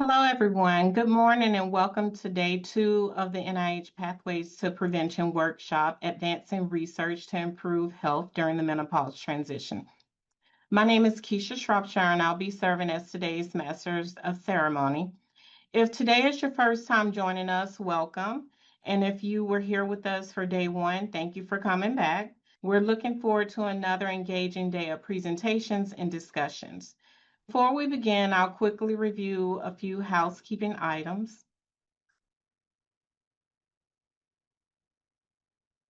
Hello, everyone. Good morning and welcome to day 2 of the NIH Pathways to Prevention workshop, Advancing Research to Improve Health During the Menopause Transition. My name is Keisha Shropshire and I'll be serving as today's Master's of Ceremony. If today is your first time joining us, welcome. And if you were here with us for day 1, thank you for coming back. We're looking forward to another engaging day of presentations and discussions. Before we begin, I'll quickly review a few housekeeping items.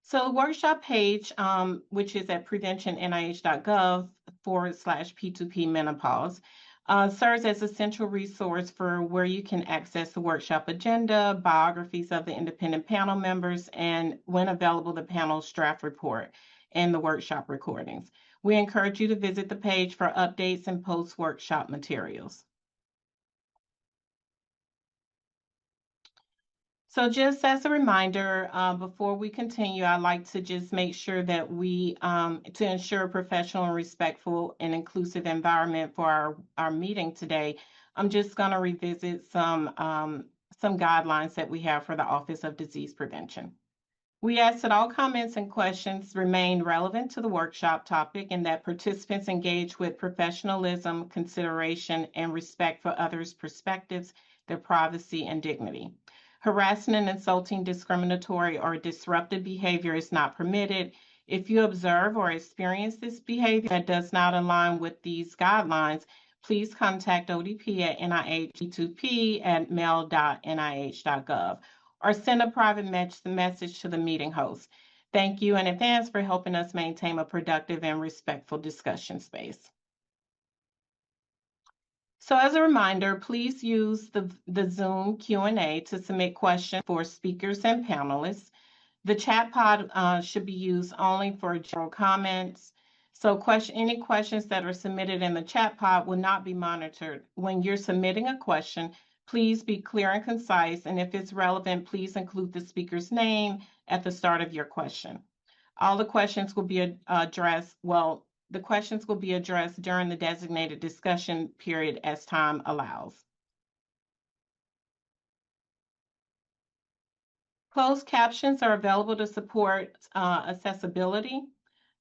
So the workshop page, which is at preventionnih.gov/P2P menopause, serves as a central resource for where you can access the workshop agenda, biographies of the independent panel members, and when available, the panel's draft report and the workshop recordings. We encourage you to visit the page for updates and post-workshop materials. So just as a reminder, before we continue, I'd like to just make sure that to ensure a professional and respectful and inclusive environment for our meeting today, I'm just going to revisit some guidelines that we have for the Office of Disease Prevention. We ask that all comments and questions remain relevant to the workshop topic and that participants engage with professionalism, consideration, and respect for others' perspectives, their privacy, and dignity. Harassing and insulting, discriminatory, or disruptive behavior is not permitted. If you observe or experience this behavior that does not align with these guidelines, please contact ODP at NIH-P2P@mail.nih.gov or send a private message to the meeting host. Thank you in advance for helping us maintain a productive and respectful discussion space. So as a reminder, please use the Zoom Q&A to submit questions for speakers and panelists. The chat pod should be used only for general comments. So any questions that are submitted in the chat pod will not be monitored. When you're submitting a question, please be clear and concise, and if it's relevant, please include the speaker's name at the start of your question. All the questions will be addressed, the questions will be addressed during the designated discussion period as time allows. Closed captions are available to support accessibility.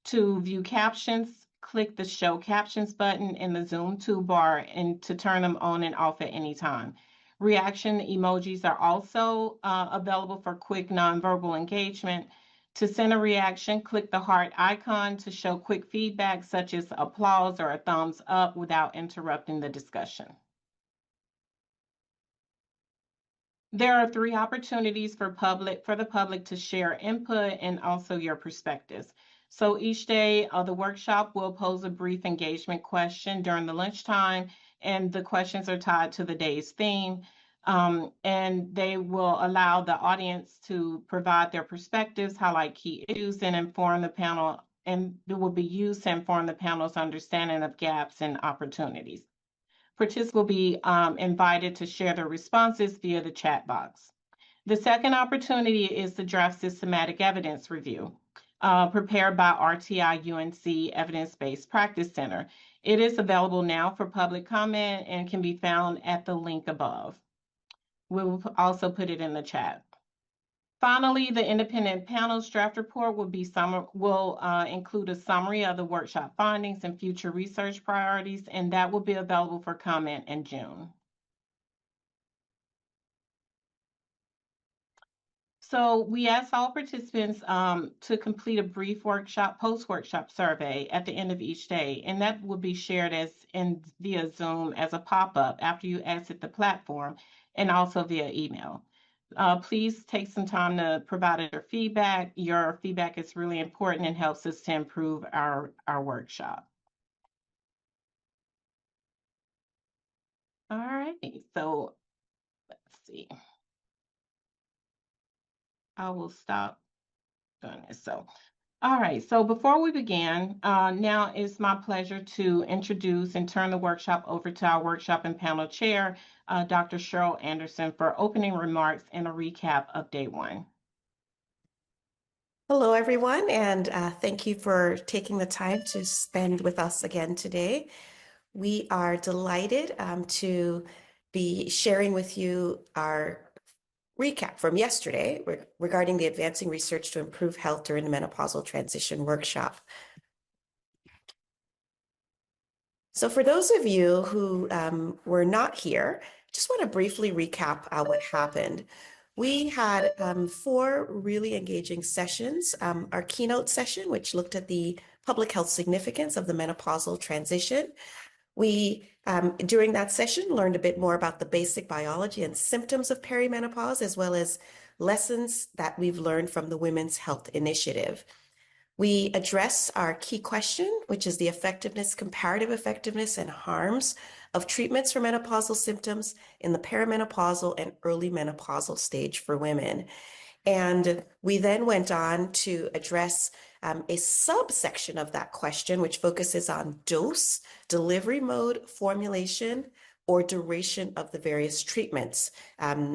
To view captions, click the Show Captions button in the Zoom toolbar and to turn them on and off at any time. Reaction emojis are also available for quick nonverbal engagement. To send a reaction, click the heart icon to show quick feedback such as applause or a thumbs up without interrupting the discussion. There are 3 opportunities for the public to share input and also your perspectives. So each day of the workshop will pose a brief engagement question during the lunchtime, and the questions are tied to the day's theme. And they will allow the audience to provide their perspectives, highlight key issues, and inform the panel, and it will be used to inform the panel's understanding of gaps and opportunities. Participants will be invited to share their responses via the chat box. The second opportunity is the draft systematic evidence review, prepared by RTI UNC Evidence-Based Practice Center. It is available now for public comment and can be found at the link above. We will also put it in the chat. Finally, the independent panel's draft report will include a summary of the workshop findings and future research priorities, and that will be available for comment in June. So we ask all participants to complete a brief post-workshop survey at the end of each day, and that will be shared via Zoom as a pop-up after you exit the platform and also via email. Please take some time to provide your feedback. Your feedback is really important and helps us to improve our workshop. All right, so let's see. I will stop doing this. So, all right, so before we begin, now it's my pleasure to introduce and turn the workshop over to our workshop and panel chair, Dr. Cheryl Anderson, for opening remarks and a recap of day 1. Hello, everyone, and thank you for taking the time to spend with us again today. We are delighted to be sharing with you our recap from yesterday regarding the Advancing Research to Improve Health During the Menopausal Transition workshop. So for those of you who were not here, just want to briefly recap what happened. We had 4 really engaging sessions. Our keynote session, which looked at the public health significance of the menopausal transition. We, during that session, learned a bit more about the basic biology and symptoms of perimenopause, as well as lessons that we've learned from the Women's Health Initiative. We address our key question, which is the effectiveness, comparative effectiveness, and harms of treatments for menopausal symptoms in the perimenopausal and early menopausal stage for women. And we then went on to address a subsection of that question, which focuses on dose, delivery mode, formulation, or duration of the various treatments.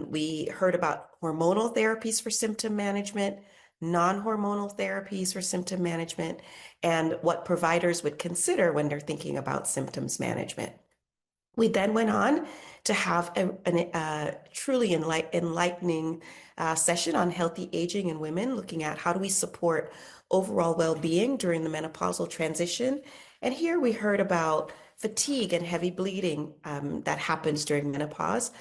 We heard about hormonal therapies for symptom management, non-hormonal therapies for symptom management, and what providers would consider when they're thinking about symptoms management. We then went on to have a truly enlightening session on healthy aging in women, looking at how do we support overall well-being during the menopausal transition. And here we heard about fatigue and heavy bleeding that happens during menopause,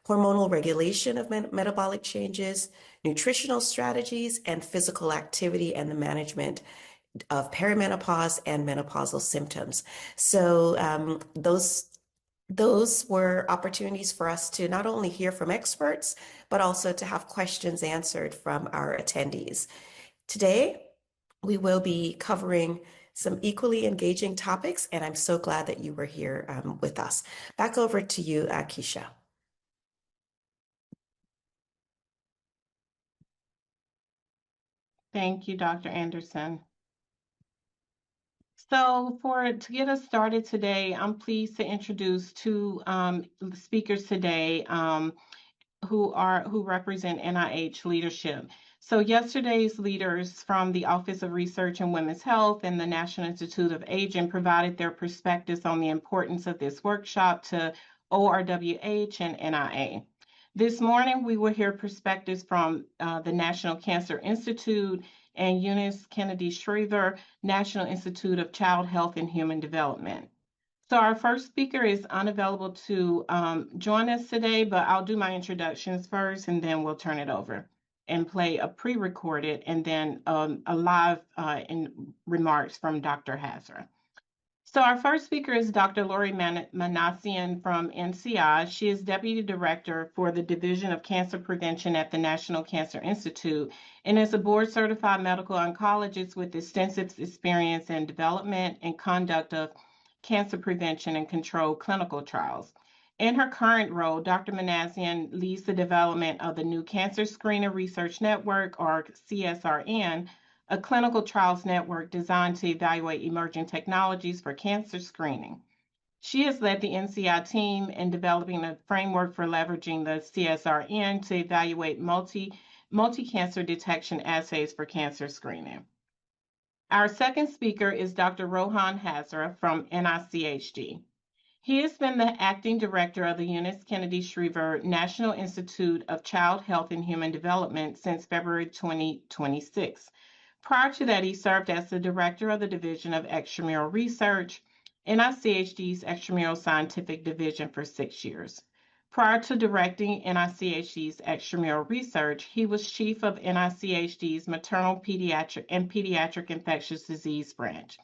hormonal regulation of metabolic changes, nutritional strategies, and physical activity and the management of perimenopause and menopausal symptoms. So those were opportunities for us to not only hear from experts, but also to have questions answered from our attendees. Today, we will be covering some equally engaging topics, and I'm so glad that you were here with us. Back over to you, Keisha. Thank you, Dr. Anderson. So to get us started today, I'm pleased to introduce 2 speakers today who represent NIH leadership. So yesterday's leaders from the Office of Research in Women's Health and the National Institute of Aging provided their perspectives on the importance of this workshop to ORWH and NIA. This morning, we will hear perspectives from the National Cancer Institute and Eunice Kennedy Shriver, National Institute of Child Health and Human Development. So our first speaker is unavailable to join us today, but I'll do my introductions first, and then we'll turn it over and play a pre-recorded and then a live remarks from Dr. Hazra. So our first speaker is Dr. Lori Manassian from NCI. She is Deputy Director for the Division of Cancer Prevention at the National Cancer Institute and is a board-certified medical oncologist with extensive experience in development and conduct of cancer prevention and control clinical trials. In her current role, Dr. Manassian leads the development of the new Cancer Screener Research Network, or CSRN, a clinical trials network designed to evaluate emerging technologies for cancer screening. She has led the NCI team in developing a framework for leveraging the CSRN to evaluate multi-cancer detection assays for cancer screening. Our second speaker is Dr. Rohan Hazra from NICHD. He has been the acting director of the Eunice Kennedy Shriver National Institute of Child Health and Human Development since February 2026. Prior to that, he served as the director of the Division of Extramural Research, NICHD's Extramural Scientific Division, for 6 years. Prior to directing NICHD's extramural research, he was chief of NICHD's Maternal Pediatric Infectious Disease branch.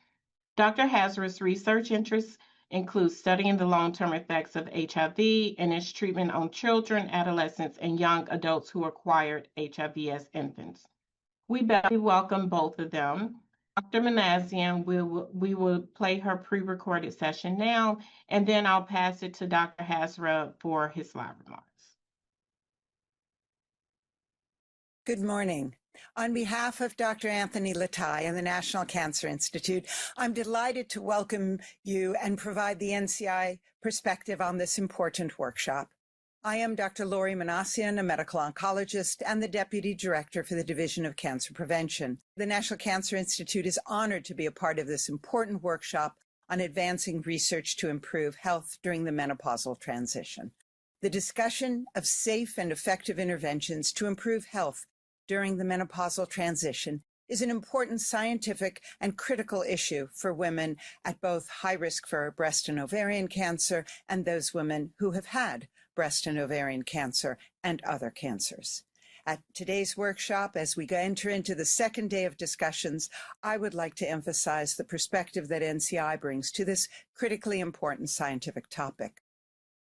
Dr. Hazra's research interests include studying the long-term effects of HIV and its treatment on children, adolescents, and young adults who acquired HIV as infants. We welcome both of them. Dr. Manassian, we will play her pre-recorded session now, and then I'll pass it to Dr. Hazra for his live remarks. Good morning. On behalf of Dr. Anthony Latai and the National Cancer Institute, I'm delighted to welcome you and provide the NCI perspective on this important workshop. I am Dr. Lori Manassian, a medical oncologist and the Deputy Director for the Division of Cancer Prevention. The National Cancer Institute is honored to be a part of this important workshop on advancing research to improve health during the menopausal transition. The discussion of safe and effective interventions to improve health during the menopausal transition is an important scientific and critical issue for women at both high risk for breast and ovarian cancer and those women who have had breast and ovarian cancer and other cancers. At today's workshop, as we enter into the second day of discussions, I would like to emphasize the perspective that NCI brings to this critically important scientific topic.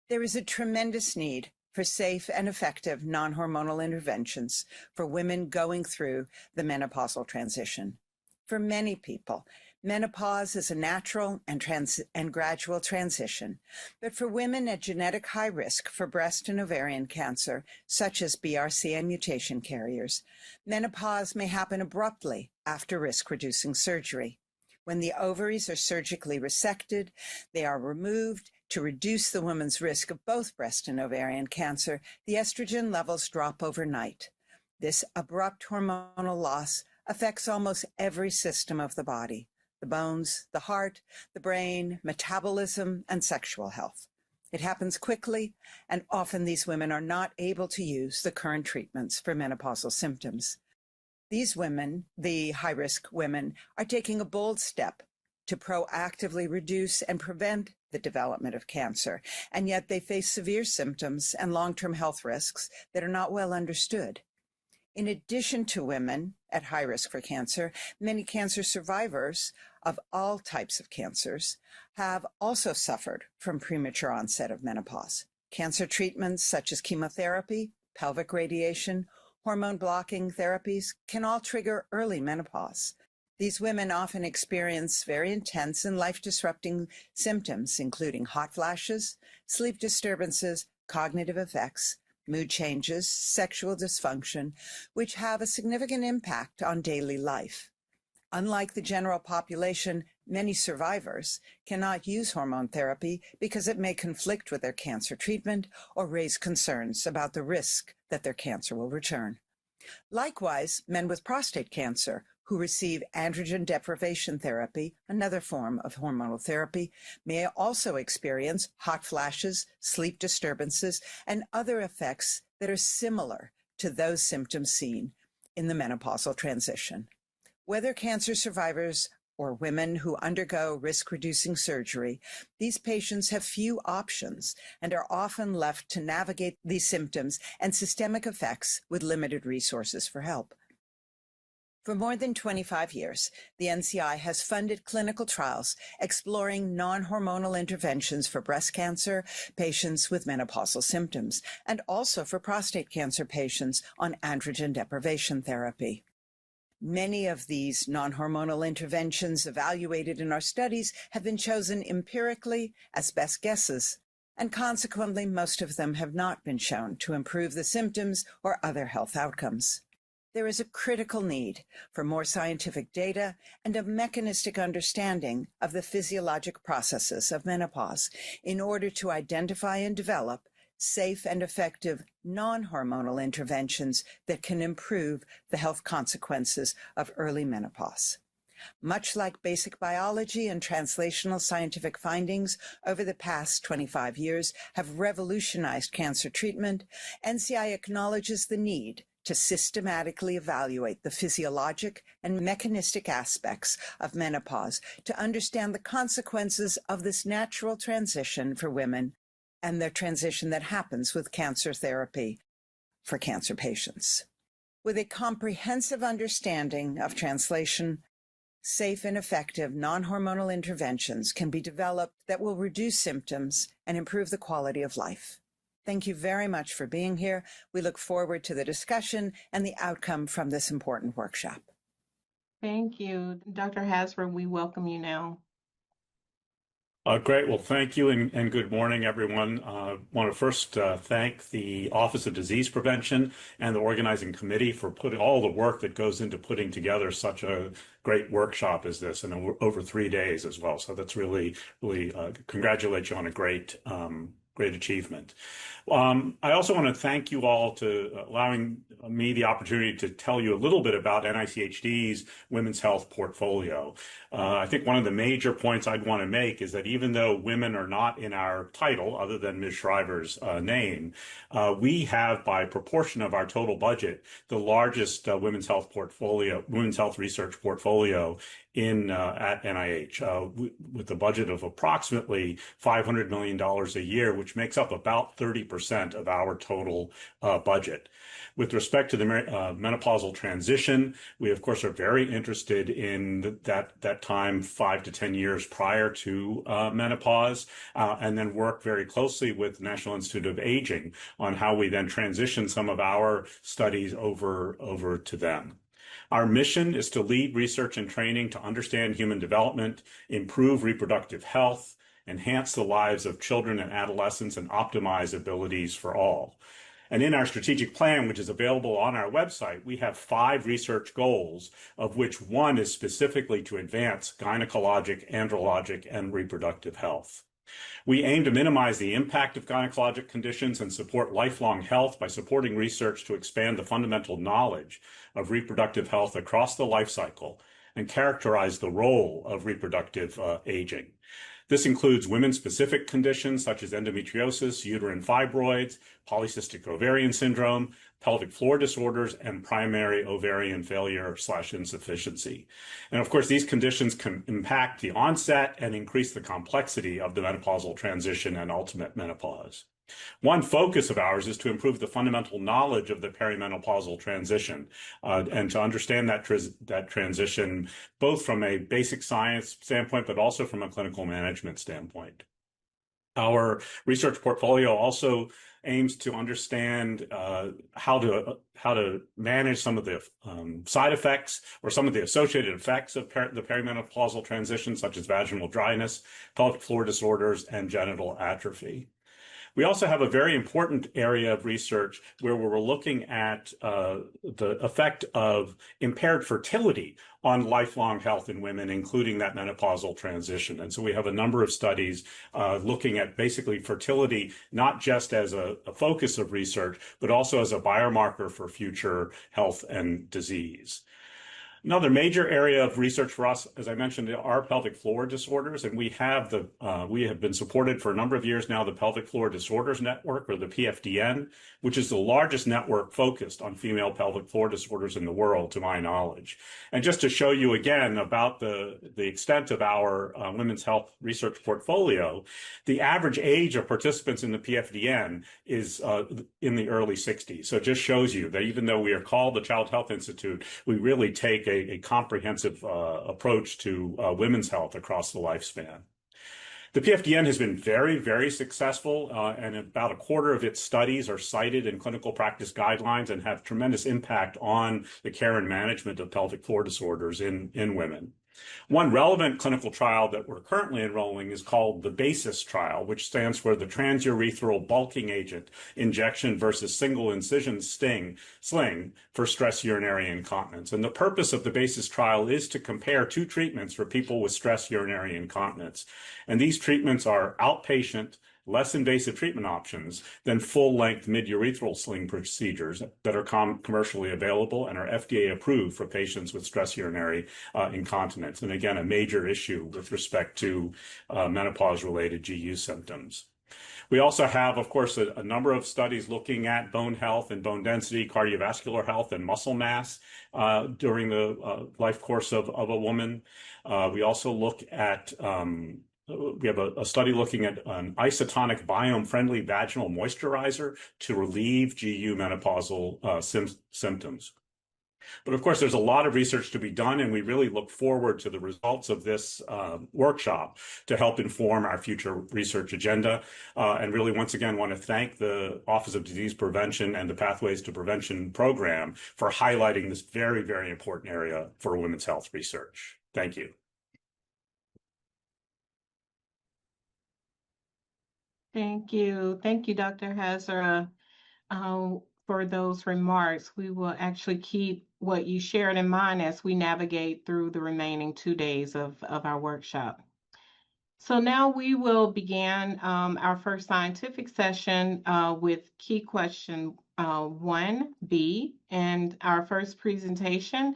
There is a tremendous need for safe and effective non-hormonal interventions for women going through the menopausal transition. For many people, menopause is a natural and gradual transition, but for women at genetic high risk for breast and ovarian cancer, such as BRCA mutation carriers, menopause may happen abruptly after risk-reducing surgery. When the ovaries are surgically resected, they are removed to reduce the woman's risk of both breast and ovarian cancer. The estrogen levels drop overnight. This abrupt hormonal loss affects almost every system of the body: the bones, the heart, the brain, metabolism, and sexual health. It happens quickly, and often these women are not able to use the current treatments for menopausal symptoms. These women, the high-risk women, are taking a bold step to proactively reduce and prevent the development of cancer, and yet they face severe symptoms and long-term health risks that are not well understood. In addition to women at high risk for cancer, many cancer survivors of all types of cancers have also suffered from premature onset of menopause. Cancer treatments such as chemotherapy, pelvic radiation, hormone-blocking therapies can all trigger early menopause. These women often experience very intense and life-disrupting symptoms, including hot flashes, sleep disturbances, cognitive effects, mood changes, sexual dysfunction, which have a significant impact on daily life. Unlike the general population, many survivors cannot use hormone therapy because it may conflict with their cancer treatment or raise concerns about the risk that their cancer will return. Likewise, men with prostate cancer who receive androgen deprivation therapy, another form of hormonal therapy, may also experience hot flashes, sleep disturbances, and other effects that are similar to those symptoms seen in the menopausal transition. Whether cancer survivors or women who undergo risk-reducing surgery, these patients have few options and are often left to navigate these symptoms and systemic effects with limited resources for help. For more than 25 years, the NCI has funded clinical trials exploring non-hormonal interventions for breast cancer patients with menopausal symptoms, and also for prostate cancer patients on androgen deprivation therapy. Many of these non-hormonal interventions evaluated in our studies have been chosen empirically as best guesses, and consequently, most of them have not been shown to improve the symptoms or other health outcomes. There is a critical need for more scientific data and a mechanistic understanding of the physiologic processes of menopause in order to identify and develop safe and effective non-hormonal interventions that can improve the health consequences of early menopause. Much like basic biology and translational scientific findings over the past 25 years have revolutionized cancer treatment, NCI acknowledges the need to systematically evaluate the physiologic and mechanistic aspects of menopause to understand the consequences of this natural transition for women and the transition that happens with cancer therapy for cancer patients. With a comprehensive understanding of translation, safe and effective non-hormonal interventions can be developed that will reduce symptoms and improve the quality of life. Thank you very much for being here. We look forward to the discussion and the outcome from this important workshop. Thank you. Dr. Hasford, we welcome you now. Great. Well, thank you and good morning, everyone. I want to first thank the Office of Disease Prevention and the organizing committee for putting all the work that goes into putting together such a great workshop as this, and over 3 days as well. So that's really congratulate you on a great great achievement. I also want to thank you all to allowing me the opportunity to tell you a little bit about NICHD's women's health portfolio. I think one of the major points I'd want to make is that even though women are not in our title, other than Ms. Shriver's name, we have, by proportion of our total budget, the largest women's health research portfolio at NIH, with a budget of approximately $500 million a year, which makes up about 30% of our total budget. With respect to the menopausal transition, we of course are very interested in that time 5 to 10 years prior to menopause, and then work very closely with the National Institute of Aging on how we then transition some of our studies over to them. Our mission is to lead research and training to understand human development, improve reproductive health, enhance the lives of children and adolescents, and optimize abilities for all. And in our strategic plan, which is available on our website, we have 5 research goals, of which one is specifically to advance gynecologic, andrologic, and reproductive health. We aim to minimize the impact of gynecologic conditions and support lifelong health by supporting research to expand the fundamental knowledge of reproductive health across the life cycle and characterize the role of reproductive aging. This includes women-specific conditions such as endometriosis, uterine fibroids, polycystic ovarian syndrome, pelvic floor disorders, and primary ovarian failure/insufficiency. And of course, these conditions can impact the onset and increase the complexity of the menopausal transition and ultimate menopause. One focus of ours is to improve the fundamental knowledge of the perimenopausal transition and to understand that transition both from a basic science standpoint, but also from a clinical management standpoint. Our research portfolio also aims to understand how to manage some of the side effects or some of the associated effects of the perimenopausal transition, such as vaginal dryness, pelvic floor disorders, and genital atrophy. We also have a very important area of research where we're looking at the effect of impaired fertility on lifelong health in women, including that menopausal transition. And so we have a number of studies looking at basically fertility, not just as a focus of research, but also as a biomarker for future health and disease. Another major area of research for us, as I mentioned, are pelvic floor disorders, and we have been supported for a number of years now the Pelvic Floor Disorders Network, or the PFDN, which is the largest network focused on female pelvic floor disorders in the world, to my knowledge. And just to show you again about the extent of our women's health research portfolio, the average age of participants in the PFDN is in the early 60s. So it just shows you that even though we are called the Child Health Institute, we really take a comprehensive approach to women's health across the lifespan. The PFDN has been very, very successful, and about a quarter of its studies are cited in clinical practice guidelines and have tremendous impact on the care and management of pelvic floor disorders in women. One relevant clinical trial that we're currently enrolling is called the BASIS trial, which stands for the transurethral bulking agent injection versus single incision sling for stress urinary incontinence. And the purpose of the BASIS trial is to compare 2 treatments for people with stress urinary incontinence. And these treatments are outpatient, less invasive treatment options than full-length mid-urethral sling procedures that are commercially available and are FDA approved for patients with stress urinary incontinence. And again, a major issue with respect to menopause-related GU symptoms. We also have, of course, a number of studies looking at bone health and bone density, cardiovascular health, and muscle mass during the life course of a woman. We also look at we have a study looking at an isotonic biome-friendly vaginal moisturizer to relieve GU menopausal symptoms. But of course, there's a lot of research to be done, and we really look forward to the results of this workshop to help inform our future research agenda. And really, once again, want to thank the Office of Disease Prevention and the Pathways to Prevention program for highlighting this very, very important area for women's health research. Thank you. Thank you. Thank you, Dr. Hazara, for those remarks. We will actually keep what you shared in mind as we navigate through the remaining 2 days of our workshop. So now we will begin our first scientific session with key question 1B. And our first presentation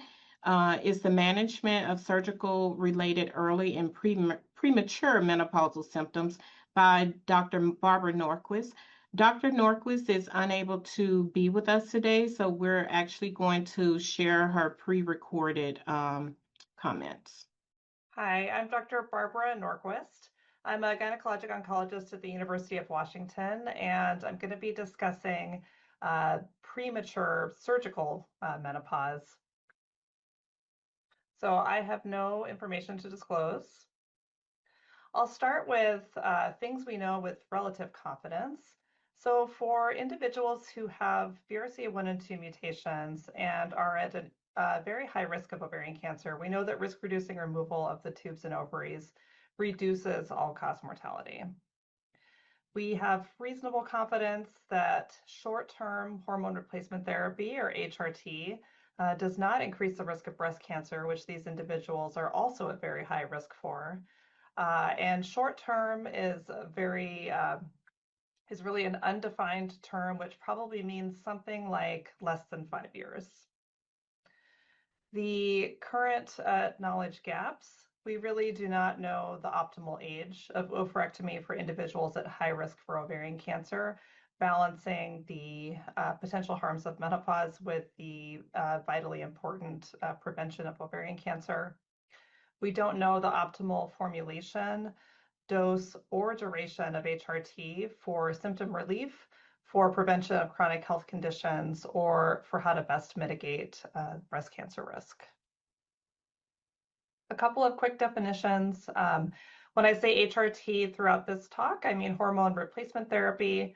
is the management of surgical related early and premature menopausal symptoms by Dr. Barbara Norquist. Dr. Norquist is unable to be with us today, so we're actually going to share her pre-recorded comments. Hi, I'm Dr. Barbara Norquist. I'm a gynecologic oncologist at the University of Washington, and I'm going to be discussing premature surgical menopause. So I have no information to disclose. I'll start with things we know with relative confidence. So for individuals who have BRCA1 and 2 mutations and are at a very high risk of ovarian cancer, we know that risk-reducing removal of the tubes and ovaries reduces all-cause mortality. We have reasonable confidence that short-term hormone replacement therapy, or HRT, does not increase the risk of breast cancer, which these individuals are also at very high risk for. And short-term is really an undefined term, which probably means something like less than 5 years. The current knowledge gaps, we really do not know the optimal age of oophorectomy for individuals at high risk for ovarian cancer, balancing the potential harms of menopause with the vitally important prevention of ovarian cancer. We don't know the optimal formulation, dose, or duration of HRT for symptom relief, for prevention of chronic health conditions, or for how to best mitigate breast cancer risk. A couple of quick definitions. When I say HRT throughout this talk, I mean hormone replacement therapy.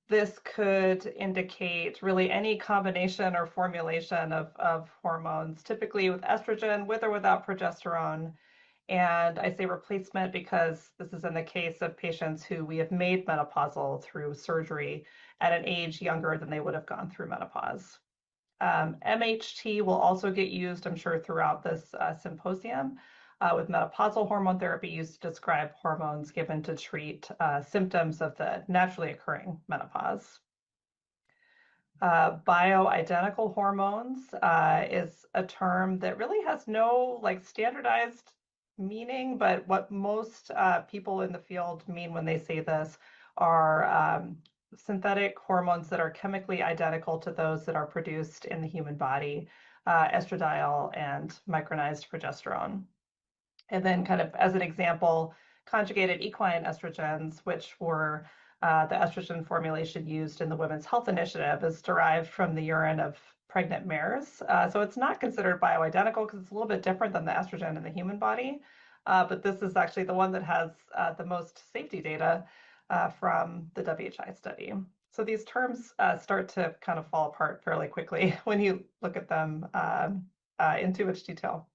This could indicate really any combination or formulation of hormones, typically with estrogen, with or without progesterone. And I say replacement because this is in the case of patients who we have made menopausal through surgery at an age younger than they would have gone through menopause. MHT will also get used, I'm sure, throughout this symposium, with menopausal hormone therapy used to describe hormones given to treat symptoms of the naturally occurring menopause. Bioidentical hormones is a term that really has no standardized meaning, but what most people in the field mean when they say this are synthetic hormones that are chemically identical to those that are produced in the human body, estradiol and micronized progesterone. And then kind of as an example, conjugated equine estrogens, which were the estrogen formulation used in the Women's Health Initiative, is derived from the urine of pregnant mares. So it's not considered bioidentical because it's a little bit different than the estrogen in the human body. But this is actually the one that has the most safety data from the WHI study. So these terms start to kind of fall apart fairly quickly when you look at them in too much detail.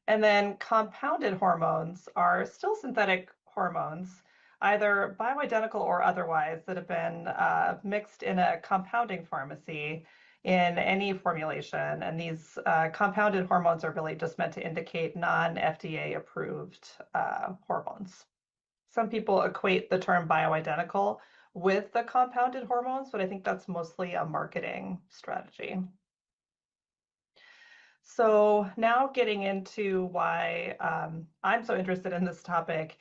And then compounded hormones are still synthetic hormones, either bioidentical or otherwise, that have been mixed in a compounding pharmacy in any formulation. And these compounded hormones are really just meant to indicate non-FDA approved hormones. Some people equate the term bioidentical with the compounded hormones, but I think that's mostly a marketing strategy. So now getting into why I'm so interested in this topic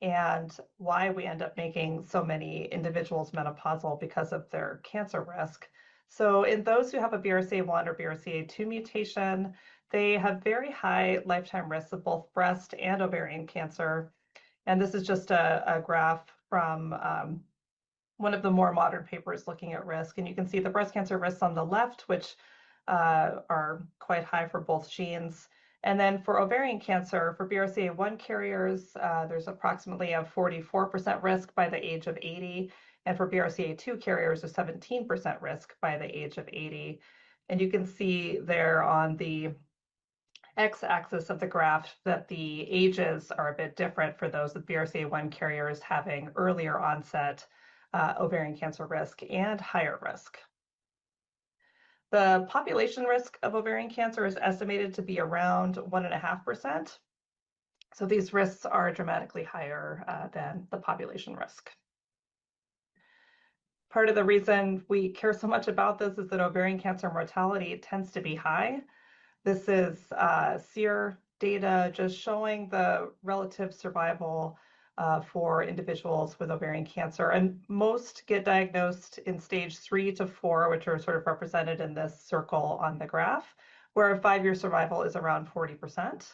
and why we end up making so many individuals menopausal because of their cancer risk. So in those who have a BRCA1 or BRCA2 mutation, they have very high lifetime risks of both breast and ovarian cancer. And this is just a graph from one of the more modern papers looking at risk. And you can see the breast cancer risks on the left, which are quite high for both genes. And then for ovarian cancer, for BRCA1 carriers, there's approximately a 44% risk by the age of 80. And for BRCA2 carriers, a 17% risk by the age of 80. And you can see there on the x-axis of the graph that the ages are a bit different for those with BRCA1 carriers having earlier onset ovarian cancer risk and higher risk. The population risk of ovarian cancer is estimated to be around 1.5%. So these risks are dramatically higher than the population risk. Part of the reason we care so much about this is that ovarian cancer mortality tends to be high. This is SEER data just showing the relative survival for individuals with ovarian cancer. And most get diagnosed in stage 3 to 4, which are sort of represented in this circle on the graph, where a 5-year survival is around 40%.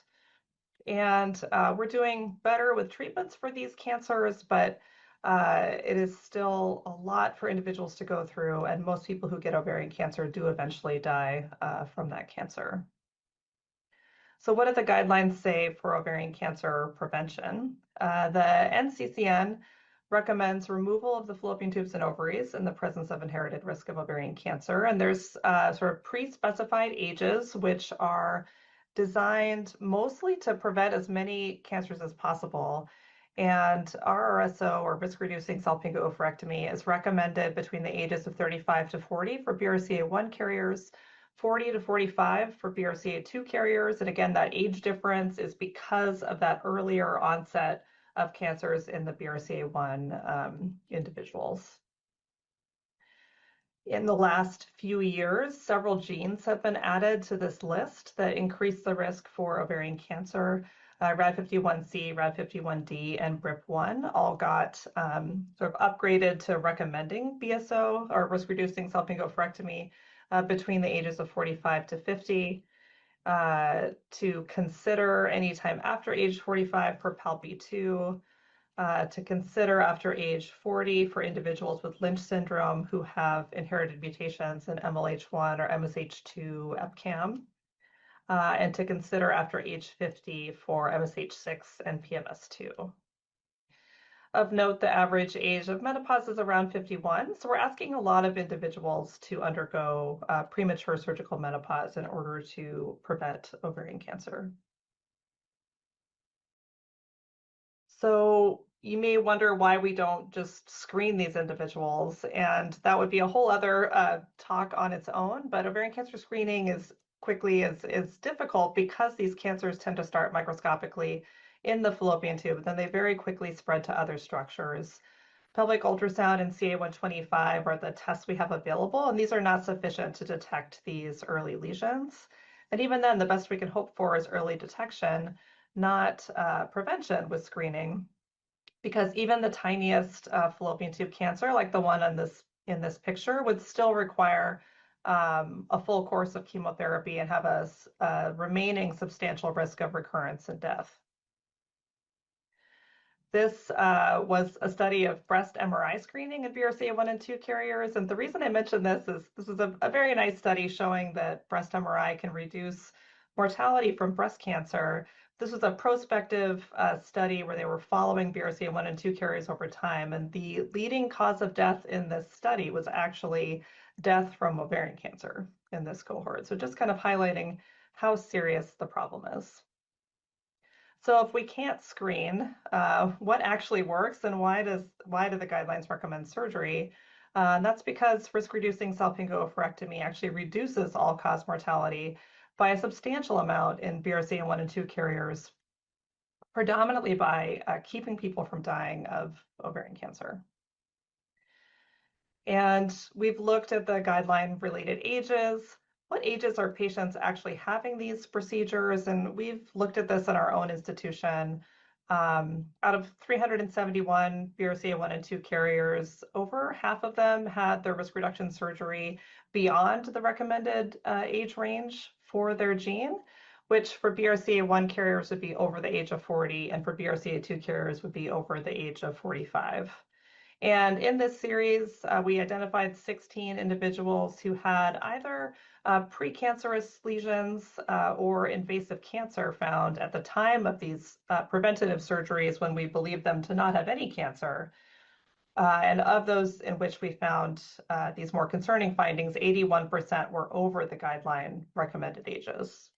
And we're doing better with treatments for these cancers, but it is still a lot for individuals to go through, and most people who get ovarian cancer do eventually die from that cancer. So what do the guidelines say for ovarian cancer prevention? The NCCN recommends removal of the fallopian tubes and ovaries in the presence of inherited risk of ovarian cancer. And there's sort of pre-specified ages, which are designed mostly to prevent as many cancers as possible. And RRSO, or risk-reducing salpingo oophorectomy, is recommended between the ages of 35 to 40 for BRCA1 carriers, 40 to 45 for BRCA2 carriers. And again, that age difference is because of that earlier onset of cancers in the BRCA1 individuals. In the last few years, several genes have been added to this list that increase the risk for ovarian cancer. RAD51C, RAD51D, and BRIP1 all got sort of upgraded to recommending BSO, or risk-reducing salpingo-oophorectomy, between the ages of 45 to 50, to consider anytime after age 45 for PALB2, to consider after age 40 for individuals with Lynch syndrome who have inherited mutations in MLH1 or MSH2 EpCAM, and to consider after age 50 for MSH6 and PMS2. Of note, the average age of menopause is around 51, so we're asking a lot of individuals to undergo premature surgical menopause in order to prevent ovarian cancer. So you may wonder why we don't just screen these individuals, and that would be a whole other talk on its own, but ovarian cancer screening is difficult because these cancers tend to start microscopically in the fallopian tube, and then they very quickly spread to other structures. Pelvic ultrasound and CA-125 are the tests we have available, and these are not sufficient to detect these early lesions. And even then, the best we can hope for is early detection, not prevention with screening, because even the tiniest fallopian tube cancer, like the one in this picture, would still require a full course of chemotherapy and have a remaining substantial risk of recurrence and death. This was a study of breast MRI screening in BRCA1 and 2 carriers. And the reason I mention this is a very nice study showing that breast MRI can reduce mortality from breast cancer. This was a prospective study where they were following BRCA1 and 2 carriers over time. And the leading cause of death in this study was actually death from ovarian cancer in this cohort. So just kind of highlighting how serious the problem is. So if we can't screen, what actually works, and why do the guidelines recommend surgery? And that's because risk-reducing salpingo oophorectomy actually reduces all-cause mortality by a substantial amount in BRCA1 and 2 carriers, predominantly by keeping people from dying of ovarian cancer. And we've looked at the guideline-related ages. What ages are patients actually having these procedures? And we've looked at this in our own institution. Out of 371 BRCA1 and 2 carriers, over half of them had their risk reduction surgery beyond the recommended age range for their gene, which for BRCA1 carriers would be over the age of 40, and for BRCA2 carriers would be over the age of 45. And in this series, we identified 16 individuals who had either precancerous lesions or invasive cancer found at the time of these preventative surgeries when we believed them to not have any cancer. And of those in which we found these more concerning findings, 81% were over the guideline recommended ages.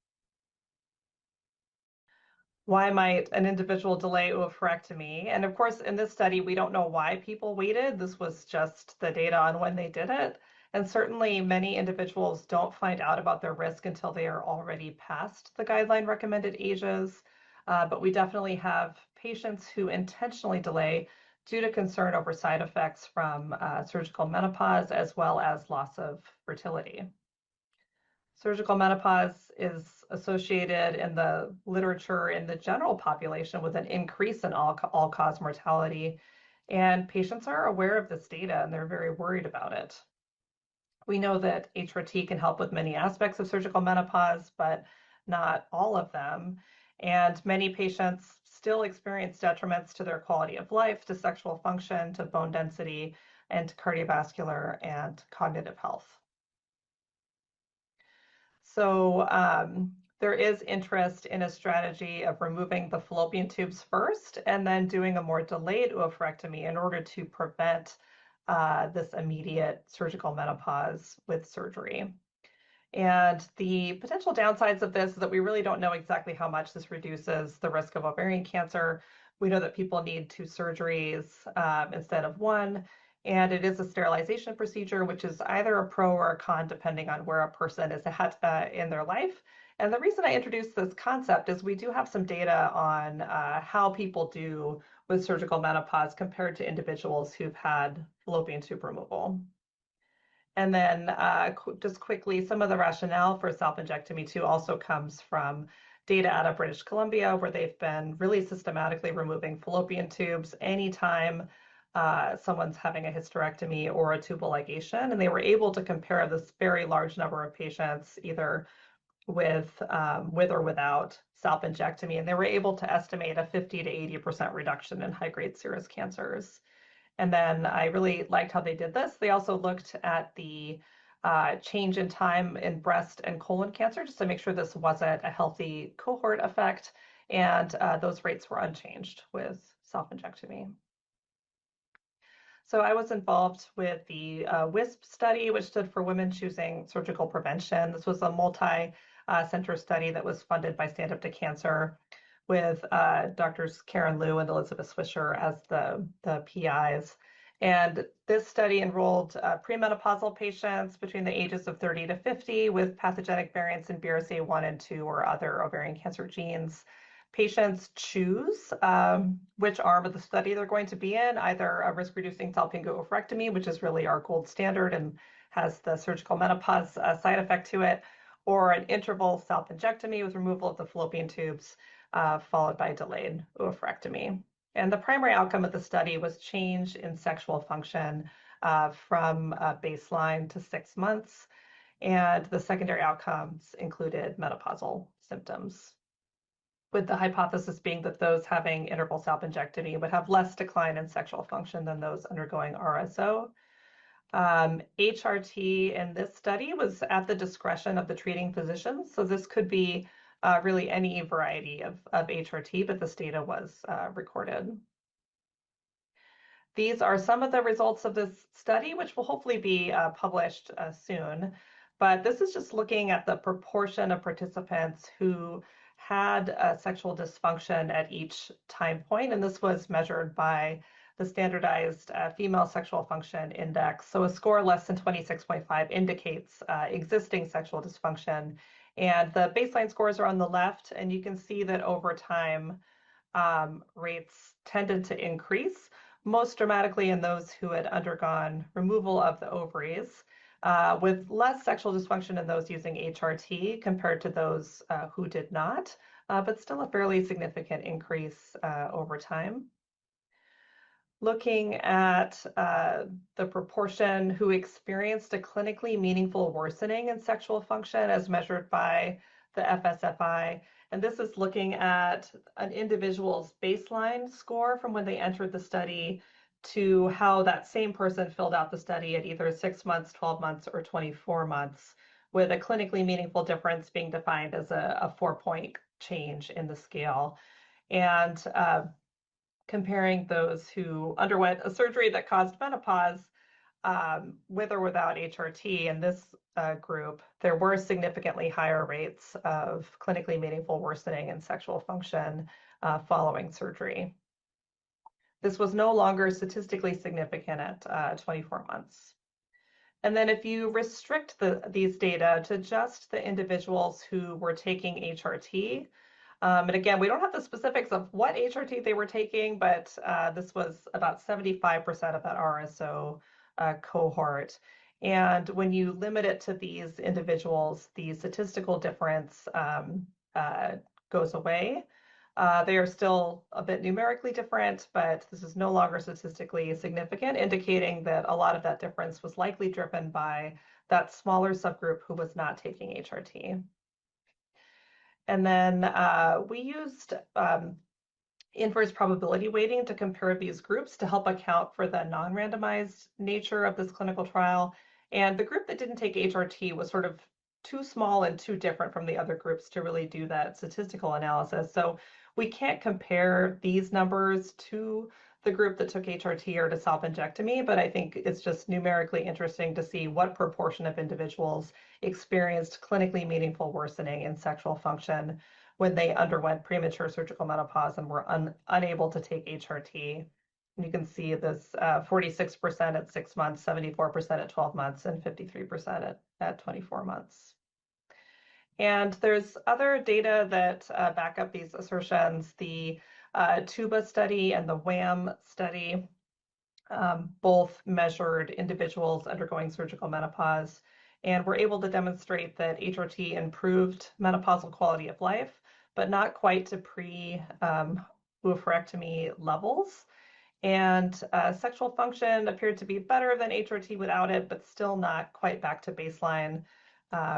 Why might an individual delay oophorectomy? And of course, in this study, we don't know why people waited. This was just the data on when they did it. And certainly many individuals don't find out about their risk until they are already past the guideline recommended ages. but we definitely have patients who intentionally delay due to concern over side effects from surgical menopause as well as loss of fertility. Surgical menopause is associated in the literature in the general population with an increase in all-cause mortality, and patients are aware of this data and they're very worried about it. We know that HRT can help with many aspects of surgical menopause, but not all of them. And many patients still experience detriments to their quality of life, to sexual function, to bone density, and to cardiovascular and cognitive health. So there is interest in a strategy of removing the fallopian tubes first and then doing a more delayed oophorectomy in order to prevent this immediate surgical menopause with surgery. And the potential downsides of this is that we really don't know exactly how much this reduces the risk of ovarian cancer. We know that people need 2 surgeries instead of 1. And it is a sterilization procedure, which is either a pro or a con, depending on where a person is at in their life. And the reason I introduced this concept is we do have some data on how people do with surgical menopause compared to individuals who've had fallopian tube removal. And then just quickly, some of the rationale for self-injectomy too also comes from data out of British Columbia, where they've been really systematically removing fallopian tubes anytime someone's having a hysterectomy or a tubal ligation. And they were able to compare this very large number of patients either with or without self-injectomy. And they were able to estimate a 50 to 80% reduction in high-grade serous cancers. And then I really liked how they did this. They also looked at the change in time in breast and colon cancer just to make sure this wasn't a healthy cohort effect. And those rates were unchanged with self-injectomy. So I was involved with the WISP study, which stood for Women Choosing Surgical Prevention. This was a multi-center study that was funded by Stand Up to Cancer, with Drs. Karen Liu and Elizabeth Swisher as the PIs. And this study enrolled premenopausal patients between the ages of 30 to 50 with pathogenic variants in BRCA1 and 2 or other ovarian cancer genes. Patients choose which arm of the study they're going to be in, either a risk-reducing salpingo oophorectomy, which is really our gold standard and has the surgical menopause side effect to it, or an interval self-injectomy with removal of the fallopian tubes, followed by delayed oophorectomy. And the primary outcome of the study was change in sexual function from baseline to 6 months. And the secondary outcomes included menopausal symptoms, with the hypothesis being that those having interval self-injectomy would have less decline in sexual function than those undergoing RSO. HRT in this study was at the discretion of the treating physicians. So this could be really any variety of HRT, but this data was recorded. These are some of the results of this study, which will hopefully be published soon. But this is just looking at the proportion of participants who had sexual dysfunction at each time point, and this was measured by the standardized female sexual function index. So a score less than 26.5 indicates existing sexual dysfunction. And the baseline scores are on the left, and you can see that over time, rates tended to increase, most dramatically in those who had undergone removal of the ovaries, with less sexual dysfunction in those using HRT compared to those who did not, but still a fairly significant increase over time. Looking at the proportion who experienced a clinically meaningful worsening in sexual function as measured by the FSFI. And this is looking at an individual's baseline score from when they entered the study to how that same person filled out the study at either 6 months, 12 months, or 24 months, with a clinically meaningful difference being defined as a 4-point change in the scale. And comparing those who underwent a surgery that caused menopause with or without HRT in this group, there were significantly higher rates of clinically meaningful worsening in sexual function following surgery. This was no longer statistically significant at 24 months. And then if you restrict these data to just the individuals who were taking HRT, And again, we don't have the specifics of what HRT they were taking, but this was about 75% of that RSO cohort. And when you limit it to these individuals, the statistical difference goes away. They are still a bit numerically different, but this is no longer statistically significant, indicating that a lot of that difference was likely driven by that smaller subgroup who was not taking HRT. And then we used inverse probability weighting to compare these groups to help account for the non-randomized nature of this clinical trial. And the group that didn't take HRT was sort of too small and too different from the other groups to really do that statistical analysis. So we can't compare these numbers to the group that took HRT or to salpingectomy, but I think it's just numerically interesting to see what proportion of individuals experienced clinically meaningful worsening in sexual function when they underwent premature surgical menopause and were unable to take HRT. And you can see this 46% at 6 months, 74% at 12 months, and 53% at 24 months. And there's other data that back up these assertions. The TUBA study and the WHAM study both measured individuals undergoing surgical menopause and were able to demonstrate that HRT improved menopausal quality of life, but not quite to pre-oophorectomy levels. And sexual function appeared to be better than HRT without it, but still not quite back to baseline,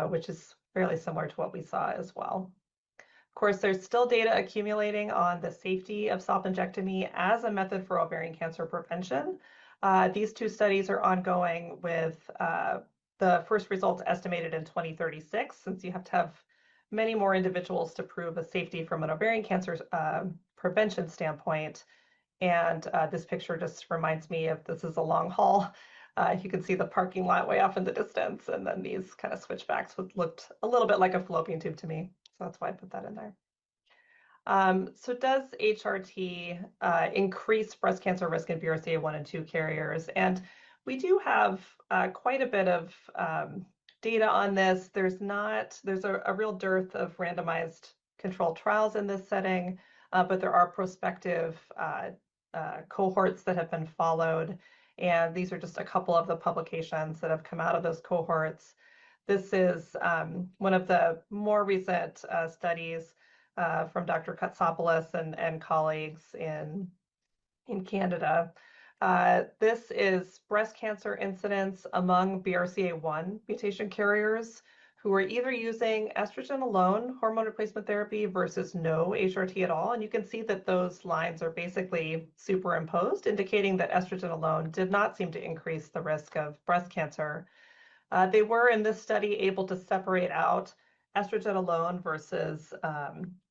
which is fairly similar to what we saw as well. Of course, there's still data accumulating on the safety of salpingectomy as a method for ovarian cancer prevention. These two studies are ongoing with the first results estimated in 2036, since you have to have many more individuals to prove a safety from an ovarian cancer prevention standpoint. And this picture just reminds me of this is a long haul. You can see the parking lot way off in the distance, and then these kind of switchbacks looked a little bit like a fallopian tube to me. So that's why I put that in there. So does HRT increase breast cancer risk in BRCA1 and 2 carriers? And we do have quite a bit of data on this. There's a real dearth of randomized controlled trials in this setting, but there are prospective cohorts that have been followed. And these are just a couple of the publications that have come out of those cohorts. This is one of the more recent studies from Dr. Katsopoulos and colleagues in Canada. This is breast cancer incidence among BRCA1 mutation carriers who are either using estrogen alone hormone replacement therapy versus no HRT at all. And you can see that those lines are basically superimposed, indicating that estrogen alone did not seem to increase the risk of breast cancer. They were in this study able to separate out estrogen alone versus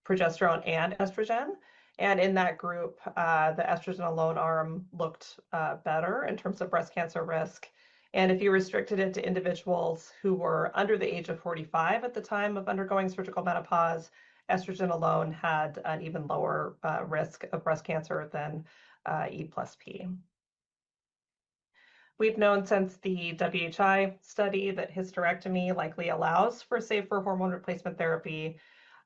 progesterone and estrogen. And in that group, the estrogen alone arm looked better in terms of breast cancer risk. And if you restricted it to individuals who were under the age of 45 at the time of undergoing surgical menopause, estrogen alone had an even lower risk of breast cancer than E+P. We've known since the WHI study that hysterectomy likely allows for safer hormone replacement therapy.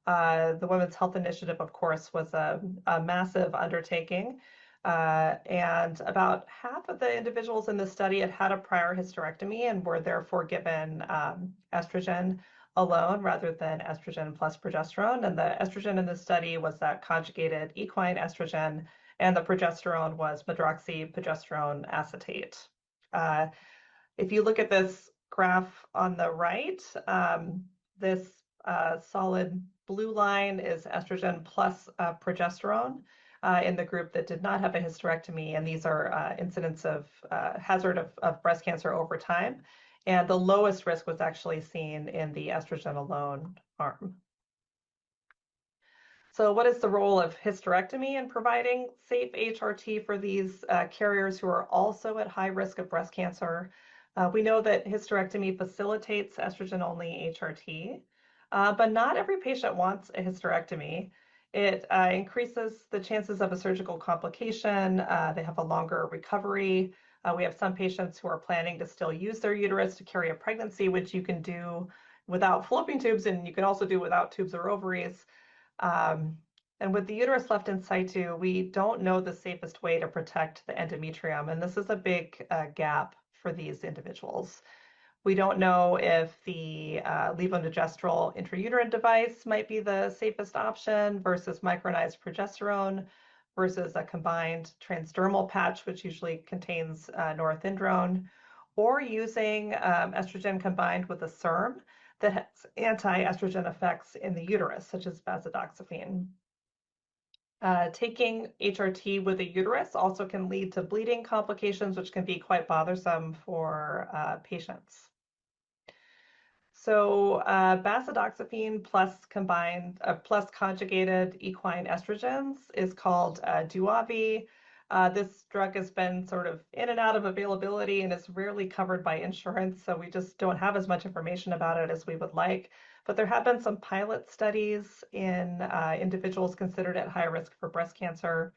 The Women's Health Initiative, of course, was a massive undertaking. And about half of the individuals in the study had had a prior hysterectomy and were therefore given estrogen alone rather than estrogen plus progesterone. And the estrogen in the study was that conjugated equine estrogen, and the progesterone was medroxyprogesterone acetate. If you look at this graph on the right, this solid blue line is estrogen plus progesterone in the group that did not have a hysterectomy, and these are incidence of hazard of breast cancer over time. And the lowest risk was actually seen in the estrogen alone arm. So what is the role of hysterectomy in providing safe HRT for these carriers who are also at high risk of breast cancer? We know that hysterectomy facilitates estrogen-only HRT, but not every patient wants a hysterectomy. It increases the chances of a surgical complication. They have a longer recovery. We have some patients who are planning to still use their uterus to carry a pregnancy, which you can do without fallopian tubes, and you can also do without tubes or ovaries. And with the uterus left in situ, we don't know the safest way to protect the endometrium, and this is a big gap for these individuals. We don't know if the levonorgestrel intrauterine device might be the safest option versus micronized progesterone versus a combined transdermal patch, which usually contains norethindrone, or using estrogen combined with a SERM that has anti-estrogen effects in the uterus, such as bazodoxifene. Taking HRT with a uterus also can lead to bleeding complications, which can be quite bothersome for patients. So bazodoxifene plus conjugated equine estrogens is called Duavi. This drug has been sort of in and out of availability and is rarely covered by insurance, so we just don't have as much information about it as we would like. But there have been some pilot studies in individuals considered at high risk for breast cancer,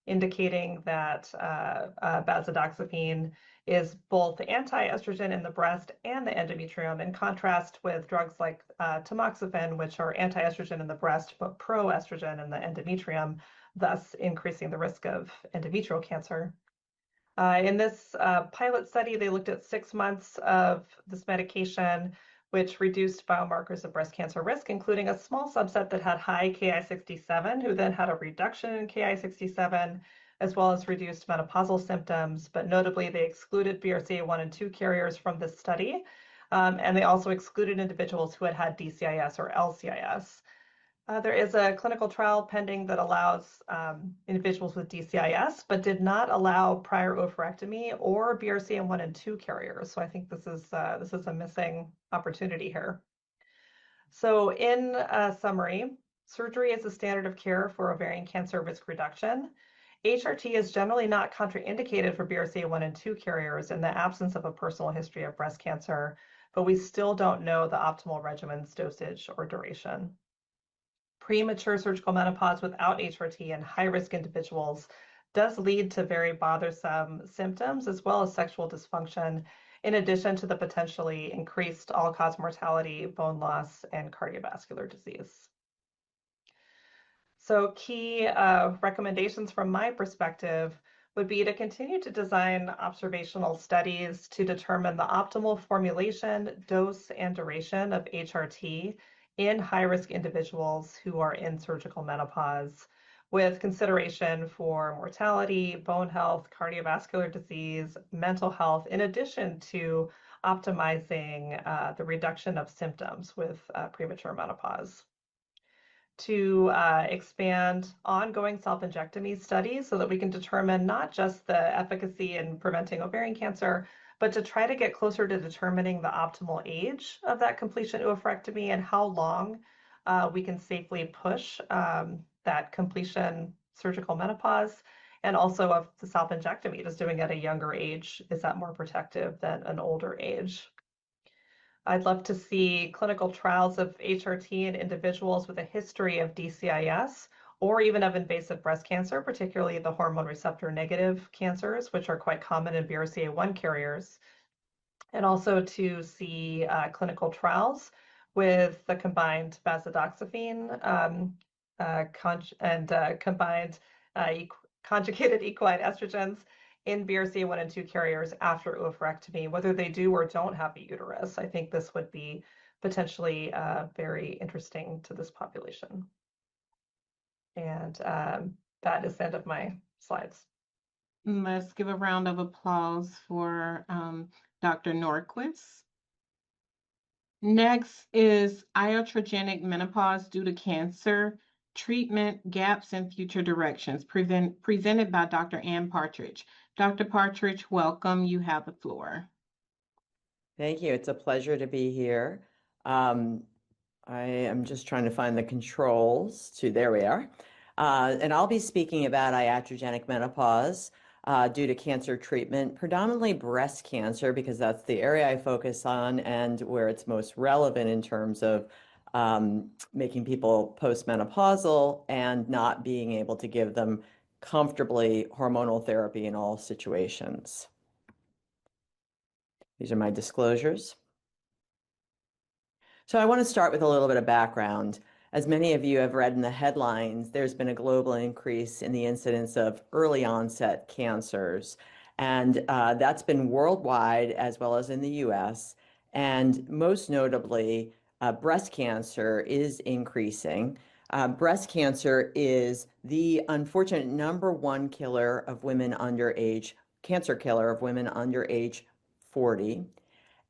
indicating that bazodoxifene is both anti-estrogen in the breast and the endometrium, in contrast with drugs like tamoxifen, which are anti-estrogen in the breast but pro-estrogen in the endometrium, thus increasing the risk of endometrial cancer. In this pilot study, they looked at 6 months of this medication, which reduced biomarkers of breast cancer risk, including a small subset that had high Ki67, who then had a reduction in Ki67, as well as reduced menopausal symptoms. But notably, they excluded BRCA1 and 2 carriers from this study, and they also excluded individuals who had had DCIS or LCIS. There is a clinical trial pending that allows individuals with DCIS, but did not allow prior oophorectomy or BRCA1 and 2 carriers. So I think this is a missing opportunity here. So in summary, surgery is the standard of care for ovarian cancer risk reduction. HRT is generally not contraindicated for BRCA1 and 2 carriers in the absence of a personal history of breast cancer, but we still don't know the optimal regimen's dosage or duration. Premature surgical menopause without HRT in high-risk individuals does lead to very bothersome symptoms as well as sexual dysfunction, in addition to the potentially increased all-cause mortality, bone loss, and cardiovascular disease. So key recommendations from my perspective would be to continue to design observational studies to determine the optimal formulation, dose, and duration of HRT in high-risk individuals who are in surgical menopause, with consideration for mortality, bone health, cardiovascular disease, mental health, in addition to optimizing the reduction of symptoms with premature menopause. To expand ongoing self-injectomy studies so that we can determine not just the efficacy in preventing ovarian cancer, but to try to get closer to determining the optimal age of that completion oophorectomy and how long we can safely push that completion surgical menopause, and also of the self-injectomy, just doing it at a younger age, is that more protective than an older age? I'd love to see clinical trials of HRT in individuals with a history of DCIS or even of invasive breast cancer, particularly the hormone receptor negative cancers, which are quite common in BRCA1 carriers. And also to see clinical trials with the combined bazodoxifene combined conjugated equine estrogens in BRCA1 and 2 carriers after oophorectomy, whether they do or don't have a uterus. I think this would be potentially very interesting to this population. And that is the end of my slides. Let's give a round of applause for Dr. Norquist. Next is iatrogenic menopause due to cancer, treatment, gaps, and future directions, presented by Dr. Ann Partridge. Dr. Partridge, welcome. You have the floor. Thank you. It's a pleasure to be here. I am just trying to find the controls there we are. And I'll be speaking about iatrogenic menopause due to cancer treatment, predominantly breast cancer, because that's the area I focus on and where it's most relevant in terms of making people postmenopausal and not being able to give them comfortably hormonal therapy in all situations. These are my disclosures. So I want to start with a little bit of background. As many of you have read in the headlines, there's been a global increase in the incidence of early onset cancers. And that's been worldwide as well as in the US. And most notably, breast cancer is increasing. Breast cancer is the unfortunate #1 killer of women under age, cancer killer of women under age 40.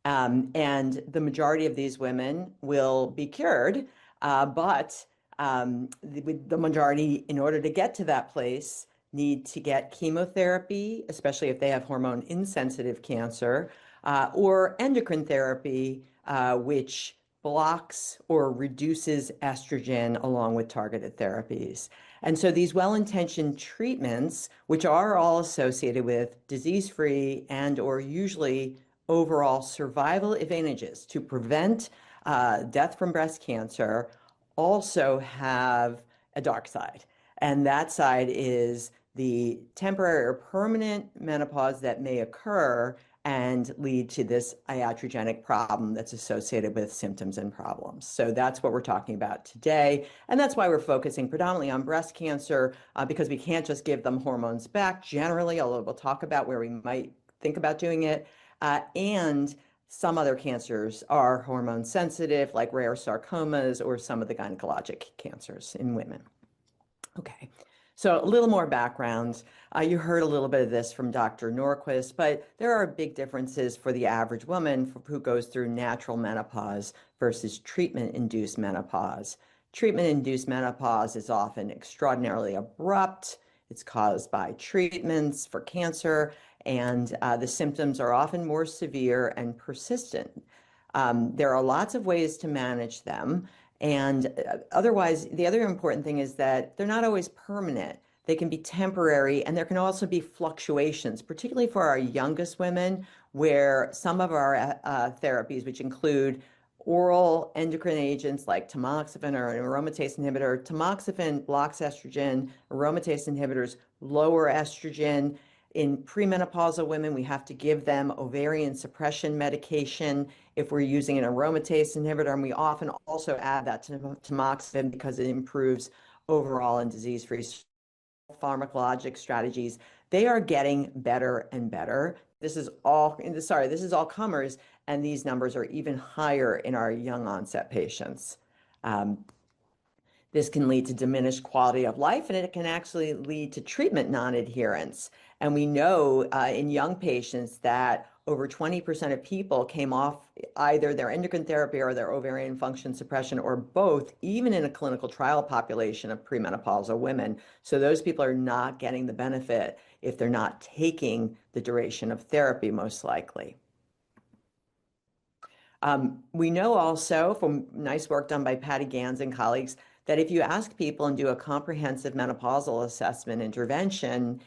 And the majority of these women will be cured, but the majority, in order to get to that place, need to get chemotherapy, especially if they have hormone insensitive cancer, or endocrine therapy, which blocks or reduces estrogen along with targeted therapies. And so these well-intentioned treatments, which are all associated with disease-free and or usually overall survival advantages to prevent death from breast cancer, also have a dark side. And that side is the temporary or permanent menopause that may occur and lead to this iatrogenic problem that's associated with symptoms and problems. So that's what we're talking about today. And that's why we're focusing predominantly on breast cancer, because we can't just give them hormones back generally, although we'll talk about where we might think about doing it. And some other cancers are hormone sensitive, like rare sarcomas or some of the gynecologic cancers in women. Okay, so a little more background. You heard a little bit of this from Dr. Norquist, but there are big differences for the average woman who goes through natural menopause versus treatment-induced menopause. Treatment-induced menopause is often extraordinarily abrupt. It's caused by treatments for cancer, and the symptoms are often more severe and persistent. There are lots of ways to manage them. And otherwise, the other important thing is that they're not always permanent. They can be temporary, and there can also be fluctuations, particularly for our youngest women, where some of our therapies, which include oral endocrine agents like tamoxifen or an aromatase inhibitor. Tamoxifen blocks estrogen, aromatase inhibitors lower estrogen. In premenopausal women, we have to give them ovarian suppression medication if we're using an aromatase inhibitor, and we often also add that to tamoxifen because it improves overall and disease-free pharmacologic strategies. They are getting better and better. This is all comers, and these numbers are even higher in our young onset patients. This can lead to diminished quality of life, and it can actually lead to treatment non-adherence. And we know in young patients that over 20% of people came off either their endocrine therapy or their ovarian function suppression or both, even in a clinical trial population of premenopausal women. So those people are not getting the benefit if they're not taking the duration of therapy, most likely. We know also from nice work done by Patty Gans and colleagues that if you ask people and do a comprehensive menopausal assessment intervention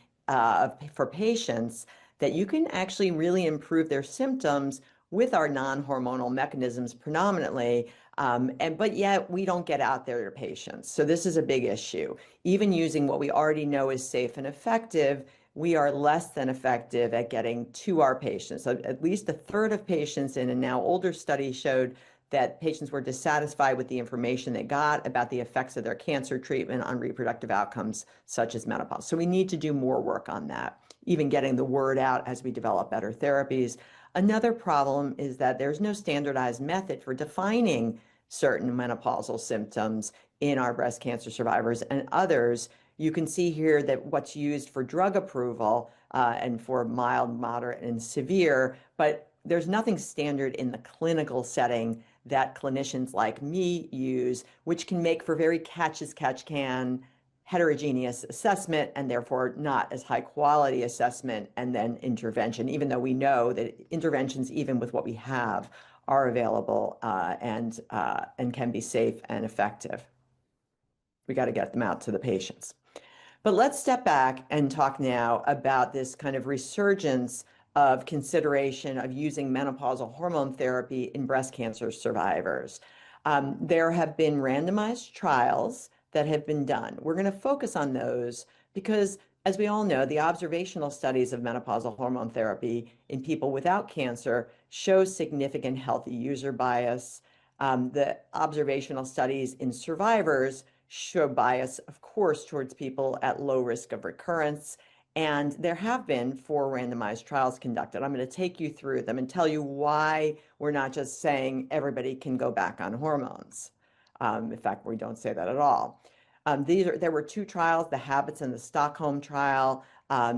for patients, that you can actually really improve their symptoms with our non-hormonal mechanisms predominantly, but yet we don't get out there to patients. So this is a big issue. Even using what we already know is safe and effective, we are less than effective at getting to our patients. So at least a third of patients in a now older study showed that patients were dissatisfied with the information they got about the effects of their cancer treatment on reproductive outcomes, such as menopause. So we need to do more work on that, even getting the word out as we develop better therapies. Another problem is that there's no standardized method for defining certain menopausal symptoms in our breast cancer survivors and others. You can see here that what's used for drug approval and for mild, moderate, and severe, but there's nothing standard in the clinical setting that clinicians like me use, which can make for very catch-as-catch-can heterogeneous assessment and therefore not as high quality assessment and then intervention, even though we know that interventions, even with what we have, are available and can be safe and effective. We got to get them out to the patients. But let's step back and talk now about this kind of resurgence of consideration of using menopausal hormone therapy in breast cancer survivors. There have been randomized trials that have been done. We're going to focus on those because, as we all know, the observational studies of menopausal hormone therapy in people without cancer show significant healthy user bias. The observational studies in survivors show bias, of course, towards people at low risk of recurrence. And there have been 4 randomized trials conducted. I'm going to take you through them and tell you why we're not just saying everybody can go back on hormones. In fact, we don't say that at all. There were 2 trials, the Habits and the Stockholm trial.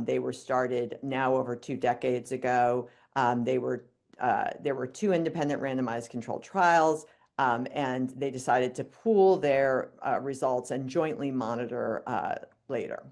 They were started now over 2 decades ago. There were 2 independent randomized controlled trials, and they decided to pool their results and jointly monitor later.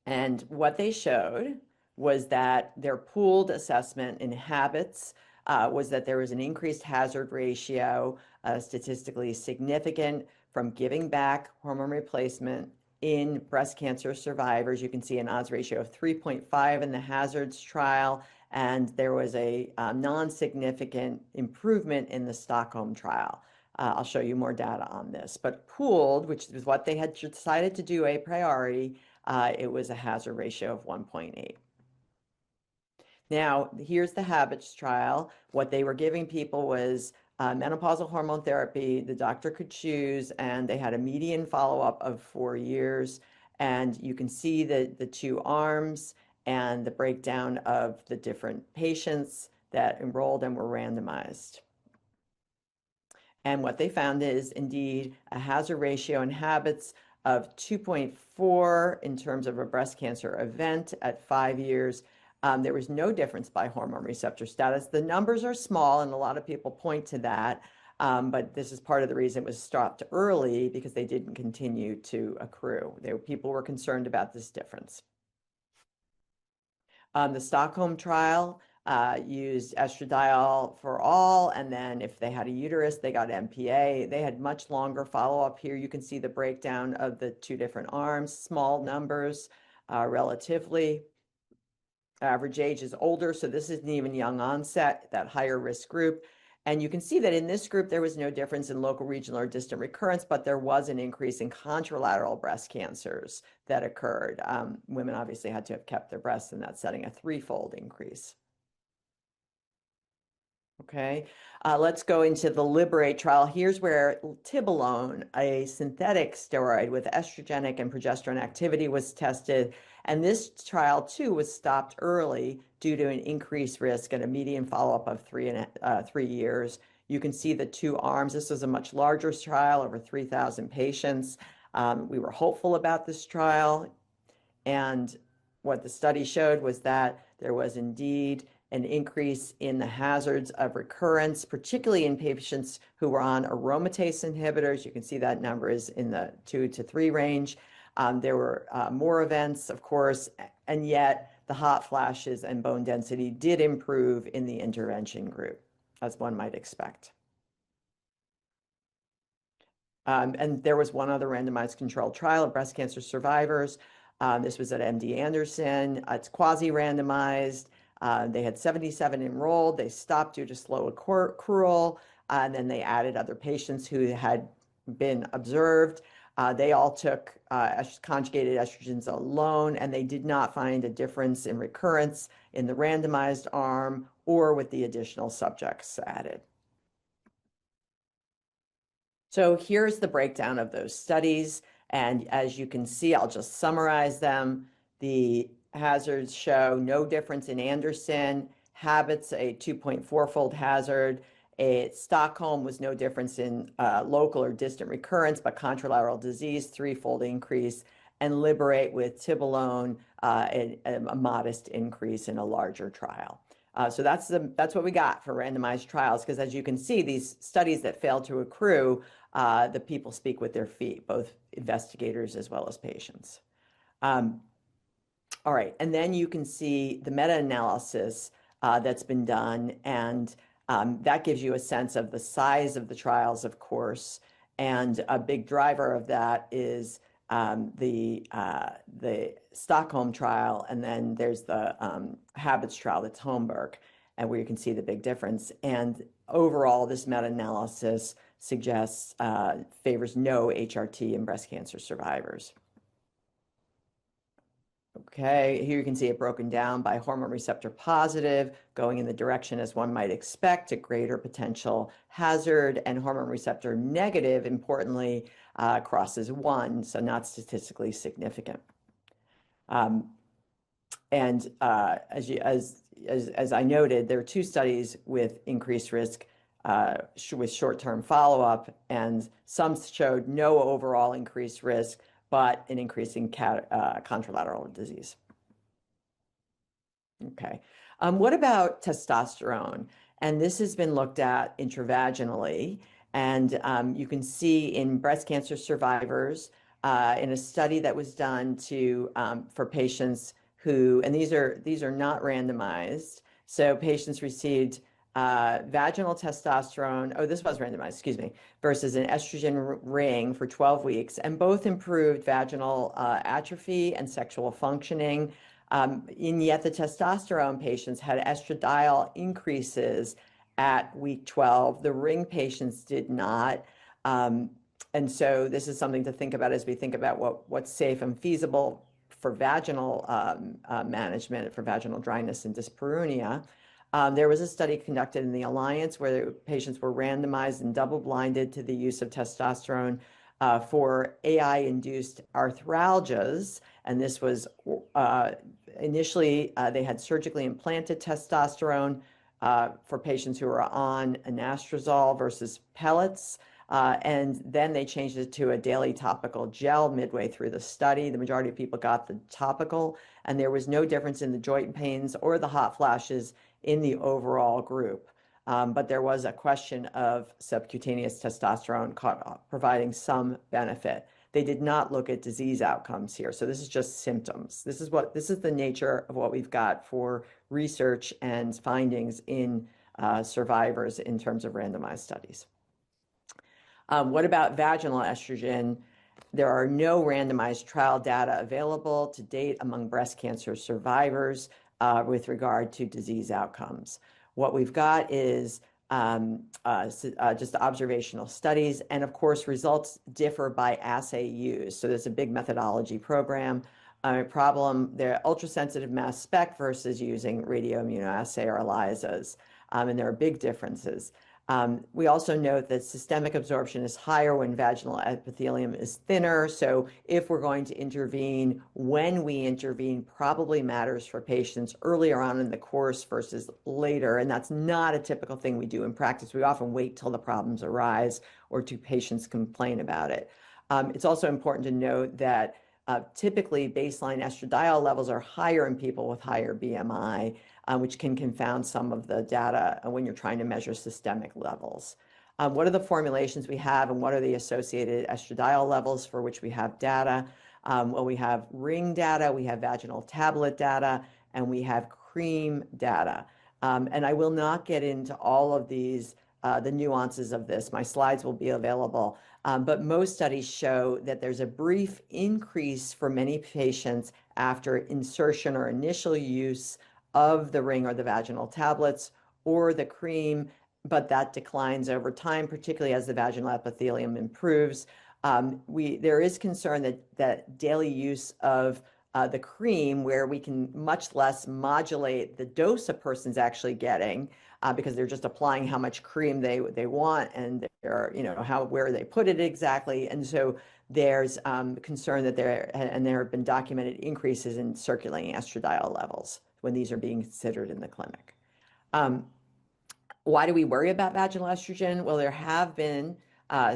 And what they showed was that their pooled assessment in habits was that there was an increased hazard ratio, statistically significant, from giving back hormone replacement in breast cancer survivors. You can see an odds ratio of 3.5 in the hazards trial, and there was a non-significant improvement in the Stockholm trial. I'll show you more data on this. But pooled, which is what they had decided to do a priori, it was a hazard ratio of 1.8. Now, here's the habits trial. What they were giving people was menopausal hormone therapy. The doctor could choose, and they had a median follow-up of 4 years. And you can see the 2 arms and the breakdown of the different patients that enrolled and were randomized. And what they found is indeed a hazard ratio in habits of 2.4 in terms of a breast cancer event at 5 years. There was no difference by hormone receptor status. The numbers are small, and a lot of people point to that, but this is part of the reason it was stopped early, because they didn't continue to accrue. People were concerned about this difference. The Stockholm trial used estradiol for all, and then if they had a uterus, they got MPA. They had much longer follow-up. Here you can see the breakdown of the 2 different arms, small numbers relatively. Average age is older, so this isn't even young onset, that higher risk group. And you can see that in this group, there was no difference in local, regional, or distant recurrence, but there was an increase in contralateral breast cancers that occurred. Women obviously had to have kept their breasts in that setting, a 3-fold increase. Okay, let's go into the Liberate trial. Here's where tibolone, a synthetic steroid with estrogenic and progesterone activity, was tested. And this trial, too, was stopped early due to an increased risk and a median follow-up of 3 years. You can see the 2 arms. This was a much larger trial, over 3,000 patients. We were hopeful about this trial. And what the study showed was that there was indeed an increase in the hazards of recurrence, particularly in patients who were on aromatase inhibitors. You can see that number is in the 2 to 3 range. There were more events, of course, and yet the hot flashes and bone density did improve in the intervention group, as one might expect. And there was one other randomized controlled trial of breast cancer survivors. This was at MD Anderson. It's quasi-randomized. They had 77 enrolled. They stopped due to slow accrual, and then they added other patients who had been observed. They all took conjugated estrogens alone, and they did not find a difference in recurrence in the randomized arm or with the additional subjects added. So here's the breakdown of those studies. And as you can see, I'll just summarize them. The hazards show no difference in Anderson. Habits, a 2.4-fold hazard. Stockholm was no difference in local or distant recurrence, but contralateral disease, 3-fold increase. And Liberate with tibolone, a modest increase in a larger trial. So that's what we got for randomized trials, because as you can see, these studies that fail to accrue, the people speak with their feet, both investigators as well as patients. All right, and then you can see the meta-analysis that's been done, and that gives you a sense of the size of the trials, of course, and a big driver of that is the Stockholm trial, and then there's the Habits trial, that's Holmberg, and where you can see the big difference. And overall, this meta-analysis suggests favors no HRT in breast cancer survivors. Okay, here you can see it broken down by hormone receptor positive, going in the direction as one might expect, a greater potential hazard, and hormone receptor negative, importantly, crosses 1, so not statistically significant. And as I noted, there are 2 studies with increased risk with short-term follow-up, and some showed no overall increased risk, but an increase in contralateral disease. Okay. What about testosterone? And this has been looked at intravaginally, and you can see in breast cancer survivors in a study that was done for patients who, and these are not randomized. So patients received vaginal testosterone, oh, this was randomized, excuse me, versus an estrogen ring for 12 weeks, and both improved vaginal atrophy and sexual functioning. And yet the testosterone patients had estradiol increases at week 12. The ring patients did not. And so this is something to think about as we think about what's safe and feasible for vaginal management, for vaginal dryness and dyspareunia. There was a study conducted in the Alliance where patients were randomized and double-blinded to the use of testosterone for AI-induced arthralgias. And this was initially, they had surgically implanted testosterone for patients who were on anastrozole versus pellets. And then they changed it to a daily topical gel midway through the study. The majority of people got the topical, and there was no difference in the joint pains or the hot flashes in the overall group. But there was a question of subcutaneous testosterone providing some benefit. They did not look at disease outcomes here. So this is just symptoms. This is the nature of what we've got for research and findings in survivors in terms of randomized studies. What about vaginal estrogen? There are no randomized trial data available to date among breast cancer survivors with regard to disease outcomes. What we've got is just observational studies, and of course, results differ by assay used. So there's a big methodology problem. They're ultrasensitive mass spec versus using radioimmunoassay or ELISAs, and there are big differences. We also note that systemic absorption is higher when vaginal epithelium is thinner. So if we're going to intervene, when we intervene probably matters for patients earlier on in the course versus later. And that's not a typical thing we do in practice. We often wait till the problems arise or till patients complain about it. It's also important to note that typically baseline estradiol levels are higher in people with higher BMI, which can confound some of the data when you're trying to measure systemic levels. What are the formulations we have, and what are the associated estradiol levels for which we have data? Well, we have ring data, we have vaginal tablet data, and we have cream data. And I will not get into all of these, the nuances of this. My slides will be available. But most studies show that there's a brief increase for many patients after insertion or initial use of the ring or the vaginal tablets or the cream, but that declines over time, particularly as the vaginal epithelium improves. There is concern that daily use of the cream, where we can much less modulate the dose a person's actually getting, because they're just applying how much cream they want, and where they put it exactly. And so there's concern that there have been documented increases in circulating estradiol levels when these are being considered in the clinic. Why do we worry about vaginal estrogen? Well, there have been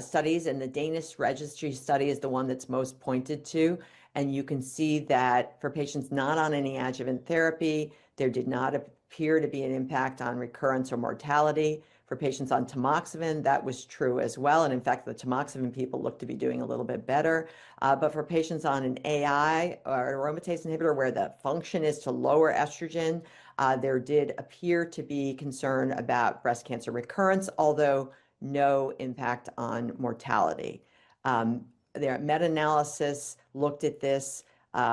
studies, and the Danish registry study is the one that's most pointed to. And you can see that for patients not on any adjuvant therapy, there did not appear to be an impact on recurrence or mortality. For patients on tamoxifen, that was true as well. And in fact, the tamoxifen people look to be doing a little bit better. But for patients on an AI or aromatase inhibitor, where the function is to lower estrogen, there did appear to be concern about breast cancer recurrence, although no impact on mortality. Their meta-analysis looked at this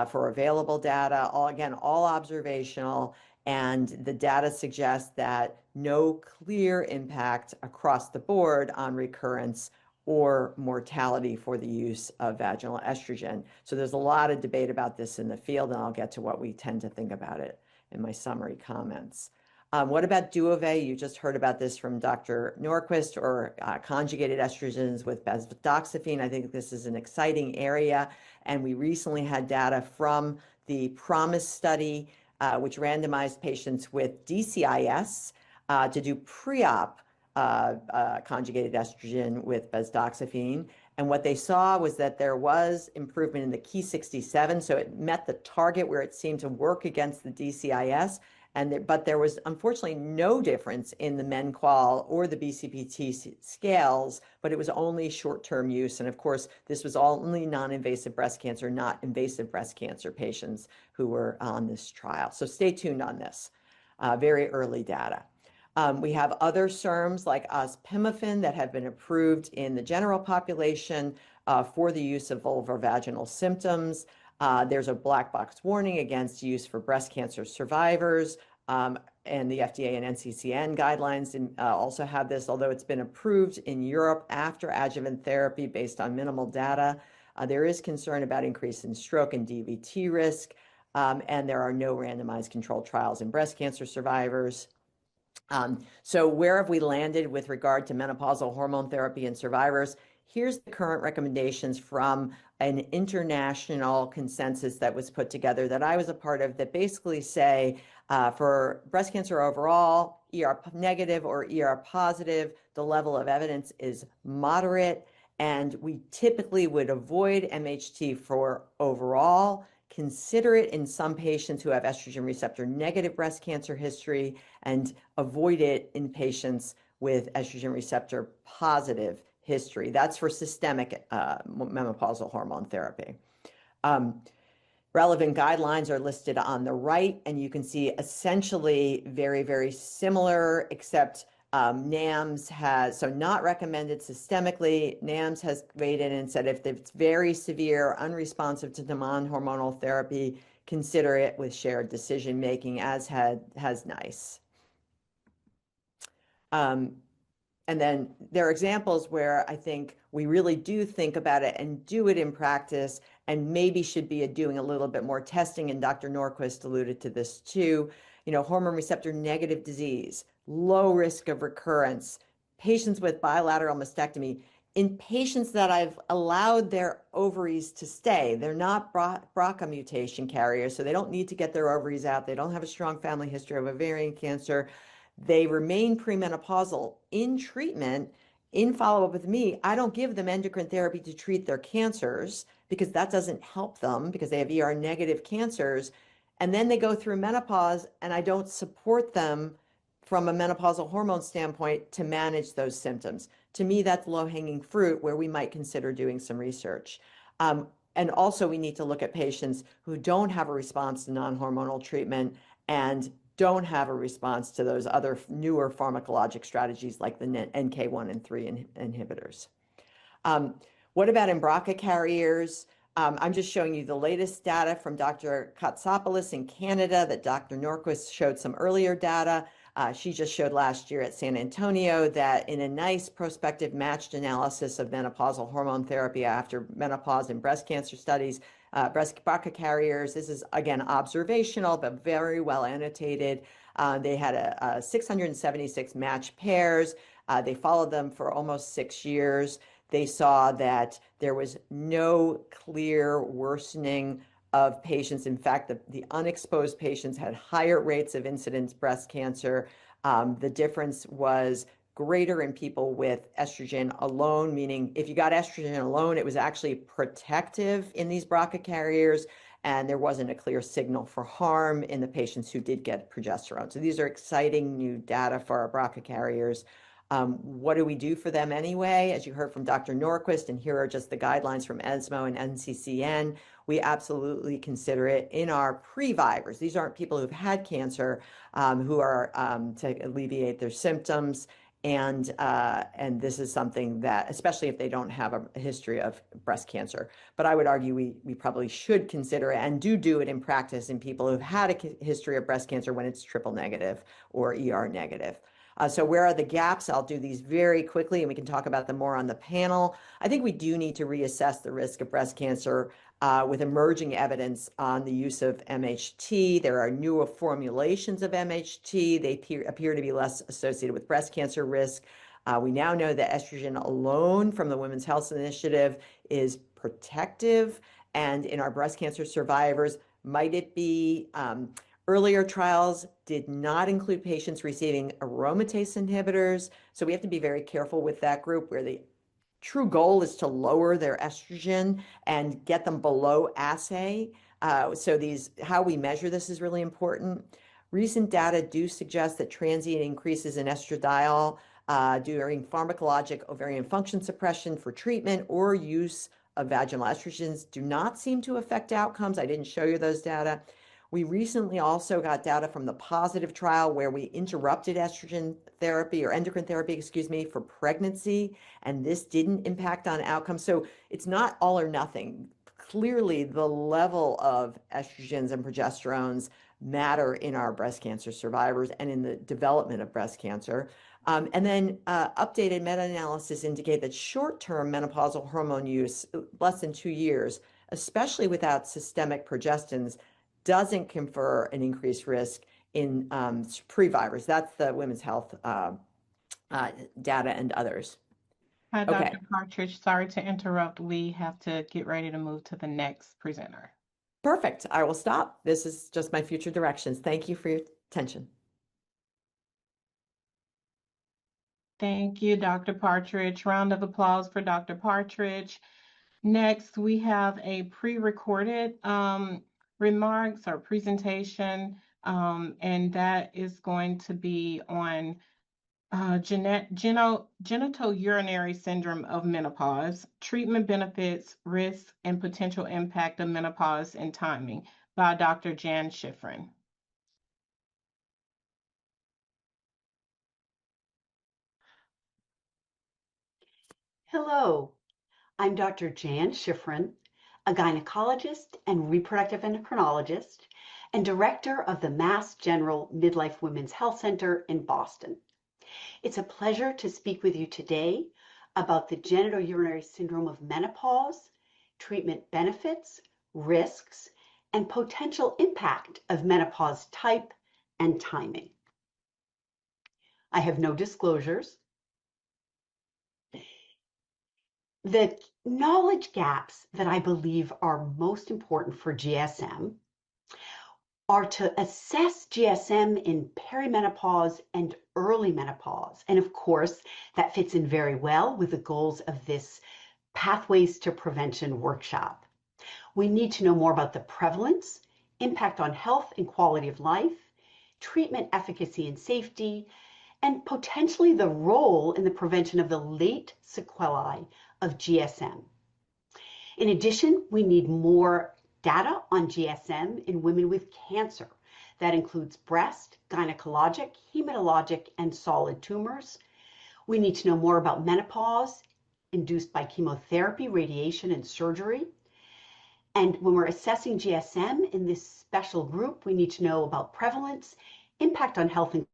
for available data, all observational, and the data suggests that no clear impact across the board on recurrence or mortality for the use of vaginal estrogen. So there's a lot of debate about this in the field, and I'll get to what we tend to think about it in my summary comments. What about Duvet? You just heard about this from Dr. Norquist, or conjugated estrogens with bezodoxifene. I think this is an exciting area, and we recently had data from the PROMISE study, which randomized patients with DCIS to do pre-op conjugated estrogen with bezodoxifene. And what they saw was that there was improvement in the Ki-67, so it met the target where it seemed to work against the DCIS. But there was unfortunately no difference in the MENQUAL or the BCPT scales, but it was only short-term use. And of course, this was only non-invasive breast cancer, not invasive breast cancer patients who were on this trial. So stay tuned on this. Very early data. We have other SERMs like ospemifene that have been approved in the general population for the use of vulvovaginal symptoms. There's a black box warning against use for breast cancer survivors, and the FDA and NCCN guidelines also have this, although it's been approved in Europe after adjuvant therapy based on minimal data. There is concern about increase in stroke and DVT risk, and there are no randomized controlled trials in breast cancer survivors. So where have we landed with regard to menopausal hormone therapy in survivors? Here's the current recommendations from an international consensus that was put together that I was a part of, that basically say for breast cancer overall, ER negative or ER positive, the level of evidence is moderate, and we typically would avoid MHT for overall, consider it in some patients who have estrogen receptor negative breast cancer history, and avoid it in patients with estrogen receptor positive history. That's for systemic menopausal hormone therapy. Relevant guidelines are listed on the right, and you can see essentially very, very similar, except NAMS has, so not recommended systemically. NAMS has weighed in and said if it's very severe, unresponsive to the non-hormonal therapy, consider it with shared decision making, as has NICE. And then there are examples where I think we really do think about it and do it in practice, and maybe should be doing a little bit more testing. And Dr. Norquist alluded to this too. You know, hormone receptor negative disease, low risk of recurrence, patients with bilateral mastectomy. In patients that I've allowed their ovaries to stay, they're not BRCA mutation carriers, so they don't need to get their ovaries out. They don't have a strong family history of ovarian cancer. They remain premenopausal in treatment. In follow-up with me, I don't give them endocrine therapy to treat their cancers because that doesn't help them because they have ER negative cancers. And then they go through menopause, and I don't support them from a menopausal hormone standpoint to manage those symptoms. To me, that's low-hanging fruit where we might consider doing some research. And also, we need to look at patients who don't have a response to non-hormonal treatment and don't have a response to those other newer pharmacologic strategies like the NK1 and 3 inhibitors. What about in BRCA carriers? I'm just showing you the latest data from Dr. Katsopoulos in Canada that Dr. Norquist showed some earlier data. She just showed last year at San Antonio that in a nice prospective matched analysis of menopausal hormone therapy after menopause in breast cancer studies, BRCA carriers, this is again observational, but very well annotated. They had a 676 matched pairs. They followed them for almost 6 years. They saw that there was no clear worsening of patients. In fact, the unexposed patients had higher rates of incidence breast cancer. The difference was greater in people with estrogen alone, meaning if you got estrogen alone, it was actually protective in these BRCA carriers, and there wasn't a clear signal for harm in the patients who did get progesterone. So these are exciting new data for our BRCA carriers. What do we do for them anyway? As you heard from Dr. Norquist, and here are just the guidelines from ESMO and NCCN, we absolutely consider it in our previvors. These aren't people who've had cancer, who are to alleviate their symptoms. And this is something that, especially if they don't have a history of breast cancer, but I would argue we probably should consider it and do it in practice in people who've had a history of breast cancer when it's triple negative or ER negative. So where are the gaps? I'll do these very quickly and we can talk about them more on the panel. I think we do need to reassess the risk of breast cancer with emerging evidence on the use of MHT. There are newer formulations of MHT. They appear to be less associated with breast cancer risk. We now know that estrogen alone from the Women's Health Initiative is protective. And in our breast cancer survivors, might it be earlier trials did not include patients receiving aromatase inhibitors. So we have to be very careful with that group where the true goal is to lower their estrogen and get them below assay. So how we measure this is really important. Recent data do suggest that transient increases in estradiol during pharmacologic ovarian function suppression for treatment or use of vaginal estrogens do not seem to affect outcomes. I didn't show you those data. We recently also got data from the positive trial where we interrupted estrogen therapy or endocrine therapy, excuse me, for pregnancy, and this didn't impact on outcomes. So it's not all or nothing. Clearly, the level of estrogens and progesterones matter in our breast cancer survivors and in the development of breast cancer. And then updated meta-analysis indicate that short-term menopausal hormone use, less than 2 years, especially without systemic progestins, doesn't confer an increased risk in previrus. That's the Women's Health data and others. Hi, Okay. Dr. Partridge. Sorry to interrupt. We have to get ready to move to the next presenter. Perfect. I will stop. This is just my future directions. Thank you for your attention. Thank you, Dr. Partridge. Round of applause for Dr. Partridge. Next, we have a pre-recorded remarks or presentation, and that is going to be on genitourinary syndrome of menopause, treatment benefits, risks, and potential impact of menopause and timing by Dr. Jan Schifrin. Hello, I'm Dr. Jan Schifrin, a gynecologist and reproductive endocrinologist and director of the Mass General Midlife Women's Health Center in Boston. It's a pleasure to speak with you today about the genitourinary syndrome of menopause, treatment benefits, risks, and potential impact of menopause type and timing. I have no disclosures. The knowledge gaps that I believe are most important for GSM are to assess GSM in perimenopause and early menopause. And of course, that fits in very well with the goals of this Pathways to Prevention workshop. We need to know more about the prevalence, impact on health and quality of life, treatment efficacy and safety, and potentially the role in the prevention of the late sequelae of GSM. In addition, we need more data on GSM in women with cancer. That includes breast, gynecologic, hematologic, and solid tumors. We need to know more about menopause induced by chemotherapy, radiation, and surgery. And when we're assessing GSM in this special group, we need to know about prevalence, impact on health and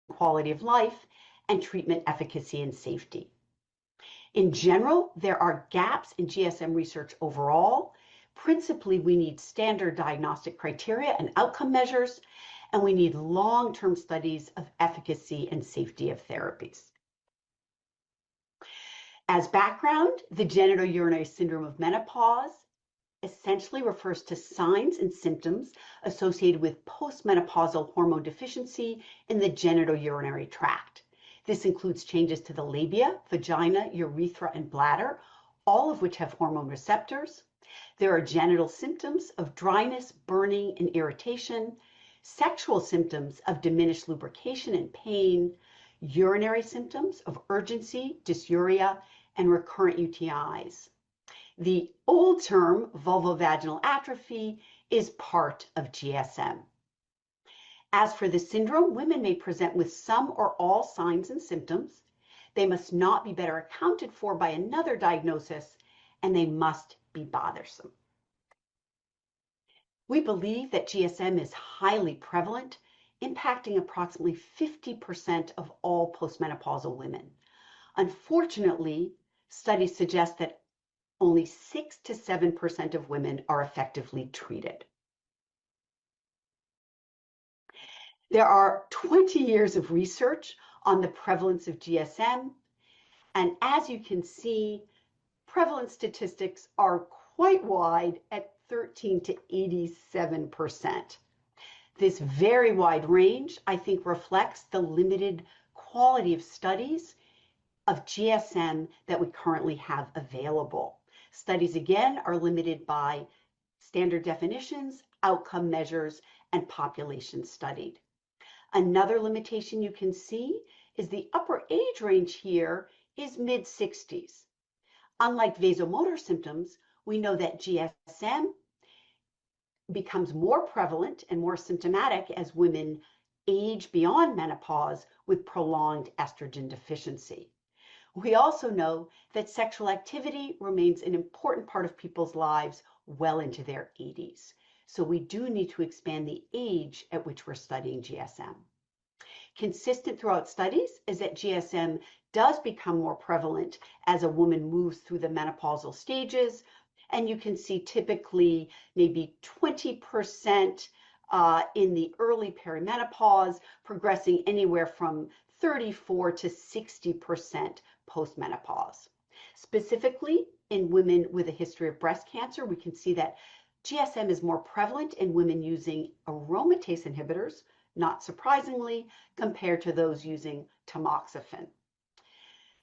quality of life, and treatment efficacy and safety. In general, there are gaps in GSM research overall. Principally, we need standard diagnostic criteria and outcome measures, and we need long-term studies of efficacy and safety of therapies. As background, the genitourinary syndrome of menopause essentially refers to signs and symptoms associated with postmenopausal hormone deficiency in the genitourinary tract. This includes changes to the labia, vagina, urethra, and bladder, all of which have hormone receptors. There are genital symptoms of dryness, burning, and irritation, sexual symptoms of diminished lubrication and pain, urinary symptoms of urgency, dysuria, and recurrent UTIs. The old term vulvovaginal atrophy is part of GSM. As for the syndrome, women may present with some or all signs and symptoms. They must not be better accounted for by another diagnosis, and they must be bothersome. We believe that GSM is highly prevalent impacting approximately 50% of all postmenopausal women. Unfortunately, studies suggest that only 6 to 7% of women are effectively treated. There are 20 years of research on the prevalence of GSM, and as you can see, prevalence statistics are quite wide at 13 to 87%. This very wide range, I think, reflects the limited quality of studies of GSM that we currently have available. Studies, again, are limited by standard definitions, outcome measures, and population studied. Another limitation you can see is the upper age range here is mid-60s. Unlike vasomotor symptoms, we know that GSM becomes more prevalent and more symptomatic as women age beyond menopause with prolonged estrogen deficiency. We also know that sexual activity remains an important part of people's lives well into their 80s. So we do need to expand the age at which we're studying GSM. Consistent throughout studies is that GSM does become more prevalent as a woman moves through the menopausal stages, and you can see typically maybe 20% in the early perimenopause, progressing anywhere from 34 to 60% postmenopause. Specifically, in women with a history of breast cancer, we can see that GSM is more prevalent in women using aromatase inhibitors, not surprisingly, compared to those using tamoxifen.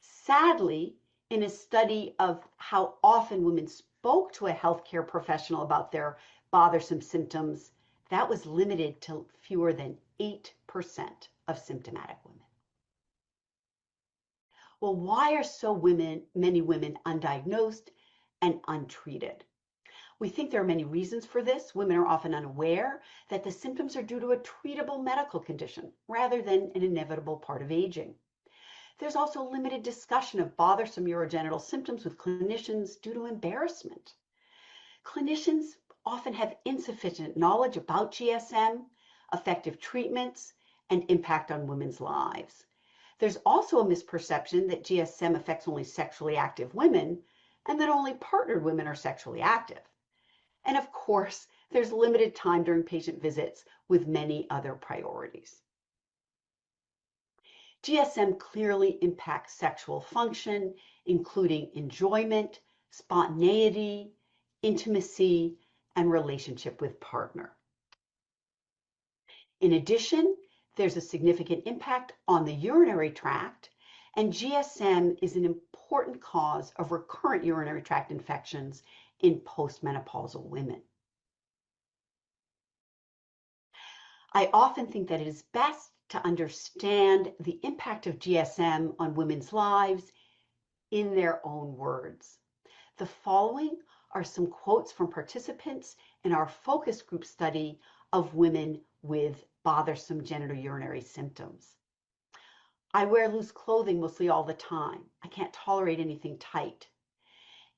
Sadly, in a study of how often women spoke to a healthcare professional about their bothersome symptoms, that was limited to fewer than 8% of symptomatic women. Well, why are so many women undiagnosed and untreated? We think there are many reasons for this. Women are often unaware that the symptoms are due to a treatable medical condition rather than an inevitable part of aging. There's also limited discussion of bothersome urogenital symptoms with clinicians due to embarrassment. Clinicians often have insufficient knowledge about GSM, effective treatments, and impact on women's lives. There's also a misperception that GSM affects only sexually active women and that only partnered women are sexually active. And of course, there's limited time during patient visits with many other priorities. GSM clearly impacts sexual function, including enjoyment, spontaneity, intimacy, and relationship with partner. In addition, there's a significant impact on the urinary tract, and GSM is an important cause of recurrent urinary tract infections in postmenopausal women. I often think that it is best to understand the impact of GSM on women's lives in their own words. The following are some quotes from participants in our focus group study of women with bothersome genitourinary symptoms. I wear loose clothing mostly all the time. I can't tolerate anything tight.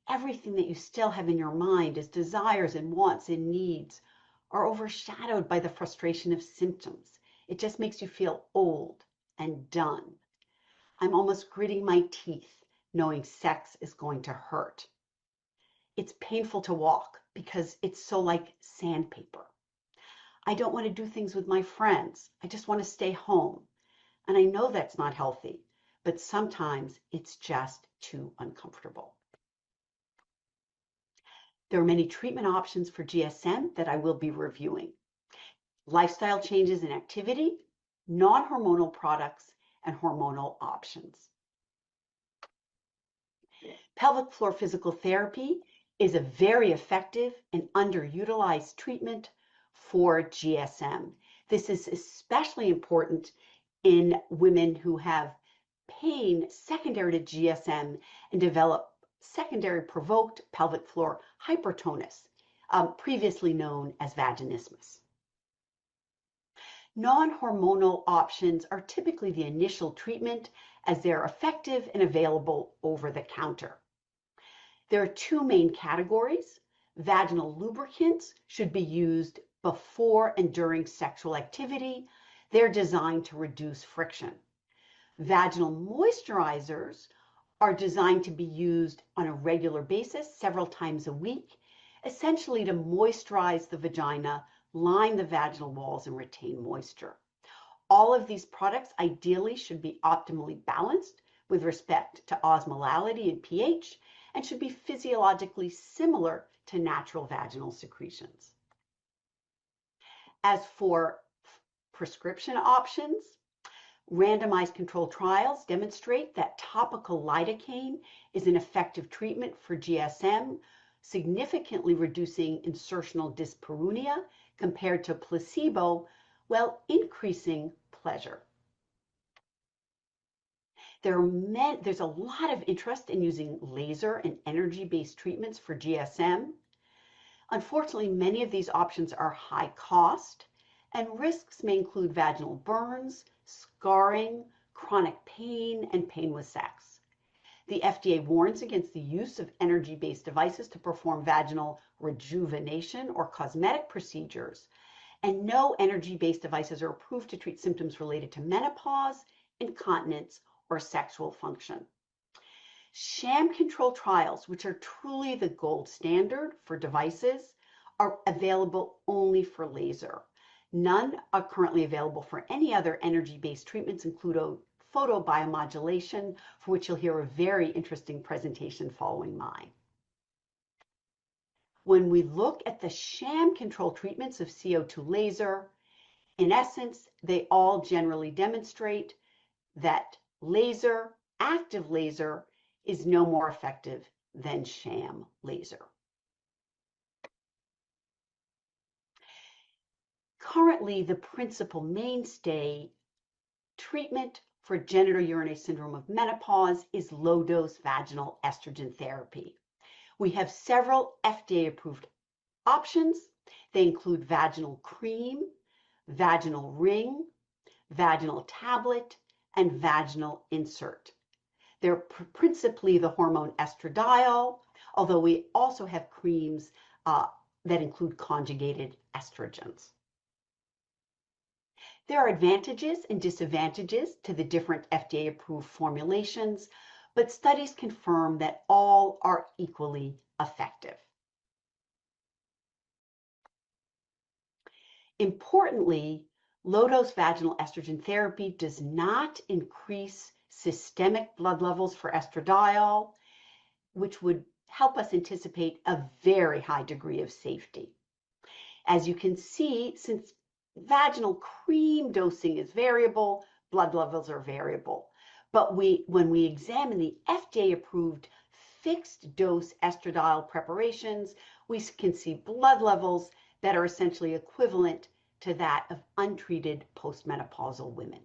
Everything that you still have in your mind as desires and wants and needs are overshadowed by the frustration of symptoms. It just makes you feel old and done. I'm almost gritting my teeth knowing sex is going to hurt. It's painful to walk because it's so like sandpaper. I don't want to do things with my friends. I just want to stay home. And I know that's not healthy, but sometimes it's just too uncomfortable. There are many treatment options for GSM that I will be reviewing. Lifestyle changes in activity, non-hormonal products, and hormonal options. Pelvic floor physical therapy is a very effective and underutilized treatment for GSM. This is especially important in women who have pain secondary to GSM and develop secondary provoked pelvic floor hypertonus, previously known as vaginismus. Non-hormonal options are typically the initial treatment as they're effective and available over the counter. There are two main categories. Vaginal lubricants should be used before and during sexual activity. They're designed to reduce friction. Vaginal moisturizers are designed to be used on a regular basis, several times a week, essentially to moisturize the vagina, line the vaginal walls, and retain moisture. All of these products ideally should be optimally balanced with respect to osmolality and pH, and should be physiologically similar to natural vaginal secretions. As for prescription options, randomized controlled trials demonstrate that topical lidocaine is an effective treatment for GSM, significantly reducing insertional dyspareunia compared to placebo, while increasing pleasure. There's a lot of interest in using laser and energy-based treatments for GSM. Unfortunately, many of these options are high cost, and risks may include vaginal burns, scarring, chronic pain, and pain with sex. The FDA warns against the use of energy-based devices to perform vaginal rejuvenation or cosmetic procedures, and no energy-based devices are approved to treat symptoms related to menopause, incontinence, or sexual function. Sham control trials, which are truly the gold standard for devices, are available only for laser. None are currently available for any other energy-based treatments, including photobiomodulation, for which you'll hear a very interesting presentation following mine. When we look at the sham control treatments of CO2 laser, in essence, they all generally demonstrate that active laser, is no more effective than sham laser. Currently, the principal mainstay treatment for genitourinary syndrome of menopause is low-dose vaginal estrogen therapy. We have several FDA-approved options. They include vaginal cream, vaginal ring, vaginal tablet, and vaginal insert. They're principally the hormone estradiol, although we also have creams that include conjugated estrogens. There are advantages and disadvantages to the different FDA-approved formulations, but studies confirm that all are equally effective. Importantly, low-dose vaginal estrogen therapy does not increase systemic blood levels for estradiol, which would help us anticipate a very high degree of safety. As you can see, since vaginal cream dosing is variable, blood levels are variable. But when we examine the FDA-approved fixed-dose estradiol preparations, we can see blood levels that are essentially equivalent to that of untreated postmenopausal women.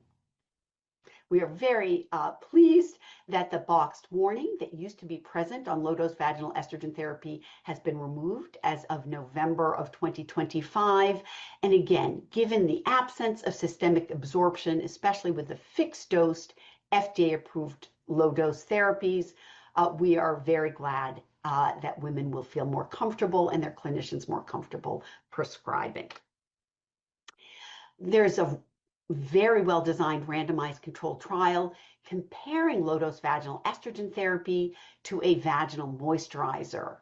We are very pleased that the boxed warning that used to be present on low-dose vaginal estrogen therapy has been removed as of November of 2025. And again, given the absence of systemic absorption, especially with the fixed-dosed FDA-approved low-dose therapies, we are very glad that women will feel more comfortable and their clinicians more comfortable prescribing. There's a very well-designed randomized controlled trial comparing low-dose vaginal estrogen therapy to a vaginal moisturizer.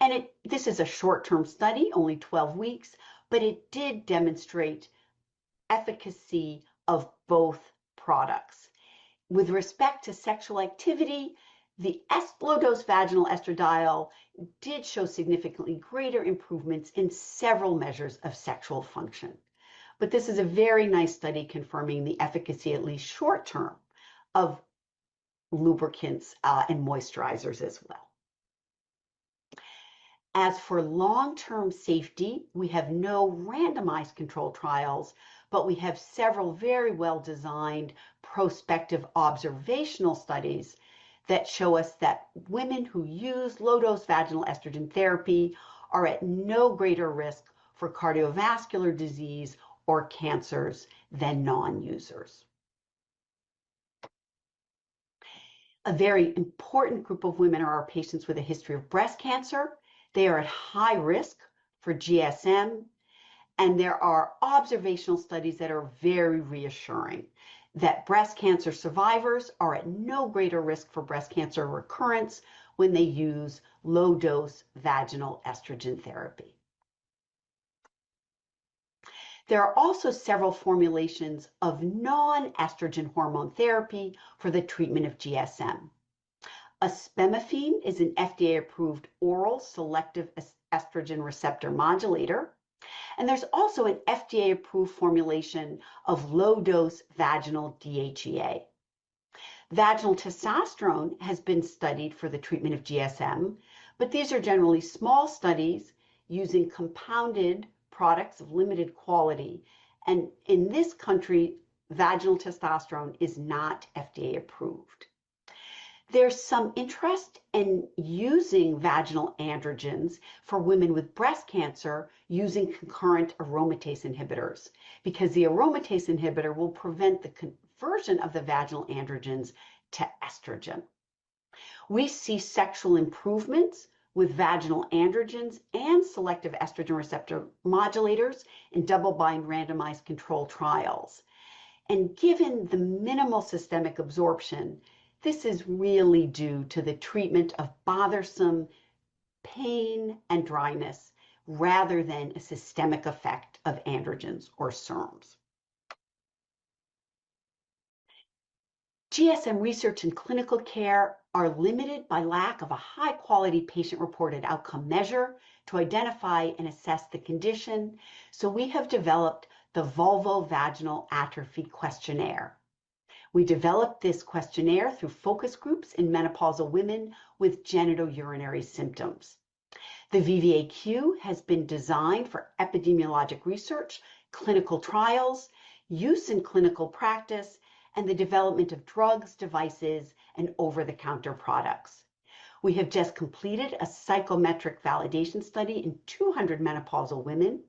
And this is a short-term study, only 12 weeks, but it did demonstrate efficacy of both products. With respect to sexual activity, the low-dose vaginal estradiol did show significantly greater improvements in several measures of sexual function. But this is a very nice study confirming the efficacy, at least short-term, of lubricants and moisturizers as well. As for long-term safety, we have no randomized controlled trials, but we have several very well-designed prospective observational studies that show us that women who use low-dose vaginal estrogen therapy are at no greater risk for cardiovascular disease or cancers than non-users. A very important group of women are our patients with a history of breast cancer. They are at high risk for GSM, And there are observational studies that are very reassuring that breast cancer survivors are at no greater risk for breast cancer recurrence when they use low-dose vaginal estrogen therapy. There are also several formulations of non-estrogen hormone therapy for the treatment of GSM. Aspemifene is an FDA-approved oral selective estrogen receptor modulator. And there's also an FDA-approved formulation of low-dose vaginal DHEA. Vaginal testosterone has been studied for the treatment of GSM, but these are generally small studies using compounded products of limited quality. And in this country, vaginal testosterone is not FDA approved. There's some interest in using vaginal androgens for women with breast cancer using concurrent aromatase inhibitors, because the aromatase inhibitor will prevent the conversion of the vaginal androgens to estrogen. We see sexual improvements with vaginal androgens and selective estrogen receptor modulators in double-blind randomized controlled trials. And given the minimal systemic absorption, this is really due to the treatment of bothersome pain and dryness rather than a systemic effect of androgens or SERMs. GSM research and clinical care are limited by lack of a high-quality patient-reported outcome measure to identify and assess the condition, so we have developed the Vulvovaginal Atrophy Questionnaire. We developed this questionnaire through focus groups in menopausal women with genitourinary symptoms. The VVAQ has been designed for epidemiologic research, clinical trials, use in clinical practice, and the development of drugs, devices, and over-the-counter products. We have just completed a psychometric validation study in 200 menopausal women.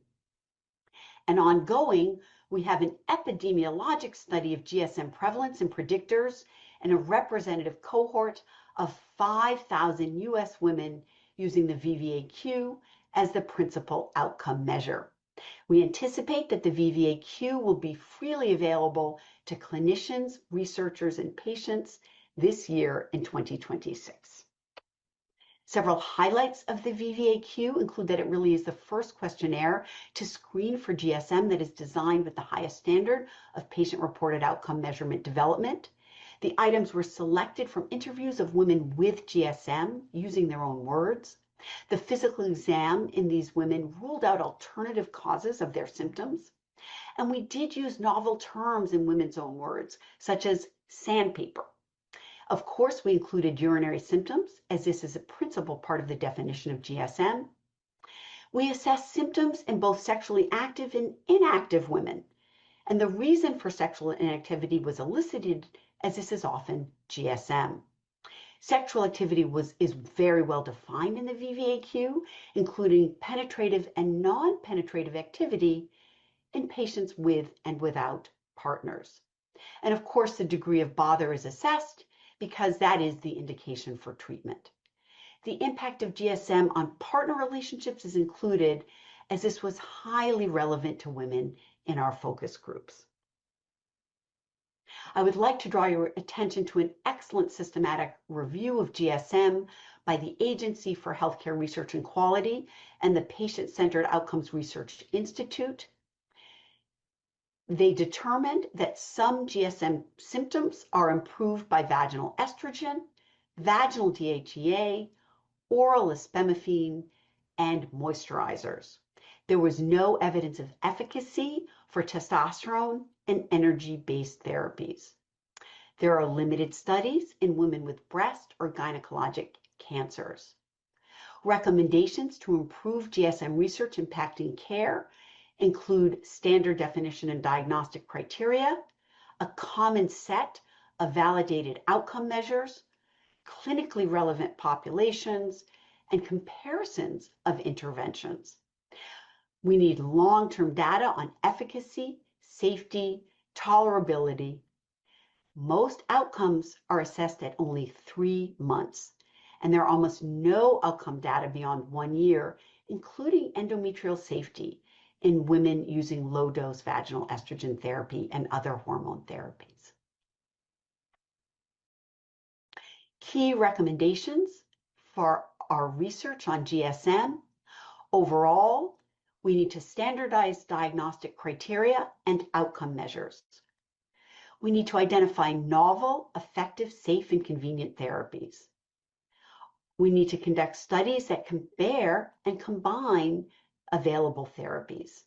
And ongoing, we have an epidemiologic study of GSM prevalence and predictors and a representative cohort of 5,000 US women using the VVAQ as the principal outcome measure. We anticipate that the VVAQ will be freely available to clinicians, researchers, and patients this year in 2026. Several highlights of the VVAQ include that it really is the first questionnaire to screen for GSM that is designed with the highest standard of patient-reported outcome measurement development. The items were selected from interviews of women with GSM using their own words. The physical exam in these women ruled out alternative causes of their symptoms. And we did use novel terms in women's own words, such as sandpaper. Of course, we included urinary symptoms, as this is a principal part of the definition of GSM. We assessed symptoms in both sexually active and inactive women. And the reason for sexual inactivity was elicited, as this is often GSM. Sexual activity is very well defined in the VVAQ, including penetrative and non-penetrative activity in patients with and without partners. And of course, the degree of bother is assessed because that is the indication for treatment. The impact of GSM on partner relationships is included, as this was highly relevant to women in our focus groups. I would like to draw your attention to an excellent systematic review of GSM by the Agency for Healthcare Research and Quality and the Patient-Centered Outcomes Research Institute. They determined that some GSM symptoms are improved by vaginal estrogen, vaginal DHEA, oral aspemifene, and moisturizers. There was no evidence of efficacy for testosterone and energy-based therapies. There are limited studies in women with breast or gynecologic cancers. Recommendations to improve GSM research impacting care include standard definition and diagnostic criteria, a common set of validated outcome measures, clinically relevant populations, and comparisons of interventions. We need long-term data on efficacy, safety, tolerability. Most outcomes are assessed at only 3 months, and there are almost no outcome data beyond 1 year, including endometrial safety, in women using low-dose vaginal estrogen therapy and other hormone therapies. Key recommendations for our research on GSM. Overall, we need to standardize diagnostic criteria and outcome measures. We need to identify novel, effective, safe, and convenient therapies. We need to conduct studies that compare and combine available therapies.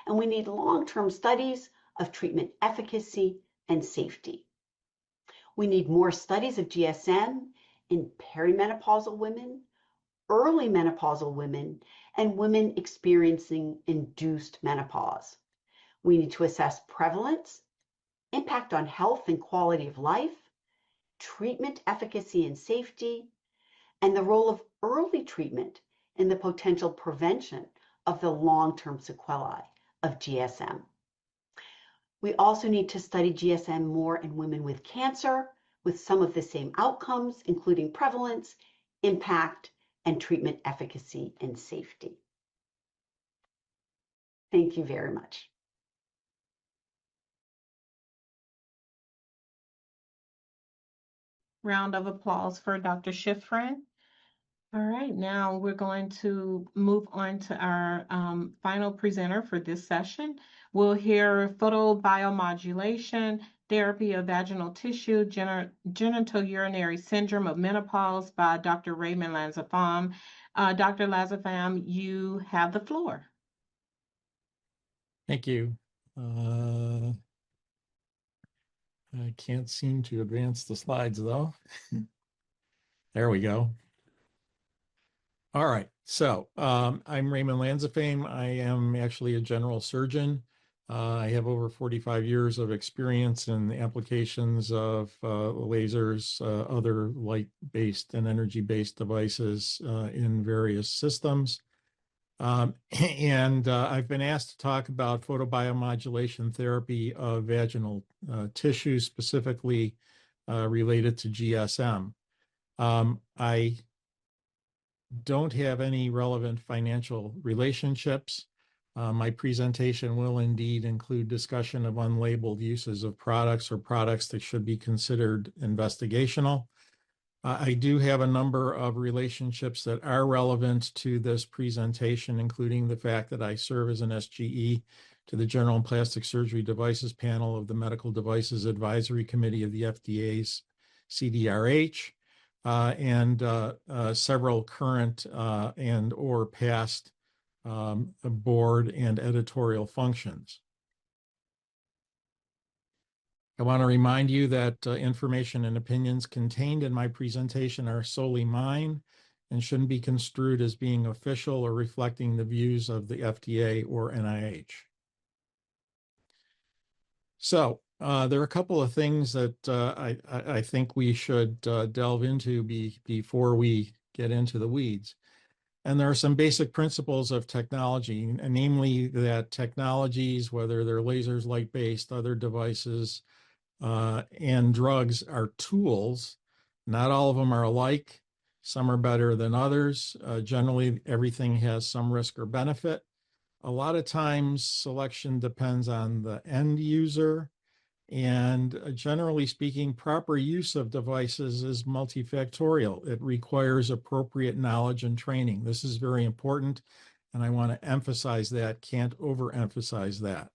And we need long-term studies of treatment efficacy and safety. We need more studies of GSM in perimenopausal women, early menopausal women, and women experiencing induced menopause. We need to assess prevalence, impact on health and quality of life, treatment efficacy and safety, and the role of early treatment in the potential prevention of the long-term sequelae of GSM. We also need to study GSM more in women with cancer with some of the same outcomes, including prevalence, impact, and treatment efficacy and safety. Thank you very much. Round of applause for Dr. Schifrin. All right, now we're going to move on to our final presenter for this session. We'll hear photobiomodulation, therapy of vaginal tissue, genital urinary syndrome of menopause by Dr. Raymond Lanzafame. Dr. Lanzafame, you have the floor. Thank you. I can't seem to advance the slides though. There we go. All right, so I'm Raymond Lanzafame. I am actually a general surgeon. I have over 45 years of experience in the applications of lasers, other light-based and energy-based devices in various systems. And I've been asked to talk about photobiomodulation therapy of vaginal tissue, specifically related to GSM. I don't have any relevant financial relationships. My presentation will indeed include discussion of unlabeled uses of products or products that should be considered investigational. I do have a number of relationships that are relevant to this presentation, including the fact that I serve as an SGE to the General and Plastic Surgery Devices Panel of the Medical Devices Advisory Committee of the FDA's CDRH, and several current and or past board and editorial functions. I want to remind you that information and opinions contained in my presentation are solely mine and shouldn't be construed as being official or reflecting the views of the FDA or NIH. So there are a couple of things that I think we should delve into before we get into the weeds. And there are some basic principles of technology, namely that technologies, whether they're lasers, light-based, other devices, and drugs are tools. Not all of them are alike. Some are better than others. Generally, everything has some risk or benefit. A lot of times, selection depends on the end user. And generally speaking, proper use of devices is multifactorial. It requires appropriate knowledge and training. This is very important, and I want to emphasize that, can't overemphasize that.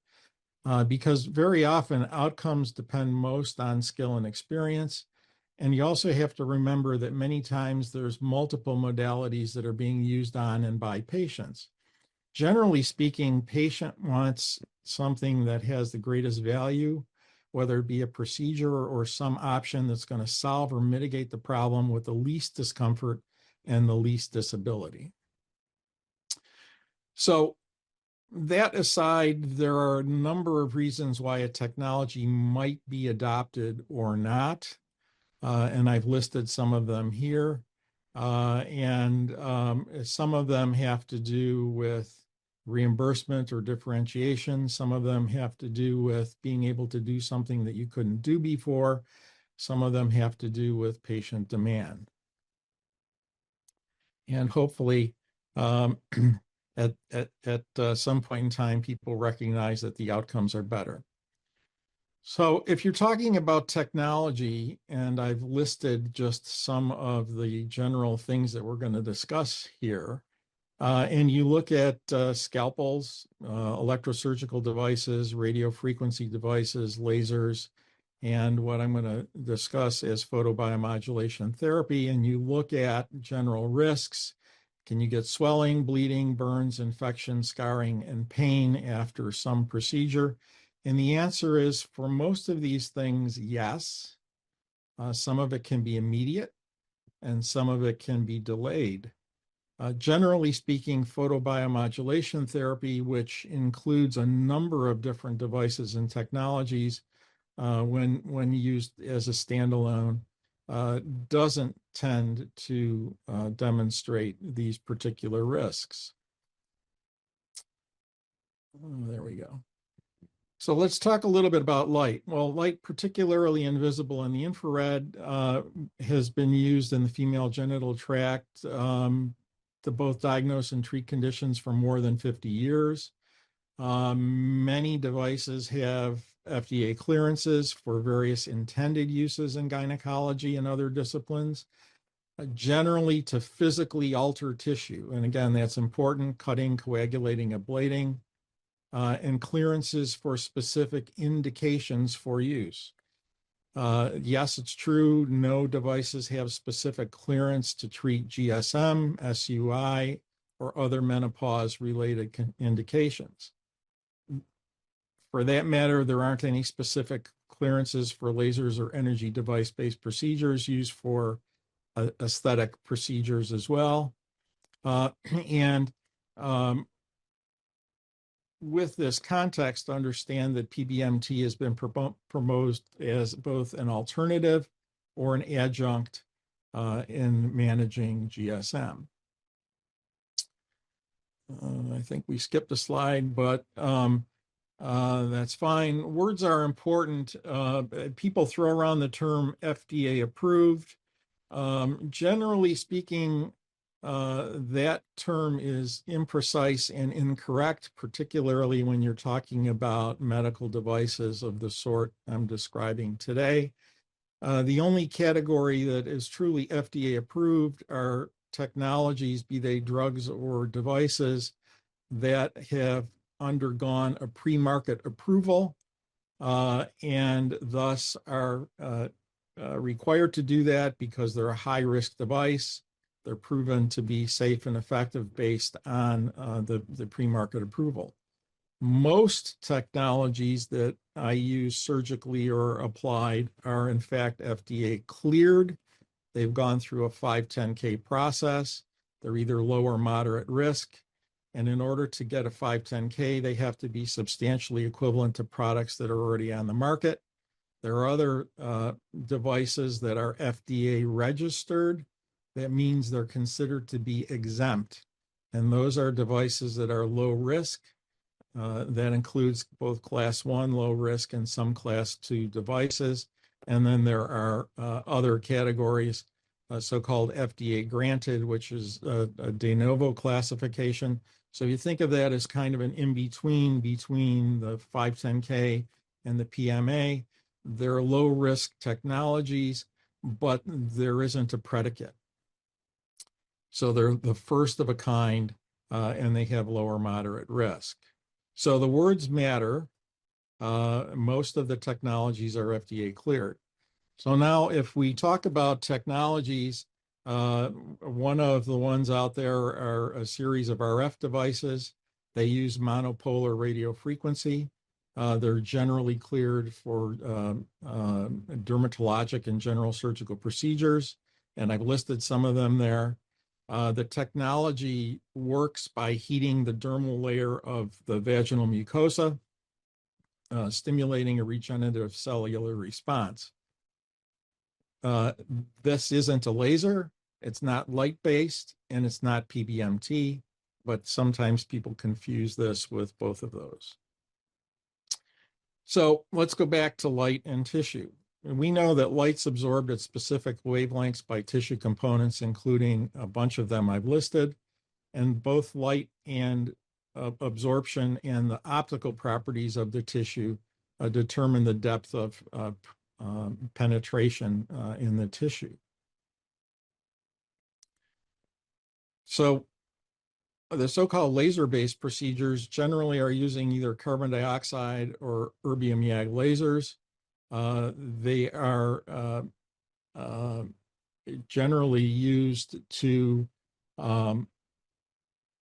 Because very often outcomes depend most on skill and experience. And you also have to remember that many times there's multiple modalities that are being used on and by patients. Generally speaking, patient wants something that has the greatest value, whether it be a procedure or some option that's going to solve or mitigate the problem with the least discomfort and the least disability. So that aside, there are a number of reasons why a technology might be adopted or not, and I've listed some of them here. And some of them have to do with reimbursement or differentiation. Some of them have to do with being able to do something that you couldn't do before. Some of them have to do with patient demand. And hopefully, at some point in time, people recognize that the outcomes are better. So if you're talking about technology, and I've listed just some of the general things that we're going to discuss here, and you look at scalpels, electrosurgical devices, radio frequency devices, lasers, and what I'm going to discuss is photobiomodulation therapy, and you look at general risks. Can you get swelling, bleeding, burns, infection, scarring, and pain after some procedure? And the answer is, for most of these things, yes. Some of it can be immediate, and some of it can be delayed. Generally speaking, photobiomodulation therapy, which includes a number of different devices and technologies, when used as a standalone, doesn't tend to demonstrate these particular risks. Oh, there we go. So let's talk a little bit about light. Well, light, particularly invisible in the infrared, has been used in the female genital tract to both diagnose and treat conditions for more than 50 years. Many devices have FDA clearances for various intended uses in gynecology and other disciplines, generally to physically alter tissue. And again, that's important: cutting, coagulating, ablating, and clearances for specific indications for use. Yes, it's true, no devices have specific clearance to treat GSM, SUI, or other menopause-related indications. For that matter, there aren't any specific clearances for lasers or energy device-based procedures used for aesthetic procedures as well. With this context, understand that PBMT has been proposed as both an alternative or an adjunct in managing GSM. I think we skipped a slide, but that's fine. Words are important. People throw around the term FDA approved. Generally speaking, that term is imprecise and incorrect, particularly when you're talking about medical devices of the sort I'm describing today. The only category that is truly FDA approved are technologies, be they drugs or devices, that have undergone a pre-market approval and thus are required to do that because they're a high-risk device. They're proven to be safe and effective based on the pre-market approval. Most technologies that I use surgically or applied are in fact FDA cleared. They've gone through a 510K process. They're either low or moderate risk. And in order to get a 510K, they have to be substantially equivalent to products that are already on the market. There are other devices that are FDA registered. That means they're considered to be exempt. And those are devices that are low risk. That includes both class 1 low risk and some class 2 devices. And then there are other categories, so-called FDA granted, which is a de novo classification. So you think of that as kind of an in-between between the 510K and the PMA. They're low risk technologies, but there isn't a predicate. So they're the first of a kind, and they have low or moderate risk. So the words matter. Most of the technologies are FDA cleared. So now if we talk about technologies, one of the ones out there are a series of RF devices. They use monopolar radio frequency. They're generally cleared for dermatologic and general surgical procedures, and I've listed some of them there. The technology works by heating the dermal layer of the vaginal mucosa, stimulating a regenerative cellular response. This isn't a laser, it's not light-based, and it's not PBMT, but sometimes people confuse this with both of those. So let's go back to light and tissue. We know that light's absorbed at specific wavelengths by tissue components, including a bunch of them I've listed. and both light and absorption and the optical properties of the tissue determine the depth of penetration in the tissue. So the so-called laser-based procedures generally are using either carbon dioxide or erbium YAG lasers. They are generally used to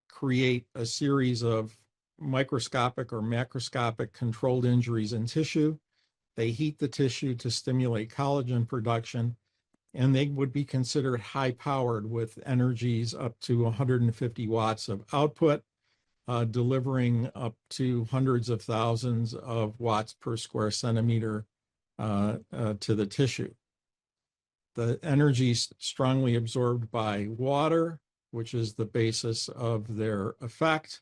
create a series of microscopic or macroscopic controlled injuries in tissue. They heat the tissue to stimulate collagen production, and they would be considered high-powered with energies up to 150 watts of output, delivering up to hundreds of thousands of watts per square centimeter to the tissue. The energy is strongly absorbed by water, which is the basis of their effect.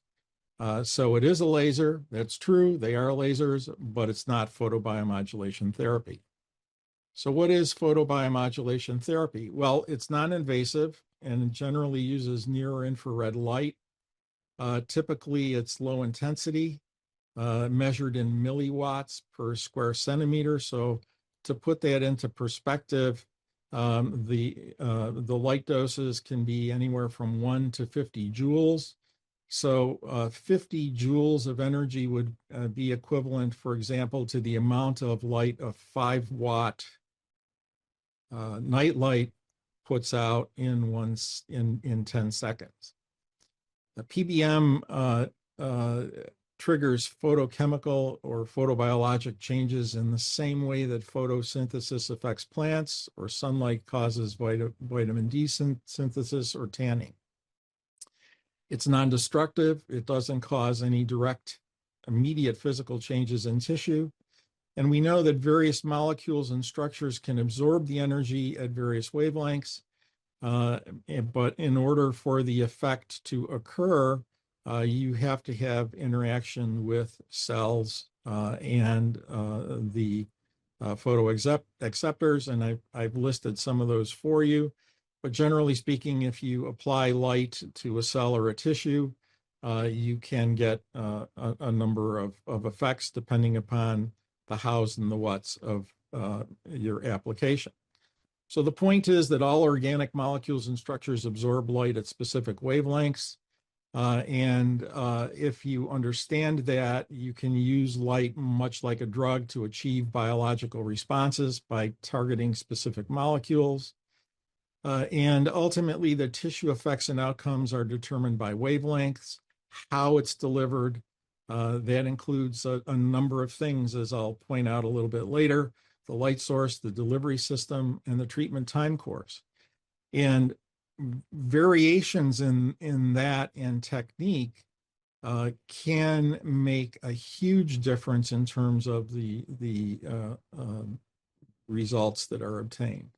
So it is a laser. That's true. They are lasers, but it's not photobiomodulation therapy. So what is photobiomodulation therapy? Well, it's non-invasive and generally uses near infrared light. Typically, it's low intensity, measured in milliwatts per square centimeter. So to put that into perspective, the light doses can be anywhere from 1 to 50 joules. So 50 joules of energy would be equivalent, for example, to the amount of light a 5-watt night light puts out in 10 seconds. The PBM triggers photochemical or photobiologic changes in the same way that photosynthesis affects plants or sunlight causes vitamin D synthesis or tanning. It's non-destructive. It doesn't cause any direct, immediate physical changes in tissue. And we know that various molecules and structures can absorb the energy at various wavelengths. But in order for the effect to occur, you have to have interaction with cells and the photoacceptors, and I've listed some of those for you. But generally speaking, if you apply light to a cell or a tissue, you can get a number of effects depending upon the hows and the whats of your application. So the point is that all organic molecules and structures absorb light at specific wavelengths. And if you understand that, you can use light much like a drug to achieve biological responses by targeting specific molecules. And ultimately, the tissue effects and outcomes are determined by wavelengths, how it's delivered. That includes a number of things, as I'll point out a little bit later: the light source, the delivery system, and the treatment time course. And variations in that and technique can make a huge difference in terms of the results that are obtained.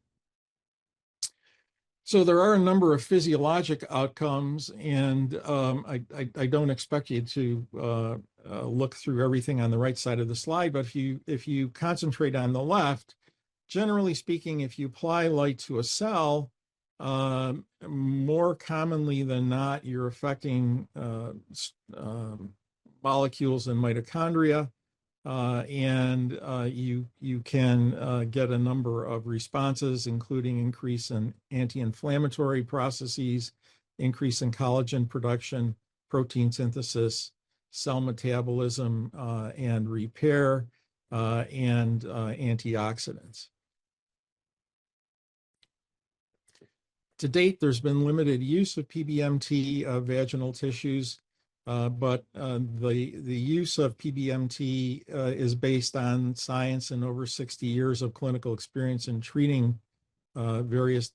So there are a number of physiologic outcomes, and I don't expect you to look through everything on the right side of the slide, but if you concentrate on the left, generally speaking, if you apply light to a cell, more commonly than not, you're affecting molecules in mitochondria, and you can get a number of responses, including increase in anti-inflammatory processes, increase in collagen production, protein synthesis, cell metabolism and repair, and antioxidants. To date, there's been limited use of PBMT of vaginal tissues, but the use of PBMT is based on science and over 60 years of clinical experience in treating various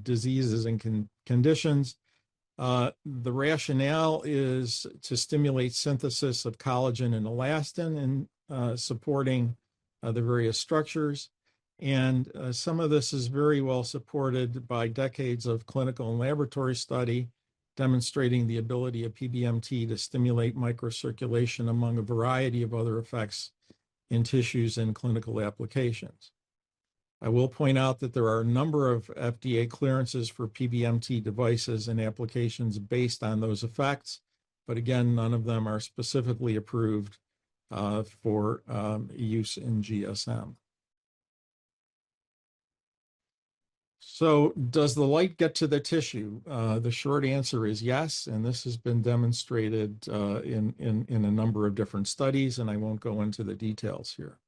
diseases and conditions. The rationale is to stimulate synthesis of collagen and elastin and supporting the various structures. And some of this is very well supported by decades of clinical and laboratory study, demonstrating the ability of PBMT to stimulate microcirculation among a variety of other effects in tissues and clinical applications. I will point out that there are a number of FDA clearances for PBMT devices and applications based on those effects, but again, none of them are specifically approved for use in GSM. So does the light get to the tissue? The short answer is yes, and this has been demonstrated in a number of different studies, and I won't go into the details here.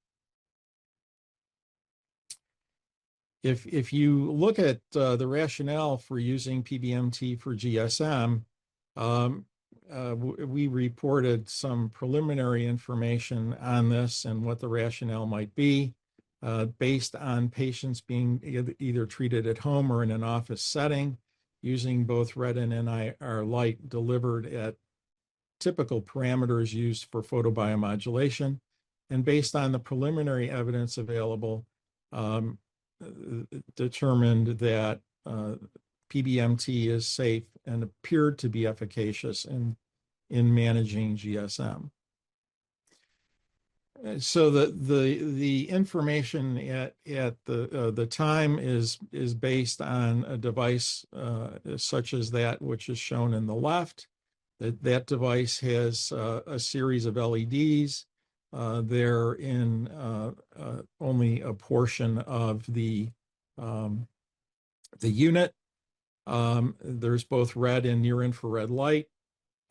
If you look at the rationale for using PBMT for GSM, we reported some preliminary information on this and what the rationale might be based on patients being either treated at home or in an office setting using both red and NIR light delivered at typical parameters used for photobiomodulation. And based on the preliminary evidence available, determined that PBMT is safe and appeared to be efficacious in managing GSM. So the information at the time is based on a device such as that which is shown in the left. That device has a series of LEDs. They're in only a portion of the unit. There's both red and near infrared light.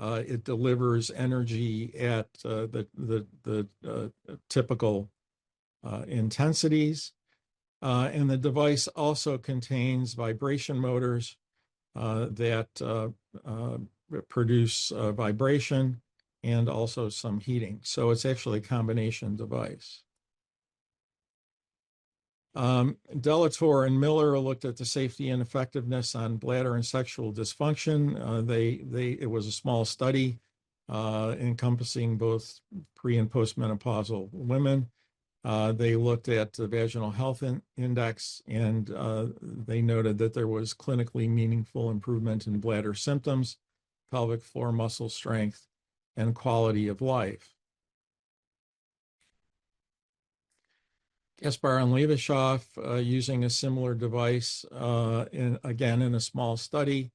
It delivers energy at the typical intensities. And the device also contains vibration motors that produce vibration and also some heating. So it's actually a combination device. Delator and Miller looked at the safety and effectiveness on bladder and sexual dysfunction. It was a small study encompassing both pre and postmenopausal women. They looked at the vaginal health index, and they noted that there was clinically meaningful improvement in bladder symptoms, pelvic floor muscle strength, and quality of life. Gaspar and Levashoff, using a similar device, again in a small study,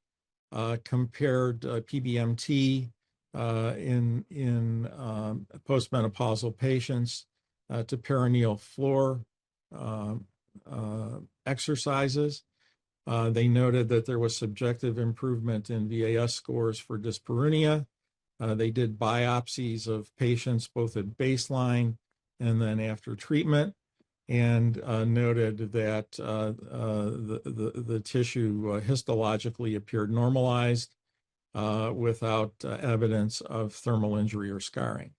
compared PBMT in postmenopausal patients to perineal floor exercises. They noted that there was subjective improvement in VAS scores for dyspareunia. They did biopsies of patients both at baseline and then after treatment, and noted that the tissue histologically appeared normalized without evidence of thermal injury or scarring.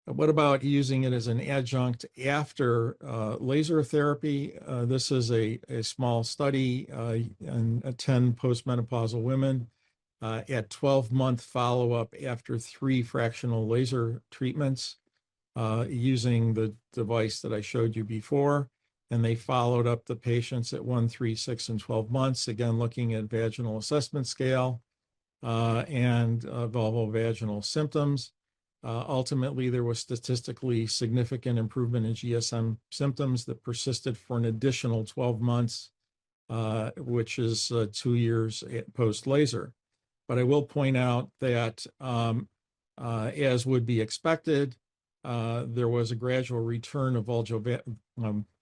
What about using it as an adjunct after laser therapy? This is a small study in 10 postmenopausal women at 12-month follow-up after 3 fractional laser treatments using the device that I showed you before. And they followed up the patients at 1, 3, 6, and 12 months, again looking at vaginal assessment scale and vulvovaginal symptoms. Ultimately, there was statistically significant improvement in GSM symptoms that persisted for an additional 12 months, which is 2 years post-laser. But I will point out that, as would be expected, there was a gradual return of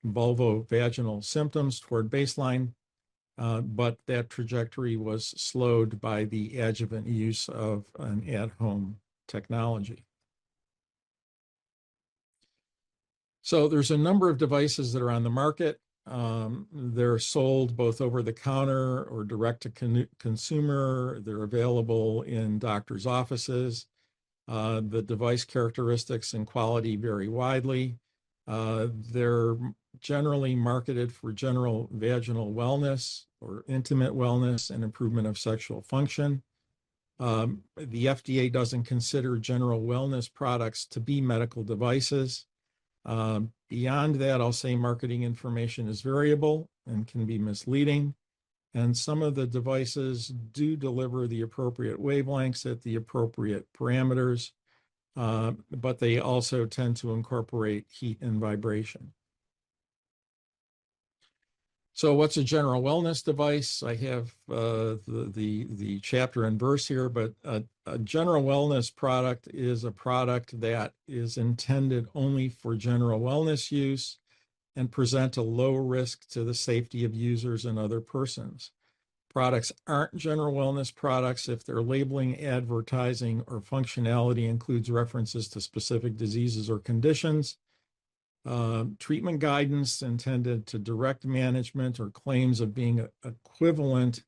vulvovaginal symptoms toward baseline, but that trajectory was slowed by the adjuvant use of an at-home technology. So there's a number of devices that are on the market. They're sold both over the counter or direct to consumer. They're available in doctors' offices. The device characteristics and quality vary widely. They're generally marketed for general vaginal wellness or intimate wellness and improvement of sexual function. The FDA doesn't consider general wellness products to be medical devices. Beyond that, I'll say marketing information is variable and can be misleading. And some of the devices do deliver the appropriate wavelengths at the appropriate parameters. but they also tend to incorporate heat and vibration. So what's a general wellness device? I have the chapter and verse here, but a general wellness product is a product that is intended only for general wellness use and present a low risk to the safety of users and other persons. Products aren't general wellness products if their labeling, advertising, or functionality includes references to specific diseases or conditions. Treatment guidance intended to direct management or claims of being equivalent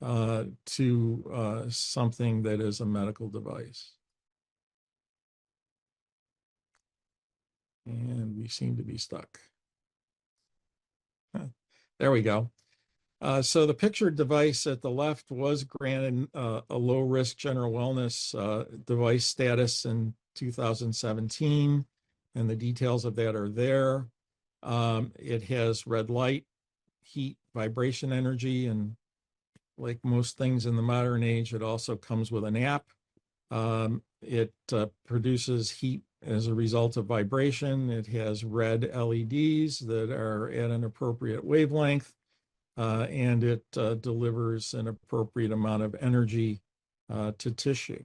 to something that is a medical device. And we seem to be stuck. There we go. So the pictured device at the left was granted a low-risk general wellness device status in 2017, and the details of that are there. It has red light, heat, vibration energy, and like most things in the modern age, it also comes with an app. It produces heat as a result of vibration. It has red LEDs that are at an appropriate wavelength. And it delivers an appropriate amount of energy to tissue.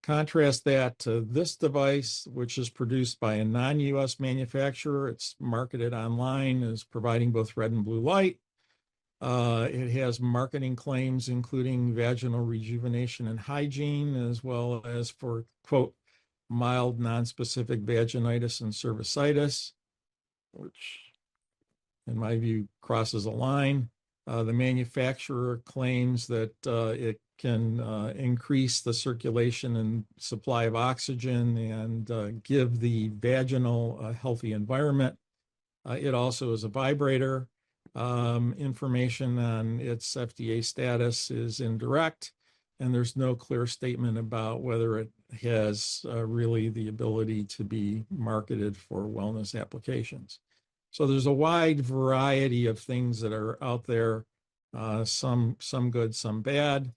Contrast that to this device, which is produced by a non-US manufacturer. It's marketed online as providing both red and blue light. It has marketing claims including vaginal rejuvenation and hygiene, as well as for, quote, mild nonspecific vaginitis and cervicitis, which in my view, crosses a line. The manufacturer claims that it can increase the circulation and supply of oxygen and give the vaginal a healthy environment. It also is a vibrator. Information on its FDA status is indirect, and there's no clear statement about whether it has really the ability to be marketed for wellness applications. So there's a wide variety of things that are out there, some good, some bad.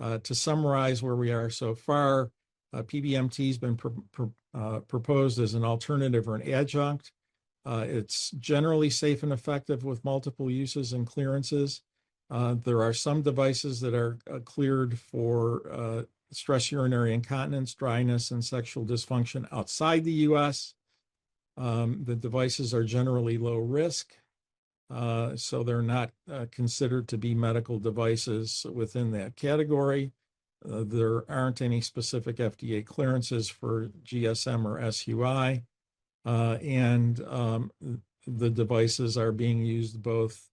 To summarize where we are so far, PBMT has been proposed as an alternative or an adjunct. It's generally safe and effective with multiple uses and clearances. There are some devices that are cleared for stress urinary incontinence, dryness, and sexual dysfunction outside the US. The devices are generally low risk, so they're not considered to be medical devices within that category. There aren't any specific FDA clearances for GSM or SUI, and the devices are being used both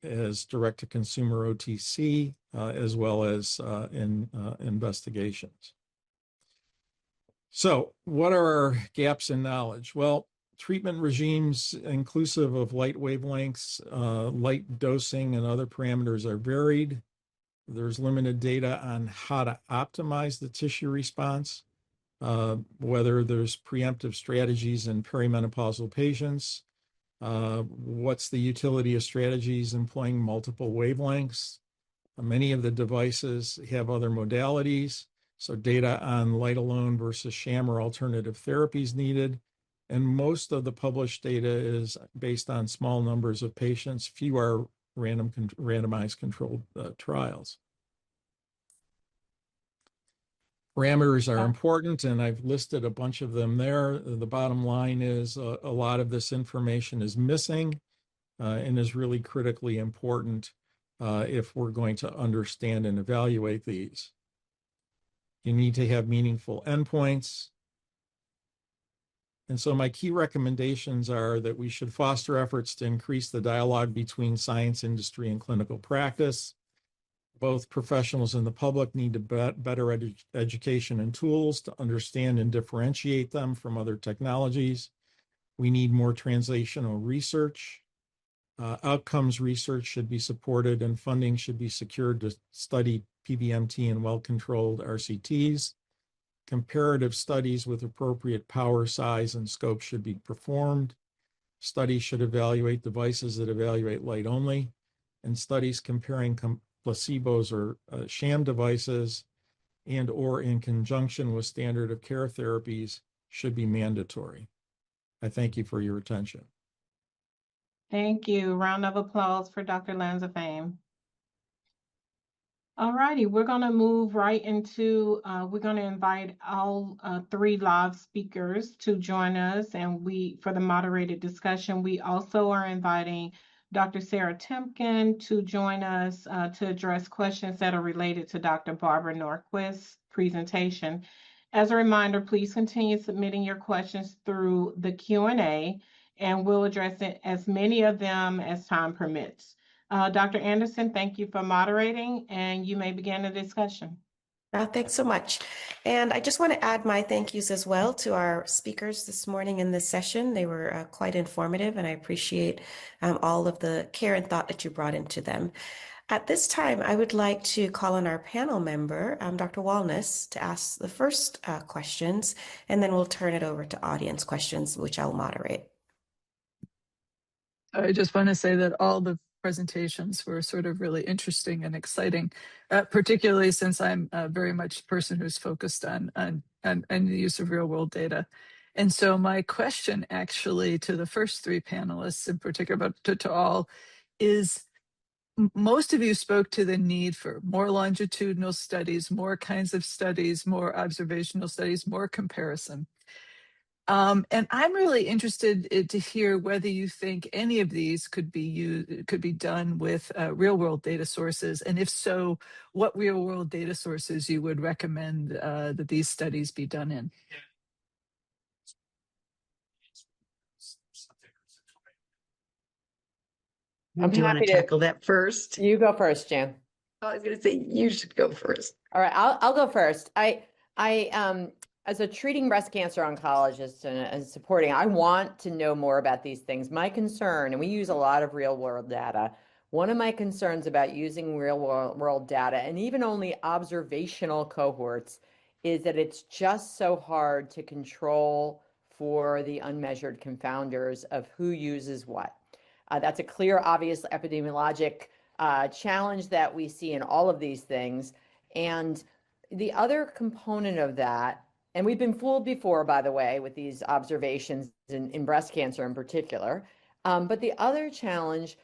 as direct-to-consumer OTC as well as in investigations. So what are our gaps in knowledge? Well, treatment regimes inclusive of light wavelengths, light dosing, and other parameters are varied. There's limited data on how to optimize the tissue response, whether there's preemptive strategies in perimenopausal patients, what's the utility of strategies employing multiple wavelengths. Many of the devices have other modalities. So data on light alone versus sham or alternative therapies needed. And most of the published data is based on small numbers of patients. Few are randomized controlled trials. Parameters are important, and I've listed a bunch of them there. The bottom line is a lot of this information is missing and is really critically important if we're going to understand and evaluate these. You need to have meaningful endpoints. And so my key recommendations are that we should foster efforts to increase the dialogue between science, industry, and clinical practice. Both professionals and the public need to better education and tools to understand and differentiate them from other technologies. We need more translational research. Outcomes research should be supported, and funding should be secured to study PBMT and well-controlled RCTs. Comparative studies with appropriate power, size, and scope should be performed. Studies should evaluate devices that evaluate light only, and studies comparing placebos or sham devices and or in conjunction with standard of care therapies should be mandatory. I thank you for your attention. Thank you. Round of applause for Dr. Lanzafame. All righty, we're going to move right into, we're going to invite all three live speakers to join us, and for the moderated discussion, we also are inviting Dr. Sarah Temkin to join us to address questions that are related to Dr. Barbara Norquist's presentation. As a reminder, please continue submitting your questions through the Q&A, and we'll address it as many of them as time permits. Dr. Anderson, thank you for moderating, and you may begin the discussion. Thanks so much. And I just want to add my thank yous as well to our speakers this morning in this session. They were quite informative, and I appreciate all of the care and thought that you brought into them. At this time, I would like to call on our panel member, Dr. Walnes, to ask the first questions, and then we'll turn it over to audience questions, which I'll moderate. I just want to say that all the presentations were sort of really interesting and exciting, particularly since I'm very much a person who's focused on the use of real world data. And so my question actually to the first three panelists in particular, but to all, is most of you spoke to the need for more longitudinal studies, more kinds of studies, more observational studies, more comparison. And I'm really interested to hear whether you think any of these could be done with real world data sources, and if so, what real world data sources you would recommend that these studies be done in. I'm Do you want happy to to tackle that first? You go first, Jan. I was going to say you should go first. All right, I'll go first. I as a treating breast cancer oncologist and supporting, I want to know more about these things. My concern, and we use a lot of real world data, one of my concerns about using real world data and even only observational cohorts is that it's just so hard to control for the unmeasured confounders of who uses what. That's a clear, obvious epidemiologic challenge that we see in all of these things. And the other component of that, and we've been fooled before, by the way, with these observations in breast cancer in particular. But the other challenge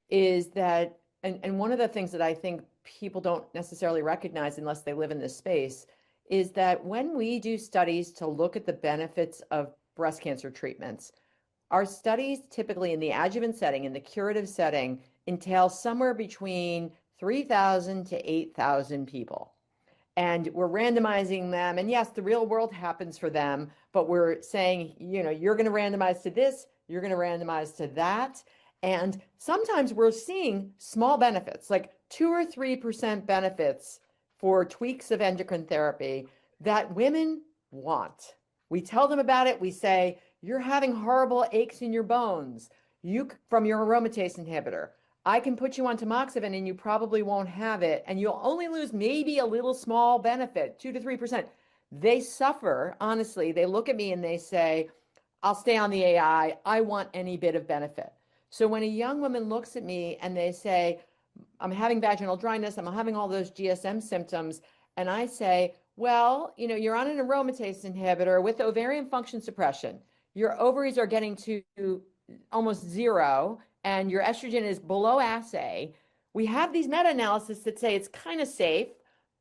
is that, and one of the things that I think people don't necessarily recognize unless they live in this space, is that when we do studies to look at the benefits of breast cancer treatments, our studies typically in the adjuvant setting, in the curative setting, entail somewhere between 3,000 to 8,000 people. And we're randomizing them. And yes, the real world happens for them, but we're saying, you know, you're going to randomize to this, you're going to randomize to that. And sometimes we're seeing small benefits, like 2 or 3% benefits for tweaks of endocrine therapy that women want. We tell them about it. We say, you're having horrible aches in your bones from your aromatase inhibitor. I can put you on tamoxifen and you probably won't have it, and you'll only lose maybe a little small benefit, 2 to 3%. They suffer, honestly. They look at me and they say, I'll stay on the AI. I want any bit of benefit. So when a young woman looks at me and they say, I'm having vaginal dryness, I'm having all those GSM symptoms, and I say, well, you know, you're on an aromatase inhibitor with ovarian function suppression. Your ovaries are getting to almost zero, and your estrogen is below assay. We have these meta-analyses that say it's kind of safe,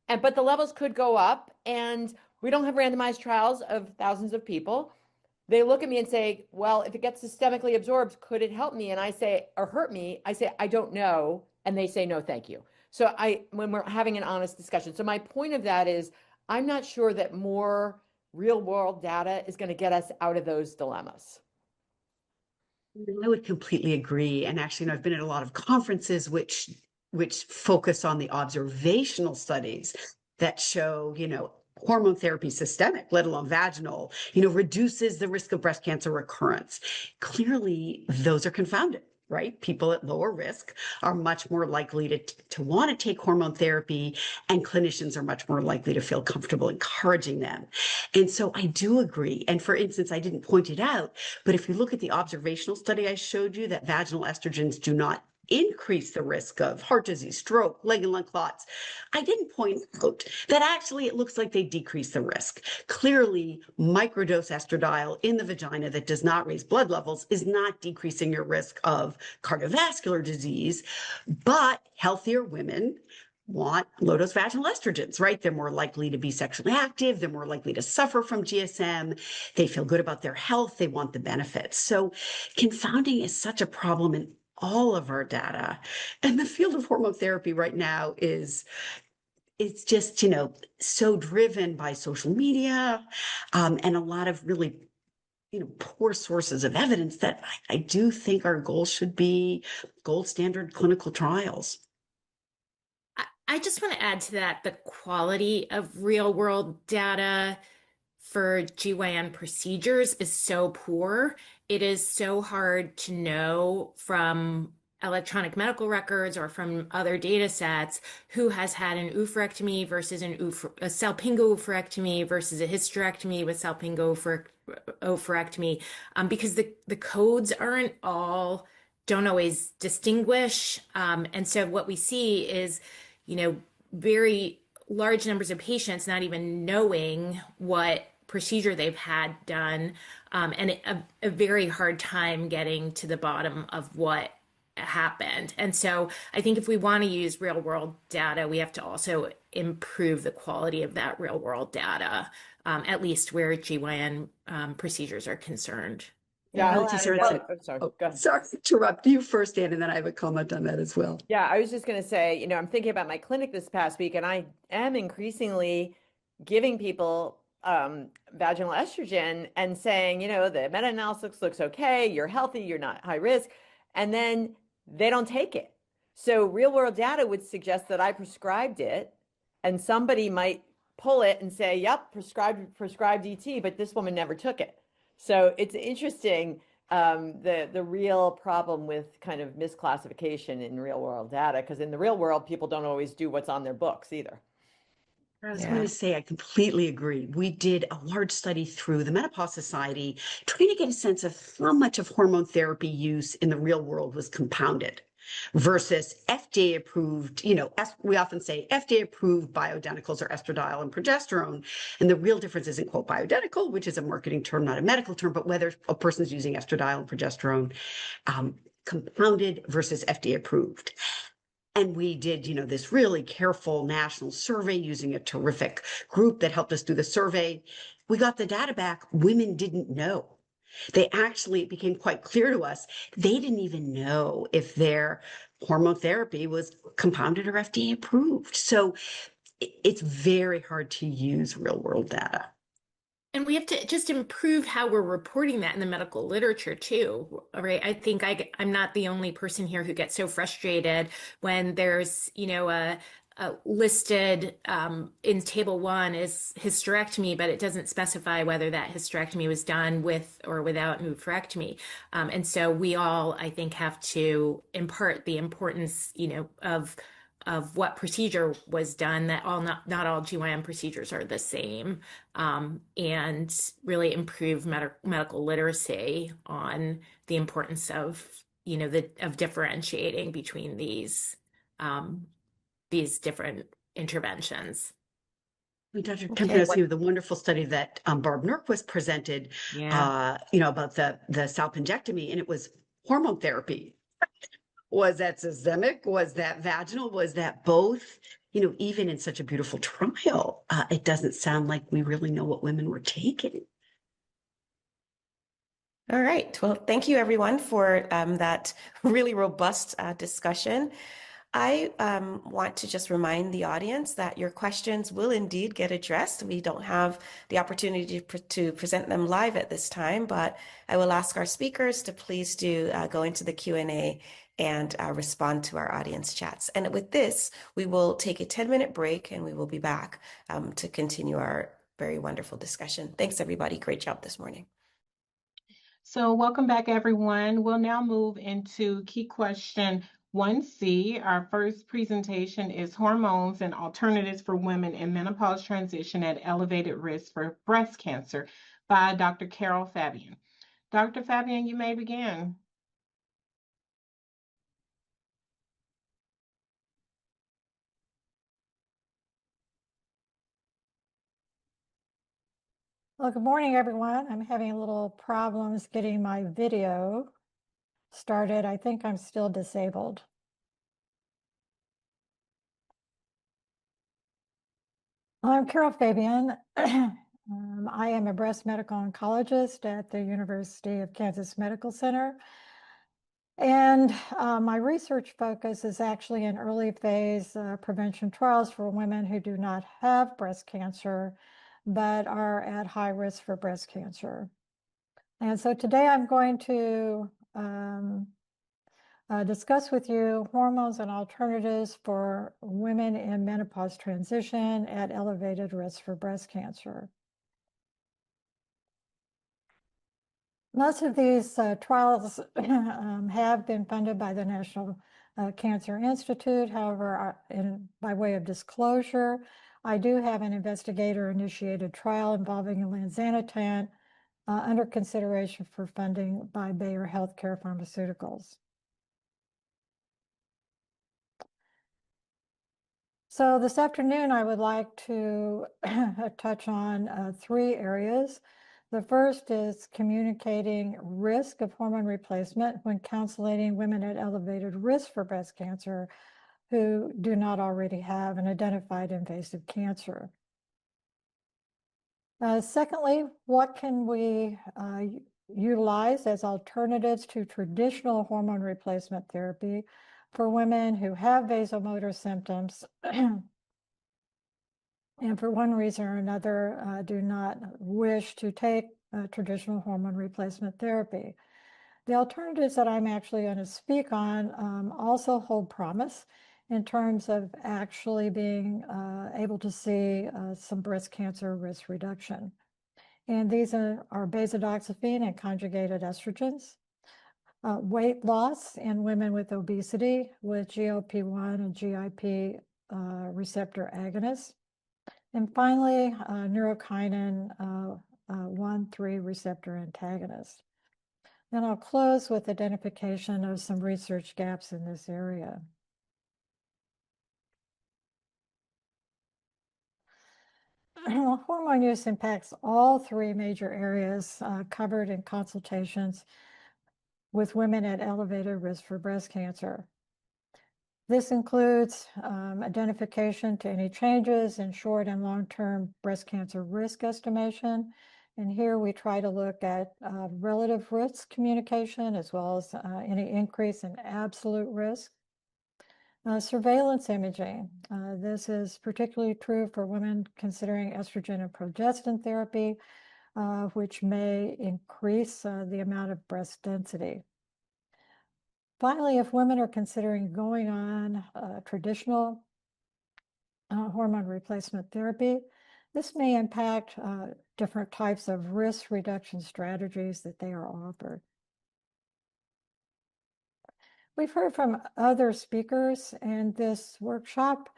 but the levels could go up, and we don't have randomized trials of thousands of people. They look at me and say, well, if it gets systemically absorbed, could it help me? And I say, or hurt me? I say, I don't know. And they say, no, thank you. So when we're having an honest discussion. So my point of that is, I'm not sure that more real world data is going to get us out of those dilemmas. I would completely agree. And actually, I've been at a lot of conferences which focus on the observational studies that show, hormone therapy systemic, let alone vaginal, reduces the risk of breast cancer recurrence. Clearly, those are confounded, right? People at lower risk are much more likely to want to take hormone therapy, and clinicians are much more likely to feel comfortable encouraging them. And so I do agree. And for instance, I didn't point it out, but if you look at the observational study I showed you, that vaginal estrogens do not increase the risk of heart disease, stroke, leg and lung clots. I didn't point out that actually it looks like they decrease the risk. Clearly, microdose estradiol in the vagina that does not raise blood levels is not decreasing your risk of cardiovascular disease, but healthier women want low-dose vaginal estrogens, right? They're more likely to be sexually active. They're more likely to suffer from GSM. They feel good about their health. They want the benefits. So confounding is such a problem in all of our data. And the field of hormone therapy right now it's just, so driven by social media and a lot of really, poor sources of evidence that I do think our goal should be gold standard clinical trials. I just want to add to that the quality of real world data for GYN procedures is so poor. It is so hard to know from electronic medical records or from other data sets who has had an oophorectomy versus a salpingo oophorectomy versus a hysterectomy with salpingo oophorectomy, because the codes don't always distinguish. And so what we see is, very large numbers of patients not even knowing what procedure they've had done, and a very hard time getting to the bottom of what happened. And so I think if we want to use real world data, we have to also improve the quality of that real world data, at least where GYN procedures are concerned. Yeah, I'll I'll add sorry, another. Oh, sorry. Go ahead. sorry to interrupt you first, Ann, and then I have a comment on that as well. Yeah, I was just going to say, I'm thinking about my clinic this past week, and I am increasingly giving people vaginal estrogen and saying, the meta-analysis looks okay, you're healthy, you're not high risk, and then they don't take it. So real world data would suggest that I prescribed it, and somebody might pull it and say, yep, prescribed ET, but this woman never took it. So it's interesting, the real problem with kind of misclassification in real world data, because in the real world, people don't always do what's on their books either. I was going to say, I completely agree. We did a large study through the Menopause Society trying to get a sense of how much of hormone therapy use in the real world was compounded versus FDA approved, we often say FDA approved bioidenticals are estradiol and progesterone. And the real difference isn't, quote, bioidentical, which is a marketing term, not a medical term, but whether a person's using estradiol and progesterone compounded versus FDA approved. And we did, this really careful national survey using a terrific group that helped us do the survey. We got the data back. Women didn't know. It became quite clear to us, they didn't even know if their hormone therapy was compounded or FDA approved. So it's very hard to use real world data. And we have to just improve how we're reporting that in the medical literature too, right? I think I'm not the only person here who gets so frustrated when there's, a listed in table 1 is hysterectomy, but it doesn't specify whether that hysterectomy was done with or without an oophorectomy. And so we all, I think, have to impart the importance, of what procedure was done, that not all GYN procedures are the same, and really improve medical literacy on the importance of, of differentiating between these different interventions. Dr. Kemp, the wonderful study that Barb Nurquist presented, about the salpingectomy, and it was hormone therapy. Was that systemic? Was that vaginal? Was that both? Even in such a beautiful trial, it doesn't sound like we really know what women were taking. All right. Well, thank you everyone for that really robust discussion. I want to just remind the audience that your questions will indeed get addressed. We don't have the opportunity to present them live at this time, but I will ask our speakers to please do go into the Q&A and respond to our audience chats. And with this, we will take a 10-minute break and we will be back to continue our very wonderful discussion. Thanks, everybody. Great job this morning. So welcome back, everyone. We'll now move into key question 1C. Our first presentation is Hormones and Alternatives for Women in Menopause Transition at Elevated Risk for Breast Cancer by Dr. Carol Fabian. Dr. Fabian, you may begin. Well, good morning, everyone. I'm having a little problems getting my video started. I think I'm still disabled. I'm Carol Fabian. I am a breast medical oncologist at the University of Kansas Medical Center. And my research focus is actually in early phase prevention trials for women who do not have breast cancer, but are at high risk for breast cancer. And so today I'm going to discuss with you hormones and alternatives for women in menopause transition at elevated risk for breast cancer. Most of these trials have been funded by the National Cancer Institute. However, by way of disclosure, I do have an investigator-initiated trial involving lanzanitant under consideration for funding by Bayer Healthcare Pharmaceuticals. So this afternoon, I would like to touch on 3 areas. The first is communicating risk of hormone replacement when counseling women at elevated risk for breast cancer who do not already have an identified invasive cancer. Secondly, what can we utilize as alternatives to traditional hormone replacement therapy for women who have vasomotor symptoms and for one reason or another do not wish to take traditional hormone replacement therapy. The alternatives that I'm actually going to speak on also hold promise in terms of actually being able to see some breast cancer risk reduction. And these are basidoxifene and conjugated estrogens. Weight loss in women with obesity with GLP-1 and GIP receptor agonists. And finally, neurokinin 1,3 receptor antagonist. Then I'll close with identification of some research gaps in this area. Hormone use impacts all 3 major areas covered in consultations with women at elevated risk for breast cancer. This includes identification to any changes in short and long-term breast cancer risk estimation. And here we try to look at relative risk communication as well as any increase in absolute risk. Surveillance imaging. This is particularly true for women considering estrogen and progestin therapy, which may increase the amount of breast density. Finally, if women are considering going on traditional hormone replacement therapy, this may impact different types of risk reduction strategies that they are offered. We've heard from other speakers in this workshop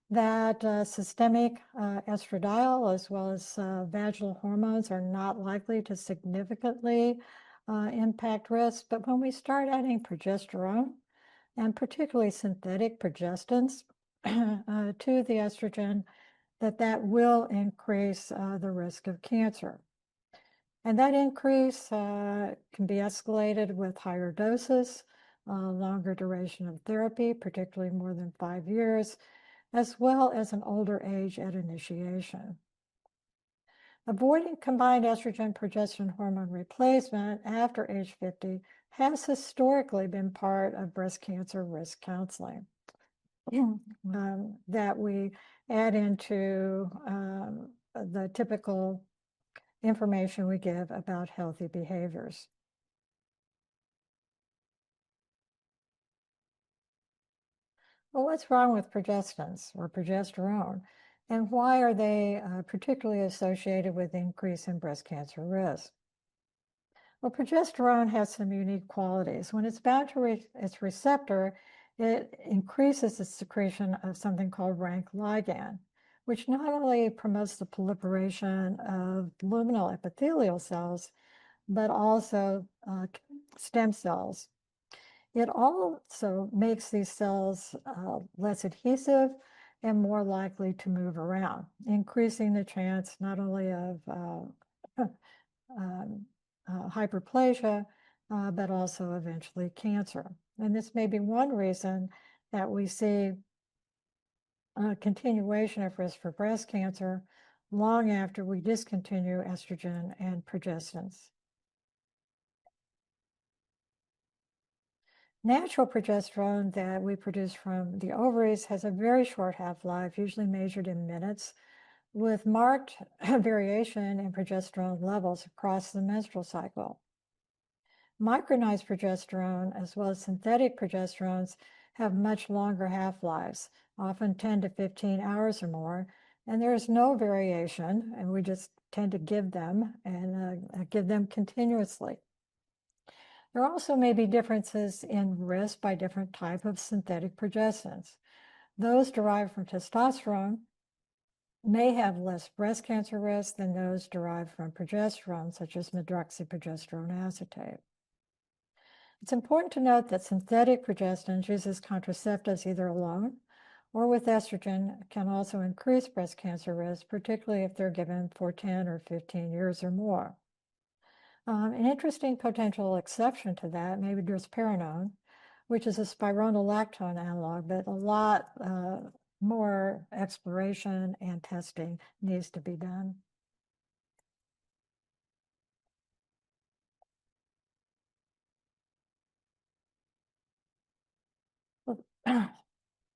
that systemic estradiol as well as vaginal hormones are not likely to significantly impact risk. But when we start adding progesterone, and particularly synthetic progestins to the estrogen, that will increase the risk of cancer. And that increase can be escalated with higher doses, longer duration of therapy, particularly more than 5 years, as well as an older age at initiation. Avoiding combined estrogen-progesterone hormone replacement after age 50 has historically been part of breast cancer risk counseling that we add into the typical information we give about healthy behaviors. Well, what's wrong with progestins or progesterone, and why are they particularly associated with increase in breast cancer risk? Well, progesterone has some unique qualities. When it's bound to its receptor, it increases the secretion of something called rank ligand, which not only promotes the proliferation of luminal epithelial cells, but also stem cells. It also makes these cells less adhesive and more likely to move around, increasing the chance not only of hyperplasia, but also eventually cancer. And this may be one reason that we see a continuation of risk for breast cancer long after we discontinue estrogen and progestins. Natural progesterone that we produce from the ovaries has a very short half-life, usually measured in minutes, with marked variation in progesterone levels across the menstrual cycle. Micronized progesterone, as well as synthetic progesterones, have much longer half-lives, often 10 to 15 hours or more, and there is no variation, and we just tend to give them and give them continuously. There also may be differences in risk by different type of synthetic progestins. Those derived from testosterone may have less breast cancer risk than those derived from progesterone, such as medroxyprogesterone acetate. It's important to note that synthetic progestins used as contraceptives either alone or with estrogen can also increase breast cancer risk, particularly if they're given for 10 or 15 years or more. An interesting potential exception to that may be drospirenone, which is a spironolactone analog, but a lot more exploration and testing needs to be done.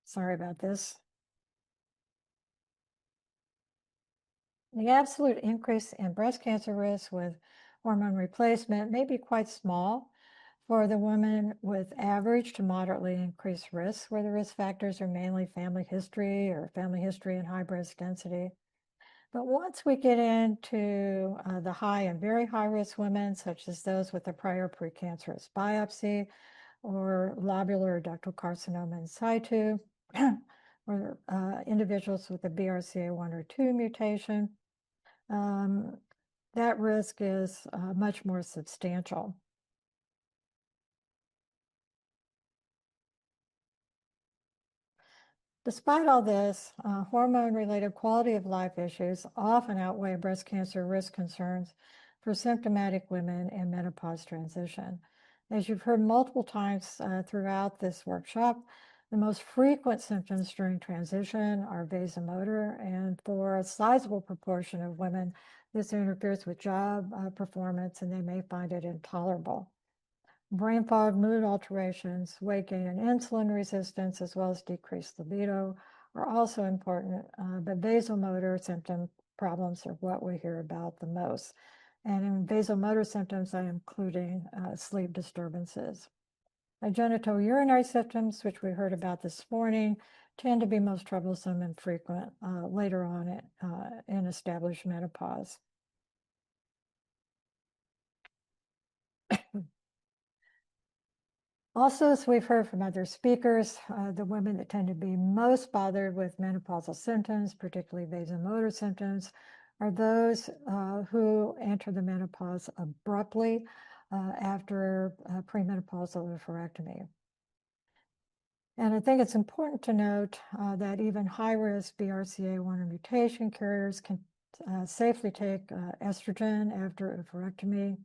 Sorry about this. The absolute increase in breast cancer risk with hormone replacement may be quite small for the women with average to moderately increased risk, where the risk factors are mainly family history and high breast density. But once we get into the high and very high risk women, such as those with a prior precancerous biopsy or lobular ductal carcinoma in situ, or individuals with a BRCA1 or 2 mutation, that risk is much more substantial. Despite all this, hormone-related quality of life issues often outweigh breast cancer risk concerns for symptomatic women in menopause transition. As you've heard multiple times throughout this workshop, the most frequent symptoms during transition are vasomotor, and for a sizable proportion of women, this interferes with job performance, and they may find it intolerable. Brain fog, mood alterations, weight gain, and insulin resistance, as well as decreased libido, are also important, but vasomotor symptom problems are what we hear about the most. And in vasomotor symptoms, I'm including sleep disturbances. Genitourinary symptoms, which we heard about this morning, tend to be most troublesome and frequent later on in established menopause. Also, as we've heard from other speakers, the women that tend to be most bothered with menopausal symptoms, particularly vasomotor symptoms, are those who enter the menopause abruptly after premenopausal oophorectomy. And I think it's important to note that even high-risk BRCA1 mutation carriers can safely take estrogen after oophorectomy.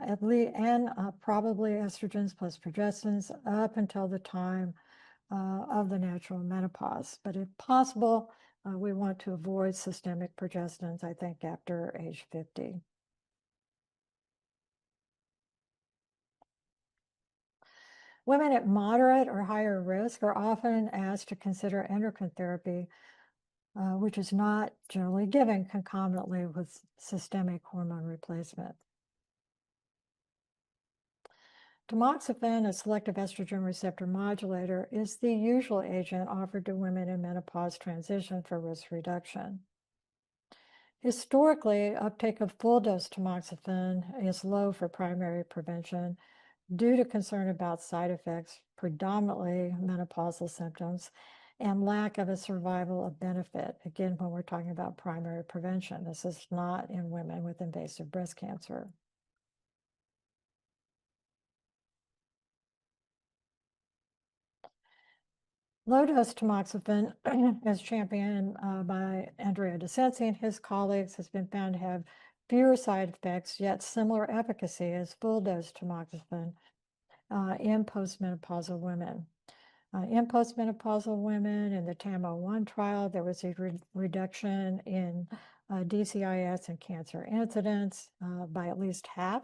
At least, and probably estrogens plus progestins up until the time of the natural menopause. But if possible, we want to avoid systemic progestins, I think, after age 50. Women at moderate or higher risk are often asked to consider endocrine therapy, which is not generally given concomitantly with systemic hormone replacement. Tamoxifen, a selective estrogen receptor modulator, is the usual agent offered to women in menopause transition for risk reduction. Historically, uptake of full-dose tamoxifen is low for primary prevention due to concern about side effects, predominantly menopausal symptoms, and lack of a survival of benefit. Again, when we're talking about primary prevention, this is not in women with invasive breast cancer. Low-dose tamoxifen, as championed by Andrea DeCensi and his colleagues, has been found to have fewer side effects, yet similar efficacy as full-dose tamoxifen in postmenopausal women. In postmenopausal women, in the TAMO-1 trial, there was a reduction in DCIS and cancer incidence by at least half,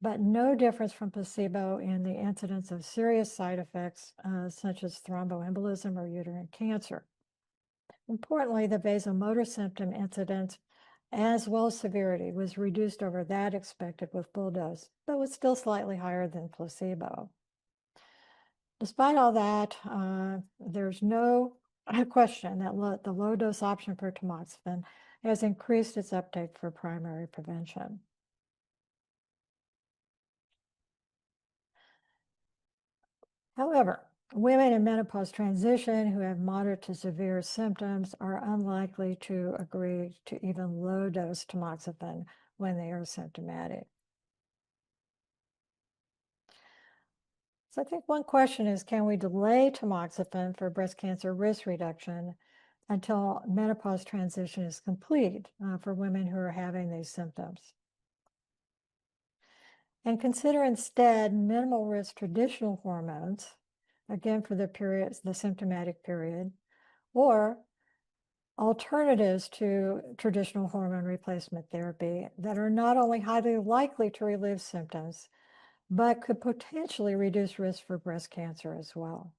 but no difference from placebo in the incidence of serious side effects such as thromboembolism or uterine cancer. Importantly, the vasomotor symptom incidence as well as severity was reduced over that expected with full dose, but was still slightly higher than placebo. Despite all that, there's no question that the low-dose option for tamoxifen has increased its uptake for primary prevention. However, women in menopause transition who have moderate to severe symptoms are unlikely to agree to even low-dose tamoxifen when they are symptomatic. So I think one question is, can we delay tamoxifen for breast cancer risk reduction until menopause transition is complete for women who are having these symptoms? And consider instead minimal risk traditional hormones, again for the symptomatic period, or alternatives to traditional hormone replacement therapy that are not only highly likely to relieve symptoms, but could potentially reduce risk for breast cancer as well.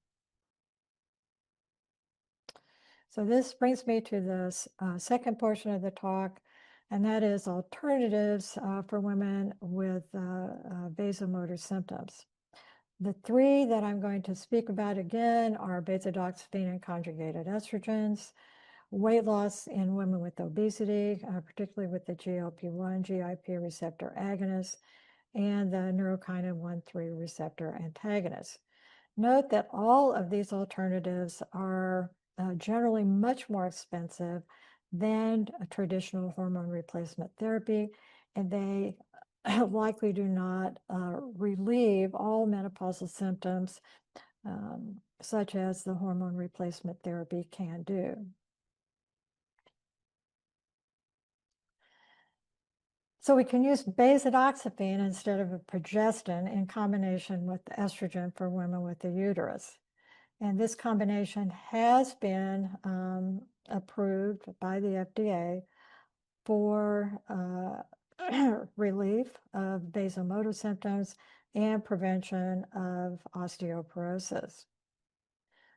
So this brings me to the second portion of the talk, and that is alternatives for women with vasomotor symptoms. The three that I'm going to speak about again are beta-doxepine and conjugated estrogens, weight loss in women with obesity, particularly with the GLP-1, GIP receptor agonist, and the neurokinin 1,3 receptor antagonist. Note that all of these alternatives are generally much more expensive than a traditional hormone replacement therapy, and they likely do not relieve all menopausal symptoms such as the hormone replacement therapy can do. So we can use beta-doxepine instead of a progestin in combination with estrogen for women with the uterus. And this combination has been approved by the FDA for relief of vasomotor symptoms and prevention of osteoporosis.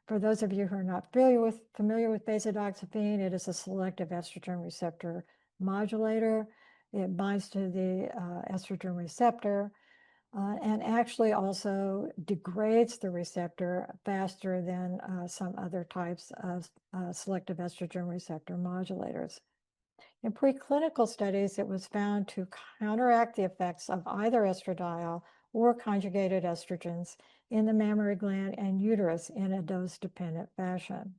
For those of you who are not familiar with beta-doxepine, it is a selective estrogen receptor modulator. It binds to the estrogen receptor and actually also degrades the receptor faster than some other types of selective estrogen receptor modulators. In preclinical studies, it was found to counteract the effects of either estradiol or conjugated estrogens in the mammary gland and uterus in a dose-dependent fashion.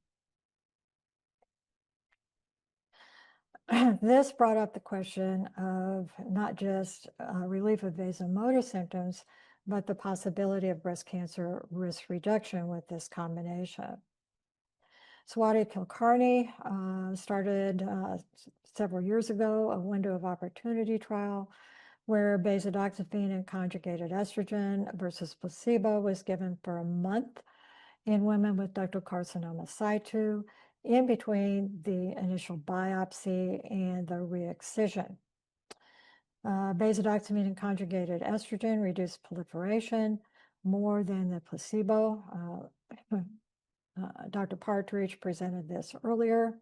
This brought up the question of not just relief of vasomotor symptoms, but the possibility of breast cancer risk reduction with this combination. Swati Kulkarni started several years ago a window of opportunity trial where beta-doxepine and conjugated estrogen versus placebo was given for a month in women with ductal carcinoma situ in between the initial biopsy and the re-excision. Beta-doxepine and conjugated estrogen reduced proliferation more than the placebo. Dr. Partridge presented this earlier.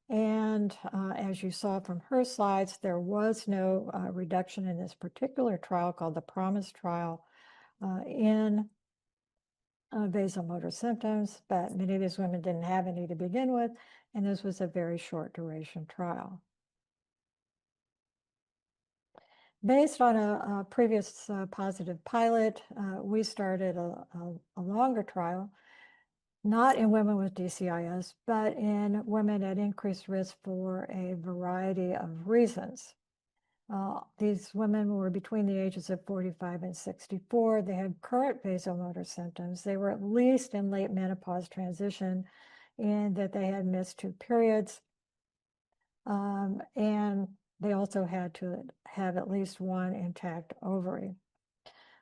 And as you saw from her slides, there was no reduction in this particular trial called the PROMISE trial in vasomotor symptoms, but many of these women didn't have any to begin with, and this was a very short duration trial. Based on a previous positive pilot, we started a longer trial, not in women with DCIS, but in women at increased risk for a variety of reasons. These women were between the ages of 45 and 64. They had current vasomotor symptoms. They were at least in late menopause transition in that they had missed 2 periods. And they also had to have at least one intact ovary.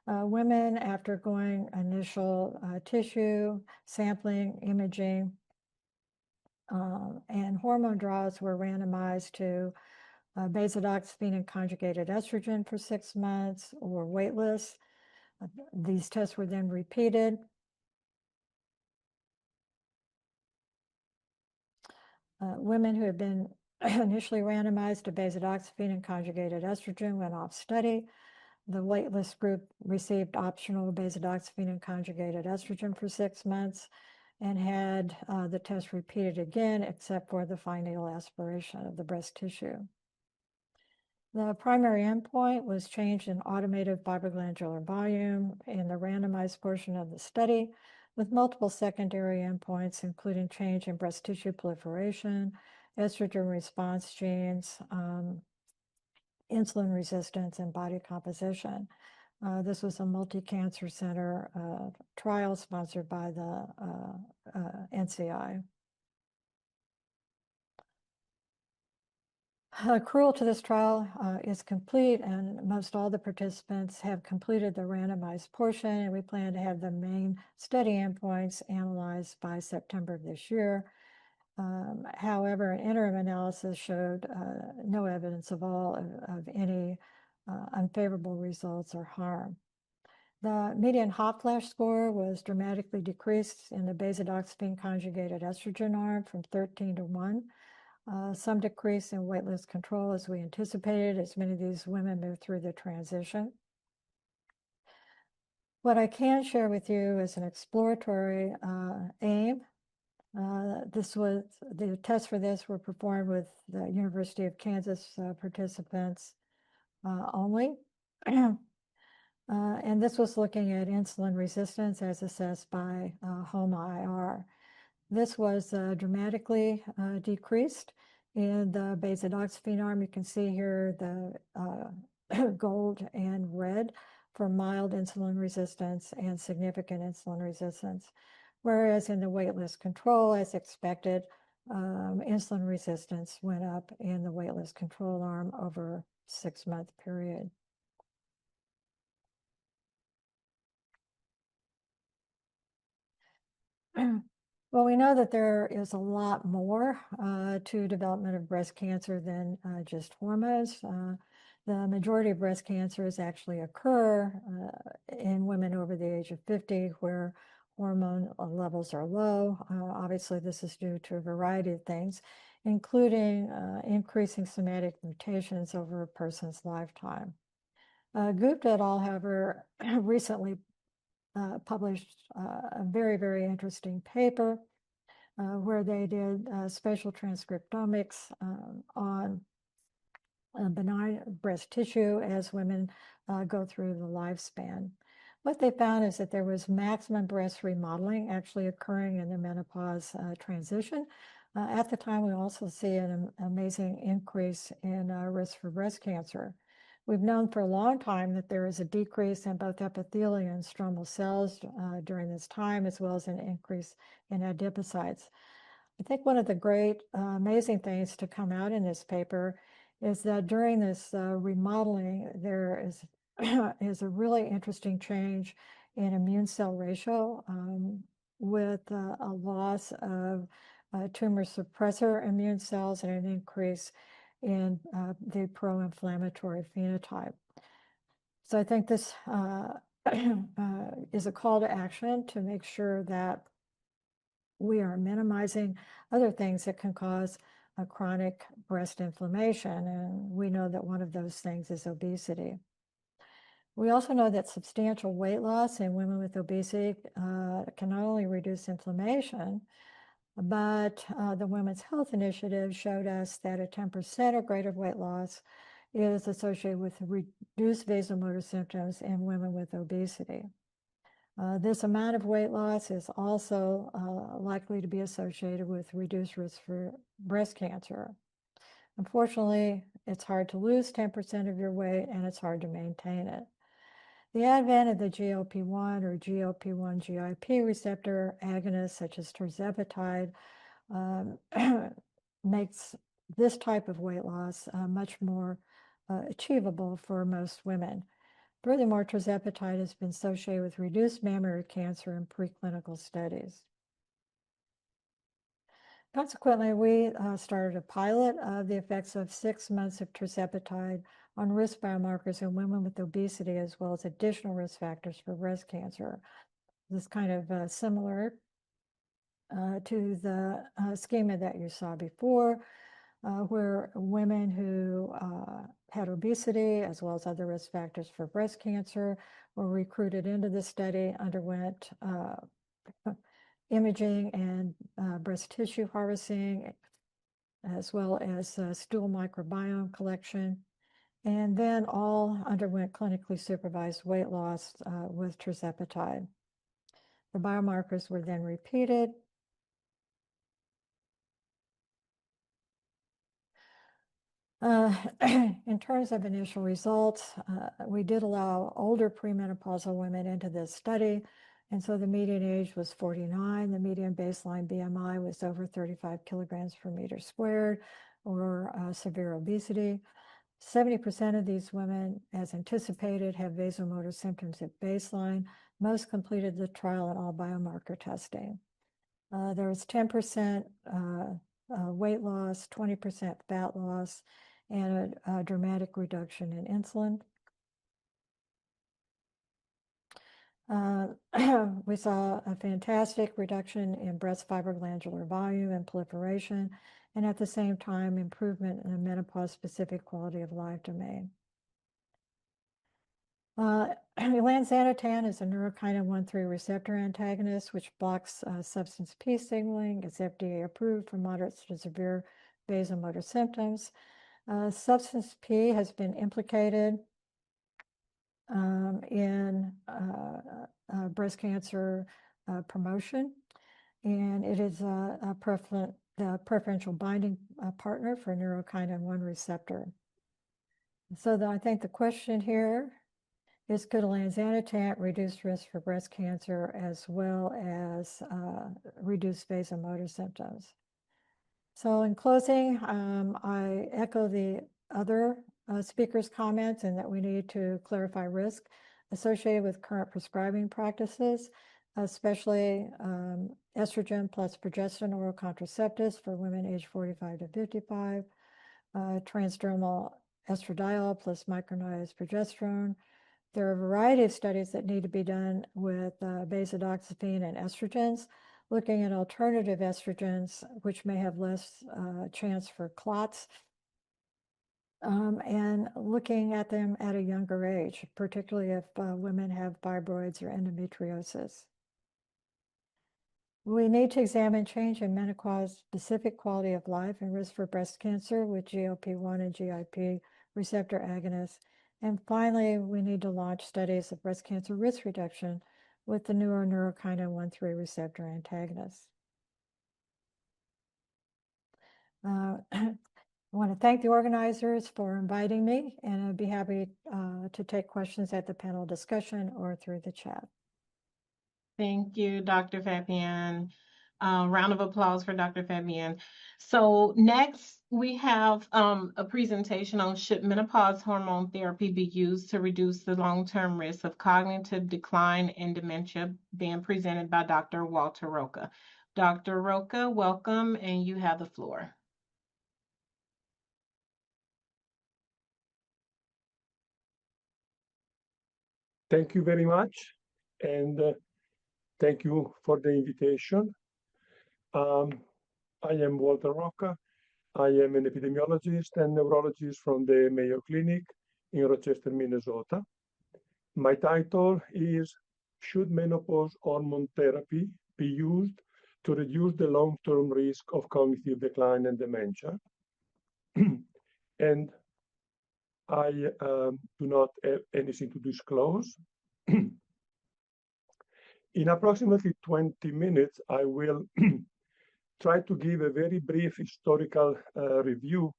Women, after going initial tissue sampling, imaging, and hormone draws, were randomized to basidoxifene and conjugated estrogen for 6 months or waitlist. These tests were then repeated. Women who had been initially randomized to basidoxifene and conjugated estrogen went off study. The waitlist group received optional basidoxifene and conjugated estrogen for 6 months and had the test repeated again, except for the fine needle aspiration of the breast tissue. The primary endpoint was change in automated fibroglandular volume in the randomized portion of the study, with multiple secondary endpoints, including change in breast tissue proliferation, estrogen response genes, insulin resistance, and body composition. This was a multi-cancer center trial sponsored by the NCI. Accrual to this trial is complete, and most all the participants have completed the randomized portion, and we plan to have the main study endpoints analyzed by September of this year. However, an interim analysis showed no evidence of any unfavorable results or harm. The median hot flash score was dramatically decreased in the basidoxifene conjugated estrogen arm from 13 to 1. Some decrease in waitlist control as we anticipated, as many of these women moved through the transition. What I can share with you is an exploratory aim. The tests for this were performed with the University of Kansas participants only. And this was looking at insulin resistance as assessed by HOMA-IR. This was dramatically decreased in the basidoxifene arm. You can see here the gold and red for mild insulin resistance and significant insulin resistance. Whereas in the waitlist control, as expected, insulin resistance went up in the waitlist control arm over a 6-month period. Well, we know that there is a lot more to development of breast cancer than just hormones. The majority of breast cancers actually occur in women over the age of 50 where hormone levels are low. Obviously, this is due to a variety of things, including increasing somatic mutations over a person's lifetime. Gupta et al., however, recently published a very, very interesting paper where they did spatial transcriptomics on benign breast tissue as women go through the lifespan. What they found is that there was maximum breast remodeling actually occurring in the menopause transition. At the time, we also see an amazing increase in risk for breast cancer. We've known for a long time that there is a decrease in both epithelial and stromal cells during this time, as well as an increase in adipocytes. I think one of the great, amazing things to come out in this paper is that during this remodeling, there is a really interesting change in immune cell ratio with a loss of tumor suppressor immune cells and an increase in the pro-inflammatory phenotype. So I think this is a call to action to make sure that we are minimizing other things that can cause a chronic breast inflammation. And we know that one of those things is obesity. We also know that substantial weight loss in women with obesity can not only reduce inflammation, but the Women's Health Initiative showed us that a 10% or greater weight loss is associated with reduced vasomotor symptoms in women with obesity. This amount of weight loss is also likely to be associated with reduced risk for breast cancer. Unfortunately, it's hard to lose 10% of your weight, and it's hard to maintain it. The advent of the GLP-1 or GLP-1/GIP receptor agonists, such as tirzepatide, makes this type of weight loss much more achievable for most women. Furthermore, tirzepatide has been associated with reduced mammary cancer in preclinical studies. Consequently, we started a pilot of the effects of 6 months of tirzepatide on risk biomarkers in women with obesity, as well as additional risk factors for breast cancer. This is kind of similar to the schema that you saw before, where women who had obesity, as well as other risk factors for breast cancer, were recruited into the study, underwent imaging and breast tissue harvesting, as well as stool microbiome collection, and then all underwent clinically supervised weight loss with tirzepatide. The biomarkers were then repeated. In terms of initial results, we did allow older premenopausal women into this study, and so the median age was 49. The median baseline BMI was over 35 kilograms per meter squared, or severe obesity. 70% of these women, as anticipated, have vasomotor symptoms at baseline. Most completed the trial and all biomarker testing. There was 10% weight loss, 20% fat loss, and a dramatic reduction in insulin. We saw a fantastic reduction in breast fibroglandular volume and proliferation, and at the same time, improvement in the menopause-specific quality of life domain. Elanzanitan is a neurokinin 1,3 receptor antagonist, which blocks substance P signaling. It's FDA approved for moderate to severe vasomotor symptoms. Substance P has been implicated in breast cancer promotion, and it is a preferential binding partner for neurokinin 1 receptor. So I think the question here is, could elanzanitan reduce risk for breast cancer as well as reduce vasomotor symptoms? So in closing, I echo the other speakers' comments in that we need to clarify risk associated with current prescribing practices, especially estrogen plus progesterone oral contraceptives for women aged 45 to 55, transdermal estradiol plus micronized progesterone. There are a variety of studies that need to be done with beta-doxyphene and estrogens, looking at alternative estrogens, which may have less chance for clots, and looking at them at a younger age, particularly if women have fibroids or endometriosis. We need to examine change in menopause-specific quality of life and risk for breast cancer with GLP-1 and GIP receptor agonists. And finally, we need to launch studies of breast cancer risk reduction with the newer neurokinin 1,3 receptor antagonists. I want to thank the organizers for inviting me, and I'd be happy to take questions at the panel discussion or through the chat. Thank you, Dr. Fabienne. Round of applause for Dr. Fabienne. So next, we have a presentation on should menopause hormone therapy be used to reduce the long-term risk of cognitive decline and dementia, being presented by Dr. Walter Roca. Dr. Roca, welcome, and you have the floor. Thank you very much, and thank you for the invitation. I am Walter Roca. I am an epidemiologist and neurologist from the Mayo Clinic in Rochester, Minnesota. My title is, should menopause hormone therapy be used to reduce the long-term risk of cognitive decline and dementia? And I do not have anything to disclose. In approximately 20 minutes, I will try to give a very brief historical review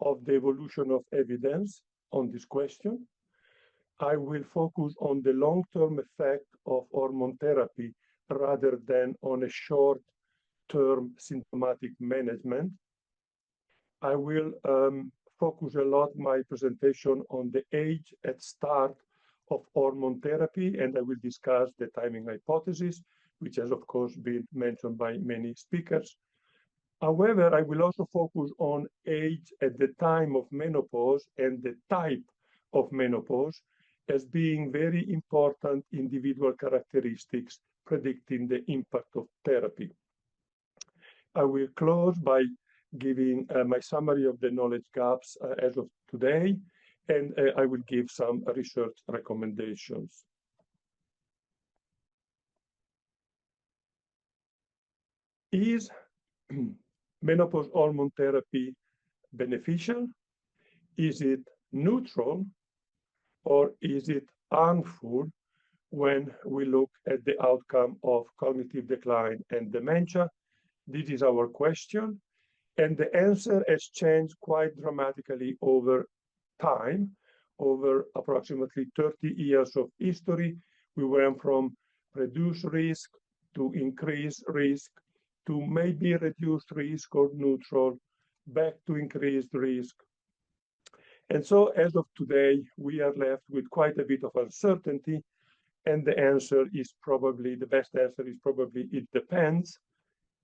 of the evolution of evidence on this question. I will focus on the long-term effect of hormone therapy rather than on a short-term symptomatic management. I will focus a lot my presentation on the age at start of hormone therapy, and I will discuss the timing hypothesis, which has of course been mentioned by many speakers. However, I will also focus on age at the time of menopause and the type of menopause as being very important individual characteristics predicting the impact of therapy. I will close by giving my summary of the knowledge gaps as of today, and I will give some research recommendations. Is menopause hormone therapy beneficial? Is it neutral, or is it harmful when we look at the outcome of cognitive decline and dementia? This is our question, and the answer has changed quite dramatically over time. Over approximately 30 years of history, we went from reduced risk to increased risk to maybe reduced risk or neutral, back to increased risk. And so as of today, we are left with quite a bit of uncertainty, and the answer is probably, the best answer is probably it depends,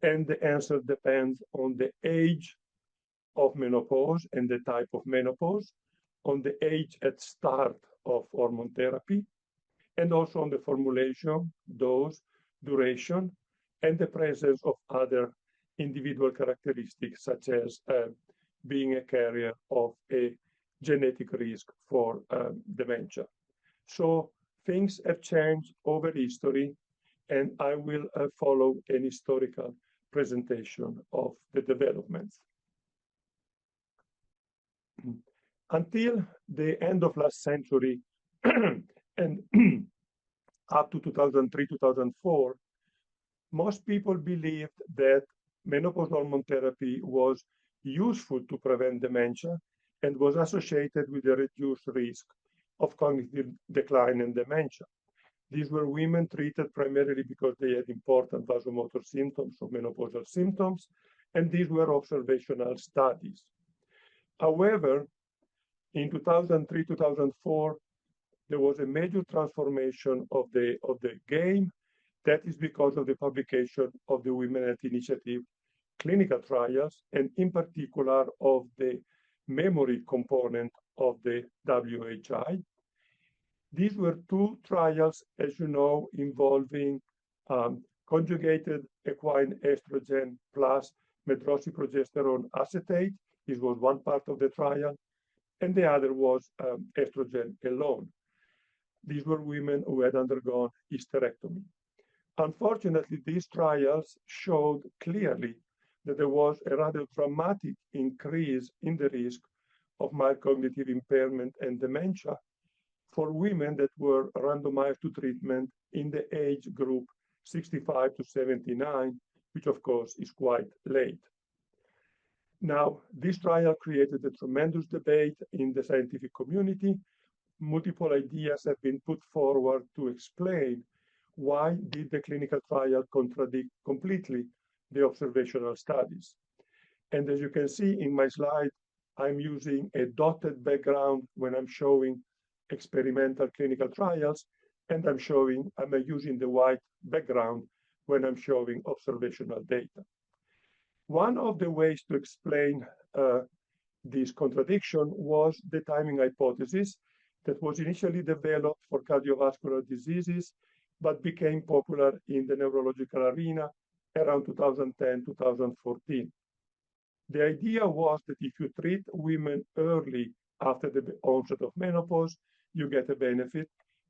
and the answer depends on the age of menopause and the type of menopause, on the age at start of hormone therapy, and also on the formulation, dose, duration, and the presence of other individual characteristics, such as being a carrier of a genetic risk for dementia. So things have changed over history, and I will follow an historical presentation of the developments. Until the end of last century and up to 2003, 2004, most people believed that menopause hormone therapy was useful to prevent dementia and was associated with a reduced risk of cognitive decline and dementia. These were women treated primarily because they had important vasomotor symptoms or menopausal symptoms, and these were observational studies. However, in 2003, 2004, there was a major transformation of the game. That is because of the publication of the Women Health Initiative clinical trials, and in particular of the memory component of the WHI. These were two trials, as you know, involving conjugated equine estrogen plus medroxyprogesterone acetate. This was one part of the trial, and the other was estrogen alone. These were women who had undergone hysterectomy. Unfortunately, these trials showed clearly that there was a rather dramatic increase in the risk of mild cognitive impairment and dementia for women that were randomized to treatment in the age group 65 to 79, which of course is quite late. Now, this trial created a tremendous debate in the scientific community. Multiple ideas have been put forward to explain why did the clinical trial contradict completely the observational studies. And as you can see in my slide, I'm using a dotted background when I'm showing experimental clinical trials, and I'm using the white background when I'm showing observational data. One of the ways to explain this contradiction was the timing hypothesis that was initially developed for cardiovascular diseases, but became popular in the neurological arena around 2010, 2014. The idea was that if you treat women early after the onset of menopause, you get a benefit,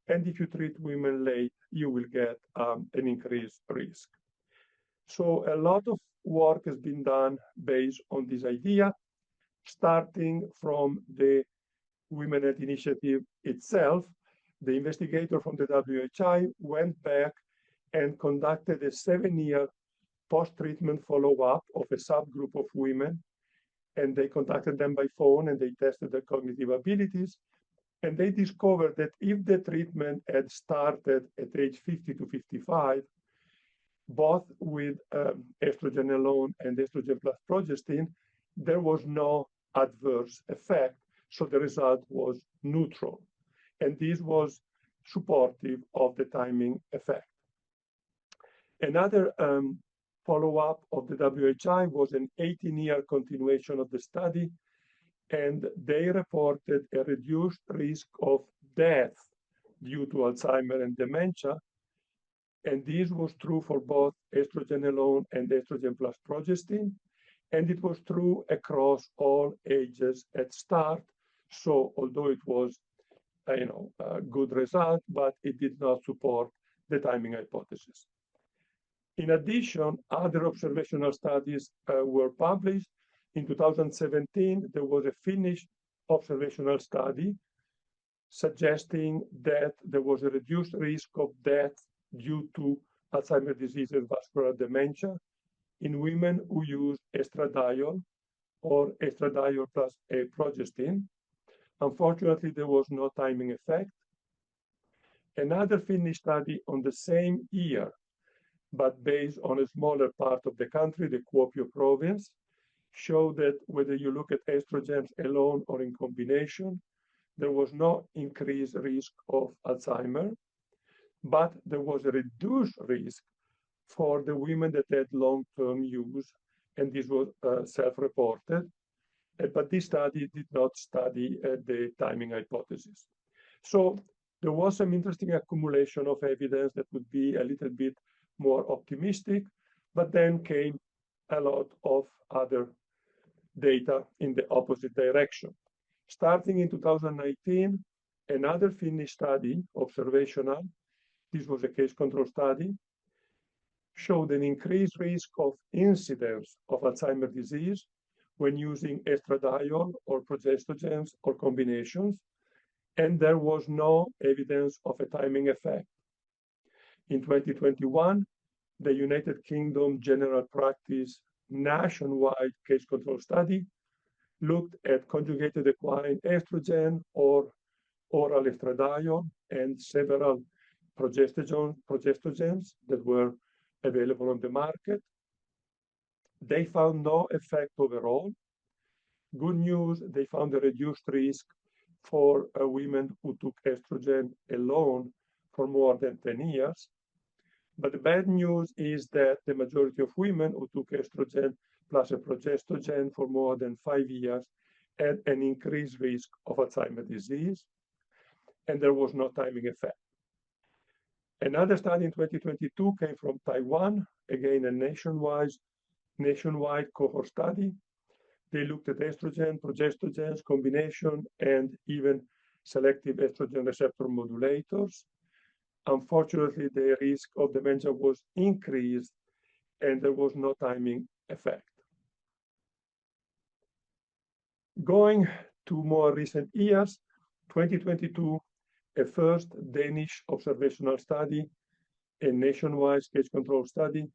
and if you treat women late, you will get an increased risk. So a lot of work has been done based on this idea, starting from the Women Health Initiative itself. The investigator from the WHI went back and conducted a 7-year post-treatment follow-up of a subgroup of women, and they contacted them by phone and they tested their cognitive abilities, and they discovered that if the treatment had started at age 50 to 55, both with estrogen alone and estrogen plus progestin, there was no adverse effect, so the result was neutral. And this was supportive of the timing effect. Another follow-up of the WHI was an 18-year continuation of the study, and they reported a reduced risk of death due to Alzheimer and dementia. And this was true for both estrogen alone and estrogen plus progestin. And it was true across all ages at start. So although it was a good result, but it did not support the timing hypothesis. In addition, other observational studies were published. In 2017, there was a Finnish observational study suggesting that there was a reduced risk of death due to Alzheimer's disease and vascular dementia in women who used estradiol or estradiol plus a progestin. Unfortunately, there was no timing effect. Another Finnish study on the same year, but based on a smaller part of the country, the Kuopio province, showed that whether you look at estrogens alone or in combination, there was no increased risk of Alzheimer, but there was a reduced risk for the women that had long-term use, and this was self-reported. But this study did not study the timing hypothesis. So there was some interesting accumulation of evidence that would be a little bit more optimistic, but then came a lot of other data in the opposite direction. Starting in 2019, another Finnish study, observational, this was a case control study, showed an increased risk of incidence of Alzheimer's disease when using estradiol or progestogens or combinations, and there was no evidence of a timing effect. In 2021, the United Kingdom General Practice nationwide case control study looked at conjugated equine estrogen or oral estradiol and several progestogens that were available on the market. They found no effect overall. Good news, they found a reduced risk for women who took estrogen alone for more than 10 years. But the bad news is that the majority of women who took estrogen plus a progestogen for more than 5 years had an increased risk of Alzheimer's disease, and there was no timing effect. Another study in 2022 came from Taiwan, again a nationwide cohort study. They looked at estrogen, progestogens, combination, and even selective estrogen receptor modulators. Unfortunately, the risk of dementia was increased, and there was no timing effect. Going to more recent years, 2022, a first Danish observational study, a nationwide case control study,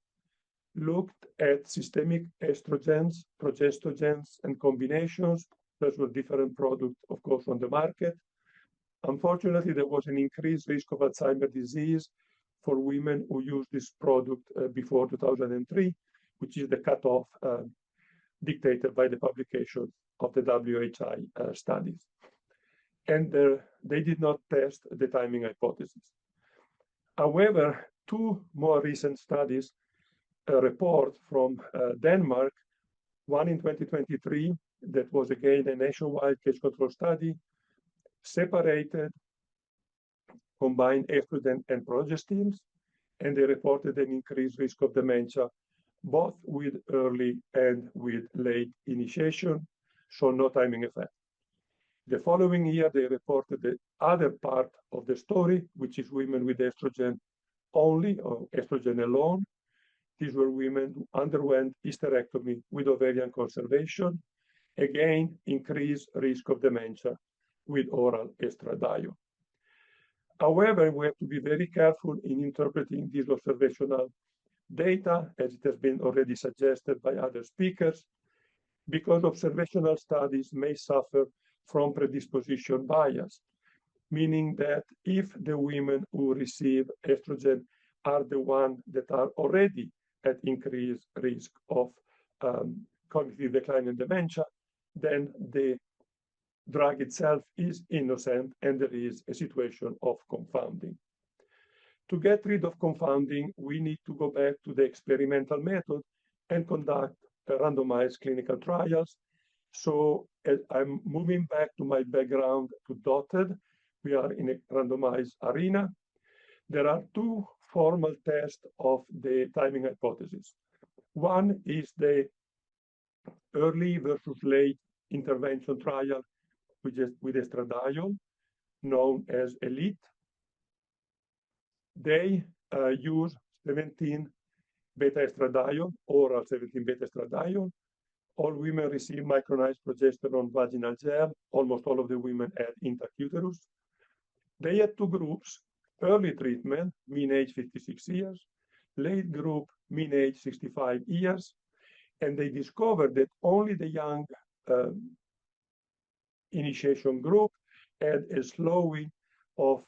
looked at systemic estrogens, progestogens, and combinations. Those were different products, of course, on the market. Unfortunately, there was an increased risk of Alzheimer's disease for women who used this product before 2003, which is the cutoff dictated by the publication of the WHI studies. And they did not test the timing hypothesis. However, two more recent studies report from Denmark, one in 2023, that was again a nationwide case control study, separated combined estrogen and progestins, and they reported an increased risk of dementia, both with early and with late initiation, so no timing effect. The following year, they reported the other part of the story, which is women with estrogen only or estrogen alone. These were women who underwent hysterectomy with ovarian conservation, again, increased risk of dementia with oral estradiol. However, we have to be very careful in interpreting these observational data, as it has been already suggested by other speakers, because observational studies may suffer from predisposition bias, meaning that if the women who receive estrogen are the ones that are already at increased risk of cognitive decline and dementia, then the drug itself is innocent and there is a situation of confounding. To get rid of confounding, we need to go back to the experimental method and conduct randomized clinical trials. So I'm moving back to my background to dotted. We are in a randomized arena. There are two formal tests of the timing hypothesis. One is the early versus late intervention trial with estradiol, known as ELITE. They use 17 beta estradiol, oral 17 beta estradiol. All women receive micronized progesterone vaginal gel. Almost all of the women had intact uterus. They had two groups: early treatment, mean age 56 years, late group, mean age 65 years, and they discovered that only the young initiation group had a slowing of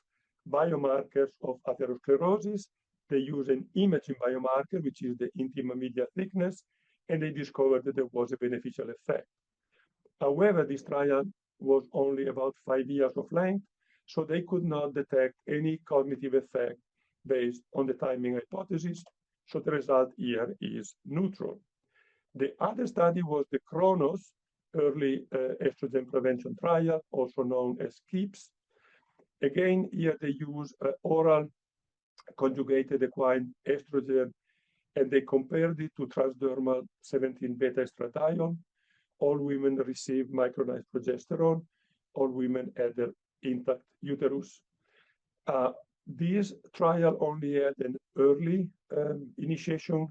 biomarkers of atherosclerosis. They use an imaging biomarker, which is the intima media thickness, and they discovered that there was a beneficial effect. However, this trial was only about 5 years of length, so they could not detect any cognitive effect based on the timing hypothesis, so the result here is neutral. The other study was the Chronos early estrogen prevention trial, also known as KEEPS. Again, here they use oral conjugated equine estrogen, and they compared it to transdermal 17 beta estradiol. All women received micronized progesterone. All women had their intact uterus. This trial only had an early initiation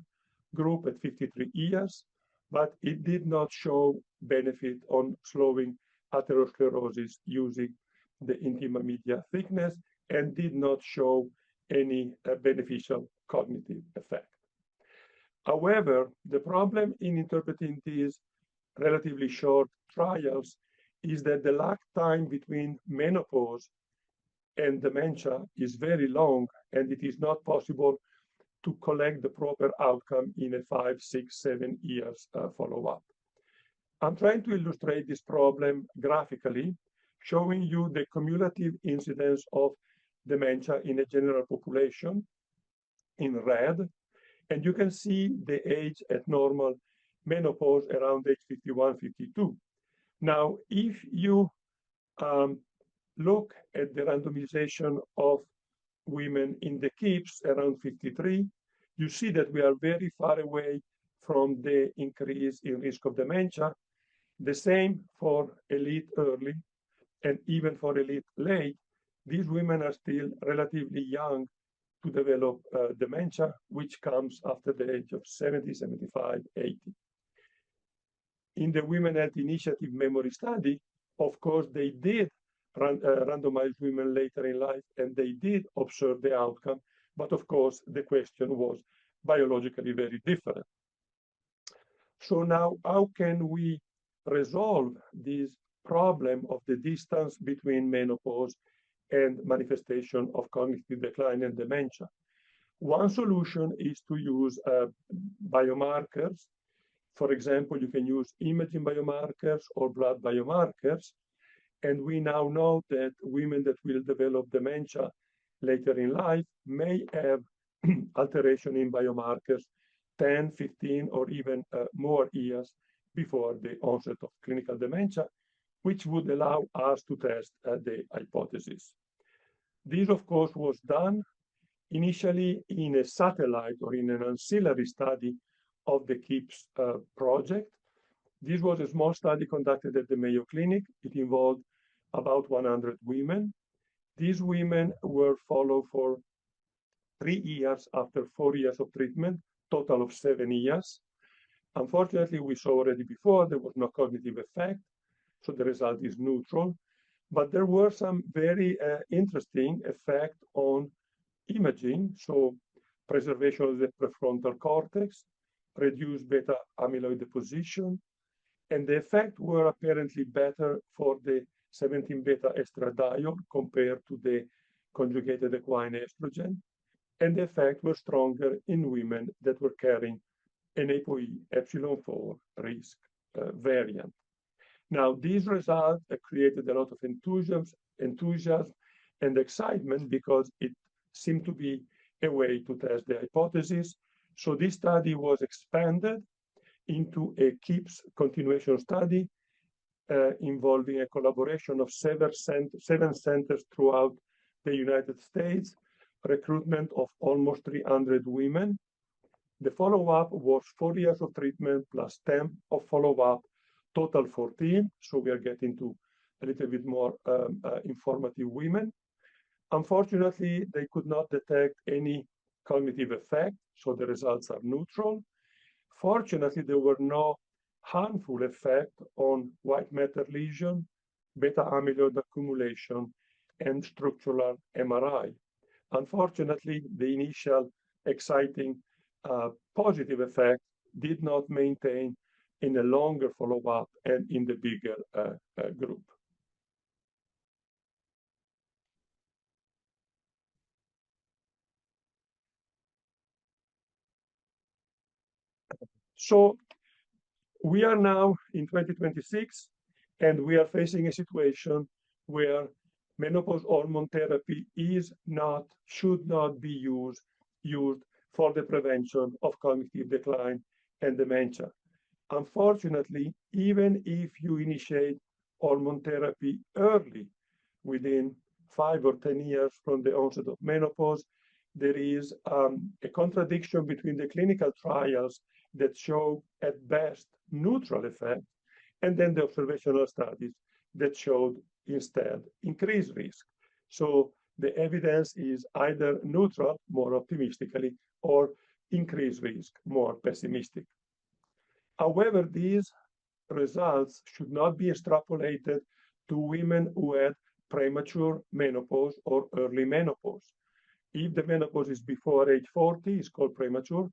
group at 53 years, but it did not show benefit on slowing atherosclerosis using the intima media thickness and did not show any beneficial cognitive effect. However, the problem in interpreting these relatively short trials is that the lag time between menopause and dementia is very long, and it is not possible to collect the proper outcome in a 5, 6, 7 years follow-up. I'm trying to illustrate this problem graphically, showing you the cumulative incidence of dementia in a general population in red, and you can see the age at normal menopause around age 51, 52. Now, if you look at the randomization of women in the KEEPS around 53, you see that we are very far away from the increase in risk of dementia. The same for elite early and even for elite late. These women are still relatively young to develop dementia, which comes after the age of 70, 75, 80. In the Women Health Initiative memory study, of course, they did randomize women later in life, and they did observe the outcome. But of course, the question was biologically very different. So now, how can we resolve this problem of the distance between menopause and manifestation of cognitive decline and dementia? One solution is to use biomarkers. For example, you can use imaging biomarkers or blood biomarkers. And we now know that women that will develop dementia later in life may have alteration in biomarkers 10, 15, or even more years before the onset of clinical dementia, which would allow us to test the hypothesis. This, of course, was done initially in a satellite or in an ancillary study of the KEEPS project. This was a small study conducted at the Mayo Clinic. It involved about 100 women. These women were followed for 3 years after 4 years of treatment, total of 7 years. Unfortunately, we saw already before there was no cognitive effect, so the result is neutral. But there were some very interesting effects on imaging, so preservation of the prefrontal cortex, reduced beta amyloid deposition, and the effects were apparently better for the 17 beta estradiol compared to the conjugated equine estrogen, and the effects were stronger in women that were carrying an ApoE epsilon 4 risk variant. Now, these results created a lot of enthusiasm and excitement because it seemed to be a way to test the hypothesis. So this study was expanded into a KIPS continuation study involving a collaboration of seven centers throughout the United States, recruitment of almost 300 women. The follow-up was 4 years of treatment plus 10 of follow-up, total 14. So we are getting to a little bit more informative women. Unfortunately, they could not detect any cognitive effect, so the results are neutral. Fortunately, there were no harmful effect on white matter lesion, beta amyloid accumulation, and structural MRI. Unfortunately, the initial exciting positive effect did not maintain in a longer follow-up and in the bigger group. So we are now in 2026, and we are facing a situation where menopause hormone therapy should not be used for the prevention of cognitive decline and dementia. Unfortunately, even if you initiate hormone therapy early, within 5 or 10 years from the onset of menopause, there is a contradiction between the clinical trials that show at best neutral effect, and then the observational studies that showed instead increased risk. So the evidence is either neutral, more optimistically, or increased risk, more pessimistic. However, these results should not be extrapolated to women who had premature menopause or early menopause. If the menopause is before age 40, it's called premature,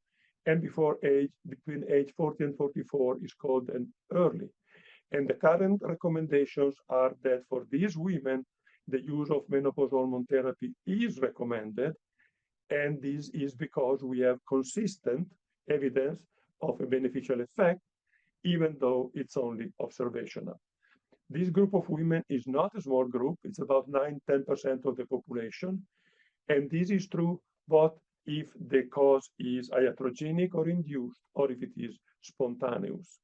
and between age 40 and 44 is called an early. And the current recommendations are that for these women, the use of menopause hormone therapy is recommended, and this is because we have consistent evidence of a beneficial effect, even though it's only observational. This group of women is not a small group. It's about 9–10% of the population. And this is true both if the cause is iatrogenic or induced, or if it is spontaneous.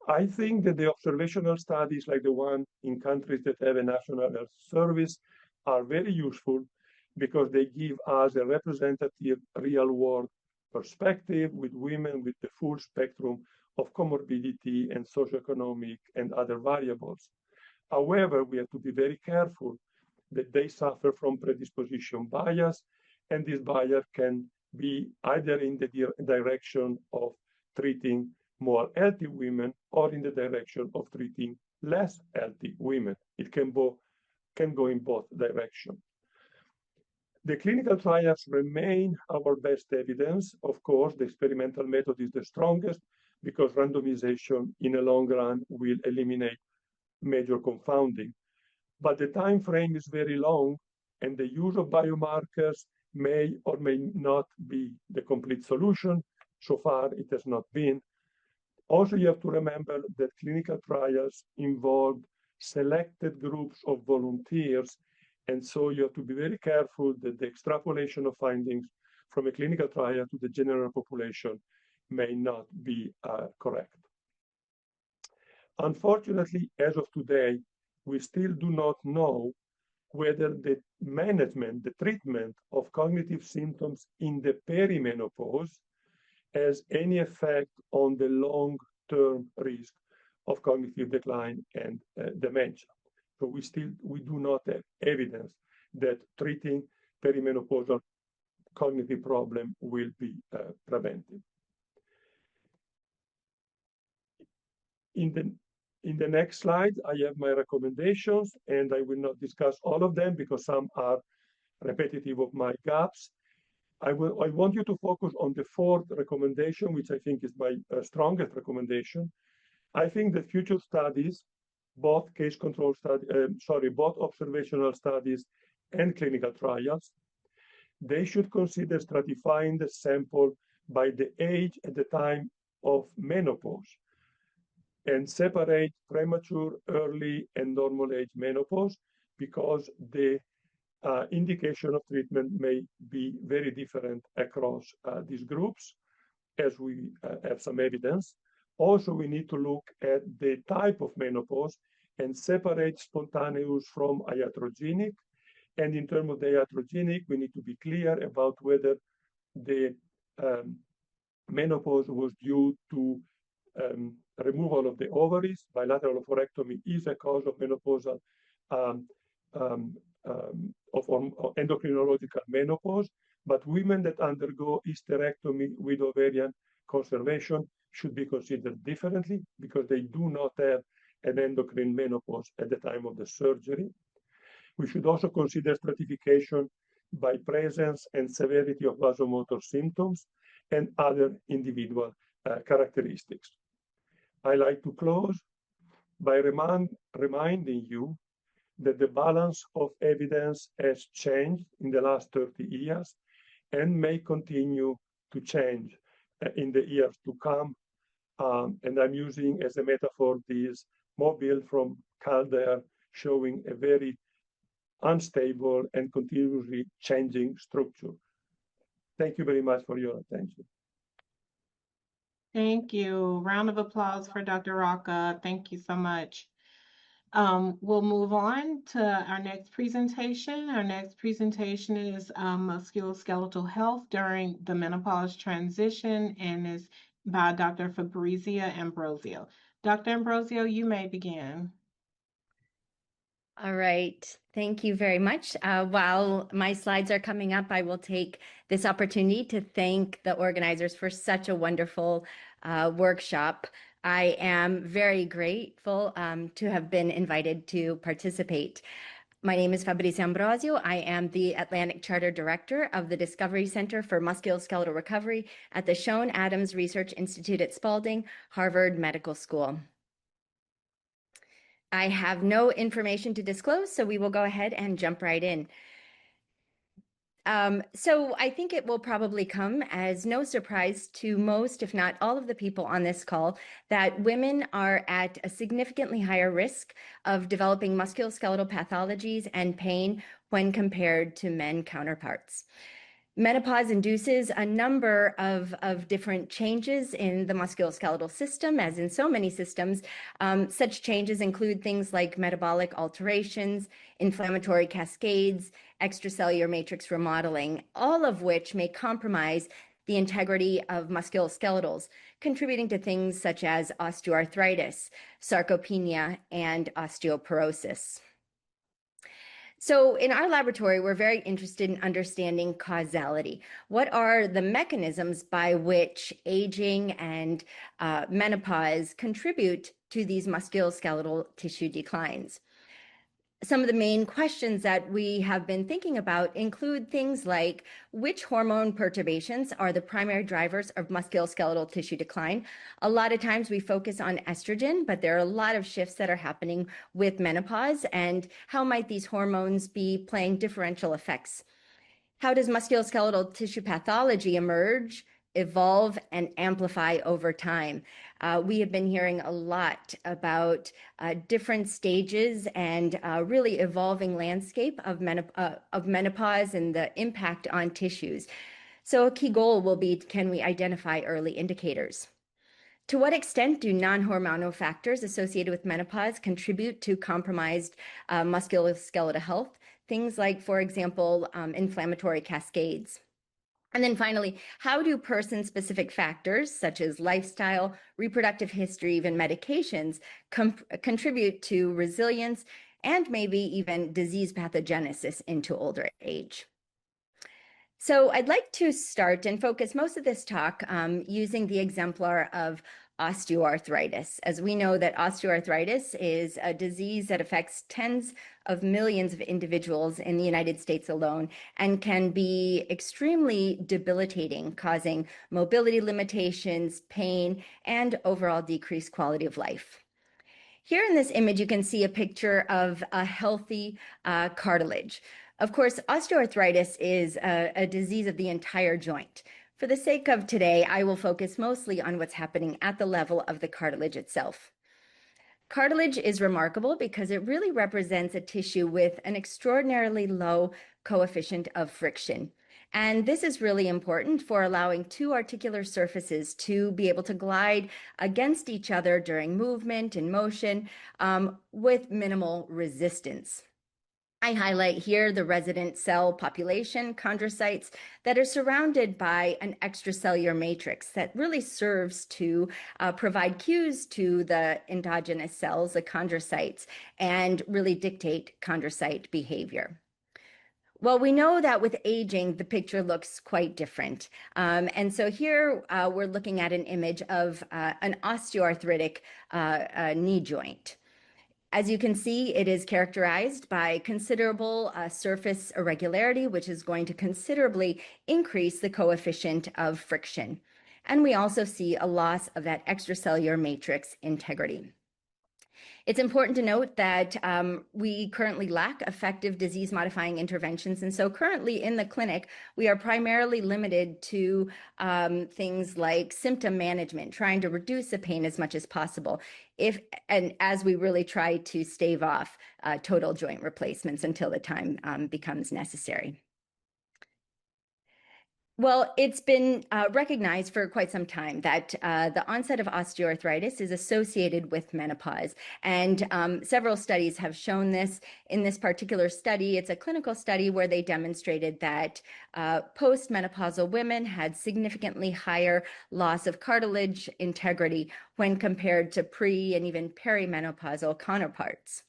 I think that the observational studies like the one in countries that have a national health service are very useful because they give us a representative real-world perspective with women with the full spectrum of comorbidity and socioeconomic and other variables. However, we have to be very careful that they suffer from predisposition bias, and this bias can be either in the direction of treating more healthy women or in the direction of treating less healthy women. It can go in both directions. The clinical trials remain our best evidence. Of course, the experimental method is the strongest because randomization in the long run will eliminate major confounding. But the time frame is very long, and the use of biomarkers may or may not be the complete solution. So far, it has not been. Also, you have to remember that clinical trials involve selected groups of volunteers, and so you have to be very careful that the extrapolation of findings from a clinical trial to the general population may not be correct. Unfortunately, as of today, we still do not know whether the management, the treatment of cognitive symptoms in the perimenopause has any effect on the long-term risk of cognitive decline and dementia. So we do not have evidence that treating perimenopausal cognitive problem will be preventive. In the next slide, I have my recommendations, and I will not discuss all of them because some are repetitive of my gaps. I want you to focus on the fourth recommendation, which I think is my strongest recommendation. I think that future studies, both both observational studies and clinical trials, they should consider stratifying the sample by the age at the time of menopause and separate premature, early, and normal age menopause because the indication of treatment may be very different across these groups, as we have some evidence. Also, we need to look at the type of menopause and separate spontaneous from iatrogenic. And in terms of the iatrogenic, we need to be clear about whether the menopause was due to removal of the ovaries. Bilateral oophorectomy is a cause of menopausal of endocrinological menopause, but women that undergo hysterectomy with ovarian conservation should be considered differently because they do not have an endocrine menopause at the time of the surgery. We should also consider stratification by presence and severity of vasomotor symptoms and other individual characteristics. I like to close by reminding you that the balance of evidence has changed in the last 30 years and may continue to change in the years to come. And I'm using as a metaphor this mobile from Calder showing a very unstable and continuously changing structure. Thank you very much for your attention. Thank you. Round of applause for Dr. Rocca. Thank you so much. We'll move on to our next presentation. Our next presentation is musculoskeletal health during the menopause transition and is by Dr. Fabrizia Ambrosio. Dr. Ambrosio, you may begin. All right. Thank you very much. While my slides are coming up, I will take this opportunity to thank the organizers for such a wonderful workshop. I am very grateful to have been invited to participate. My name is Fabrizia Ambrosio. I am the Atlantic Charter Director of the Discovery Center for Musculoskeletal Recovery at the Schoen Adams Research Institute at Spalding, Harvard Medical School. I have no information to disclose, so we will go ahead and jump right in. So I think it will probably come as no surprise to most, if not all of the people on this call, that women are at a significantly higher risk of developing musculoskeletal pathologies and pain when compared to men counterparts. Menopause induces a number of different changes in the musculoskeletal system, as in so many systems. Such changes include things like metabolic alterations, inflammatory cascades, extracellular matrix remodeling, all of which may compromise the integrity of musculoskeletals, contributing to things such as osteoarthritis, sarcopenia, and osteoporosis. So in our laboratory, we're very interested in understanding causality. What are the mechanisms by which aging and menopause contribute to these musculoskeletal tissue declines? Some of the main questions that we have been thinking about include things like which hormone perturbations are the primary drivers of musculoskeletal tissue decline. A lot of times we focus on estrogen, but there are a lot of shifts that are happening with menopause, and how might these hormones be playing differential effects? How does musculoskeletal tissue pathology emerge, evolve, and amplify over time? We have been hearing a lot about different stages and really evolving landscape of menopause and the impact on tissues. So a key goal will be, can we identify early indicators? To what extent do non-hormonal factors associated with menopause contribute to compromised musculoskeletal health? Things like, for example, inflammatory cascades. And then finally, how do person-specific factors such as lifestyle, reproductive history, even medications contribute to resilience and maybe even disease pathogenesis into older age? So I'd like to start and focus most of this talk using the exemplar of osteoarthritis, as we know that osteoarthritis is a disease that affects tens of millions of individuals in the United States alone and can be extremely debilitating, causing mobility limitations, pain, and overall decreased quality of life. Here in this image, you can see a picture of a healthy cartilage. Of course, osteoarthritis is a disease of the entire joint. For the sake of today, I will focus mostly on what's happening at the level of the cartilage itself. Cartilage is remarkable because it really represents a tissue with an extraordinarily low coefficient of friction. And this is really important for allowing two articular surfaces to be able to glide against each other during movement and motion with minimal resistance. I highlight here the resident cell population, chondrocytes, that are surrounded by an extracellular matrix that really serves to provide cues to the endogenous cells, the chondrocytes, and really dictate chondrocyte behavior. Well, we know that with aging, the picture looks quite different. And so here we're looking at an image of an osteoarthritic knee joint. As you can see, it is characterized by considerable surface irregularity, which is going to considerably increase the coefficient of friction. And we also see a loss of that extracellular matrix integrity. It's important to note that we currently lack effective disease-modifying interventions. And so currently in the clinic, we are primarily limited to things like symptom management, trying to reduce the pain as much as possible, as we really try to stave off total joint replacements until the time becomes necessary. Well, it's been recognized for quite some time that the onset of osteoarthritis is associated with menopause. And several studies have shown this. In this particular study, it's a clinical study where they demonstrated that postmenopausal women had significantly higher loss of cartilage integrity when compared to pre and even perimenopausal counterparts.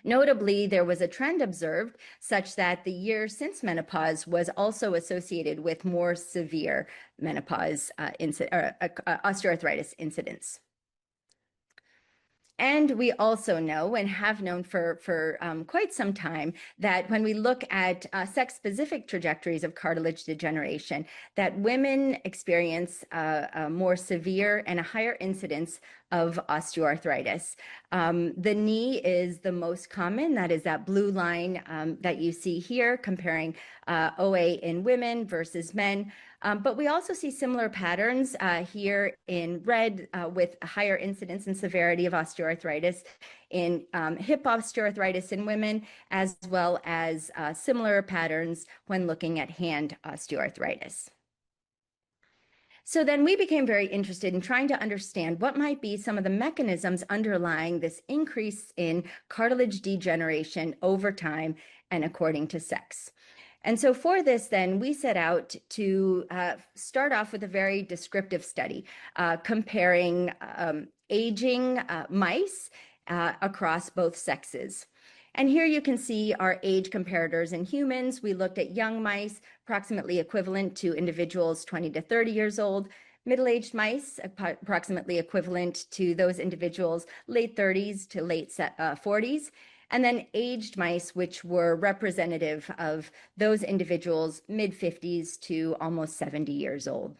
Notably, there was a trend observed such that the year since menopause was also associated with more severe menopause osteoarthritis incidence. And we also know and have known for quite some time that when we look at sex-specific trajectories of cartilage degeneration, that women experience a more severe and a higher incidence of osteoarthritis. The knee is the most common. That is that blue line that you see here comparing OA in women versus men. But we also see similar patterns here in red with a higher incidence and severity of osteoarthritis in hip osteoarthritis in women, as well as similar patterns when looking at hand osteoarthritis. So then we became very interested in trying to understand what might be some of the mechanisms underlying this increase in cartilage degeneration over time and according to sex. And so for this, then, we set out to start off with a very descriptive study comparing aging mice across both sexes. And here you can see our age comparators in humans. We looked at young mice, approximately equivalent to individuals 20 to 30 years old, middle-aged mice, approximately equivalent to those individuals late 30s to late 40s, and then aged mice, which were representative of those individuals mid-50s to almost 70 years old.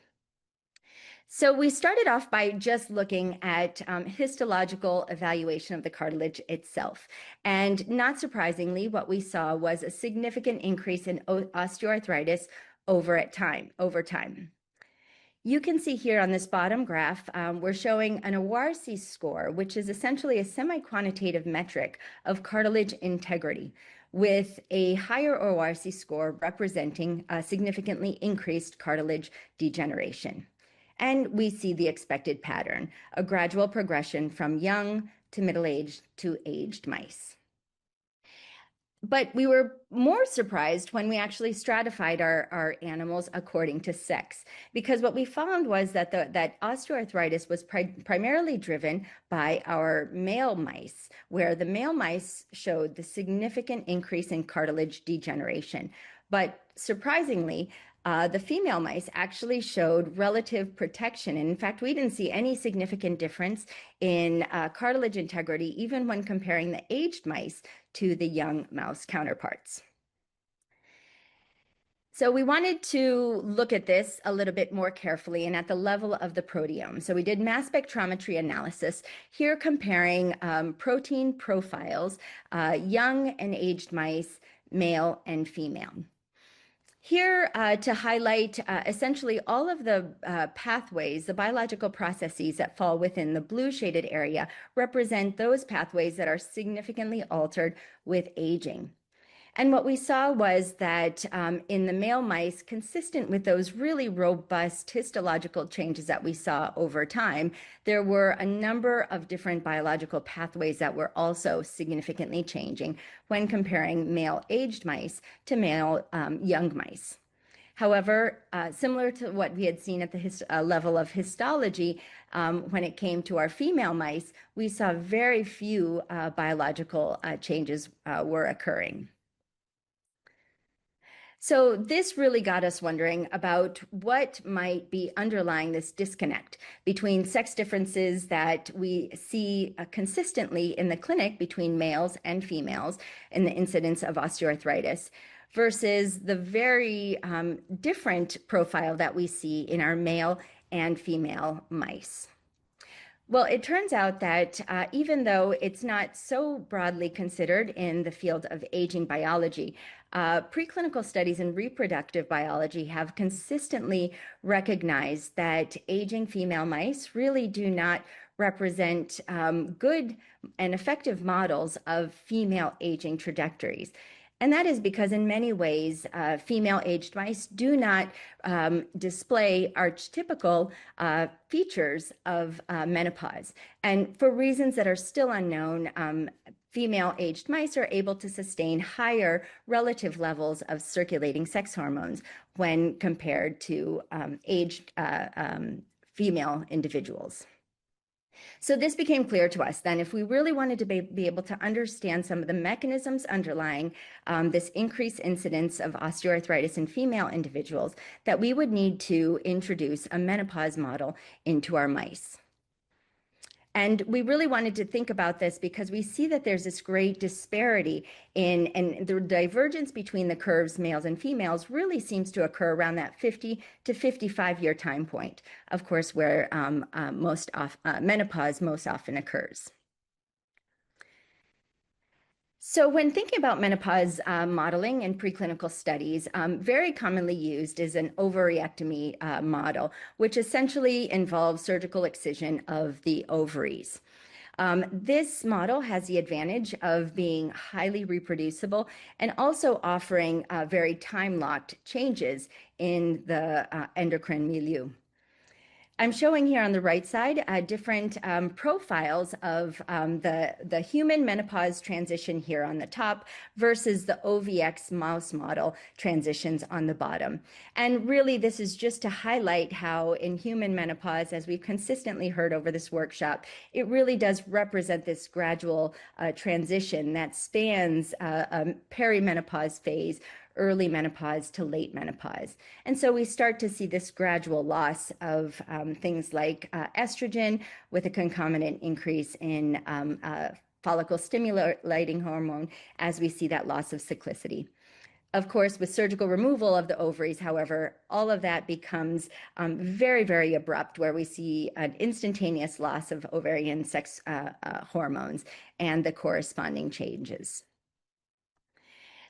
So we started off by just looking at histological evaluation of the cartilage itself. And not surprisingly, what we saw was a significant increase in osteoarthritis over time. You can see here on this bottom graph, we're showing an OARSI score, which is essentially a semi-quantitative metric of cartilage integrity, with a higher OARSI score representing a significantly increased cartilage degeneration. And we see the expected pattern, a gradual progression from young to middle-aged to aged mice. But we were more surprised when we actually stratified our animals according to sex, because what we found was that that osteoarthritis was primarily driven by our male mice, where the male mice showed the significant increase in cartilage degeneration. But surprisingly, the female mice actually showed relative protection. And in fact, we didn't see any significant difference in cartilage integrity, even when comparing the aged mice to the young mouse counterparts. So we wanted to look at this a little bit more carefully and at the level of the proteome. So we did mass spectrometry analysis here comparing protein profiles, young and aged mice, male and female. Here to highlight essentially all of the pathways, the biological processes that fall within the blue shaded area represent those pathways that are significantly altered with aging. And what we saw was that in the male mice, consistent with those really robust histological changes that we saw over time, there were a number of different biological pathways that were also significantly changing when comparing male aged mice to male young mice. However, similar to what we had seen at the level of histology, when it came to our female mice, we saw very few biological changes were occurring. So this really got us wondering about what might be underlying this disconnect between sex differences that we see consistently in the clinic between males and females in the incidence of osteoarthritis versus the very different profile that we see in our male and female mice. Well, it turns out that even though it's not so broadly considered in the field of aging biology, preclinical studies in reproductive biology have consistently recognized that aging female mice really do not represent good and effective models of female aging trajectories. And that is because in many ways, female aged mice do not display archetypical features of menopause. And for reasons that are still unknown, female aged mice are able to sustain higher relative levels of circulating sex hormones when compared to aged female individuals. So this became clear to us then if we really wanted to be able to understand some of the mechanisms underlying this increased incidence of osteoarthritis in female individuals, that we would need to introduce a menopause model into our mice. And we really wanted to think about this because we see that there's this great disparity and the divergence between the curves, males and females, really seems to occur around that 50 to 55-year time point, of course, where menopause most often occurs. So when thinking about menopause modeling in preclinical studies, very commonly used is an ovaryectomy model, which essentially involves surgical excision of the ovaries. This model has the advantage of being highly reproducible and also offering very time-locked changes in the endocrine milieu. I'm showing here on the right side different profiles of the human menopause transition here on the top versus the OVX mouse model transitions on the bottom. And really, this is just to highlight how in human menopause, as we've consistently heard over this workshop, it really does represent this gradual transition that spans a perimenopause phase, early menopause to late menopause. And so we start to see this gradual loss of things like estrogen with a concomitant increase in follicle stimulating hormone as we see that loss of cyclicity. Of course, with surgical removal of the ovaries, however, all of that becomes very, very abrupt, where we see an instantaneous loss of ovarian sex hormones and the corresponding changes.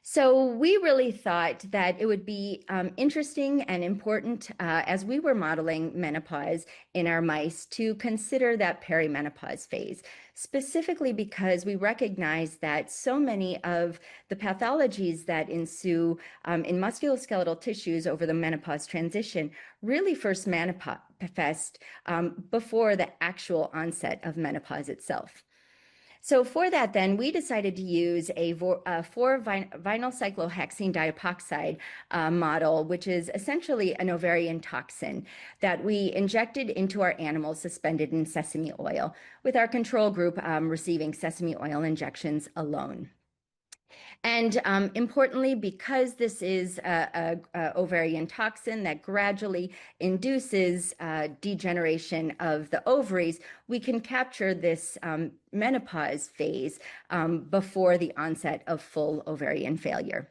So we really thought that it would be interesting and important as we were modeling menopause in our mice to consider that perimenopause phase, specifically because we recognize that so many of the pathologies that ensue in musculoskeletal tissues over the menopause transition really first manifest before the actual onset of menopause itself. So for that, then, we decided to use a 4-vinyl cyclohexene diapoxide model, which is essentially an ovarian toxin that we injected into our animals suspended in sesame oil, with our control group receiving sesame oil injections alone. And importantly, because this is a ovarian toxin that gradually induces degeneration of the ovaries, we can capture this menopause phase before the onset of full ovarian failure.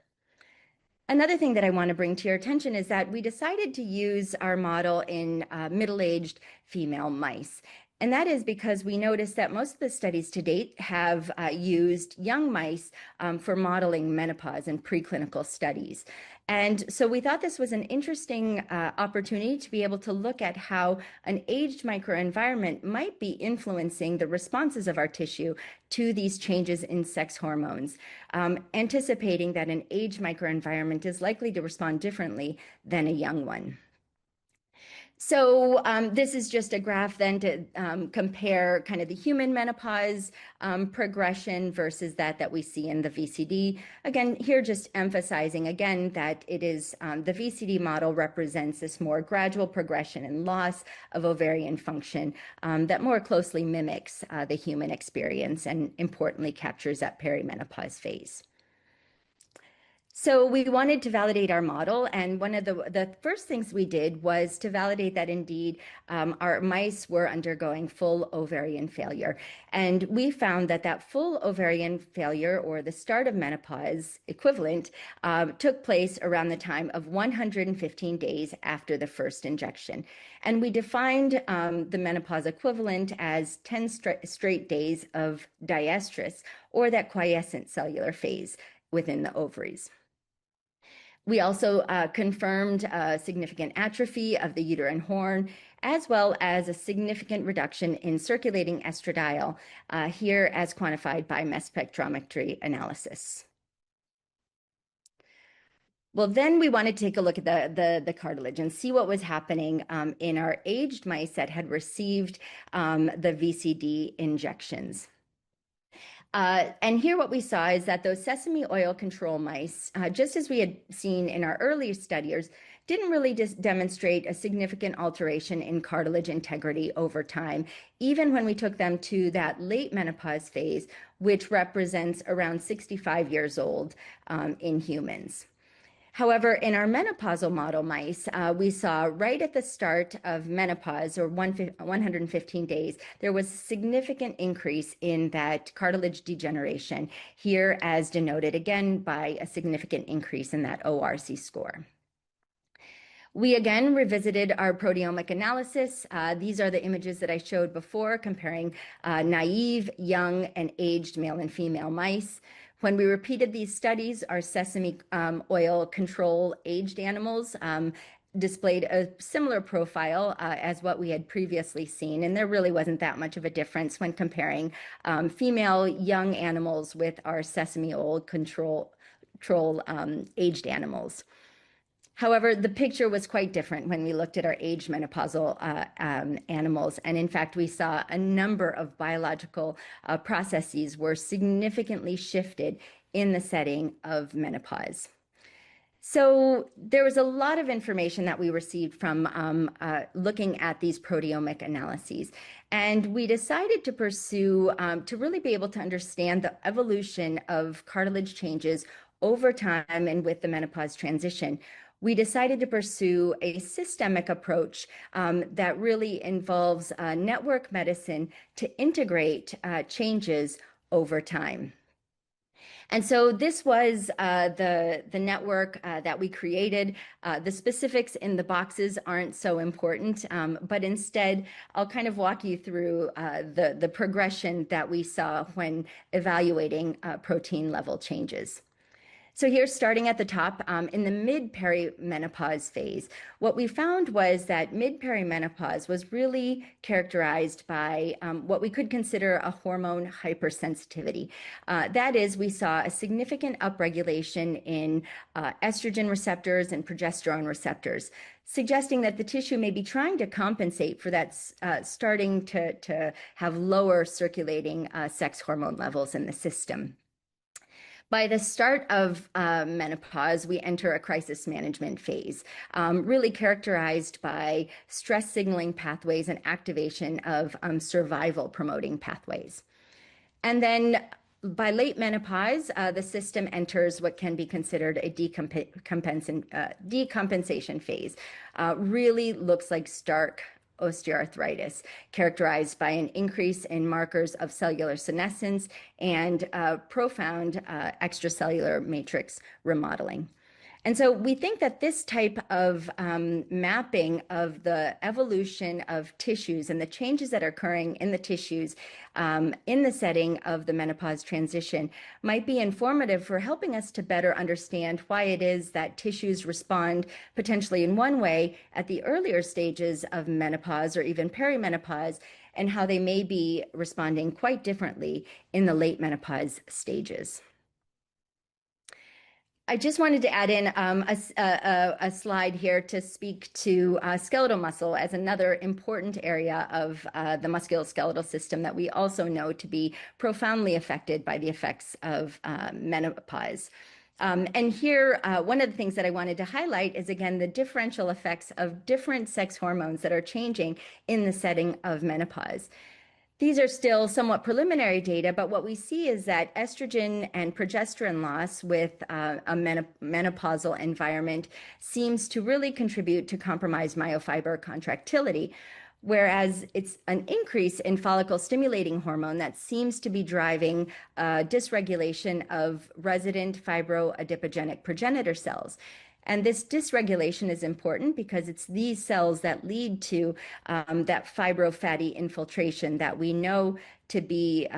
Another thing that I want to bring to your attention is that we decided to use our model in middle-aged female mice. And that is because we noticed that most of the studies to date have used young mice for modeling menopause in preclinical studies. And so we thought this was an interesting opportunity to be able to look at how an aged microenvironment might be influencing the responses of our tissue to these changes in sex hormones, anticipating that an aged microenvironment is likely to respond differently than a young one. So this is just a graph then to compare kind of the human menopause progression versus that we see in the VCD. Again, here just emphasizing again that it is the VCD model represents this more gradual progression and loss of ovarian function that more closely mimics the human experience and importantly captures that perimenopause phase. So we wanted to validate our model, and one of the first things we did was to validate that indeed our mice were undergoing full ovarian failure. And we found that full ovarian failure, or the start of menopause equivalent, took place around the time of 115 days after the first injection. And we defined the menopause equivalent as 10 straight days of diestrus, or that quiescent cellular phase within the ovaries. We also confirmed significant atrophy of the uterine horn, as well as a significant reduction in circulating estradiol, here as quantified by mass spectrometry analysis. Well, then we wanted to take a look at the cartilage and see what was happening in our aged mice that had received the VCD injections. And here what we saw is that those sesame oil control mice, just as we had seen in our earlier studies, didn't really demonstrate a significant alteration in cartilage integrity over time, even when we took them to that late menopause phase, which represents around 65 years old in humans. However, in our menopausal model mice, we saw right at the start of menopause, or 115 days, there was a significant increase in that cartilage degeneration, here as denoted again by a significant increase in that ORC score. We again revisited our proteomic analysis. These are the images that I showed before, comparing naive, young, and aged male and female mice. When we repeated these studies, our sesame oil control aged animals displayed a similar profile as what we had previously seen, and there really wasn't that much of a difference when comparing female young animals with our sesame oil control aged animals. However, the picture was quite different when we looked at our aged menopausal animals. And in fact, we saw a number of biological processes were significantly shifted in the setting of menopause. So there was a lot of information that we received from looking at these proteomic analyses. And we decided to pursue, to really be able to understand the evolution of cartilage changes over time and with the menopause transition. We decided to pursue a systemic approach that really involves network medicine to integrate changes over time. And so this was the network that we created. The specifics in the boxes aren't so important, but instead I'll kind of walk you through the progression that we saw when evaluating protein level changes. So here, starting at the top, in the mid-perimenopause phase, what we found was that mid-perimenopause was really characterized by what we could consider a hormone hypersensitivity. That is, we saw a significant upregulation in estrogen receptors and progesterone receptors, suggesting that the tissue may be trying to compensate for that starting to have lower circulating sex hormone levels in the system. By the start of menopause, we enter a crisis management phase, really characterized by stress signaling pathways and activation of survival promoting pathways. And then by late menopause, the system enters what can be considered a decompensation phase. Really looks like stark osteoarthritis, characterized by an increase in markers of cellular senescence and profound extracellular matrix remodeling. And so we think that this type of mapping of the evolution of tissues and the changes that are occurring in the tissues in the setting of the menopause transition might be informative for helping us to better understand why it is that tissues respond potentially in one way at the earlier stages of menopause or even perimenopause, and how they may be responding quite differently in the late menopause stages. I just wanted to add in a slide here to speak to skeletal muscle as another important area of the musculoskeletal system that we also know to be profoundly affected by the effects of menopause. And here, one of the things that I wanted to highlight is, again, the differential effects of different sex hormones that are changing in the setting of menopause. These are still somewhat preliminary data, but what we see is that estrogen and progesterone loss with a menopausal environment seems to really contribute to compromised myofiber contractility, whereas it's an increase in follicle stimulating hormone that seems to be driving dysregulation of resident fibroadipogenic progenitor cells. And this dysregulation is important because it's these cells that lead to that fibrofatty infiltration that we know to be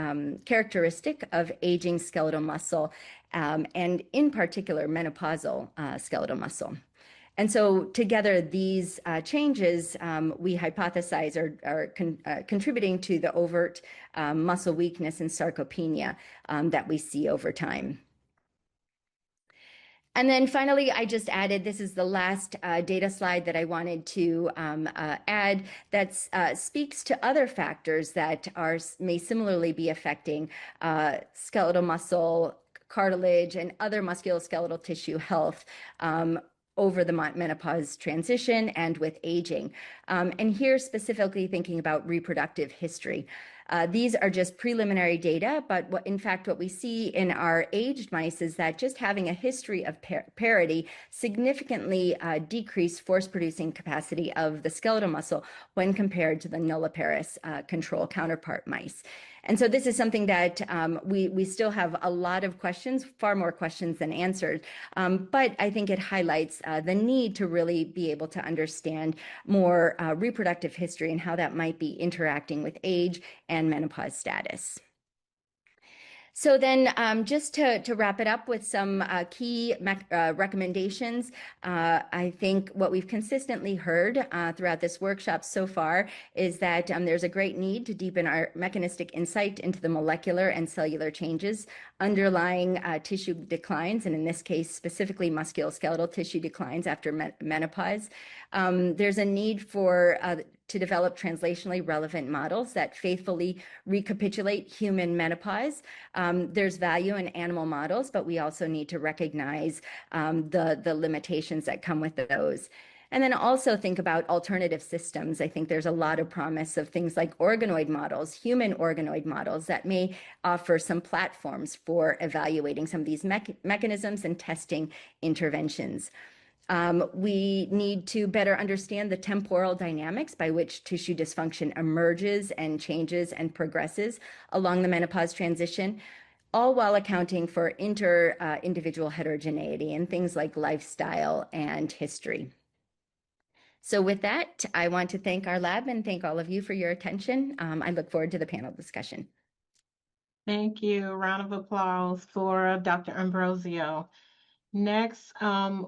characteristic of aging skeletal muscle, and in particular, menopausal skeletal muscle. And so together, these changes we hypothesize are contributing to the overt muscle weakness and sarcopenia that we see over time. And then finally, I just added, this is the last data slide that I wanted to add that speaks to other factors that may similarly be affecting skeletal muscle, cartilage, and other musculoskeletal tissue health over the menopause transition and with aging. And here specifically thinking about reproductive history. These are just preliminary data, but in fact, what we see in our aged mice is that just having a history of parity significantly decreased force-producing capacity of the skeletal muscle when compared to the nulliparous control counterpart mice. And so this is something that we still have a lot of questions, far more questions than answers, but I think it highlights the need to really be able to understand more reproductive history and how that might be interacting with age and menopause status. So then just to wrap it up with some key recommendations, I think what we've consistently heard throughout this workshop so far is that there's a great need to deepen our mechanistic insight into the molecular and cellular changes underlying tissue declines, and in this case, specifically musculoskeletal tissue declines after menopause. There's a need to develop translationally relevant models that faithfully recapitulate human menopause. There's value in animal models, but we also need to recognize the limitations that come with those. And then also think about alternative systems. I think there's a lot of promise of things like organoid models, human organoid models that may offer some platforms for evaluating some of these mechanisms and testing interventions. We need to better understand the temporal dynamics by which tissue dysfunction emerges and changes and progresses along the menopause transition, all while accounting for individual heterogeneity and things like lifestyle and history. So with that, I want to thank our lab and thank all of you for your attention. I look forward to the panel discussion. Thank you. Round of applause for Dr. Ambrosio. Next,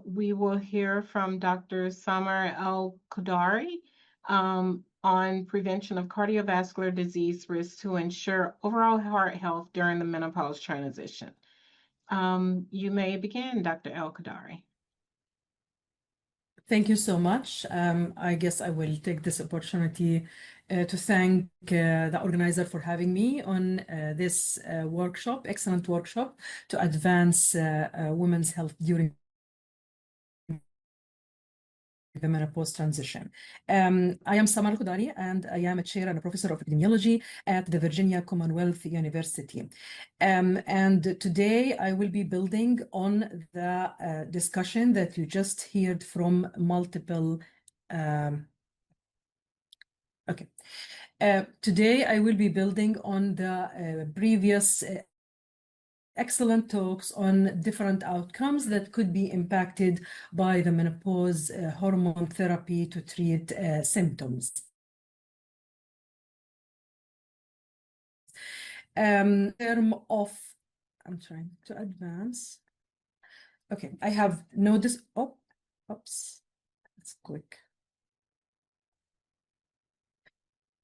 we will hear from Dr. Summer El-Khodari on prevention of cardiovascular disease risks to ensure overall heart health during the menopause transition. You may begin, Dr. El-Khodari. Thank you so much. I guess I will take this opportunity to thank the organizer for having me on this workshop, excellent workshop to advance women's health during the menopause transition. I am Samar Khodari, and I am a chair and a professor of epidemiology at the Virginia Commonwealth University. And today I will be building on the discussion that you just heard from multiple. Today I will be building on the previous excellent talks on different outcomes that could be impacted by the menopause hormone therapy to treat symptoms. Term of, I'm trying to advance. Okay, I have noticed, oops, that's quick.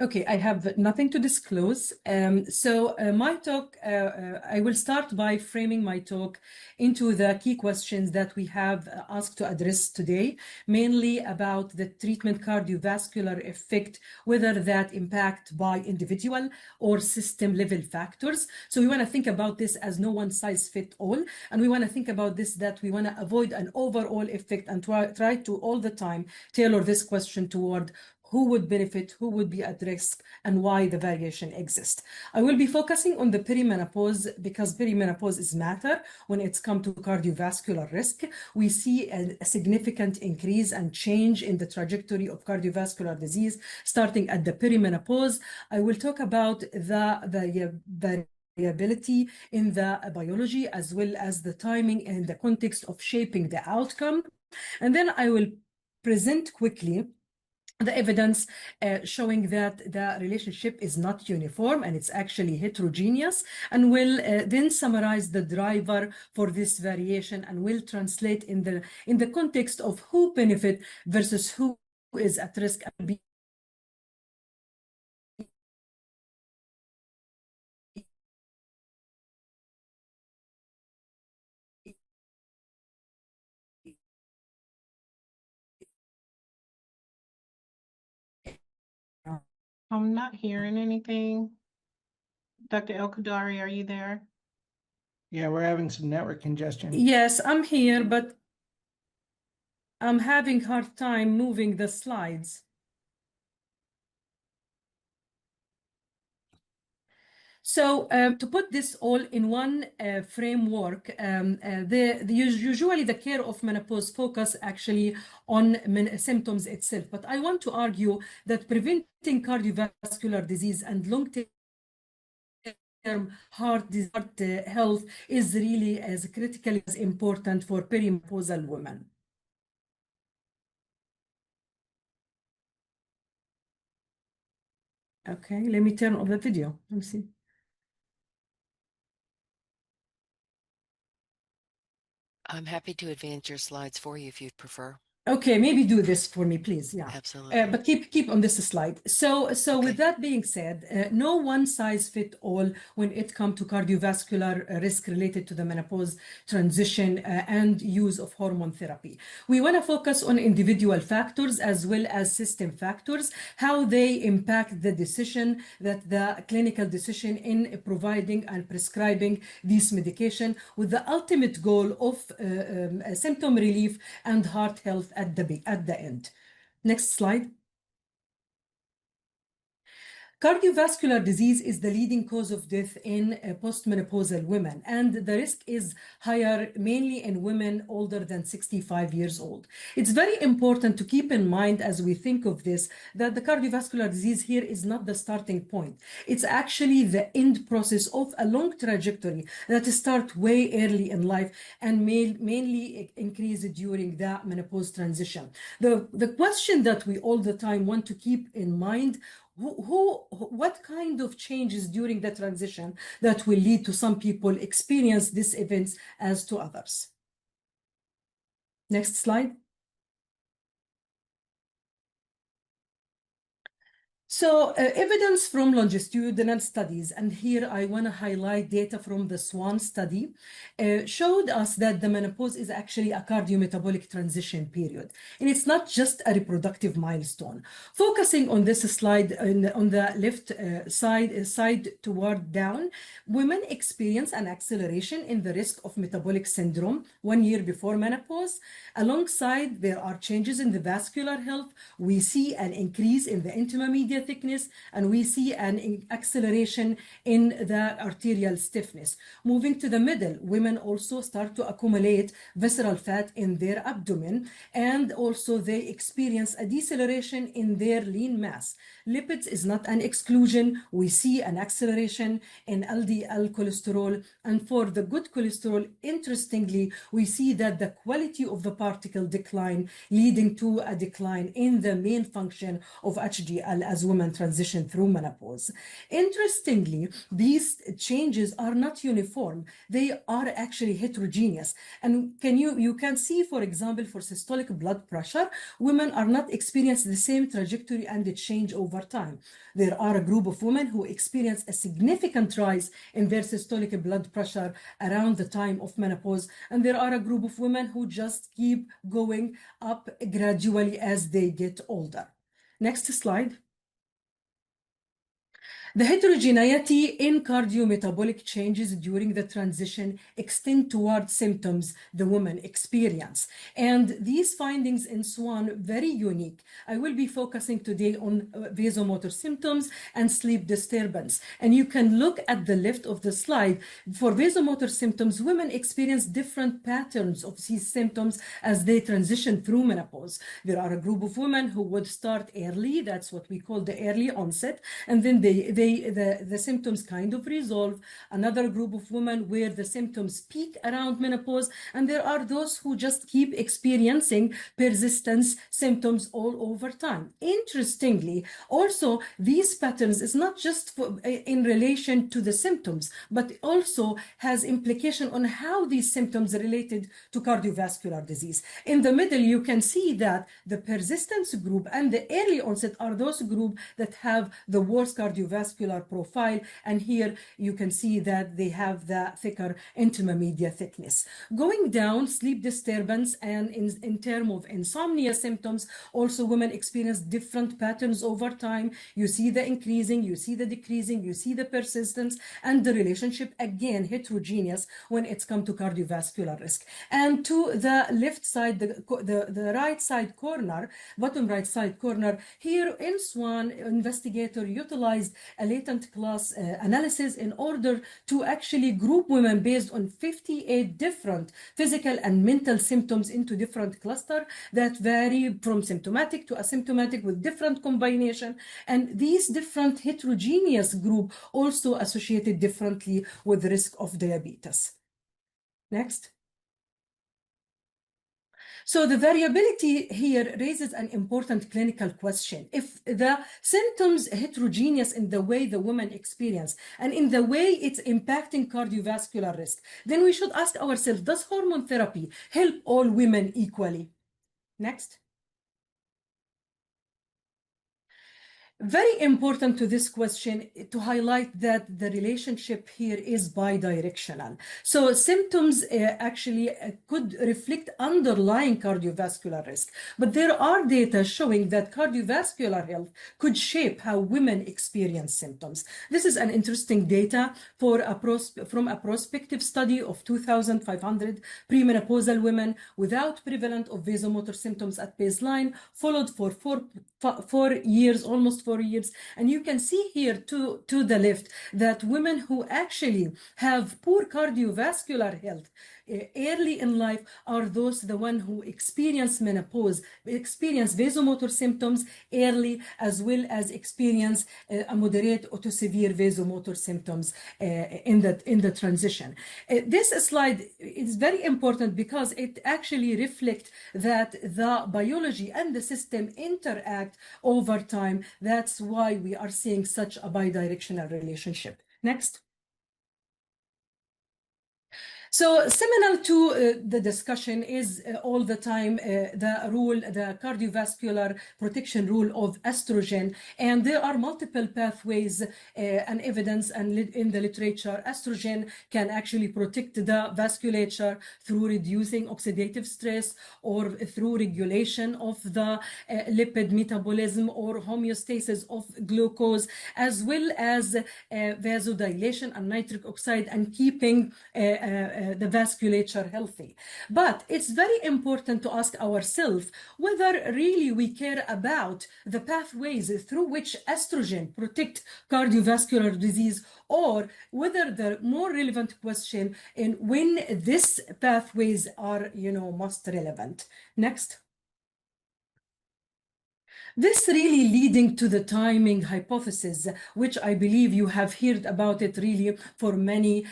Okay, I have nothing to disclose. My talk, I will start by framing my talk into the key questions that we have asked to address today, mainly about the treatment cardiovascular effect, whether that impact by individual or system level factors. So we want to think about this as no one size fit all. And we want to think about this that we want to avoid an overall effect and try to all the time tailor this question toward who would benefit, who would be at risk, and why the variation exists. I will be focusing on the perimenopause because perimenopause is matter when it's come to cardiovascular risk. We see a significant increase and change in the trajectory of cardiovascular disease starting at the perimenopause. I will talk about the variability in the biology as well as the timing and the context of shaping the outcome. And then I will present quickly the evidence showing that the relationship is not uniform and it's actually heterogeneous, and will then summarize the driver for this variation and will translate in the context of who benefit versus who is at risk. I'm not hearing anything. Dr. El-Kudari, are you there? Yeah, we're having some network congestion. Yes, I'm here, but I'm having hard time moving the slides. So to put this all in one framework, usually the care of menopause focus actually on symptoms itself. But I want to argue that preventing cardiovascular disease and long-term heart health is really as critically as important for perimenopausal women. Okay, let me turn on the video. Let me see. I'm happy to advance your slides for you if you'd prefer. Okay, maybe do this for me, please. Yeah, absolutely. But keep on this slide. So okay. With that being said, no one size fit all when it comes to cardiovascular risk related to the menopause transition and use of hormone therapy. We want to focus on individual factors as well as system factors, how they impact the decision, that the clinical decision in providing and prescribing this medication, with the ultimate goal of symptom relief and heart health at the end. Next slide. Cardiovascular disease is the leading cause of death in postmenopausal women, and the risk is higher mainly in women older than 65 years old. It's very important to keep in mind as we think of this that the cardiovascular disease here is not the starting point. It's actually the end process of a long trajectory that starts way early in life and mainly increase during the menopause transition. The question that we all the time want to keep in mind, what kind of changes during the transition that will lead to some people experience these events as to others. Next slide. So evidence from longitudinal studies, and here I want to highlight data from the SWAN study, showed us that the menopause is actually a cardiometabolic transition period. And it's not just a reproductive milestone. Focusing on this slide on the left side toward down, women experience an acceleration in the risk of metabolic syndrome 1 year before menopause. Alongside, there are changes in the vascular health. We see an increase in the intermediate media thickness, and we see an acceleration in the arterial stiffness. Moving to the middle, women also start to accumulate visceral fat in their abdomen, and also they experience a deceleration in their lean mass. Lipids is not an exclusion. We see an acceleration in LDL cholesterol, and for the good cholesterol, interestingly, we see that the quality of the particle decline, leading to a decline in the main function of HDL as women transition through menopause. Interestingly, these changes are not uniform. They are actually heterogeneous. And you can see, for example, for systolic blood pressure, women are not experiencing the same trajectory and the change over time. There are a group of women who experience a significant rise in their systolic blood pressure around the time of menopause, and there are a group of women who just keep going up gradually as they get older. Next slide. The heterogeneity in cardiometabolic changes during the transition extend toward symptoms the women experience. And these findings in SWAN very unique. I will be focusing today on vasomotor symptoms and sleep disturbance. And you can look at the left of the slide. For vasomotor symptoms, women experience different patterns of these symptoms as they transition through menopause. There are a group of women who would start early. That's what we call the early onset. And then the symptoms kind of resolve. Another group of women where the symptoms peak around menopause, and there are those who just keep experiencing persistent symptoms all over time. Interestingly, also these patterns is not just in relation to the symptoms, but also has implication on how these symptoms are related to cardiovascular disease. In the middle, you can see that the persistence group and the early onset are those groups that have the worst cardiovascular profile, and here you can see that they have the thicker intima media thickness. Going down, sleep disturbance, and in terms of insomnia symptoms, also women experience different patterns over time. You see the increasing, you see the decreasing, you see the persistence, and the relationship again heterogeneous when it's come to cardiovascular risk. And to the left side, the right side corner, bottom right side corner, here in SWAN, investigator utilized a latent class analysis in order to actually group women based on 58 different physical and mental symptoms into different clusters that vary from symptomatic to asymptomatic with different combination. And these different heterogeneous group also associated differently with the risk of diabetes. Next. So the variability here raises an important clinical question. If the symptoms heterogeneous in the way the woman experience and in the way it's impacting cardiovascular risk, then we should ask ourselves, does hormone therapy help all women equally? Next. Very important to this question to highlight that the relationship here is bidirectional. So symptoms actually could reflect underlying cardiovascular risk, but there are data showing that cardiovascular health could shape how women experience symptoms. This is an interesting data from a prospective study of 2,500 premenopausal women without prevalent of vasomotor symptoms at baseline, followed for 4 years, almost 4 years. And you can see here to the left that women who actually have poor cardiovascular health early in life are the one who experience menopause, experience vasomotor symptoms early, as well as experience a moderate to severe vasomotor symptoms in the transition. This slide is very important because it actually reflects that the biology and the system interact over time. That's why we are seeing such a bidirectional relationship. Next. So similar to the discussion is all the time the cardiovascular protection rule of estrogen, and there are multiple pathways and evidence and in the literature. Estrogen can actually protect the vasculature through reducing oxidative stress or through regulation of the lipid metabolism or homeostasis of glucose, as well as vasodilation and nitric oxide, and keeping the vasculature healthy. But it's very important to ask ourselves whether really we care about the pathways through which estrogen protect cardiovascular disease, or whether the more relevant question in when these pathways are, most relevant. Next. This really leading to the timing hypothesis, which I believe you have heard about it really for many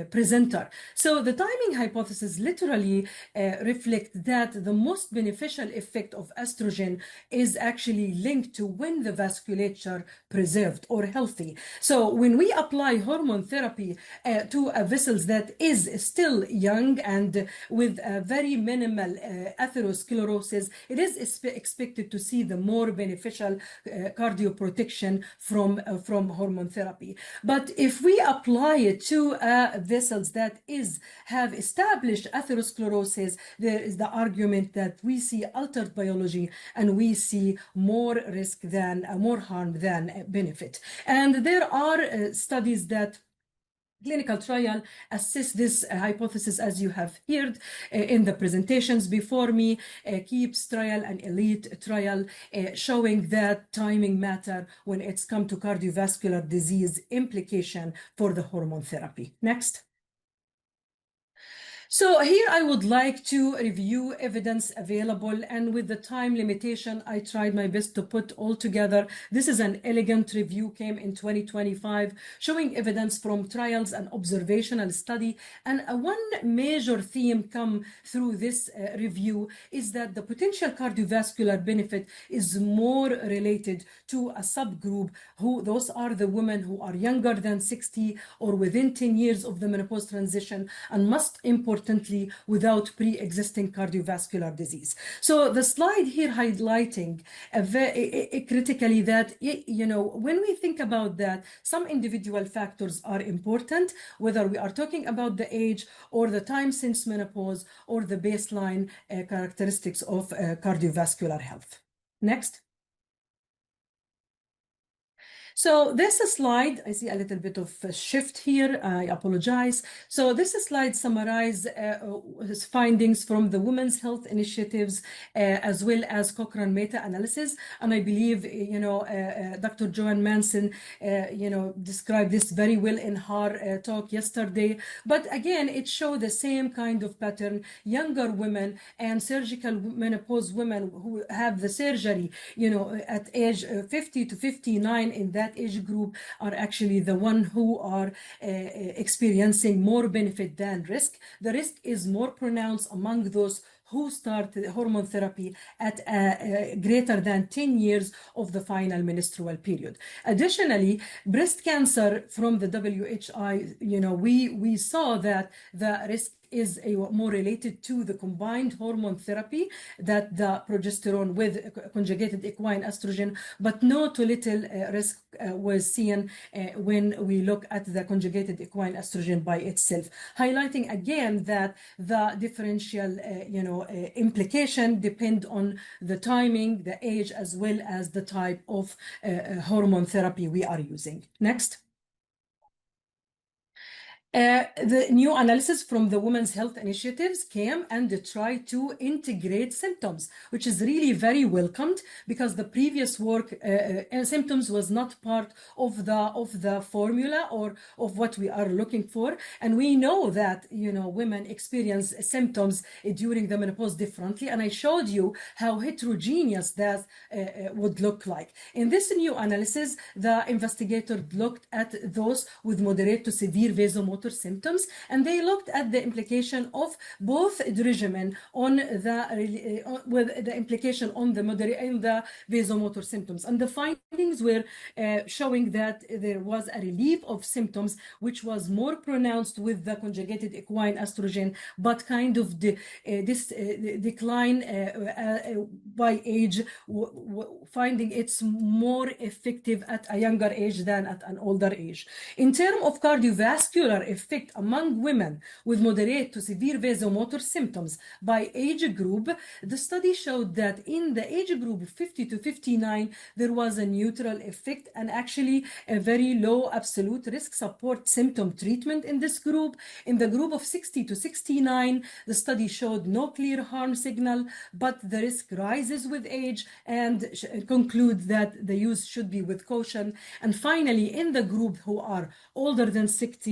presenter. So the timing hypothesis literally reflects that the most beneficial effect of estrogen is actually linked to when the vasculature preserved or healthy. So when we apply hormone therapy to a vessels that is still young and with a very minimal atherosclerosis, it is expected to see the more beneficial cardioprotection from hormone therapy. But if we apply it to vessels that have established atherosclerosis, there is the argument that we see altered biology and we see more risk than more harm than benefit. And there are studies that clinical trial assess this hypothesis, as you have heard in the presentations before me, KEEPS trial and ELITE trial, showing that timing matter when it's come to cardiovascular disease implication for the hormone therapy. Next. So here I would like to review evidence available, and with the time limitation, I tried my best to put all together. This is an elegant review, came in 2025, showing evidence from trials and observational study. And one major theme come through this review is that the potential cardiovascular benefit is more related to a subgroup, those are the women who are younger than 60 or within 10 years of the menopause transition, and most importantly, without pre-existing cardiovascular disease. So the slide here highlighting critically that, when we think about that, some individual factors are important, whether we are talking about the age or the time since menopause or the baseline characteristics of cardiovascular health. Next. So this slide, I see a little bit of a shift here. I apologize. So this slide summarizes findings from the Women's Health Initiatives as well as Cochrane meta-analysis. And I believe, Dr. Joanne Manson, described this very well in her talk yesterday. But again, it showed the same kind of pattern. Younger women and surgical menopause women who have the surgery, at age 50 to 59 in that age group are actually the one who are experiencing more benefit than risk. The risk is more pronounced among those who start hormone therapy at greater than 10 years of the final menstrual period. Additionally, breast cancer from the WHI, we saw that the risk is more related to the combined hormone therapy, that the progesterone with conjugated equine estrogen, but no to little risk was seen when we look at the conjugated equine estrogen by itself, highlighting again that the differential implication depend on the timing, the age, as well as the type of hormone therapy we are using. Next. The new analysis from the Women's Health Initiatives came and tried to integrate symptoms, which is really very welcomed because the previous work symptoms was not part of the formula or of what we are looking for. And we know that women experience symptoms during the menopause differently, and I showed you how heterogeneous that would look like. In this new analysis, the investigator looked at those with moderate to severe vasomotor symptoms, and they looked at the implication of both the regimen on with the implication on the moderate and the vasomotor symptoms. And the findings were showing that there was a relief of symptoms which was more pronounced with the conjugated equine estrogen, but kind of this decline by age, finding it's more effective at a younger age than at an older age. In terms of cardiovascular effect among women with moderate to severe vasomotor symptoms by age group, the study showed that in the age group of 50 to 59, there was a neutral effect and actually a very low absolute risk support symptom treatment in this group. In the group of 60 to 69, the study showed no clear harm signal, but the risk rises with age and conclude that the use should be with caution. And finally, in the group who are older than 60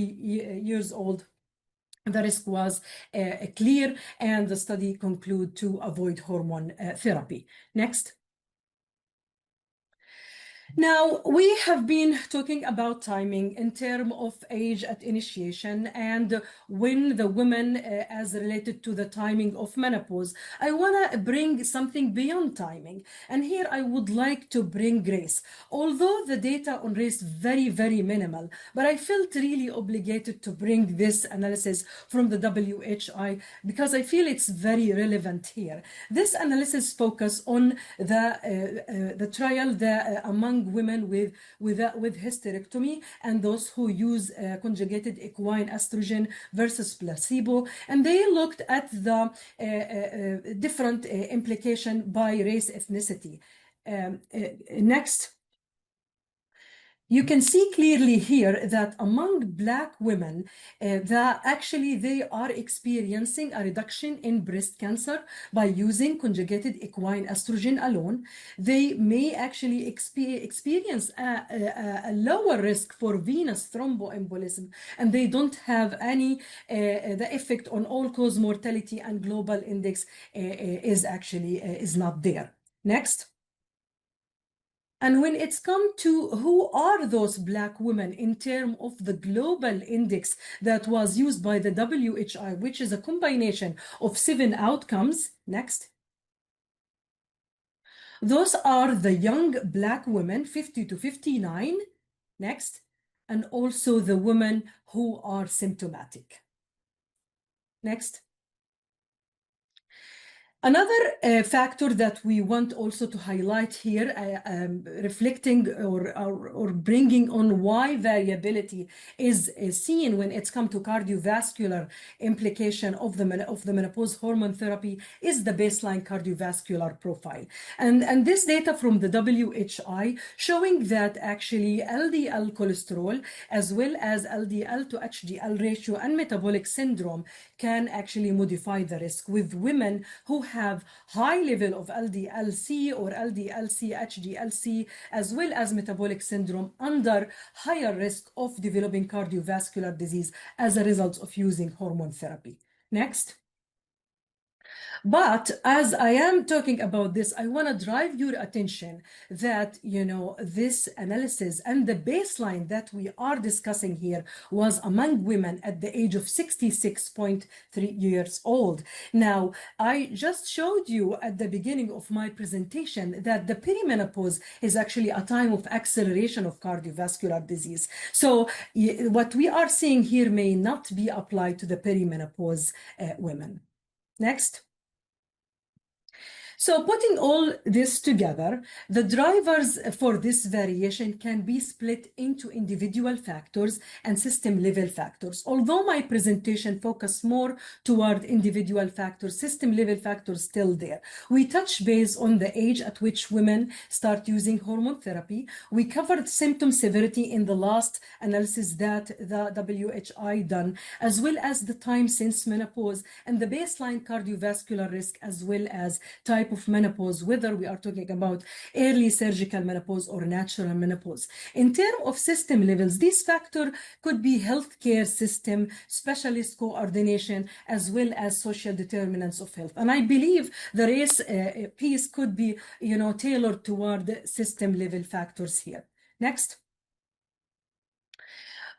years old, the risk was clear, and the study concluded to avoid hormone therapy. Next. Now, we have been talking about timing in terms of age at initiation and when the woman as related to the timing of menopause. I want to bring something beyond timing. And here I would like to bring race. Although the data on race very, very minimal, but I felt really obligated to bring this analysis from the WHI because I feel it's very relevant here. This analysis focus on the trial among women with hysterectomy and those who use conjugated equine estrogen versus placebo, and they looked at the different implication by race ethnicity. Next. You can see clearly here that among Black women, actually they are experiencing a reduction in breast cancer by using conjugated equine estrogen alone. They may actually experience a lower risk for venous thromboembolism, and they don't have any, the effect on all-cause mortality and global index is not there. Next. And when it's come to who are those Black women in terms of the global index that was used by the WHI, which is a combination of 7 outcomes. Next. Those are the young Black women, 50 to 59. Next. And also the women who are symptomatic. Next. Another factor that we want also to highlight here, reflecting or bringing on why variability is seen when it's come to cardiovascular implication of the menopause hormone therapy, is the baseline cardiovascular profile. And this data from the WHI showing that actually LDL cholesterol as well as LDL to HDL ratio and metabolic syndrome can actually modify the risk with women who have high level of LDL-C or LDL-C, HDL-C, as well as metabolic syndrome under higher risk of developing cardiovascular disease as a result of using hormone therapy. Next. But as I am talking about this, I want to drive your attention that, this analysis and the baseline that we are discussing here was among women at the age of 66.3 years old. Now, I just showed you at the beginning of my presentation that the perimenopause is actually a time of acceleration of cardiovascular disease. So what we are seeing here may not be applied to the perimenopause women. Next. So putting all this together, the drivers for this variation can be split into individual factors and system-level factors. Although my presentation focused more toward individual factors, system-level factors still there. We touch base on the age at which women start using hormone therapy. We covered symptom severity in the last analysis that the WHI done, as well as the time since menopause and the baseline cardiovascular risk, as well as type of menopause, whether we are talking about early surgical menopause or natural menopause. In terms of system levels, this factor could be healthcare system, specialist coordination, as well as social determinants of health. And I believe the race piece could be, tailored toward system level factors here. Next.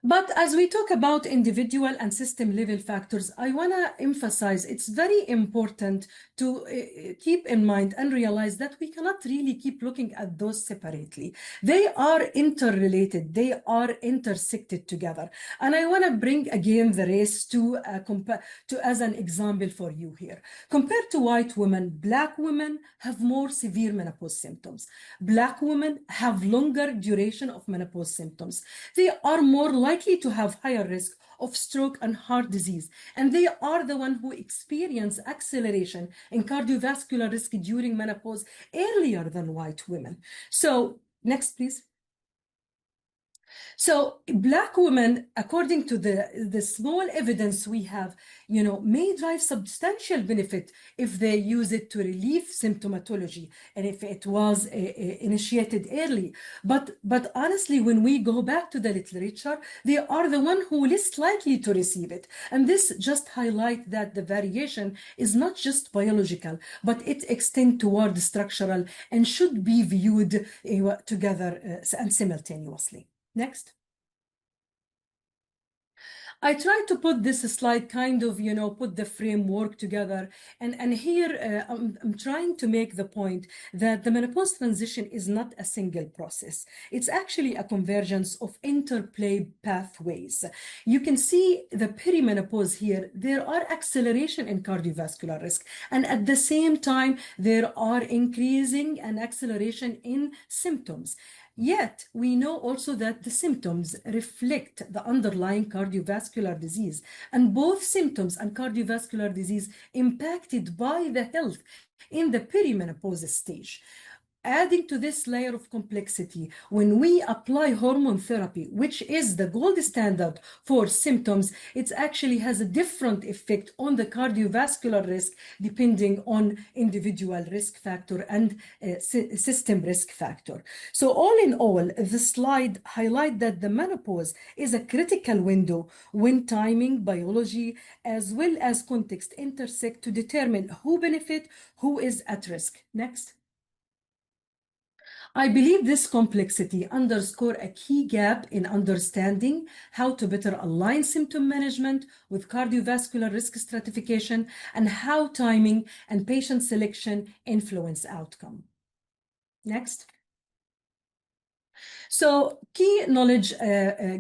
But as we talk about individual and system level factors, I want to emphasize it's very important to keep in mind and realize that we cannot really keep looking at those separately. They are interrelated, they are intersected together. And I want to bring again the race to as an example for you here. Compared to white women, Black women have more severe menopause symptoms. Black women have longer duration of menopause symptoms. They are more likely likely to have higher risk of stroke and heart disease. And they are the one who experience acceleration in cardiovascular risk during menopause earlier than white women. So next, please. So Black women, according to the small evidence we have, may drive substantial benefit if they use it to relieve symptomatology and if it was initiated early. But honestly, when we go back to the literature, they are the one who least likely to receive it. And this just highlights that the variation is not just biological, but it extends toward structural and should be viewed together and simultaneously. Next. I tried to put this slide kind of, put the framework together. And here I'm trying to make the point that the menopause transition is not a single process. It's actually a convergence of interplay pathways. You can see the perimenopause here. There are acceleration in cardiovascular risk. And at the same time, there are increasing and acceleration in symptoms. Yet, we know also that the symptoms reflect the underlying cardiovascular disease, and both symptoms and cardiovascular disease impacted by the health in the perimenopause stage. Adding to this layer of complexity, when we apply hormone therapy, which is the gold standard for symptoms, it actually has a different effect on the cardiovascular risk depending on individual risk factor and system risk factor. So all in all, the slide highlights that the menopause is a critical window when timing, biology, as well as context intersect to determine who benefit, who is at risk. Next. I believe this complexity underscores a key gap in understanding how to better align symptom management with cardiovascular risk stratification and how timing and patient selection influence outcome. Next. So key knowledge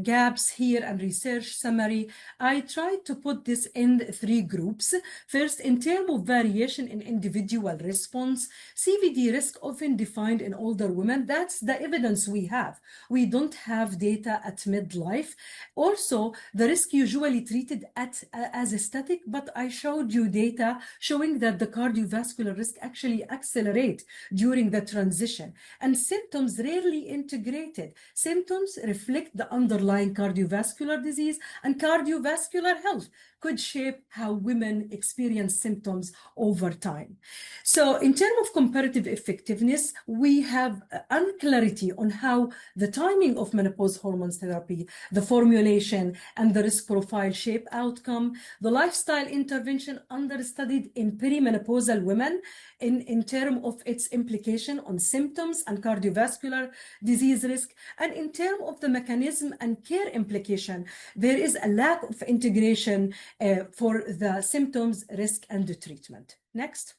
gaps here and research summary, I tried to put this in 3 groups. First, in terms of variation in individual response, CVD risk often defined in older women. That's the evidence we have. We don't have data at midlife. Also, the risk usually treated as a static, but I showed you data showing that the cardiovascular risk actually accelerate during the transition, and symptoms rarely integrated. Symptoms reflect the underlying cardiovascular disease, and cardiovascular health could shape how women experience symptoms over time. So in terms of comparative effectiveness, we have unclarity on how the timing of menopause hormone therapy, the formulation, and the risk profile shape outcome. The lifestyle intervention understudied in perimenopausal women in terms of its implication on symptoms and cardiovascular disease risk. And in terms of the mechanism and care implication, there is a lack of integration for the symptoms, risk, and the treatment. Next.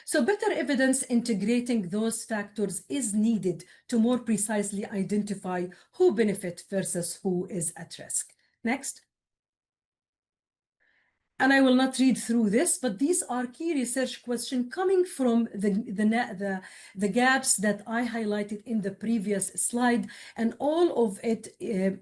So better evidence integrating those factors is needed to more precisely identify who benefits versus who is at risk. Next. And I will not read through this, but these are key research questions coming from the gaps that I highlighted in the previous slide, and all of it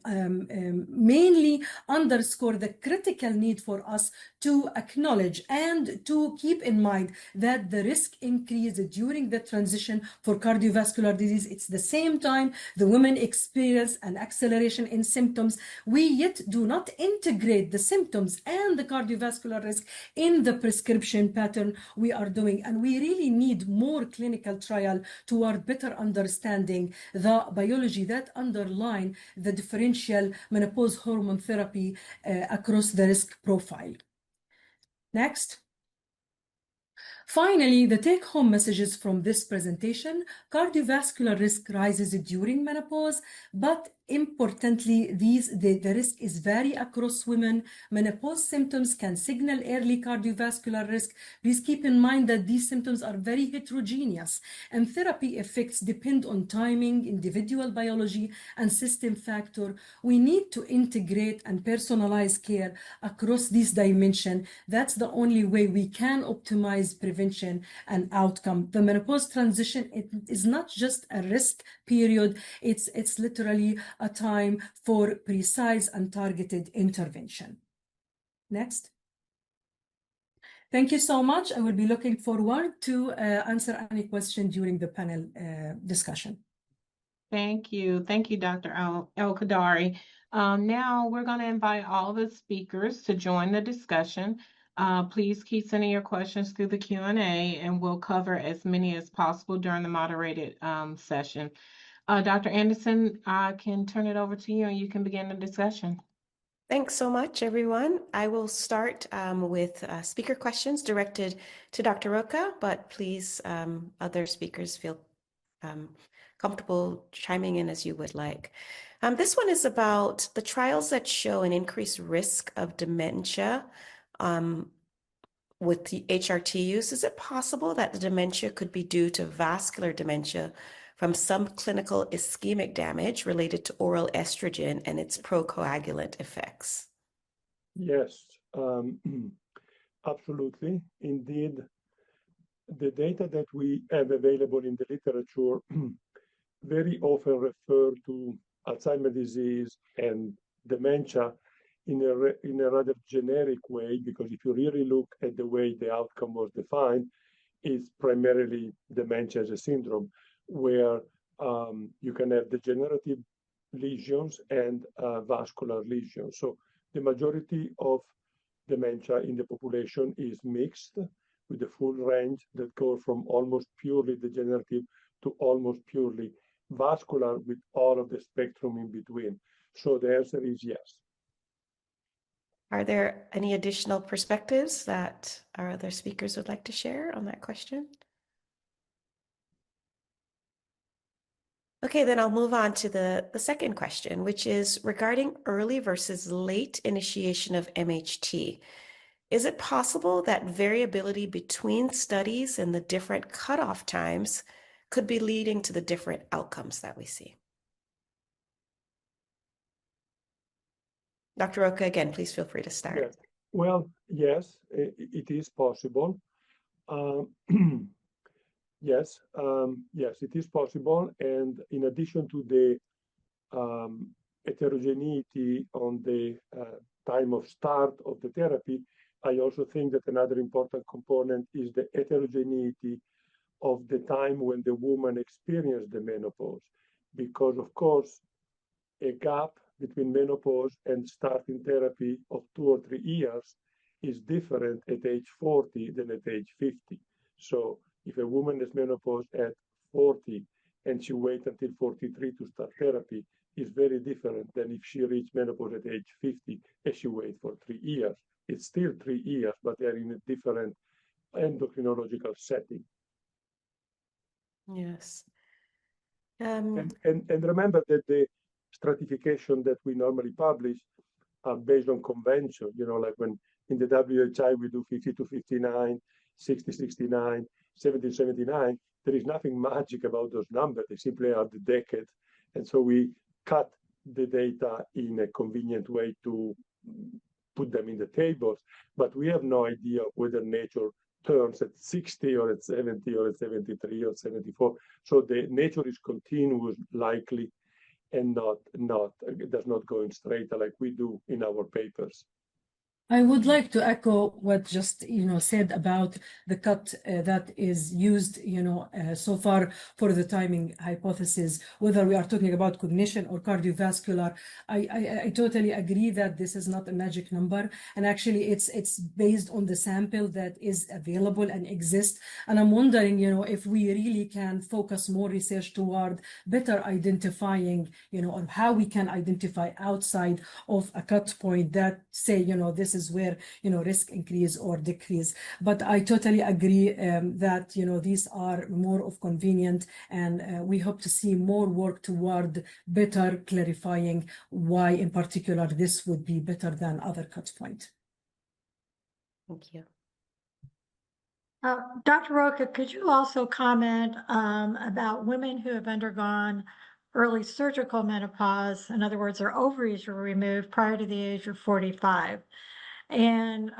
mainly underscore the critical need for us to acknowledge and to keep in mind that the risk increase during the transition for cardiovascular disease. It's the same time the women experience an acceleration in symptoms. We yet do not integrate the symptoms and the cardiovascular risk in the prescription pattern we are doing, and we really need more clinical trial toward better understanding the biology that underline the differential menopause hormone therapy across the risk profile. Next. Finally, the take-home messages from this presentation: cardiovascular risk rises during menopause, but importantly, the risk is vary across women. Menopause symptoms can signal early cardiovascular risk. Please keep in mind that these symptoms are very heterogeneous, and therapy effects depend on timing, individual biology, and system factor. We need to integrate and personalize care across these dimensions. That's the only way we can optimize prevention and outcome. The menopause transition, it is not just a risk period, it's literally a time for precise and targeted intervention. Next. Thank you so much. I will be looking forward to answer any question during the panel discussion. Thank you. Thank you, Dr. El-Kadari. Now we're going to invite all the speakers to join the discussion. Please keep sending your questions through the Q&A, and we'll cover as many as possible during the moderated session. Dr. Anderson, I can turn it over to you and you can begin the discussion. Thanks so much, everyone. I will start with speaker questions directed to Dr. Rocha, but please, other speakers feel comfortable chiming in as you would like. This one is about the trials that show an increased risk of dementia with the HRT use. Is it possible that the dementia could be due to vascular dementia from some clinical ischemic damage related to oral estrogen and its procoagulant effects? Yes, absolutely. Indeed, the data that we have available in the literature very often refer to Alzheimer's disease and dementia in a rather generic way, because if you really look at the way the outcome was defined, it's primarily dementia as a syndrome, where you can have degenerative lesions and vascular lesions. So the majority of dementia in the population is mixed, with the full range that goes from almost purely degenerative to almost purely vascular, with all of the spectrum in between. So the answer is yes. Are there any additional perspectives that our other speakers would like to share on that question? Okay, then I'll move on to the second question, which is regarding early versus late initiation of MHT. Is it possible that variability between studies and the different cutoff times could be leading to the different outcomes that we see? Dr. Rocha, again, please feel free to start. Yes. Well, yes, it is possible. Yes, it is possible. And in addition to the heterogeneity on the time of start of the therapy, I also think that another important component is the heterogeneity of the time when the woman experienced the menopause. Because, of course, a gap between menopause and starting therapy of 2 or 3 years is different at age 40 than at age 50. So if a woman has menopause at 40 and she waits until 43 to start therapy, is very different than if she reached menopause at age 50 and she waits for 3 years. It's still 3 years, but they're in a different endocrinological setting. Yes. And remember that the stratification that we normally publish are based on convention, like when in the WHI we do 50 to 59, 60, 69, 70, 79, there is nothing magic about those numbers. They simply are the decade. And so we cut the data in a convenient way to put them in the tables, but we have no idea whether nature turns at 60 or at 70 or at 73 or 74. So the nature is continuous, likely, and does not go in straight like we do in our papers. I would like to echo what just said about the cut that is used so far for the timing hypothesis, whether we are talking about cognition or cardiovascular. I totally agree that this is not a magic number, and actually it's based on the sample that is available and exists. And I'm wondering if we really can focus more research toward better identifying or how we can identify outside of a cut point that say this places where, risk increase or decrease. But I totally agree that, these are more of convenient, and we hope to see more work toward better clarifying why in particular this would be better than other cut point. Thank you. Dr. Rocha, could you also comment about women who have undergone early surgical menopause? In other words, their ovaries were removed prior to the age of 45, and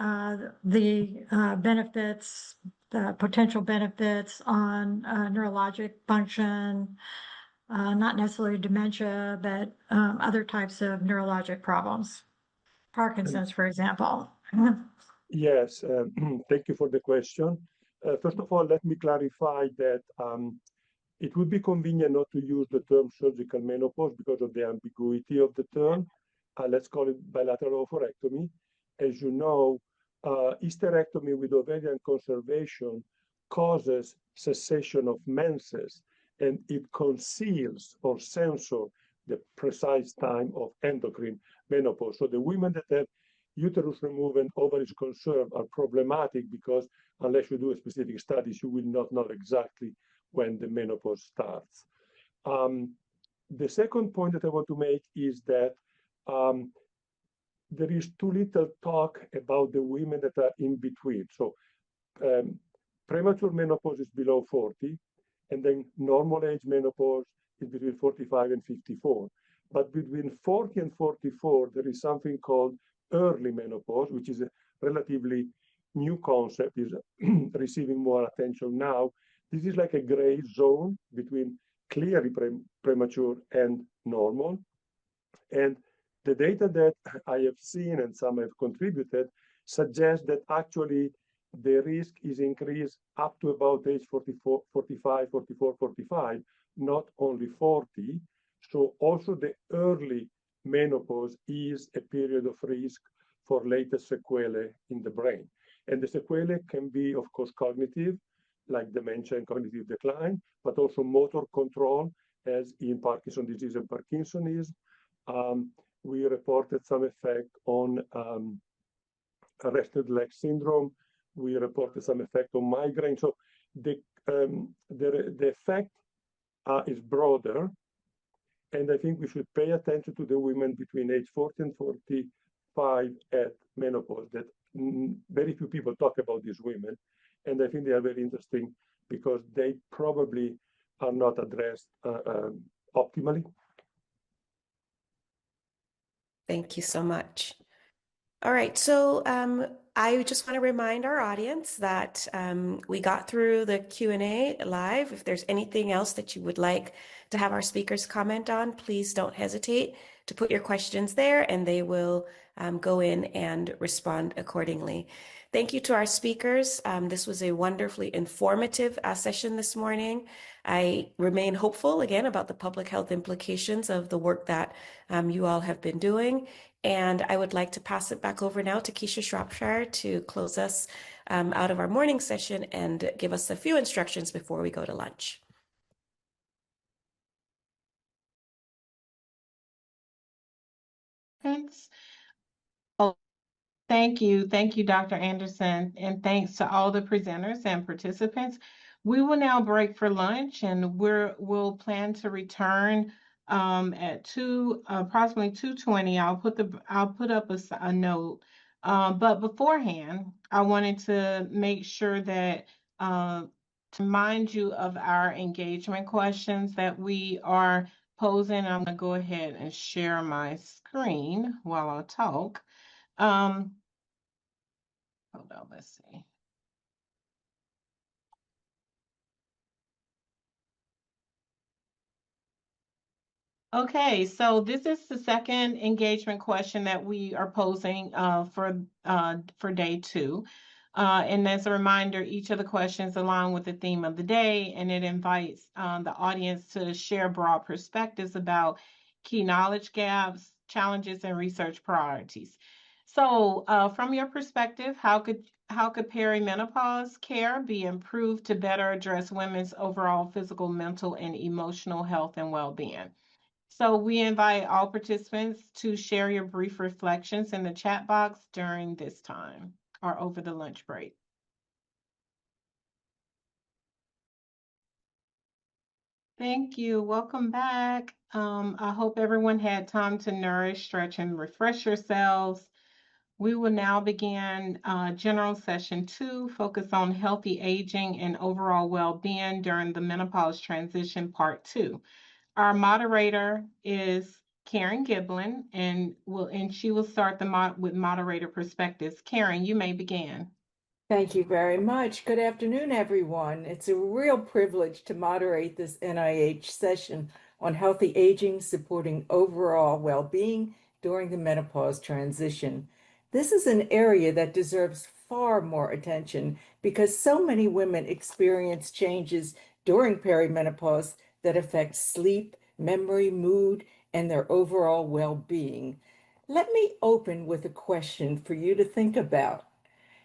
the benefits, the potential benefits on neurologic function, not necessarily dementia, but other types of neurologic problems, Parkinson's, for example. Yes, thank you for the question. First of all, let me clarify that it would be convenient not to use the term surgical menopause because of the ambiguity of the term. Let's call it bilateral oophorectomy. As you know, hysterectomy with ovarian conservation causes cessation of menses, and it conceals or censors the precise time of endocrine menopause. So the women that have uterus removed and ovaries conserved are problematic because unless you do a specific studies, you will not know exactly when the menopause starts. The second point that I want to make is that there is too little talk about the women that are in between. So premature menopause is below 40, and then normal age menopause is between 45 and 54. But between 40 and 44, there is something called early menopause, which is a relatively new concept, is receiving more attention now. This is like a gray zone between clearly premature and normal. And the data that I have seen and some have contributed suggest that actually the risk is increased up to about age 44, 45, 44, 45, not only 40. So also the early menopause is a period of risk for later sequelae in the brain. And the sequelae can be, of course, cognitive, like dementia and cognitive decline, but also motor control, as in Parkinson's disease and Parkinsonism. We reported some effect on rested leg syndrome. We reported some effect on migraine. So the effect is broader. And I think we should pay attention to the women between age 40 and 45 at menopause. That very few people talk about these women. And I think they are very interesting because they probably are not addressed optimally. Thank you so much. All right, so I just want to remind our audience that we got through the Q&A live. If there's anything else that you would like to have our speakers comment on, please don't hesitate to put your questions there and they will go in and respond accordingly. Thank you to our speakers. This was a wonderfully informative session this morning. I remain hopeful again about the public health implications of the work that you all have been doing. And I would like to pass it back over now to Keisha Shropshire to close us out of our morning session and give us a few instructions before we go to lunch. Thanks. Oh, thank you. Thank you, Dr. Anderson. And thanks to all the presenters and participants. We will now break for lunch and we'll plan to return at approximately 2:20. I'll put up a note. But beforehand, I wanted to make sure that to remind you of our engagement questions that we are posing. I'm going to go ahead and share my screen while I talk. Hold on, let's see. Okay, so this is the second engagement question that we are posing for day 2. And as a reminder, each of the questions align with the theme of the day, and it invites the audience to share broad perspectives about key knowledge gaps, challenges, and research priorities. So from your perspective, how could perimenopause care be improved to better address women's overall physical, mental, and emotional health and well-being? So we invite all participants to share your brief reflections in the chat box during this time or over the lunch break. Thank you. Welcome back. I hope everyone had time to nourish, stretch, and refresh yourselves. We will now begin general session 2, focus on healthy aging and overall well-being during the menopause transition part 2. Our moderator is Karen Giblin, and she will start with moderator perspectives. Karen, you may begin. Thank you very much. Good afternoon, everyone. It's a real privilege to moderate this NIH session on healthy aging, supporting overall well-being during the menopause transition. This is an area that deserves far more attention because so many women experience changes during perimenopause that affect sleep, memory, mood, and their overall well-being. Let me open with a question for you to think about.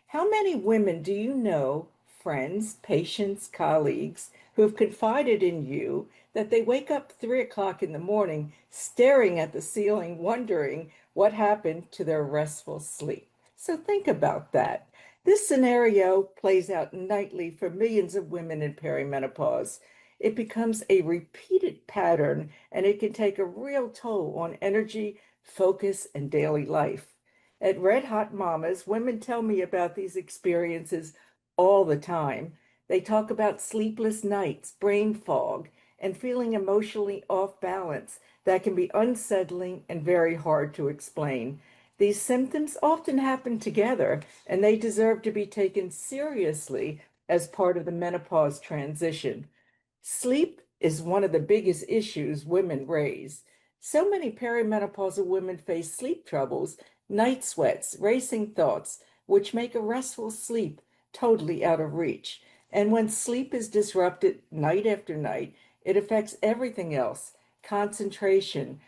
How many women do you know, friends, patients, colleagues, who have confided in you that they wake up 3 o'clock in the morning staring at the ceiling, wondering what happened to their restful sleep? So think about that. This scenario plays out nightly for millions of women in perimenopause. It becomes a repeated pattern, and it can take a real toll on energy, focus, and daily life. At Red Hot Mamas, women tell me about these experiences all the time. They talk about sleepless nights, brain fog, and feeling emotionally off balance that can be unsettling and very hard to explain. These symptoms often happen together, and they deserve to be taken seriously as part of the menopause transition. Sleep is one of the biggest issues women raise. So many perimenopausal women face sleep troubles, night sweats, racing thoughts, which make a restful sleep totally out of reach. And when sleep is disrupted night after night, it affects everything else: concentration,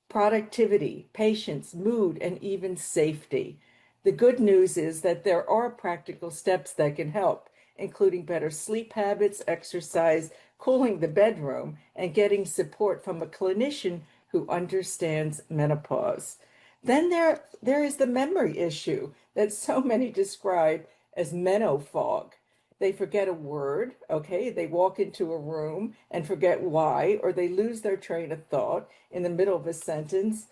productivity, patience, mood, and even safety. The good news is that there are practical steps that can help, including better sleep habits, exercise, cooling the bedroom, and getting support from a clinician who understands menopause. Then there is the memory issue that so many describe as menofog. They forget a word, okay? They walk into a room and forget why, or they lose their train of thought in the middle of a sentence.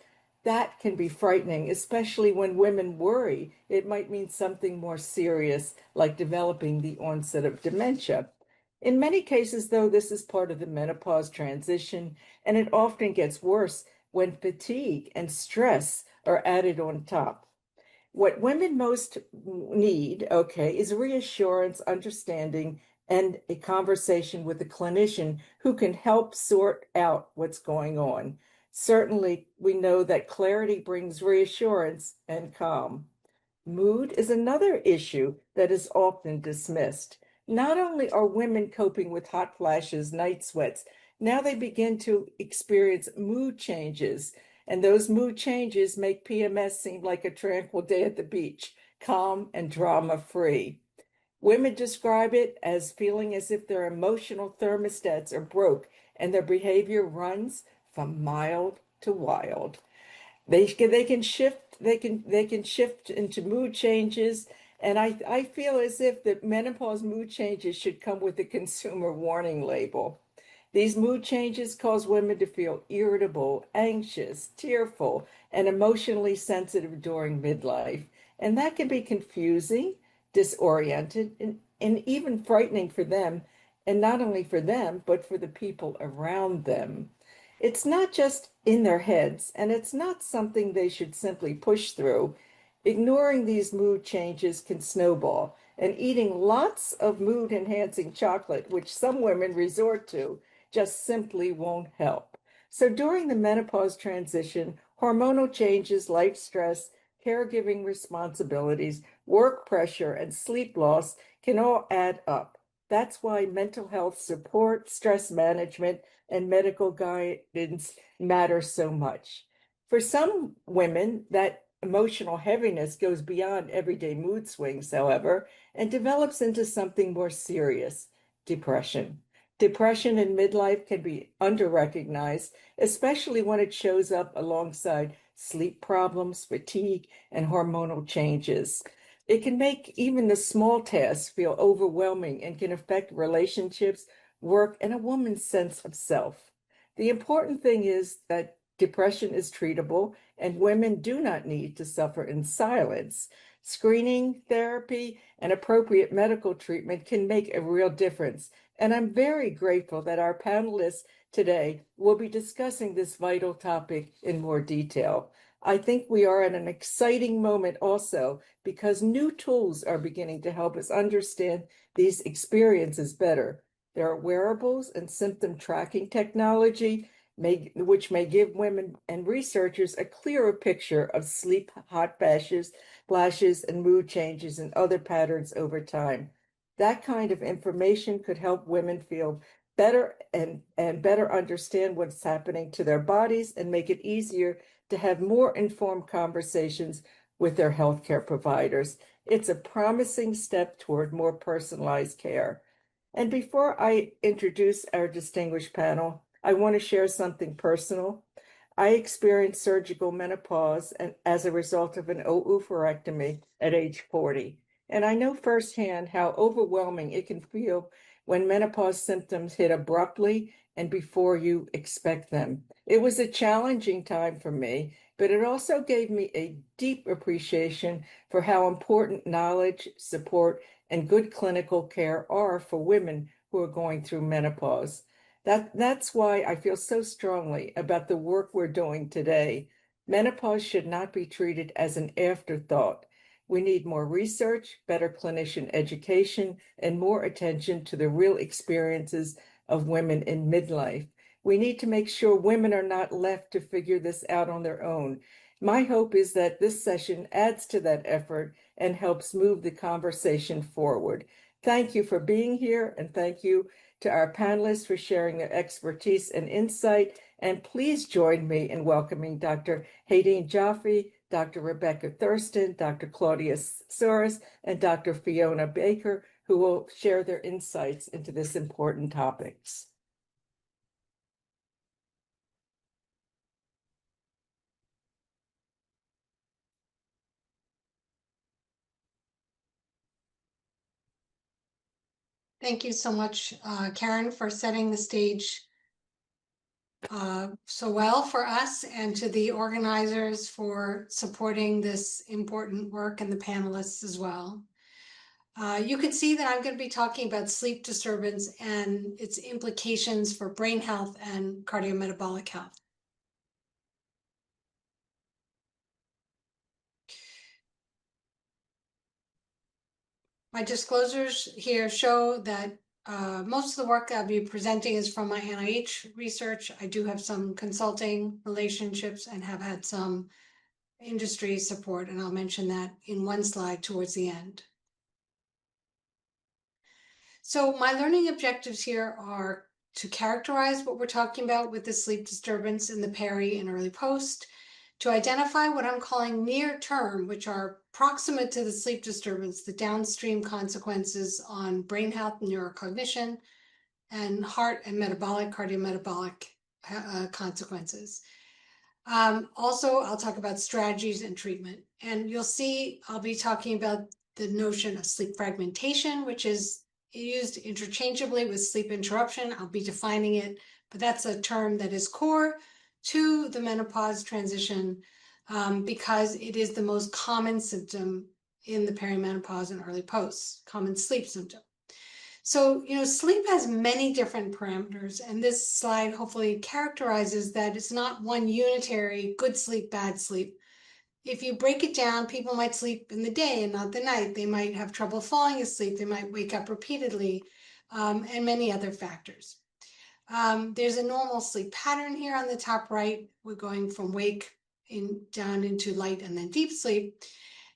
That can be frightening, especially when women worry it might mean something more serious, like developing the onset of dementia. In many cases, though, this is part of the menopause transition, and it often gets worse when fatigue and stress are added on top. What women most need, okay, is reassurance, understanding, and a conversation with a clinician who can help sort out what's going on. Certainly, we know that clarity brings reassurance and calm. Mood is another issue that is often dismissed. Not only are women coping with hot flashes, night sweats, now they begin to experience mood changes. And those mood changes make PMS seem like a tranquil day at the beach, calm and drama-free. Women describe it as feeling as if their emotional thermostats are broke and their behavior runs from mild to wild. They can shift into mood changes, and I feel as if the menopause mood changes should come with a consumer warning label. These mood changes cause women to feel irritable, anxious, tearful, and emotionally sensitive during midlife. And that can be confusing, disoriented, and even frightening for them, and not only for them, but for the people around them. It's not just in their heads, and it's not something they should simply push through. Ignoring these mood changes can snowball, and eating lots of mood-enhancing chocolate, which some women resort to, just simply won't help. So during the menopause transition, hormonal changes, life stress, caregiving responsibilities, work pressure, and sleep loss can all add up. That's why mental health support, stress management, and medical guidance matter so much. For some women, that emotional heaviness goes beyond everyday mood swings, however, and develops into something more serious: depression. Depression in midlife can be underrecognized, especially when it shows up alongside sleep problems, fatigue, and hormonal changes. It can make even the small tasks feel overwhelming and can affect relationships, work, and a woman's sense of self. The important thing is that depression is treatable and women do not need to suffer in silence. Screening, therapy, and appropriate medical treatment can make a real difference. And I'm very grateful that our panelists today will be discussing this vital topic in more detail. I think we are at an exciting moment also because new tools are beginning to help us understand these experiences better. There are wearables and symptom tracking technology, which may give women and researchers a clearer picture of sleep hot flashes, and mood changes and other patterns over time. That kind of information could help women feel better and better understand what's happening to their bodies and make it easier to have more informed conversations with their healthcare providers. It's a promising step toward more personalized care. And before I introduce our distinguished panel, I want to share something personal. I experienced surgical menopause as a result of an oophorectomy at age 40. And I know firsthand how overwhelming it can feel when menopause symptoms hit abruptly and before you expect them. It was a challenging time for me, but it also gave me a deep appreciation for how important knowledge, support, and good clinical care are for women who are going through menopause. That's why I feel so strongly about the work we're doing today. Menopause should not be treated as an afterthought. We need more research, better clinician education, and more attention to the real experiences of women in midlife. We need to make sure women are not left to figure this out on their own. My hope is that this session adds to that effort and helps move the conversation forward. Thank you for being here, and thank you to our panelists for sharing their expertise and insight. And please join me in welcoming Dr. Hadeen Jaffe, Dr. Rebecca Thurston, Dr. Claudia Soros, and Dr. Fiona Baker, who will share their insights into this important topics. Thank you so much, Karen, for setting the stage so well for us, and to the organizers for supporting this important work, and the panelists as well. You can see that I'm going to be talking about sleep disturbance and its implications for brain health and cardiometabolic health. My disclosures here show that most of the work I'll be presenting is from my NIH research. I do have some consulting relationships and have had some industry support, and I'll mention that in one slide towards the end. So my learning objectives here are to characterize what we're talking about with the sleep disturbance in the peri and early post, to identify what I'm calling near term, which are proximate to the sleep disturbance, the downstream consequences on brain health and neurocognition, and heart and metabolic, cardiometabolic consequences. Also, I'll talk about strategies and treatment. And you'll see I'll be talking about the notion of sleep fragmentation, which is used interchangeably with sleep interruption. I'll be defining it, but that's a term that is core to the menopause transition because it is the most common symptom in the perimenopause and early post, common sleep symptom. So, sleep has many different parameters, and this slide hopefully characterizes that it's not one unitary good sleep, bad sleep. If you break it down, people might sleep in the day and not the night. They might have trouble falling asleep. They might wake up repeatedly, and many other factors. There's a normal sleep pattern here on the top right. We're going from wake down into light and then deep sleep.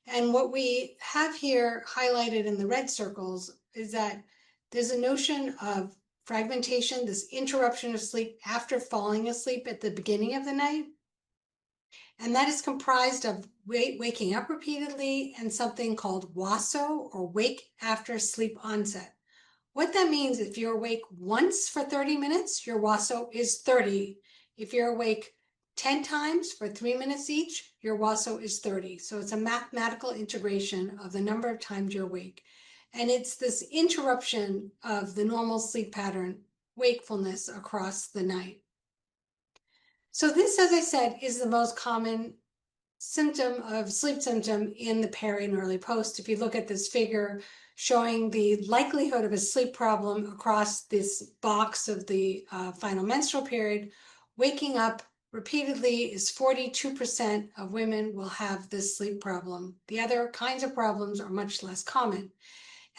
And what we have here highlighted in the red circles is that there's a notion of fragmentation, this interruption of sleep after falling asleep at the beginning of the night. And that is comprised of waking up repeatedly and something called WASO, or wake after sleep onset. What that means, if you're awake once for 30 minutes, your WASO is 30. If you're awake 10 times for 3 minutes each, your WASO is 30. So it's a mathematical integration of the number of times you're awake. And it's this interruption of the normal sleep pattern, wakefulness across the night. So this, as I said, is the most common symptom of sleep symptom in the peri and early post. If you look at this figure showing the likelihood of a sleep problem across this box of the final menstrual period, waking up repeatedly is 42% of women will have this sleep problem. The other kinds of problems are much less common.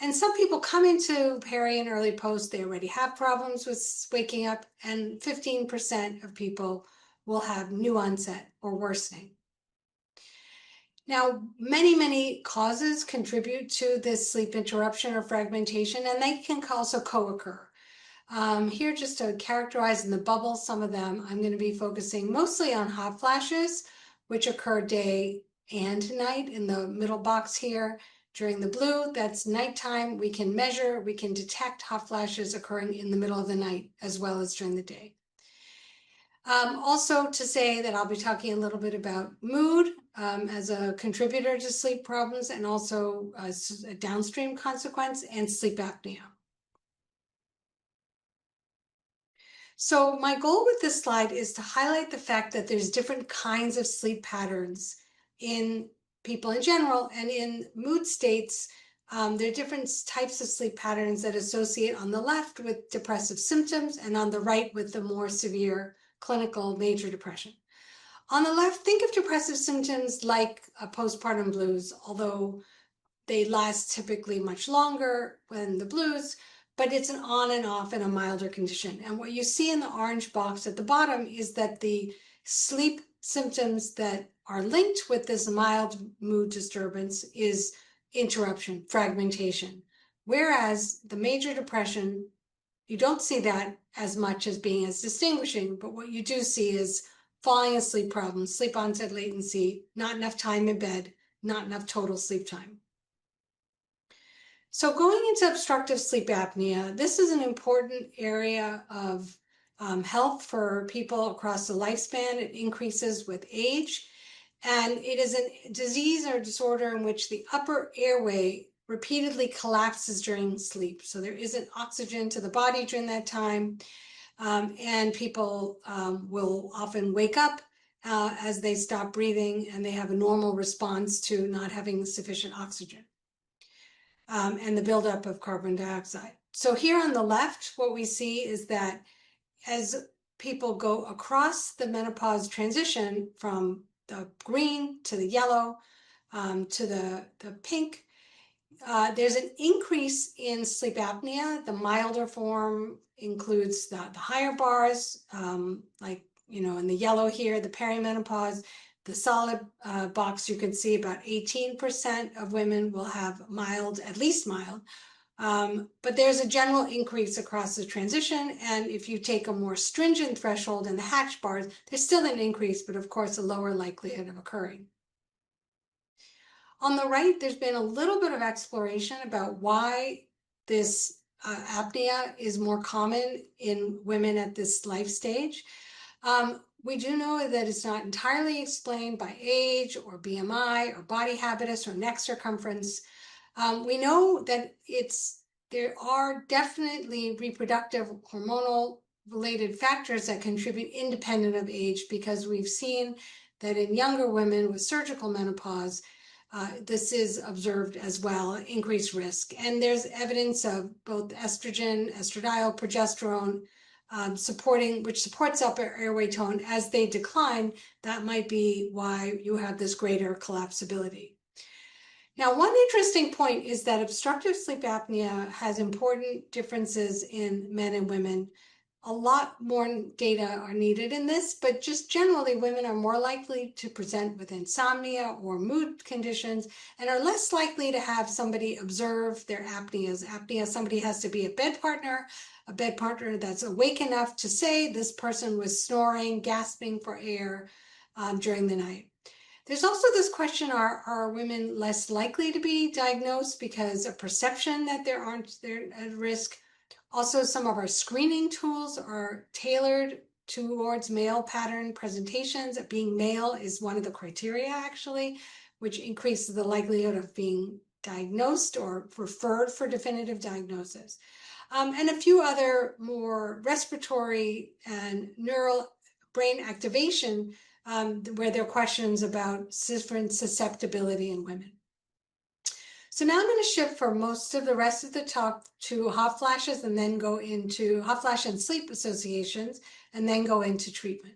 And some people come into peri and early post, they already have problems with waking up, and 15% of people will have new onset or worsening. Now, many causes contribute to this sleep interruption or fragmentation, and they can also co-occur. Here, just to characterize in the bubble some of them, I'm going to be focusing mostly on hot flashes, which occur day and night in the middle box here. During the blue, that's nighttime. We can measure, we can detect hot flashes occurring in the middle of the night as well as during the day. Also to say that I'll be talking a little bit about mood as a contributor to sleep problems and also a downstream consequence, and sleep apnea. So my goal with this slide is to highlight the fact that there's different kinds of sleep patterns in people in general, and in mood states, there are different types of sleep patterns that associate on the left with depressive symptoms and on the right with the more severe clinical major depression. On the left, think of depressive symptoms like postpartum blues, although they last typically much longer than the blues, but it's an on and off and a milder condition. And what you see in the orange box at the bottom is that the sleep symptoms that are linked with this mild mood disturbance is interruption, fragmentation. Whereas the major depression, you don't see that as much as being as distinguishing, but what you do see is falling asleep problems, sleep onset latency, not enough time in bed, not enough total sleep time. So going into obstructive sleep apnea, this is an important area of health for people across the lifespan. It increases with age, and it is a disease or disorder in which the upper airway repeatedly collapses during sleep. So there isn't oxygen to the body during that time, and people will often wake up as they stop breathing, and they have a normal response to not having sufficient oxygen. And the buildup of carbon dioxide. So here on the left, what we see is that as people go across the menopause transition from the green to the yellow to the pink, there's an increase in sleep apnea. The milder form includes the higher bars, like, in the yellow here, the perimenopause. The solid box, you can see about 18% of women will have mild, at least mild, but there's a general increase across the transition. And if you take a more stringent threshold in the hatch bars, there's still an increase, but of course a lower likelihood of occurring. On the right, there's been a little bit of exploration about why this apnea is more common in women at this life stage. We do know that it's not entirely explained by age or BMI or body habitus or neck circumference. We know that there are definitely reproductive hormonal related factors that contribute independent of age, because we've seen that in younger women with surgical menopause, this is observed as well, increased risk. And there's evidence of both estrogen, estradiol, progesterone, which supports upper airway tone as they decline. That might be why you have this greater collapsibility. Now, one interesting point is that obstructive sleep apnea has important differences in men and women. A lot more data are needed in this, but just generally, women are more likely to present with insomnia or mood conditions and are less likely to have somebody observe their apnea. Somebody has to be a bed partner that's awake enough to say this person was snoring, gasping for air during the night. There's also this question, are women less likely to be diagnosed because of perception that they're at risk? Also, some of our screening tools are tailored towards male pattern presentations. Being male is one of the criteria, actually, which increases the likelihood of being diagnosed or referred for definitive diagnosis. And a few other more respiratory and neural brain activation where there are questions about different susceptibility in women. So now I'm going to shift for most of the rest of the talk to hot flashes and then go into hot flash and sleep associations and then go into treatment.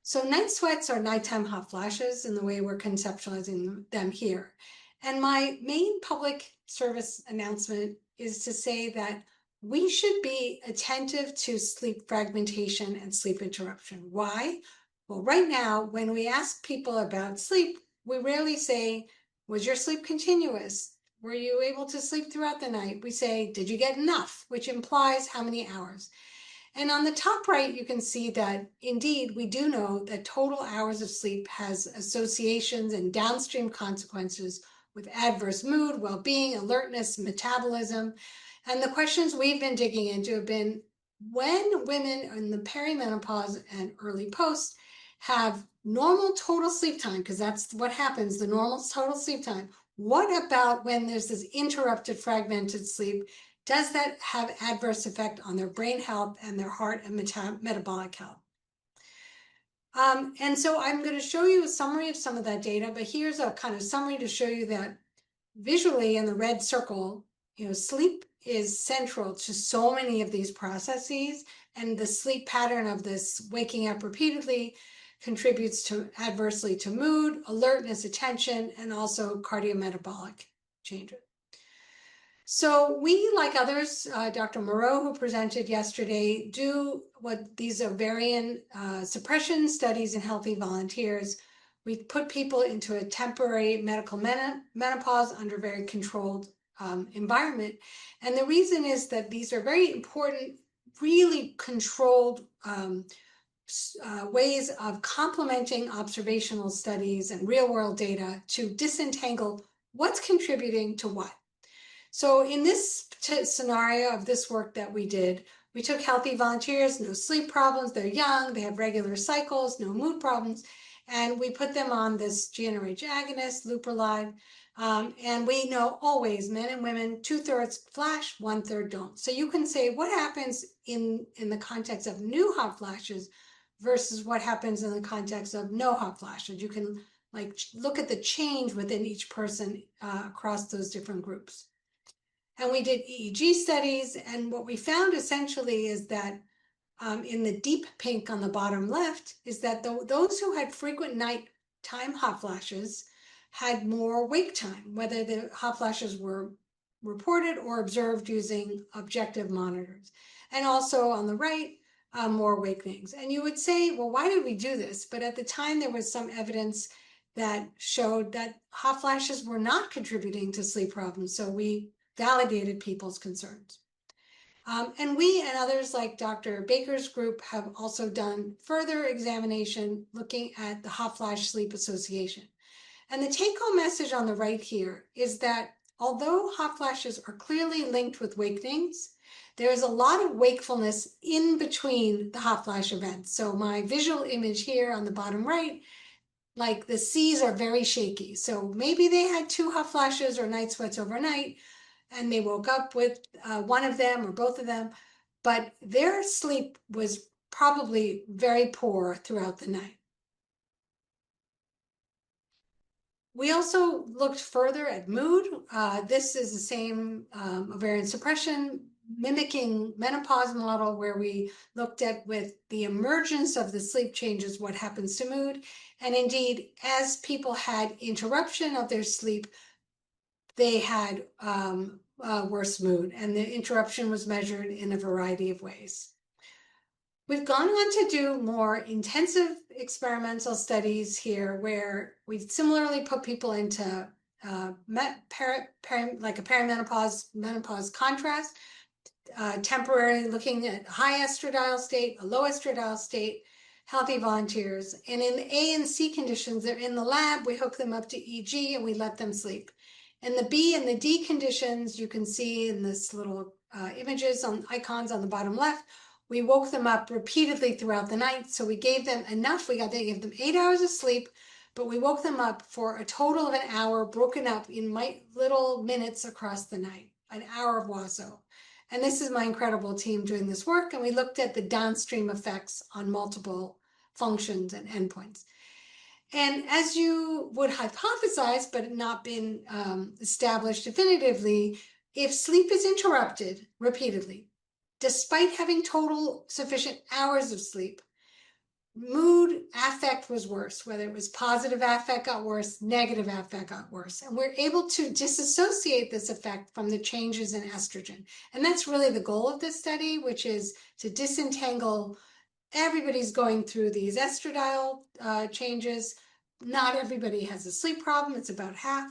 So night sweats are nighttime hot flashes in the way we're conceptualizing them here. And my main public service announcement is to say that we should be attentive to sleep fragmentation and sleep interruption. Why? Well, right now, when we ask people about sleep, we rarely say, was your sleep continuous? Were you able to sleep throughout the night? We say, did you get enough? Which implies how many hours. And on the top right, you can see that indeed, we do know that total hours of sleep has associations and downstream consequences with adverse mood, well-being, alertness, metabolism. And the questions we've been digging into have been, when women in the perimenopause and early post have normal total sleep time, because that's what happens, the normal total sleep time, what about when there's this interrupted, fragmented sleep? Does that have adverse effect on their brain health and their heart and metabolic health? And so I'm going to show you a summary of some of that data, but here's a kind of summary to show you that visually in the red circle, sleep is central to so many of these processes, and the sleep pattern of this waking up repeatedly contributes to adversely to mood, alertness, attention, and also cardiometabolic changes. So we, like others, Dr. Moreau, who presented yesterday, do what these ovarian suppression studies in healthy volunteers. We put people into a temporary medical menopause under very controlled environment. And the reason is that these are very important, really controlled ways of complementing observational studies and real world data to disentangle what's contributing to what. So in this scenario of this work that we did, we took healthy volunteers, no sleep problems, they're young, they have regular cycles, no mood problems, and we put them on this GnRH agonist, Leuprolide, and we know always men and women, 2/3 flash, 1/3 don't. So you can say what happens in the context of new hot flashes versus what happens in the context of no hot flashes. You can look at the change within each person across those different groups. And we did EEG studies, and what we found essentially is that in the deep pink on the bottom left is that those who had frequent nighttime hot flashes had more wake time, whether the hot flashes were reported or observed using objective monitors. And also on the right, more awakenings. And you would say, well, why did we do this? But at the time, there was some evidence that showed that hot flashes were not contributing to sleep problems. So we validated people's concerns. And we and others like Dr. Baker's group have also done further examination looking at the hot flash sleep association. And the take-home message on the right here is that although hot flashes are clearly linked with awakenings, there is a lot of wakefulness in between the hot flash events. So my visual image here on the bottom right, like the seas are very shaky. So maybe they had 2 hot flashes or night sweats overnight, and they woke up with one of them or both of them, but their sleep was probably very poor throughout the night. We also looked further at mood. This is the same ovarian suppression mimicking menopause model where we looked at with the emergence of the sleep changes, what happens to mood. And indeed, as people had interruption of their sleep, they had worse mood, and the interruption was measured in a variety of ways. We've gone on to do more intensive experimental studies here where we similarly put people into like a perimenopause contrast, temporarily looking at high estradiol state, a low estradiol state, healthy volunteers. And in the A and C conditions, they're in the lab, we hook them up to EG and we let them sleep. In the B and the D conditions, you can see in this little images on icons on the bottom left, we woke them up repeatedly throughout the night. So we gave them enough. We gave them 8 hours of sleep, but we woke them up for a total of an hour, broken up in little minutes across the night, an hour of WASO. And this is my incredible team doing this work. And we looked at the downstream effects on multiple functions and endpoints. And as you would hypothesize, but not been established definitively, if sleep is interrupted repeatedly, despite having total sufficient hours of sleep, mood affect was worse, whether it was positive affect got worse, negative affect got worse. And we're able to disassociate this effect from the changes in estrogen. And that's really the goal of this study, which is to disentangle. Everybody's going through these estradiol changes. Not everybody has a sleep problem. It's about half.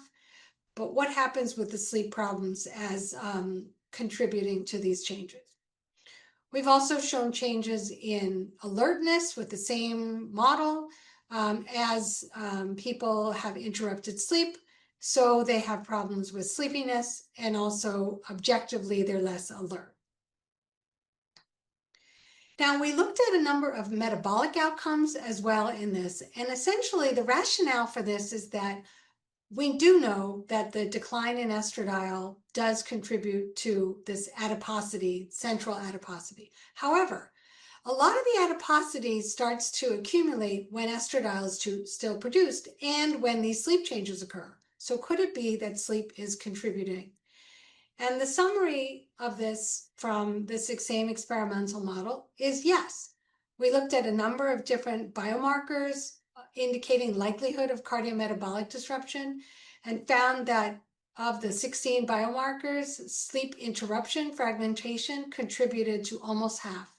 But what happens with the sleep problems as contributing to these changes? We've also shown changes in alertness with the same model as people have interrupted sleep. So they have problems with sleepiness, and also objectively, they're less alert. Now, we looked at a number of metabolic outcomes as well in this. And essentially, the rationale for this is that we do know that the decline in estradiol does contribute to this adiposity, central adiposity. However, a lot of the adiposity starts to accumulate when estradiol is still produced and when these sleep changes occur. So could it be that sleep is contributing? And the summary of this from this same experimental model is yes. We looked at a number of different biomarkers indicating likelihood of cardiometabolic disruption and found that of the 16 biomarkers, sleep interruption, fragmentation contributed to almost half.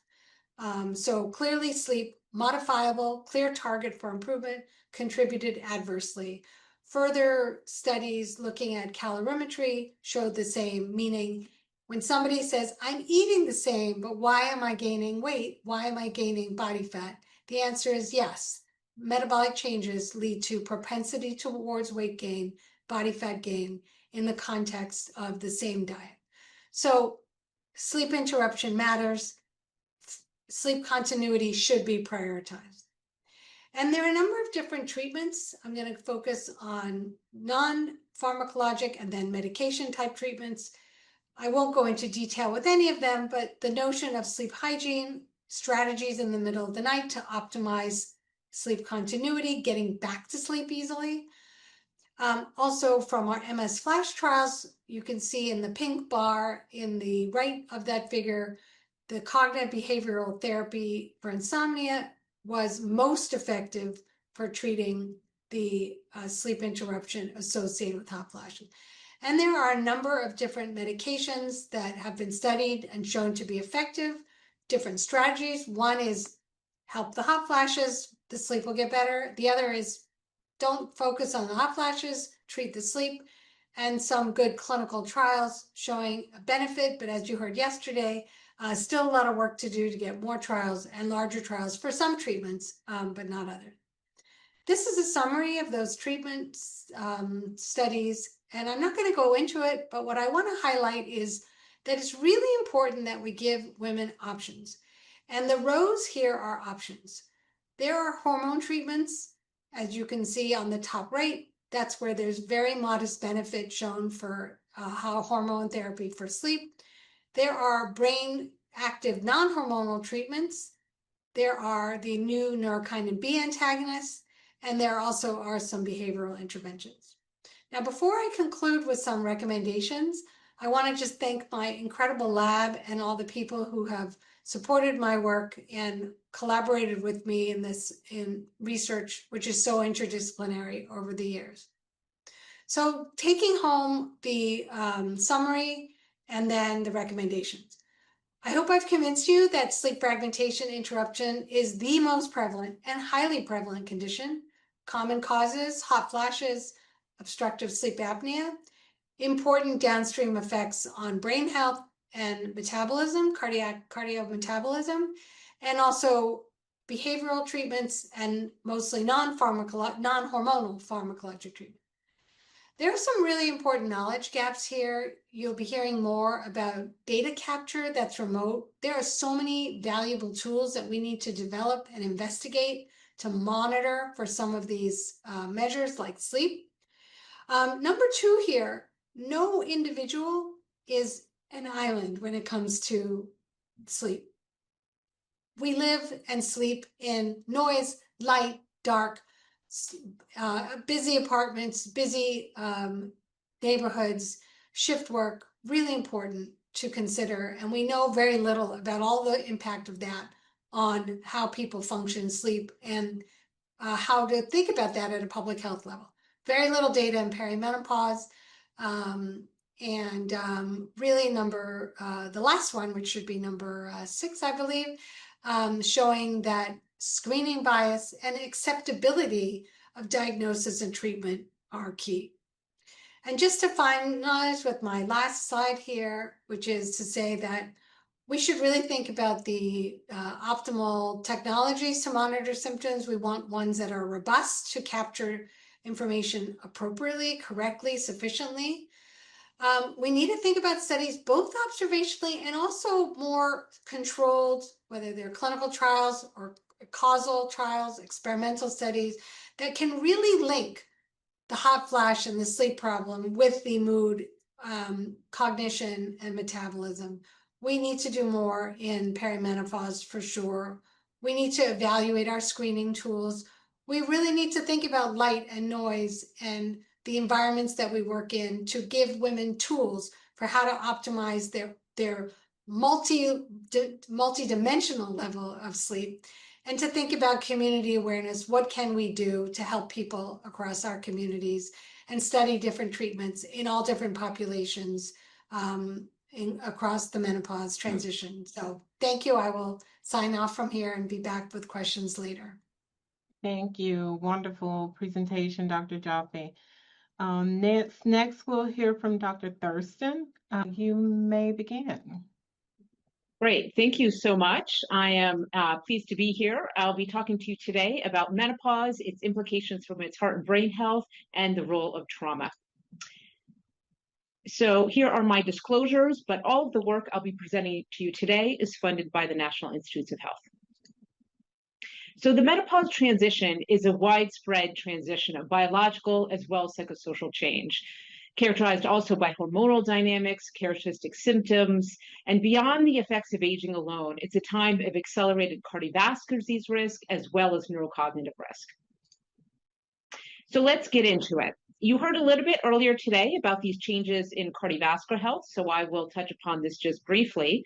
So clearly sleep modifiable, clear target for improvement, contributed adversely. Further studies looking at calorimetry showed the same, meaning when somebody says, I'm eating the same, but why am I gaining weight? Why am I gaining body fat? The answer is yes. Metabolic changes lead to propensity towards weight gain, body fat gain in the context of the same diet. So sleep interruption matters. Sleep continuity should be prioritized. And there are a number of different treatments. I'm going to focus on non-pharmacologic and then medication type treatments. I won't go into detail with any of them, but the notion of sleep hygiene, strategies in the middle of the night to optimize sleep continuity, getting back to sleep easily. Also from our MS Flash trials, you can see in the pink bar in the right of that figure, the cognitive behavioral therapy for insomnia was most effective for treating the sleep interruption associated with hot flashes. And there are a number of different medications that have been studied and shown to be effective, different strategies. One is help the hot flashes, the sleep will get better. The other is don't focus on the hot flashes, treat the sleep, and some good clinical trials showing a benefit. But as you heard yesterday, still a lot of work to do to get more trials and larger trials for some treatments, but not others. This is a summary of those treatment studies, and I'm not going to go into it, but what I want to highlight is that it's really important that we give women options. And the rows here are options. There are hormone treatments, as you can see on the top right. That's where there's very modest benefit shown for hormone therapy for sleep. There are brain active non-hormonal treatments. There are the new neurokinin B antagonists, and there also are some behavioral interventions. Now, before I conclude with some recommendations, I want to just thank my incredible lab and all the people who have supported my work and collaborated with me in research, which is so interdisciplinary over the years. So taking home the summary and then the recommendations. I hope I've convinced you that sleep fragmentation interruption is the most prevalent and highly prevalent condition. Common causes, hot flashes, obstructive sleep apnea, important downstream effects on brain health and metabolism, cardio metabolism, and also behavioral treatments, and mostly non-hormonal pharmacologic treatment. There are some really important knowledge gaps here. You'll be hearing more about data capture that's remote. There are so many valuable tools that we need to develop and investigate to monitor for some of these measures like sleep. Number two here, no individual is an island when it comes to sleep. We live and sleep in noise, light, dark, busy apartments, busy neighborhoods, shift work, really important to consider. And we know very little about all the impact of that on how people function, sleep, and how to think about that at a public health level. Very little data in perimenopause. Really the last one, which should be number 6, I believe, showing that screening bias and acceptability of diagnosis and treatment are key. And just to finalize with my last slide here, which is to say that we should really think about the optimal technologies to monitor symptoms. We want ones that are robust to capture information appropriately, correctly, sufficiently. We need to think about studies both observationally and also more controlled, whether they're clinical trials or causal trials, experimental studies that can really link the hot flash and the sleep problem with the mood, cognition, and metabolism. We need to do more in perimenopause for sure. We need to evaluate our screening tools. We really need to think about light and noise and the environments that we work in to give women tools for how to optimize their multi-dimensional level of sleep, and to think about community awareness. What can we do to help people across our communities, and study different treatments in all different populations across the menopause transition. So thank you. I will sign off from here and be back with questions later. Thank you. Wonderful presentation, Dr. Jaffe. Next, we'll hear from Dr. Thurston. You may begin. Great. Thank you so much. I am pleased to be here. I'll be talking to you today about menopause, its implications for its heart and brain health, and the role of trauma. So here are my disclosures, but all of the work I'll be presenting to you today is funded by the National Institutes of Health. So the menopause transition is a widespread transition of biological as well as psychosocial change, characterized also by hormonal dynamics, characteristic symptoms, and beyond the effects of aging alone, it's a time of accelerated cardiovascular disease risk as well as neurocognitive risk. So let's get into it. You heard a little bit earlier today about these changes in cardiovascular health, so I will touch upon this just briefly.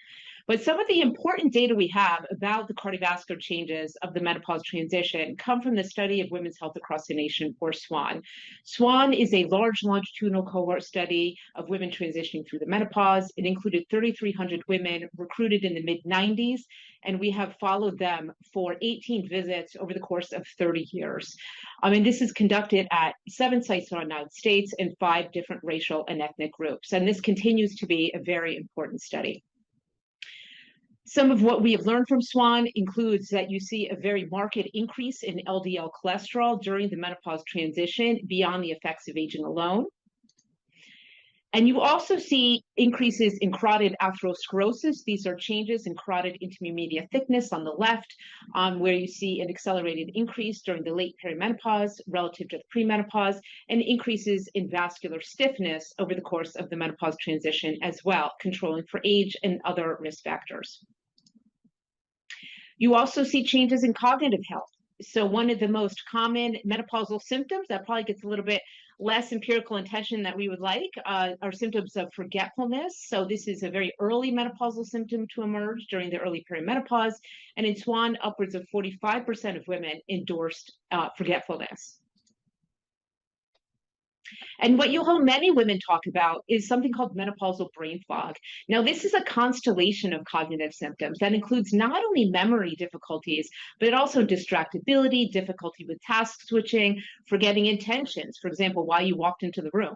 But some of the important data we have about the cardiovascular changes of the menopause transition come from the Study of Women's Health Across the Nation, or SWAN. SWAN is a large longitudinal cohort study of women transitioning through the menopause. It included 3,300 women recruited in the mid-90s, and we have followed them for 18 visits over the course of 30 years. And this is conducted at 7 sites around the United States and 5 different racial and ethnic groups. And this continues to be a very important study. Some of what we have learned from SWAN includes that you see a very marked increase in LDL cholesterol during the menopause transition beyond the effects of aging alone. And you also see increases in carotid atherosclerosis. These are changes in carotid intermediate thickness on the left, where you see an accelerated increase during the late perimenopause relative to the premenopause, and increases in vascular stiffness over the course of the menopause transition as well, controlling for age and other risk factors. You also see changes in cognitive health. So one of the most common menopausal symptoms that probably gets a little bit less empirical attention that we would like are symptoms of forgetfulness. So this is a very early menopausal symptom to emerge during the early perimenopause. And in SWAN, upwards of 45% of women endorsed forgetfulness. And what you'll hear many women talk about is something called menopausal brain fog. Now, this is a constellation of cognitive symptoms that includes not only memory difficulties, but also distractibility, difficulty with task switching, forgetting intentions, for example, why you walked into the room.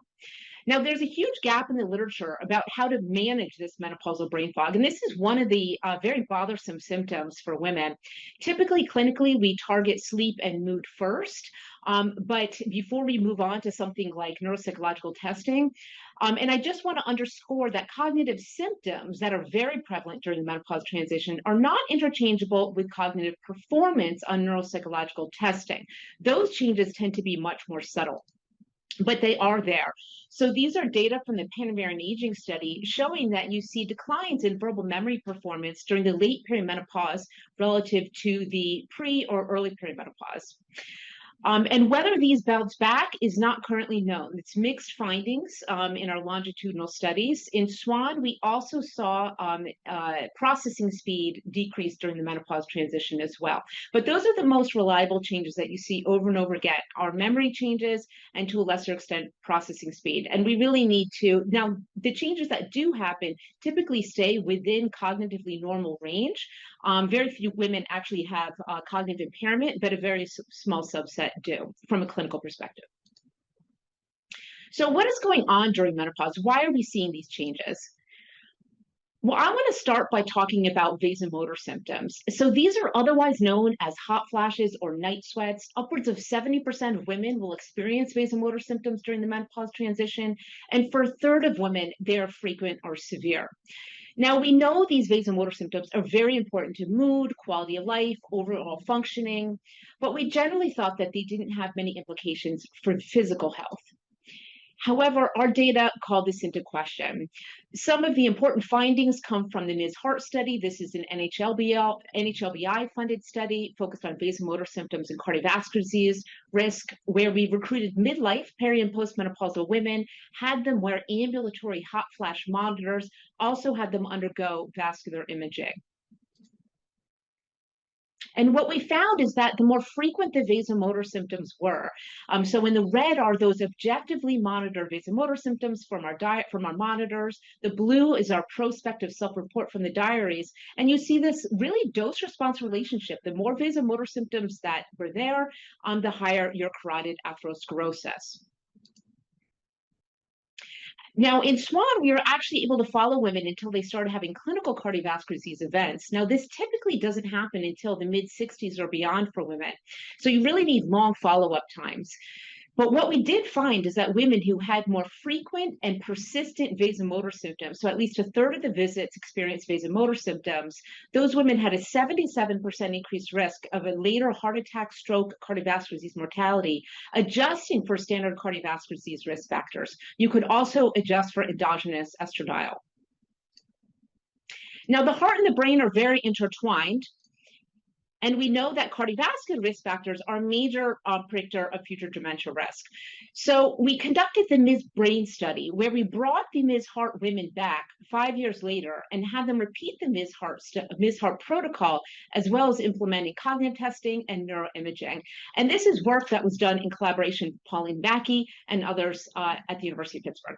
Now, there's a huge gap in the literature about how to manage this menopausal brain fog, and this is one of the very bothersome symptoms for women. Typically, clinically, we target sleep and mood first, but before we move on to something like neuropsychological testing, and I just want to underscore that cognitive symptoms that are very prevalent during the menopause transition are not interchangeable with cognitive performance on neuropsychological testing. Those changes tend to be much more subtle, but they are there. So these are data from the Panamerican Aging Study showing that you see declines in verbal memory performance during the late perimenopause relative to the pre or early perimenopause. And whether these bounce back is not currently known. It's mixed findings in our longitudinal studies. In SWAN, we also saw processing speed decrease during the menopause transition as well. But those are the most reliable changes that you see over and over again, are memory changes and to a lesser extent processing speed. And we really need to, now the changes that do happen typically stay within cognitively normal range. Very few women actually have cognitive impairment, but a very small subset do from a clinical perspective. So what is going on during menopause? Why are we seeing these changes? Well, I want to start by talking about vasomotor symptoms. So these are otherwise known as hot flashes or night sweats. Upwards of 70% of women will experience vasomotor symptoms during the menopause transition, and for a third of women, they are frequent or severe. Now, we know these vasomotor symptoms are very important to mood, quality of life, overall functioning, but we generally thought that they didn't have many implications for physical health. However, our data called this into question. Some of the important findings come from the Ms. Hart study. This is an NHLBI-funded study focused on vasomotor symptoms and cardiovascular disease risk, where we recruited midlife, peri and postmenopausal women, had them wear ambulatory hot flash monitors, also had them undergo vascular imaging. And what we found is that the more frequent the vasomotor symptoms were, so in the red are those objectively monitored vasomotor symptoms from our monitors. The blue is our prospective self-report from the diaries. And you see this really dose-response relationship. The more vasomotor symptoms that were there, the higher your carotid atherosclerosis. Now, in SWAN, we were actually able to follow women until they started having clinical cardiovascular disease events. Now, this typically doesn't happen until the mid-60s or beyond for women. So you really need long follow-up times. But what we did find is that women who had more frequent and persistent vasomotor symptoms, so at least a third of the visits experienced vasomotor symptoms, those women had a 77% increased risk of a later heart attack, stroke, cardiovascular disease mortality, adjusting for standard cardiovascular disease risk factors. You could also adjust for endogenous estradiol. Now, the heart and the brain are very intertwined. And we know that cardiovascular risk factors are a major predictor of future dementia risk. So we conducted the Ms. Brain study, where we brought the Ms. Hart women back 5 years later and had them repeat the Ms. Hart protocol, as well as implementing cognitive testing and neuroimaging. And this is work that was done in collaboration with Pauline Mackey and others at the University of Pittsburgh.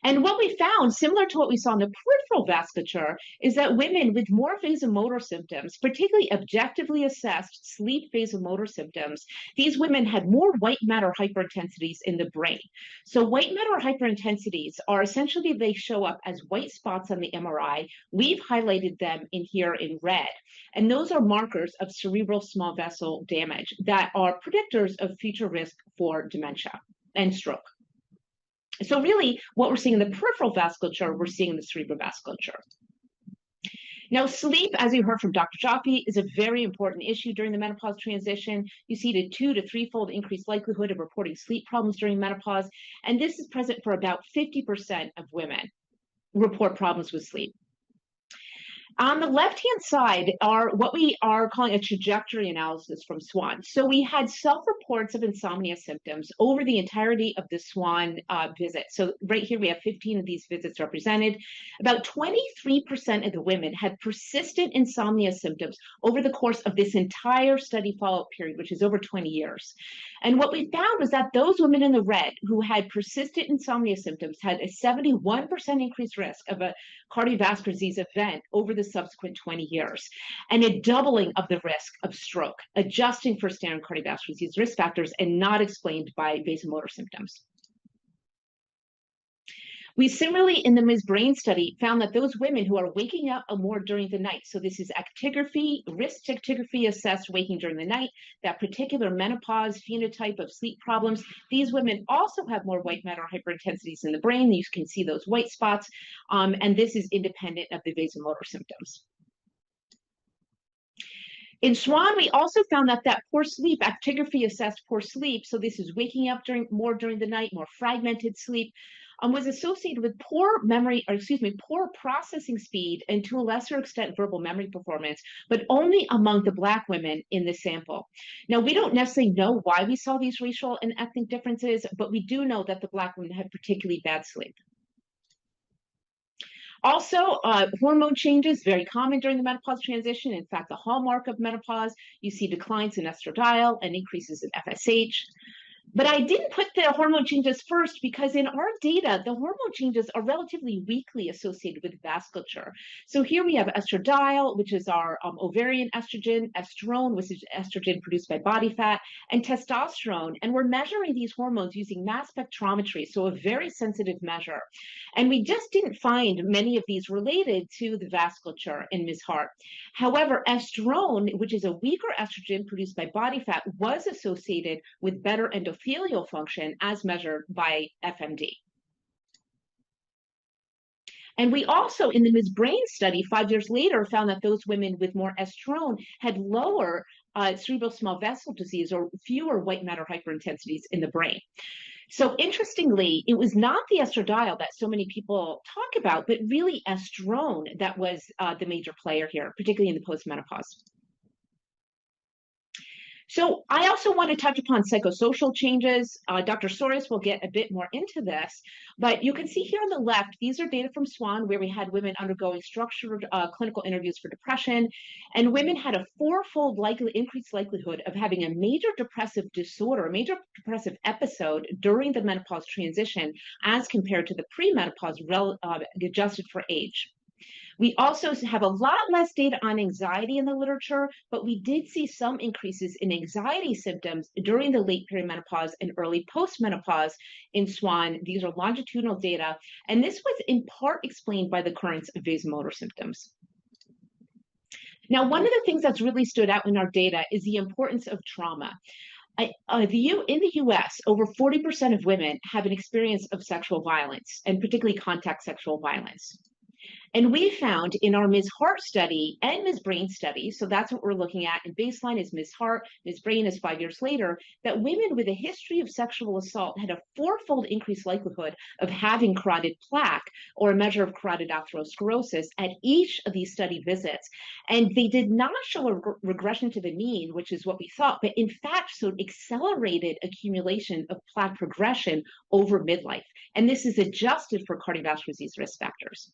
And what we found, similar to what we saw in the peripheral vasculature, is that women with more vasomotor symptoms, particularly objectively assessed sleep vasomotor symptoms, these women had more white matter hyperintensities in the brain. So white matter hyperintensities are essentially, they show up as white spots on the MRI. We've highlighted them in here in red. And those are markers of cerebral small vessel damage that are predictors of future risk for dementia and stroke. So really, what we're seeing in the peripheral vasculature, we're seeing in the cerebral vasculature. Now, sleep, as you heard from Dr. Jaffe, is a very important issue during the menopause transition. You see the 2 to 3-fold increased likelihood of reporting sleep problems during menopause, and this is present for about 50% of women report problems with sleep. On the left-hand side are what we are calling a trajectory analysis from SWAN. So we had self-reports of insomnia symptoms over the entirety of the SWAN visit. So right here we have 15 of these visits represented. About 23% of the women had persistent insomnia symptoms over the course of this entire study follow-up period, which is over 20 years. And what we found was that those women in the red who had persistent insomnia symptoms had a 71% increased risk of a cardiovascular disease event over the subsequent 20 years, and a doubling of the risk of stroke, adjusting for standard cardiovascular disease risk factors and not explained by vasomotor symptoms. We similarly, in the Ms. Brain study, found that those women who are waking up more during the night, so this is actigraphy, risk actigraphy assessed waking during the night, that particular menopause phenotype of sleep problems, these women also have more white matter hyperintensities in the brain. You can see those white spots, and this is independent of the vasomotor symptoms. In SWAN, we also found that poor sleep, actigraphy assessed poor sleep, so this is waking up more during the night, more fragmented sleep, was associated with poor poor processing speed, and to a lesser extent, verbal memory performance, but only among the Black women in the sample. Now, we don't necessarily know why we saw these racial and ethnic differences, but we do know that the Black women had particularly bad sleep. Also, hormone changes, very common during the menopause transition. In fact, the hallmark of menopause, you see declines in estradiol and increases in FSH. But I didn't put the hormone changes first because in our data, the hormone changes are relatively weakly associated with vasculature. So here we have estradiol, which is our ovarian estrogen, estrone, which is estrogen produced by body fat, and testosterone. And we're measuring these hormones using mass spectrometry, so a very sensitive measure. And we just didn't find many of these related to the vasculature in Ms. Hart. However, estrone, which is a weaker estrogen produced by body fat, was associated with better endothelial function as measured by FMD. And we also, in the Ms. Brain study, 5 years later, found that those women with more estrone had lower cerebral small vessel disease or fewer white matter hyperintensities in the brain. So interestingly, it was not the estradiol that so many people talk about, but really estrone that was the major player here, particularly in the postmenopause. So I also want to touch upon psychosocial changes. Dr. Soros will get a bit more into this, but you can see here on the left, these are data from SWAN where we had women undergoing structured clinical interviews for depression, and women had a fourfold increased likelihood of having a major depressive disorder, a major depressive episode during the menopause transition as compared to the premenopause adjusted for age. We also have a lot less data on anxiety in the literature, but we did see some increases in anxiety symptoms during the late perimenopause and early postmenopause in SWAN. These are longitudinal data, and this was in part explained by the occurrence of vasomotor symptoms. Now, one of the things that's really stood out in our data is the importance of trauma. In the US, over 40% of women have an experience of sexual violence, and particularly contact sexual violence. And we found in our Ms. Hart study and Ms. Brain study, so that's what we're looking at, and baseline is Ms. Hart, Ms. Brain is 5 years later, that women with a history of sexual assault had a fourfold increased likelihood of having carotid plaque or a measure of carotid atherosclerosis at each of these study visits. And they did not show a regression to the mean, which is what we thought, but in fact showed accelerated accumulation of plaque progression over midlife. And this is adjusted for cardiovascular disease risk factors.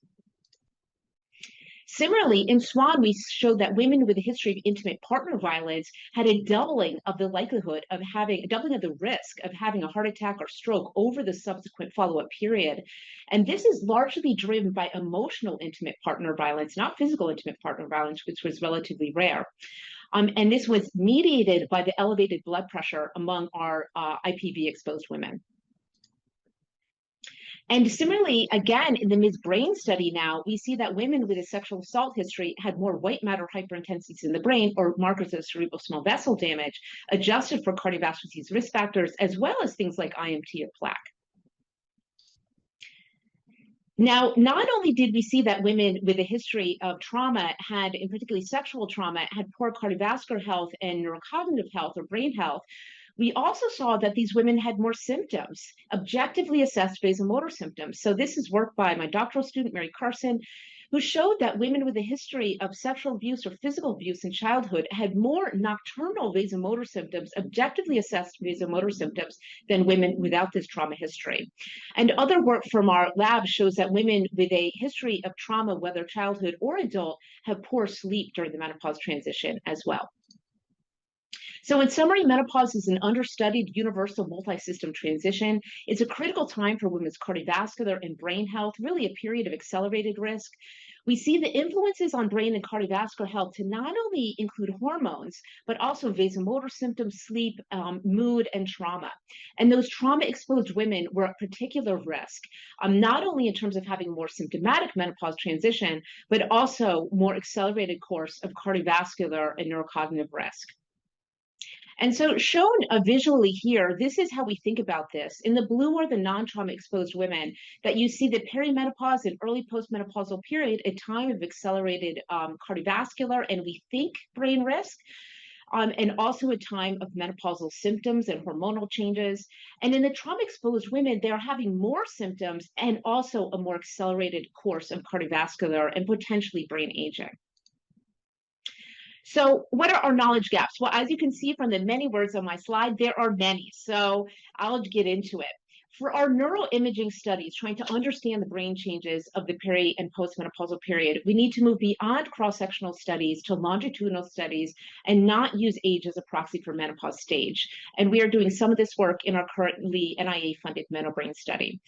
Similarly, in SWAN, we showed that women with a history of intimate partner violence had a doubling of the likelihood of having, a doubling of the risk of having a heart attack or stroke over the subsequent follow-up period. And this is largely driven by emotional intimate partner violence, not physical intimate partner violence, which was relatively rare. And this was mediated by the elevated blood pressure among our IPV-exposed women. And similarly, again, in the Ms. Brain study now, we see that women with a sexual assault history had more white matter hyperintensities in the brain, or markers of cerebral small vessel damage, adjusted for cardiovascular disease risk factors, as well as things like IMT or plaque. Now, not only did we see that women with a history of trauma had, in particularly sexual trauma, had poor cardiovascular health and neurocognitive health or brain health, we also saw that these women had more symptoms, objectively assessed vasomotor symptoms. So this is work by my doctoral student, Mary Carson, who showed that women with a history of sexual abuse or physical abuse in childhood had more nocturnal vasomotor symptoms, objectively assessed vasomotor symptoms, than women without this trauma history. And other work from our lab shows that women with a history of trauma, whether childhood or adult, have poor sleep during the menopause transition as well. So in summary, menopause is an understudied universal multi-system transition. It's a critical time for women's cardiovascular and brain health, really a period of accelerated risk. We see the influences on brain and cardiovascular health to not only include hormones, but also vasomotor symptoms, sleep, mood, and trauma. And those trauma-exposed women were at particular risk, not only in terms of having more symptomatic menopause transition, but also more accelerated course of cardiovascular and neurocognitive risk. And so shown visually here, this is how we think about this. In the blue are the non-trauma exposed women that you see the perimenopause and early postmenopausal period, a time of accelerated cardiovascular and we think brain risk. And also a time of menopausal symptoms and hormonal changes. And in the trauma-exposed women, they're having more symptoms and also a more accelerated course of cardiovascular and potentially brain aging. So what are our knowledge gaps? Well, as you can see from the many words on my slide, there are many. So I'll get into it. For our neuroimaging studies, trying to understand the brain changes of the peri and postmenopausal period, we need to move beyond cross-sectional studies to longitudinal studies and not use age as a proxy for menopause stage. And we are doing some of this work in our currently NIH-funded MenoBrain study.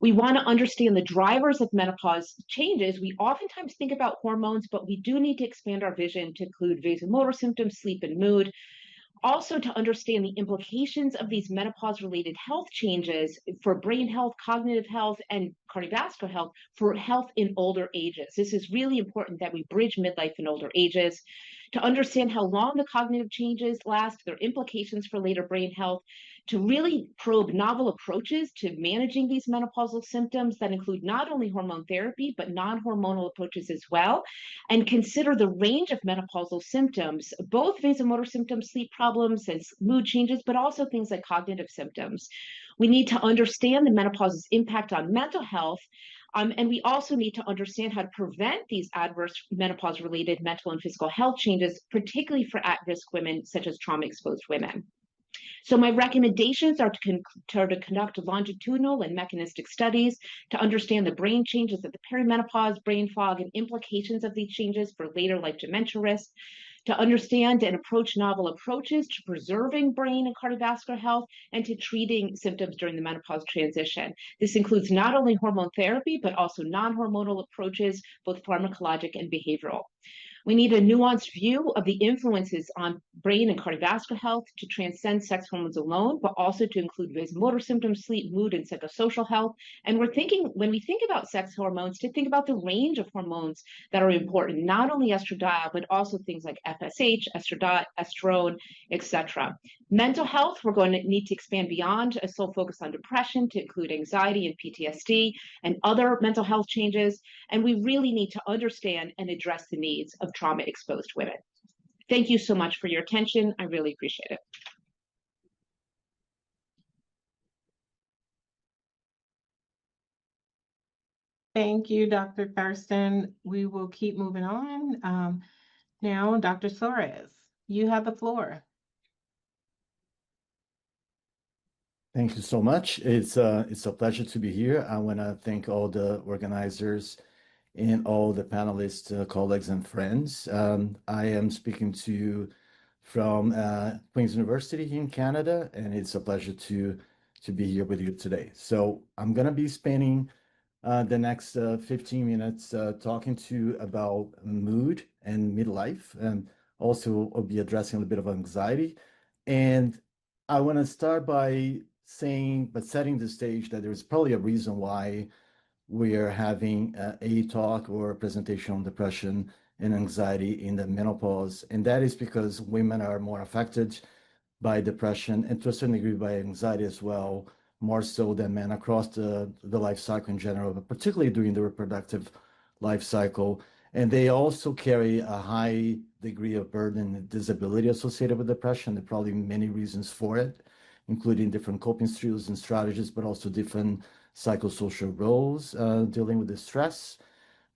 We want to understand the drivers of menopause changes. We oftentimes think about hormones, but we do need to expand our vision to include vasomotor symptoms, sleep, and mood. Also to understand the implications of these menopause-related health changes for brain health, cognitive health, and cardiovascular health for health in older ages. This is really important that we bridge midlife and older ages. To understand how long the cognitive changes last, their implications for later brain health, to really probe novel approaches to managing these menopausal symptoms that include not only hormone therapy, but non-hormonal approaches as well, and consider the range of menopausal symptoms, both vasomotor symptoms, sleep problems, and mood changes, but also things like cognitive symptoms. We need to understand the menopause's impact on mental health, and we also need to understand how to prevent these adverse menopause-related mental and physical health changes, particularly for at-risk women, such as trauma-exposed women. So my recommendations are to conduct longitudinal and mechanistic studies to understand the brain changes of the perimenopause, brain fog, and implications of these changes for later life dementia risk, to understand and approach novel approaches to preserving brain and cardiovascular health, and to treating symptoms during the menopause transition. This includes not only hormone therapy, but also non-hormonal approaches, both pharmacologic and behavioral. We need a nuanced view of the influences on brain and cardiovascular health to transcend sex hormones alone, but also to include vasomotor symptoms, sleep, mood, and psychosocial health. And we're thinking, when we think about sex hormones, to think about the range of hormones that are important, not only estradiol, but also things like FSH, estrone, etc. Mental health, we're going to need to expand beyond a sole focus on depression to include anxiety and PTSD and other mental health changes. And we really need to understand and address the needs of trauma-exposed women. Thank you so much for your attention. I really appreciate it. Thank you, Dr. Thurston. We will keep moving on. Now, Dr. Suarez, you have the floor. Thank you so much. It's a pleasure to be here. I want to thank all the organizers and all the panelists, colleagues, and friends. I am speaking to you from Queen's University here in Canada, and it's a pleasure to be here with you today. So I'm going to be spending the next 15 minutes talking to you about mood and midlife, and also I'll be addressing a little bit of anxiety. And I want to start by setting the stage that there's probably a reason why we are having a talk or a presentation on depression and anxiety in the menopause. And that is because women are more affected by depression and to a certain degree by anxiety as well, more so than men across the life cycle in general, but particularly during the reproductive life cycle. And they also carry a high degree of burden and disability associated with depression. There are probably many reasons for it, including different coping skills and strategies, but also different psychosocial roles dealing with the stress.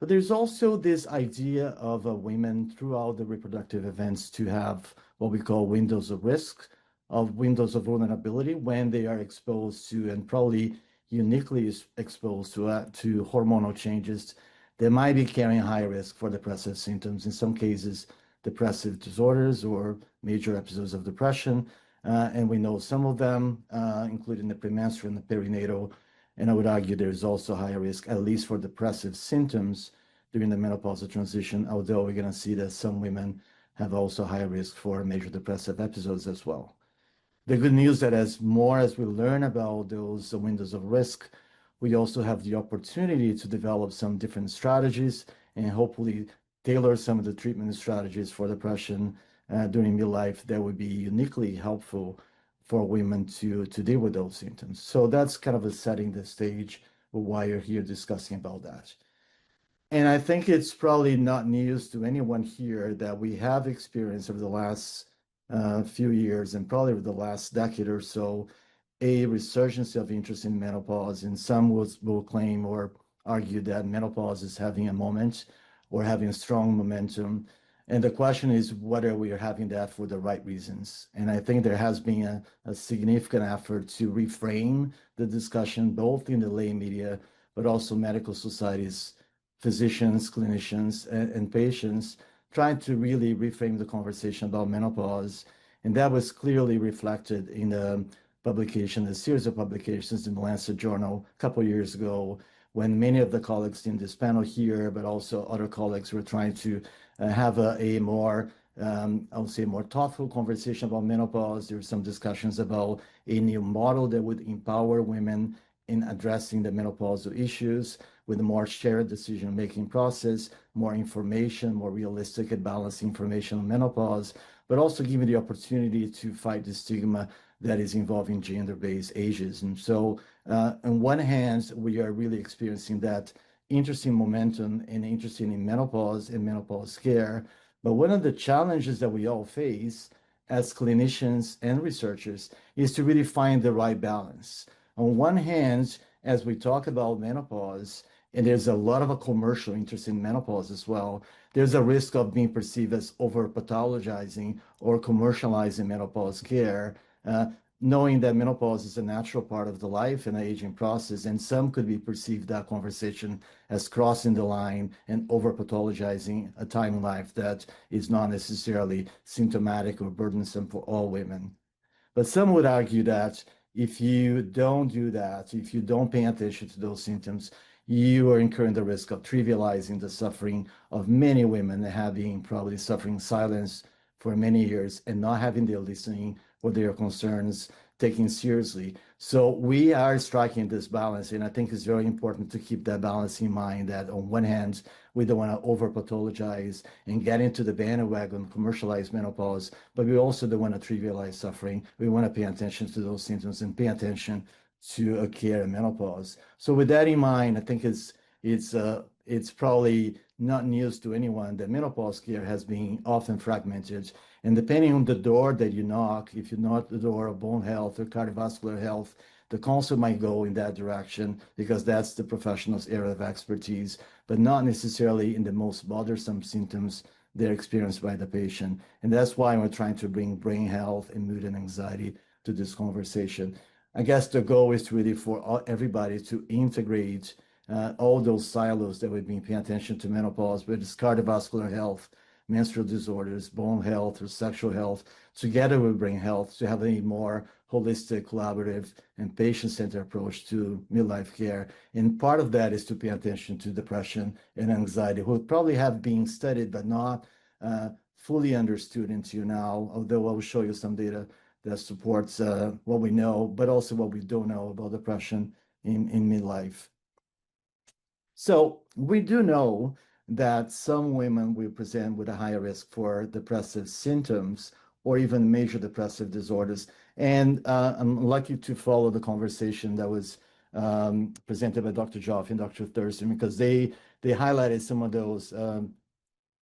But there's also this idea of women throughout the reproductive events to have what we call windows of risk, of windows of vulnerability when they are exposed to, and probably uniquely exposed to hormonal changes that might be carrying high risk for depressive symptoms, in some cases, depressive disorders or major episodes of depression. And we know some of them, including the premenstrual and the perinatal. And I would argue there is also higher risk, at least for depressive symptoms, during the menopausal transition, although we're going to see that some women have also higher risk for major depressive episodes as well. The good news that as we learn about those windows of risk, we also have the opportunity to develop some different strategies and hopefully tailor some of the treatment strategies for depression during midlife that would be uniquely helpful for women to deal with those symptoms. So that's kind of setting the stage for why you're here discussing about that. And I think it's probably not news to anyone here that we have experienced over the last few years and probably over the last decade or so, a resurgence of interest in menopause. And some will claim or argue that menopause is having a moment or having a strong momentum. And the question is whether we are having that for the right reasons. And I think there has been a significant effort to reframe the discussion, both in the lay media, but also medical societies, physicians, clinicians, and patients, trying to really reframe the conversation about menopause. And that was clearly reflected in the publication, a series of publications in the Lancet Journal a couple of years ago, when many of the colleagues in this panel here, but also other colleagues, were trying to have a more, I would say, more thoughtful conversation about menopause. There were some discussions about a new model that would empower women in addressing the menopausal issues with a more shared decision-making process, more information, more realistic and balanced information on menopause, but also giving the opportunity to fight the stigma that is involving gender-based ageism. So on one hand, we are really experiencing that interesting momentum and interesting in menopause and menopause care. But one of the challenges that we all face as clinicians and researchers is to really find the right balance. On one hand, as we talk about menopause, and there's a lot of a commercial interest in menopause as well, there's a risk of being perceived as over-pathologizing or commercializing menopause care, knowing that menopause is a natural part of the life and the aging process, and some could be perceived that conversation as crossing the line and over-pathologizing a time in life that is not necessarily symptomatic or burdensome for all women. But some would argue that if you don't do that, if you don't pay attention to those symptoms, you are incurring the risk of trivializing the suffering of many women, having probably suffering silence for many years and not having the listening or their concerns taken seriously. So we are striking this balance, and I think it's very important to keep that balance in mind, that on one hand, we don't want to over-pathologize and get into the bandwagon, commercialize menopause, but we also don't want to trivialize suffering. We want to pay attention to those symptoms and pay attention to care and menopause. So with that in mind, I think it's probably not news to anyone that menopause care has been often fragmented. And depending on the door that you knock, if you knock the door of bone health or cardiovascular health, the consult might go in that direction because that's the professional's area of expertise, but not necessarily in the most bothersome symptoms that are experienced by the patient. And that's why we're trying to bring brain health and mood and anxiety to this conversation. I guess the goal is really for everybody to integrate all those silos that we've been paying attention to menopause, whether it's cardiovascular health, menstrual disorders, bone health, or sexual health, together with brain health, to have a more holistic, collaborative, and patient-centered approach to midlife care. And part of that is to pay attention to depression and anxiety, who probably have been studied but not fully understood until now, although I will show you some data that supports what we know, but also what we don't know about depression in midlife. So we do know that some women will present with a higher risk for depressive symptoms or even major depressive disorders. And I'm lucky to follow the conversation that was presented by Dr. Joff and Dr. Thurston, because they highlighted some of those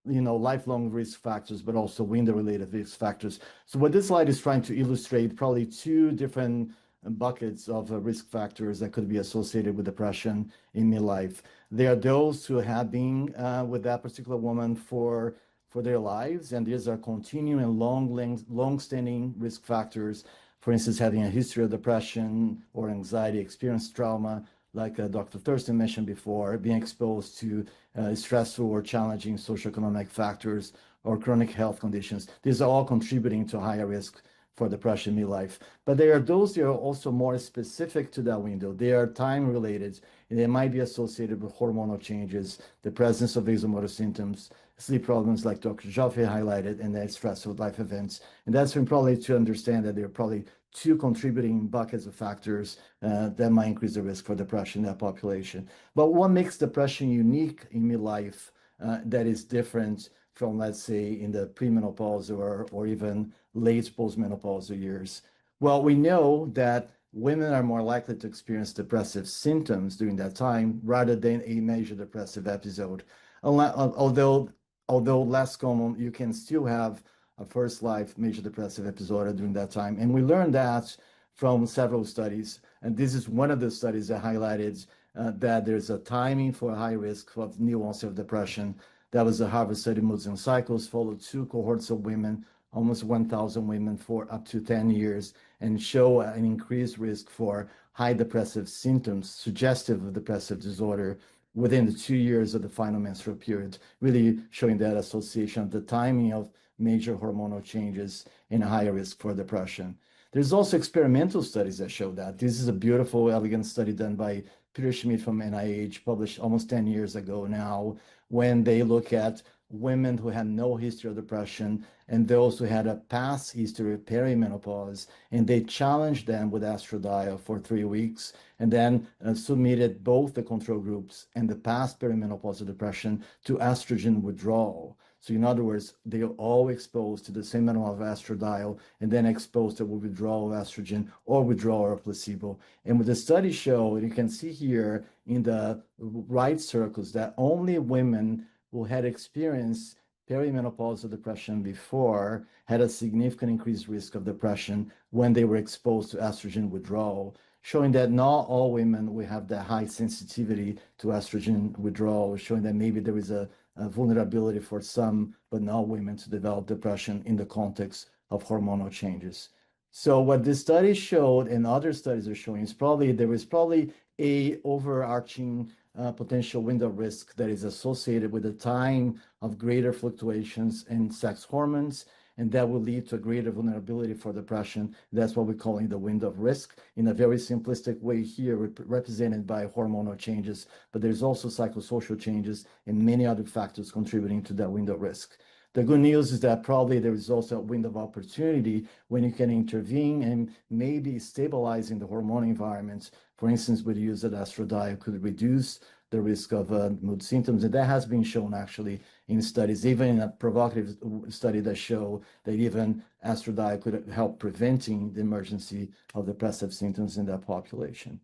lifelong risk factors, but also window-related risk factors. So what this slide is trying to illustrate probably two different buckets of risk factors that could be associated with depression in midlife. There are those who have been with that particular woman for their lives, and these are continuing long-standing risk factors. For instance, having a history of depression or anxiety, experienced trauma, like Dr. Thurston mentioned before, being exposed to stressful or challenging socioeconomic factors or chronic health conditions. These are all contributing to higher risk for depression midlife. But there are those that are also more specific to that window. They are time related, and they might be associated with hormonal changes, the presence of vasomotor symptoms, sleep problems like Dr. Jaffe highlighted, and then stressful life events. And that's when probably to understand that there are probably two contributing buckets of factors that might increase the risk for depression in that population. But what makes depression unique in midlife that is different from, let's say, in the premenopause or even late postmenopausal years? Well, we know that women are more likely to experience depressive symptoms during that time rather than a major depressive episode. Although less common, you can still have a first life major depressive episode during that time. And we learned that from several studies. And this is one of the studies that highlighted that there's a timing for high risk of new onset of depression. That was the Harvard study, Moods and Cycles, followed two cohorts of women, almost 1,000 women for up to 10 years, and show an increased risk for high depressive symptoms suggestive of depressive disorder within the 2 years of the final menstrual period, really showing that association of the timing of major hormonal changes and a higher risk for depression. There's also experimental studies that show that. This is a beautiful, elegant study done by Peter Schmidt from NIH, published almost 10 years ago now, when they look at women who had no history of depression and those who had a past history of perimenopause, and they challenged them with estradiol for 3 weeks, and then submitted both the control groups and the past perimenopausal depression to estrogen withdrawal. So in other words, they are all exposed to the same amount of estradiol and then exposed to withdrawal of estrogen or withdrawal of placebo. And what the study showed, you can see here in the right circles, that only women who had experienced perimenopausal depression before had a significant increased risk of depression when they were exposed to estrogen withdrawal, showing that not all women will have that high sensitivity to estrogen withdrawal, showing that maybe there is a vulnerability for some, but not women, to develop depression in the context of hormonal changes. So what this study showed and other studies are showing is there is probably a overarching potential window of risk that is associated with the time of greater fluctuations in sex hormones, and that will lead to a greater vulnerability for depression. That's what we're calling the window of risk in a very simplistic way here, represented by hormonal changes, but there's also psychosocial changes and many other factors contributing to that window of risk. The good news is that probably there is also a window of opportunity when you can intervene and maybe stabilizing the hormone environment. For instance, with the use of estradiol could reduce the risk of mood symptoms. And that has been shown actually in studies, even in a provocative study that show that even estradiol could help preventing the emergence of depressive symptoms in that population.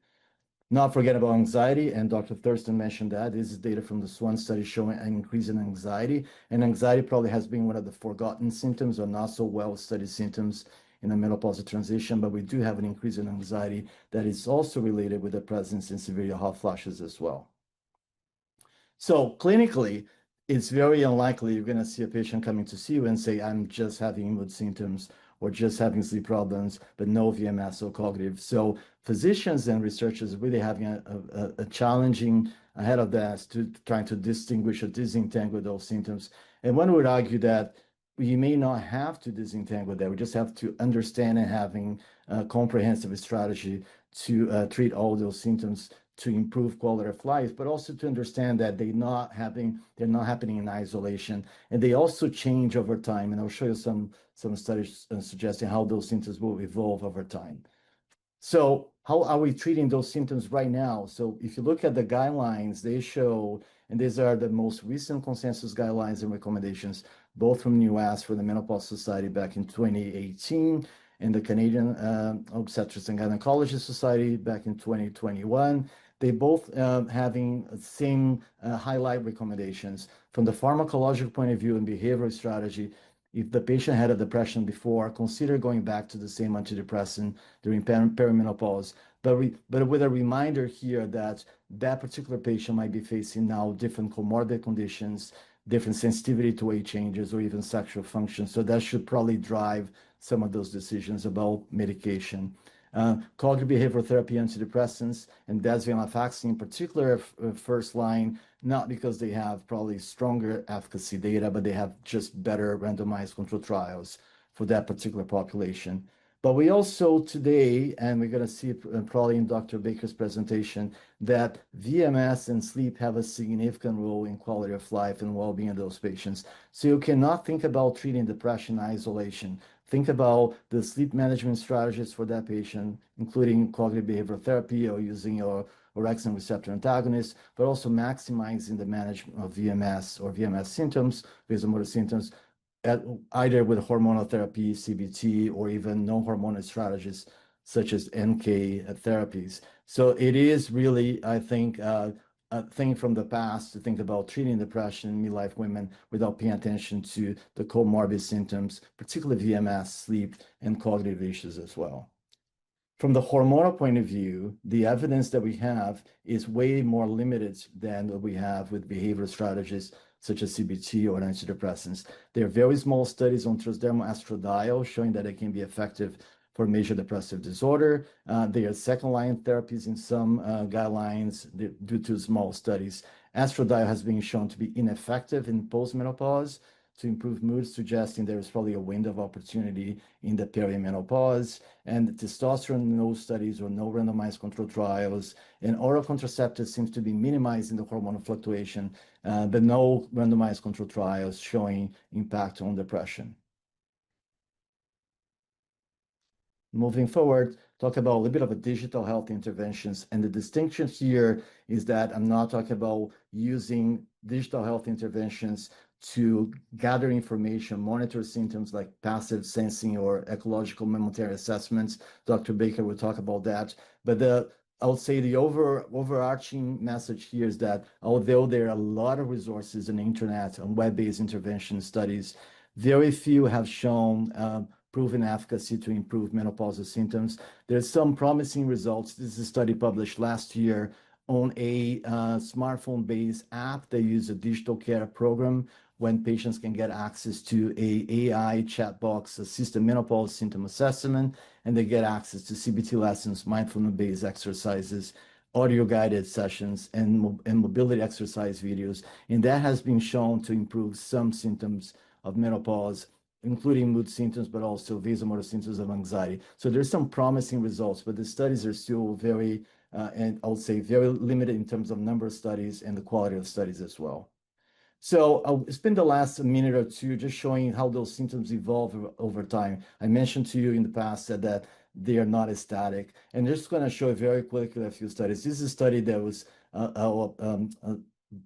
Not forget about anxiety, and Dr. Thurston mentioned that. This is data from the SWAN study showing an increase in anxiety, and anxiety probably has been one of the forgotten symptoms or not so well-studied symptoms in the menopausal transition, but we do have an increase in anxiety that is also related with the presence and severity of hot flashes as well. So clinically, it's very unlikely you're going to see a patient coming to see you and say, I'm just having mood symptoms or just having sleep problems, but no VMS or cognitive. So physicians and researchers really having a challenging ahead of that to trying to distinguish or disentangle those symptoms. And one would argue that you may not have to disentangle that. We just have to understand and having a comprehensive strategy to treat all those symptoms to improve quality of life, but also to understand that they're not happening in isolation, and they also change over time. And I'll show you some studies suggesting how those symptoms will evolve over time. So how are we treating those symptoms right now? So if you look at the guidelines, they show, and these are the most recent consensus guidelines and recommendations, both from the US for the Menopause Society back in 2018 and the Canadian Obstetrics and Gynecology Society back in 2021. They both having the same highlight recommendations from the pharmacological point of view and behavioral strategy. If the patient had a depression before, consider going back to the same antidepressant during perimenopause, but with a reminder here that that particular patient might be facing now different comorbid conditions, different sensitivity to weight changes, or even sexual function. So that should probably drive some of those decisions about medication. Cognitive behavioral therapy antidepressants and desvenlafaxine in particular, first line, not because they have probably stronger efficacy data, but they have just better randomized control trials for that particular population. But we also today, and we're going to see it probably in Dr. Baker's presentation, that VMS and sleep have a significant role in quality of life and well-being of those patients. So you cannot think about treating depression in isolation. Think about the sleep management strategies for that patient, including cognitive behavioral therapy or using your orexin receptor antagonist, but also maximizing the management of VMS or VMS symptoms, vasomotor symptoms, either with hormonal therapy, CBT, or even non-hormonal strategies such as NK therapies. So it is really, I think, a thing from the past to think about treating depression in midlife women without paying attention to the comorbid symptoms, particularly VMS, sleep, and cognitive issues as well. From the hormonal point of view, the evidence that we have is way more limited than what we have with behavioral strategies such as CBT or antidepressants. There are very small studies on transdermal estradiol showing that it can be effective for major depressive disorder. There are second-line therapies in some guidelines due to small studies. Estradiol has been shown to be ineffective in postmenopause to improve mood, suggesting there is probably a window of opportunity in the perimenopause. And testosterone, no studies or no randomized control trials. And oral contraceptives seems to be minimizing the hormonal fluctuation, but no randomized control trials showing impact on depression. Moving forward, talk about a little bit of a digital health interventions. And the distinction here is that I'm not talking about using digital health interventions to gather information, monitor symptoms like passive sensing or ecological momentary assessments. Dr. Baker will talk about that. But I would say the overarching message here is that although there are a lot of resources on the internet and web-based intervention studies, very few have shown proven efficacy to improve menopausal symptoms. There's some promising results. This is a study published last year on a smartphone-based app. They use a digital care program when patients can get access to a AI chat box, assisted menopause symptom assessment, and they get access to CBT lessons, mindfulness-based exercises, audio-guided sessions, and mobility exercise videos. And that has been shown to improve some symptoms of menopause, including mood symptoms, but also vasomotor symptoms of anxiety. So there's some promising results, but the studies are still very, and I would say very limited in terms of number of studies and the quality of studies as well. So I'll spend the last minute or two just showing how those symptoms evolve over time. I mentioned to you in the past that they are not static. And just going to show very quickly a few studies. This is a study that was a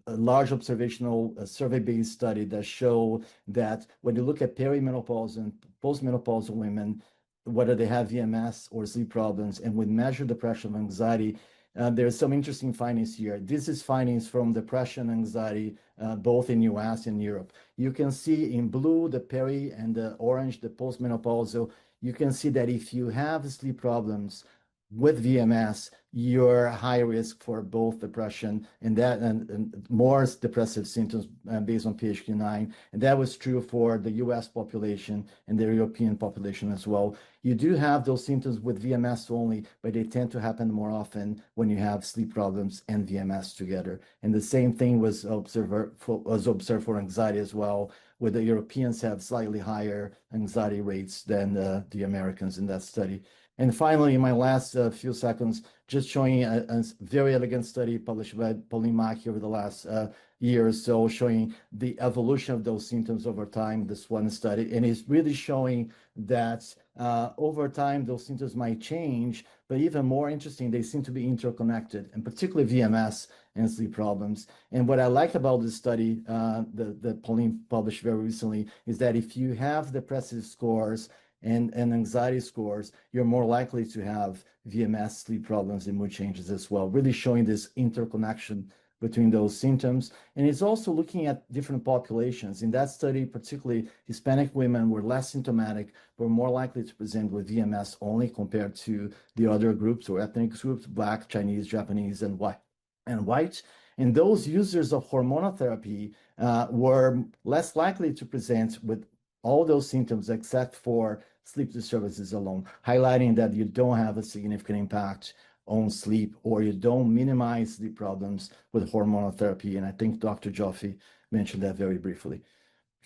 large observational survey-based study that show that when you look at perimenopause and postmenopausal women, whether they have VMS or sleep problems, and we measure depression and anxiety, there are some interesting findings here. This is findings from depression and anxiety, both in US and Europe. You can see in blue, the peri, and the orange, the postmenopausal. You can see that if you have sleep problems with VMS, you're high risk for both depression and more depressive symptoms based on PHQ-9. And that was true for the US population and the European population as well. You do have those symptoms with VMS only, but they tend to happen more often when you have sleep problems and VMS together. And the same thing was observed for anxiety as well, where the Europeans have slightly higher anxiety rates than the Americans in that study. And finally, in my last few seconds, just showing a very elegant study published by Pauline Mackey over the last year or so, showing the evolution of those symptoms over time, this one study. And it's really showing that over time, those symptoms might change, but even more interesting, they seem to be interconnected, and particularly VMS and sleep problems. And what I like about this study that Pauline published very recently is that if you have depressive scores and anxiety scores, you're more likely to have VMS, sleep problems, and mood changes as well, really showing this interconnection between those symptoms. And it's also looking at different populations. In that study, particularly Hispanic women were less symptomatic, were more likely to present with VMS only compared to the other groups or ethnic groups, Black, Chinese, Japanese, and white. And those users of hormonal therapy were less likely to present with all those symptoms except for sleep disturbances alone, highlighting that you don't have a significant impact on sleep or you don't minimize the problems with hormonal therapy. And I think Dr. Joffe mentioned that very briefly.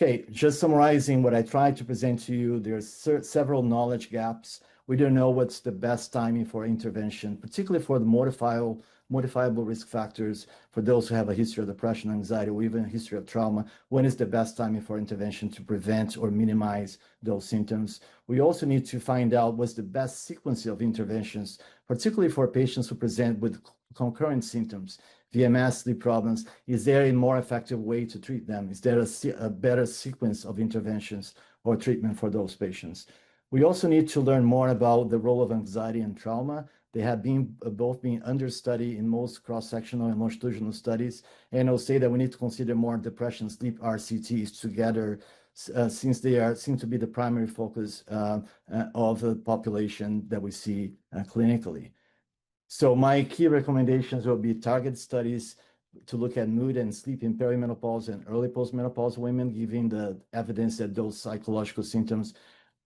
Okay, just summarizing what I tried to present to you, there's several knowledge gaps We don't know what's the best timing for intervention, particularly for the modifiable risk factors, for those who have a history of depression, anxiety, or even a history of trauma. When is the best timing for intervention to prevent or minimize those symptoms? We also need to find out what's the best sequence of interventions, particularly for patients who present with concurrent symptoms, VMS, sleep problems. Is there a more effective way to treat them? Is there a better sequence of interventions or treatment for those patients? We also need to learn more about the role of anxiety and trauma. They have been both been understudied in most cross-sectional and longitudinal studies, and I'll say that we need to consider more depression, sleep, RCTs together, since they seem to be the primary focus of the population that we see clinically. So my key recommendations will be target studies to look at mood and sleep in perimenopause and early postmenopausal women, given the evidence that those psychological symptoms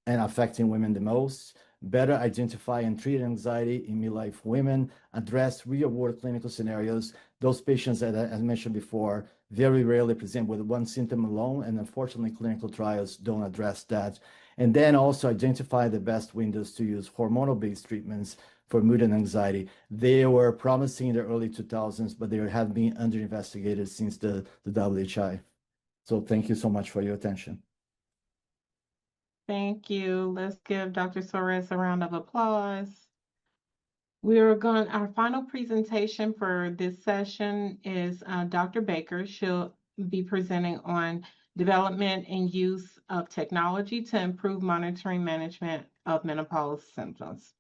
and affecting women the most, better identify and treat anxiety in midlife women, address real-world clinical scenarios. Those patients that, as mentioned before, very rarely present with one symptom alone, and unfortunately, clinical trials don't address that. And then also identify the best windows to use hormonal-based treatments for mood and anxiety. They were promising in the early 2000s, but they have been under-investigated since the WHI. So thank you so much for your attention. Thank you. Let's give Dr. Soares a round of applause. Our final presentation for this session is Dr. Baker. She'll be presenting on development and use of technology to improve monitoring management of menopause symptoms.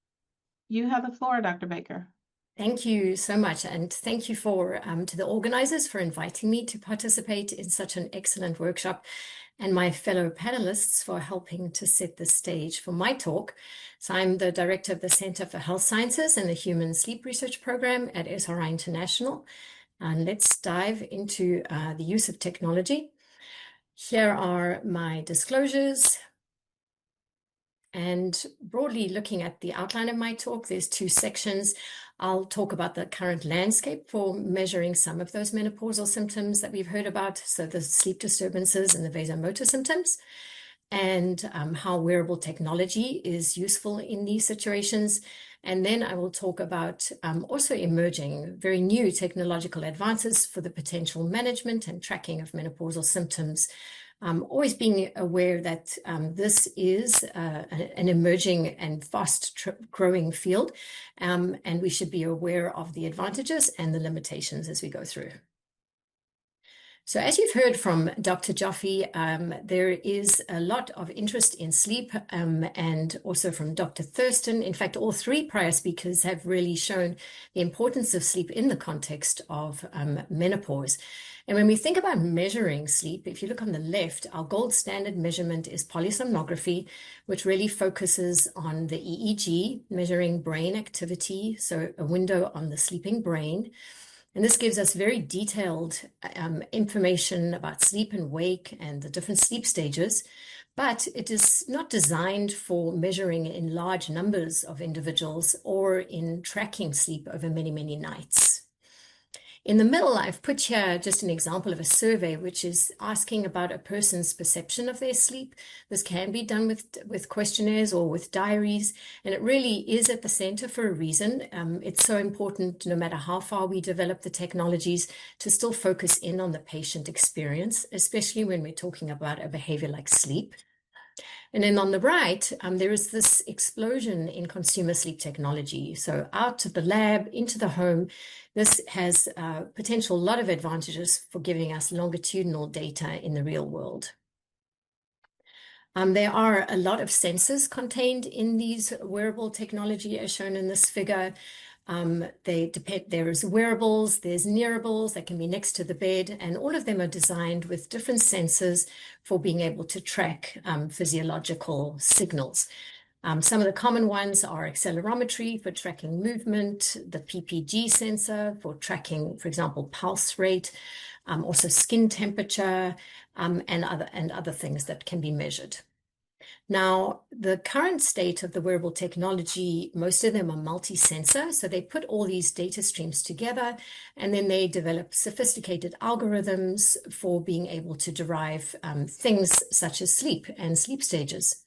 You have the floor, Dr. Baker. Thank you so much, and thank you to the organizers for inviting me to participate in such an excellent workshop, and my fellow panelists for helping to set the stage for my talk. So I'm the director of the Center for Health Sciences and the Human Sleep Research Program at SRI International. And let's dive into the use of technology. Here are my disclosures. And broadly looking at the outline of my talk, there's two sections. I'll talk about the current landscape for measuring some of those menopausal symptoms that we've heard about, so the sleep disturbances and the vasomotor symptoms, and how wearable technology is useful in these situations. And then I will talk about also emerging very new technological advances for the potential management and tracking of menopausal symptoms. Always being aware that this is an emerging and fast growing field, and we should be aware of the advantages and the limitations as we go through. So as you've heard from Dr. Joffe, there is a lot of interest in sleep, and also from Dr. Thurston. In fact, all three prior speakers have really shown the importance of sleep in the context of menopause. And when we think about measuring sleep, if you look on the left, our gold standard measurement is polysomnography, which really focuses on the EEG, measuring brain activity, so a window on the sleeping brain. And this gives us very detailed information about sleep and wake and the different sleep stages, but it is not designed for measuring in large numbers of individuals or in tracking sleep over many, many nights. In the middle, I've put here just an example of a survey, which is asking about a person's perception of their sleep. This can be done with questionnaires or with diaries, and it really is at the center for a reason. It's so important, no matter how far we develop the technologies, to still focus in on the patient experience, especially when we're talking about a behavior like sleep. And then on the right, there is this explosion in consumer sleep technology. So out of the lab into the home, this has potential lot of advantages for giving us longitudinal data in the real world. There are a lot of sensors contained in these wearable technology as shown in this figure. There's wearables, there's nearables that can be next to the bed, and all of them are designed with different sensors for being able to track physiological signals. Some of the common ones are accelerometry for tracking movement, the PPG sensor for tracking, for example, pulse rate, also skin temperature, and other things that can be measured. Now, the current state of the wearable technology, most of them are multi-sensor. So they put all these data streams together, and then they develop sophisticated algorithms for being able to derive things such as sleep and sleep stages.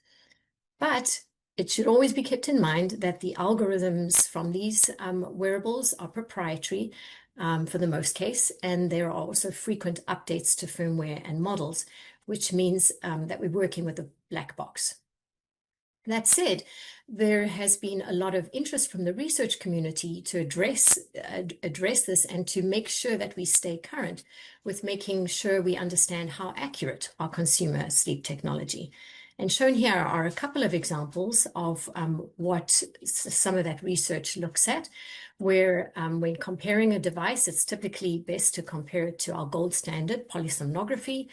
But It should always be kept in mind that the algorithms from these wearables are proprietary for the most case, and there are also frequent updates to firmware and models, which means that we're working with a black box. That said, there has been a lot of interest from the research community to address this and to make sure that we stay current with making sure we understand how accurate our consumer sleep technology. And shown here are a couple of examples of what some of that research looks at, where when comparing a device, it's typically best to compare it to our gold standard polysomnography.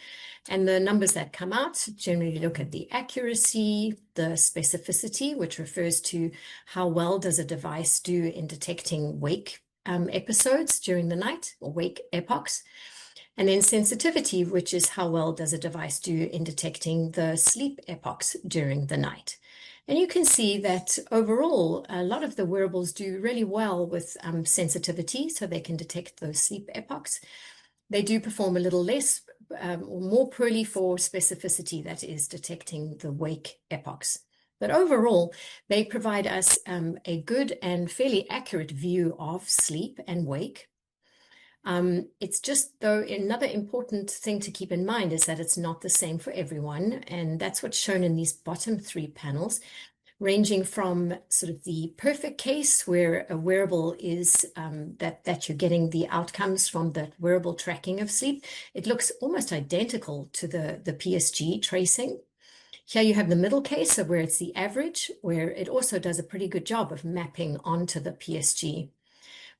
And the numbers that come out generally look at the accuracy, the specificity, which refers to how well does a device do in detecting wake episodes during the night, or wake epochs. And then sensitivity, which is how well does a device do in detecting the sleep epochs during the night. And you can see that overall, a lot of the wearables do really well with sensitivity, so they can detect those sleep epochs. They do perform a little less or more poorly for specificity, that is detecting the wake epochs. But overall, they provide us a good and fairly accurate view of sleep and wake. It's just, though, another important thing to keep in mind is that it's not the same for everyone. And that's what's shown in these bottom three panels, ranging from sort of the perfect case where a wearable is that you're getting the outcomes from the wearable tracking of sleep. It looks almost identical to the PSG tracing. Here you have the middle case of where it's the average, where it also does a pretty good job of mapping onto the PSG.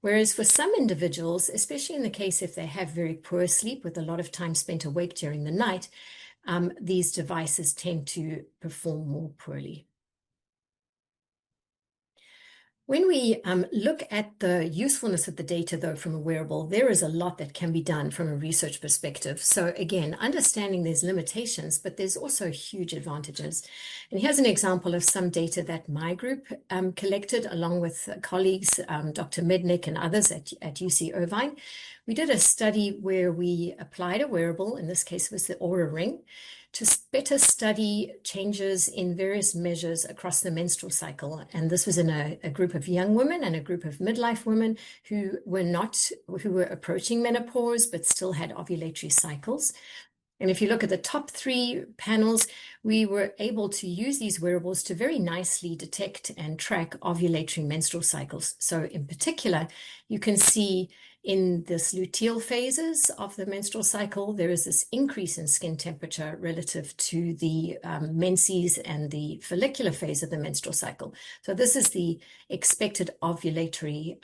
Whereas for some individuals, especially in the case if they have very poor sleep with a lot of time spent awake during the night, these devices tend to perform more poorly. When we look at the usefulness of the data, though, from a wearable, there is a lot that can be done from a research perspective. So again, understanding there's limitations, but there's also huge advantages. And here's an example of some data that my group collected along with colleagues, Dr. Mednick and others at UC Irvine. We did a study where we applied a wearable, in this case was the Oura Ring, to better study changes in various measures across the menstrual cycle. And this was in a group of young women and a group of midlife women who were approaching menopause, but still had ovulatory cycles. And if you look at the top three panels, we were able to use these wearables to very nicely detect and track ovulatory menstrual cycles. So in particular, you can see in this luteal phases of the menstrual cycle, there is this increase in skin temperature relative to the menses and the follicular phase of the menstrual cycle. So this is the expected ovulatory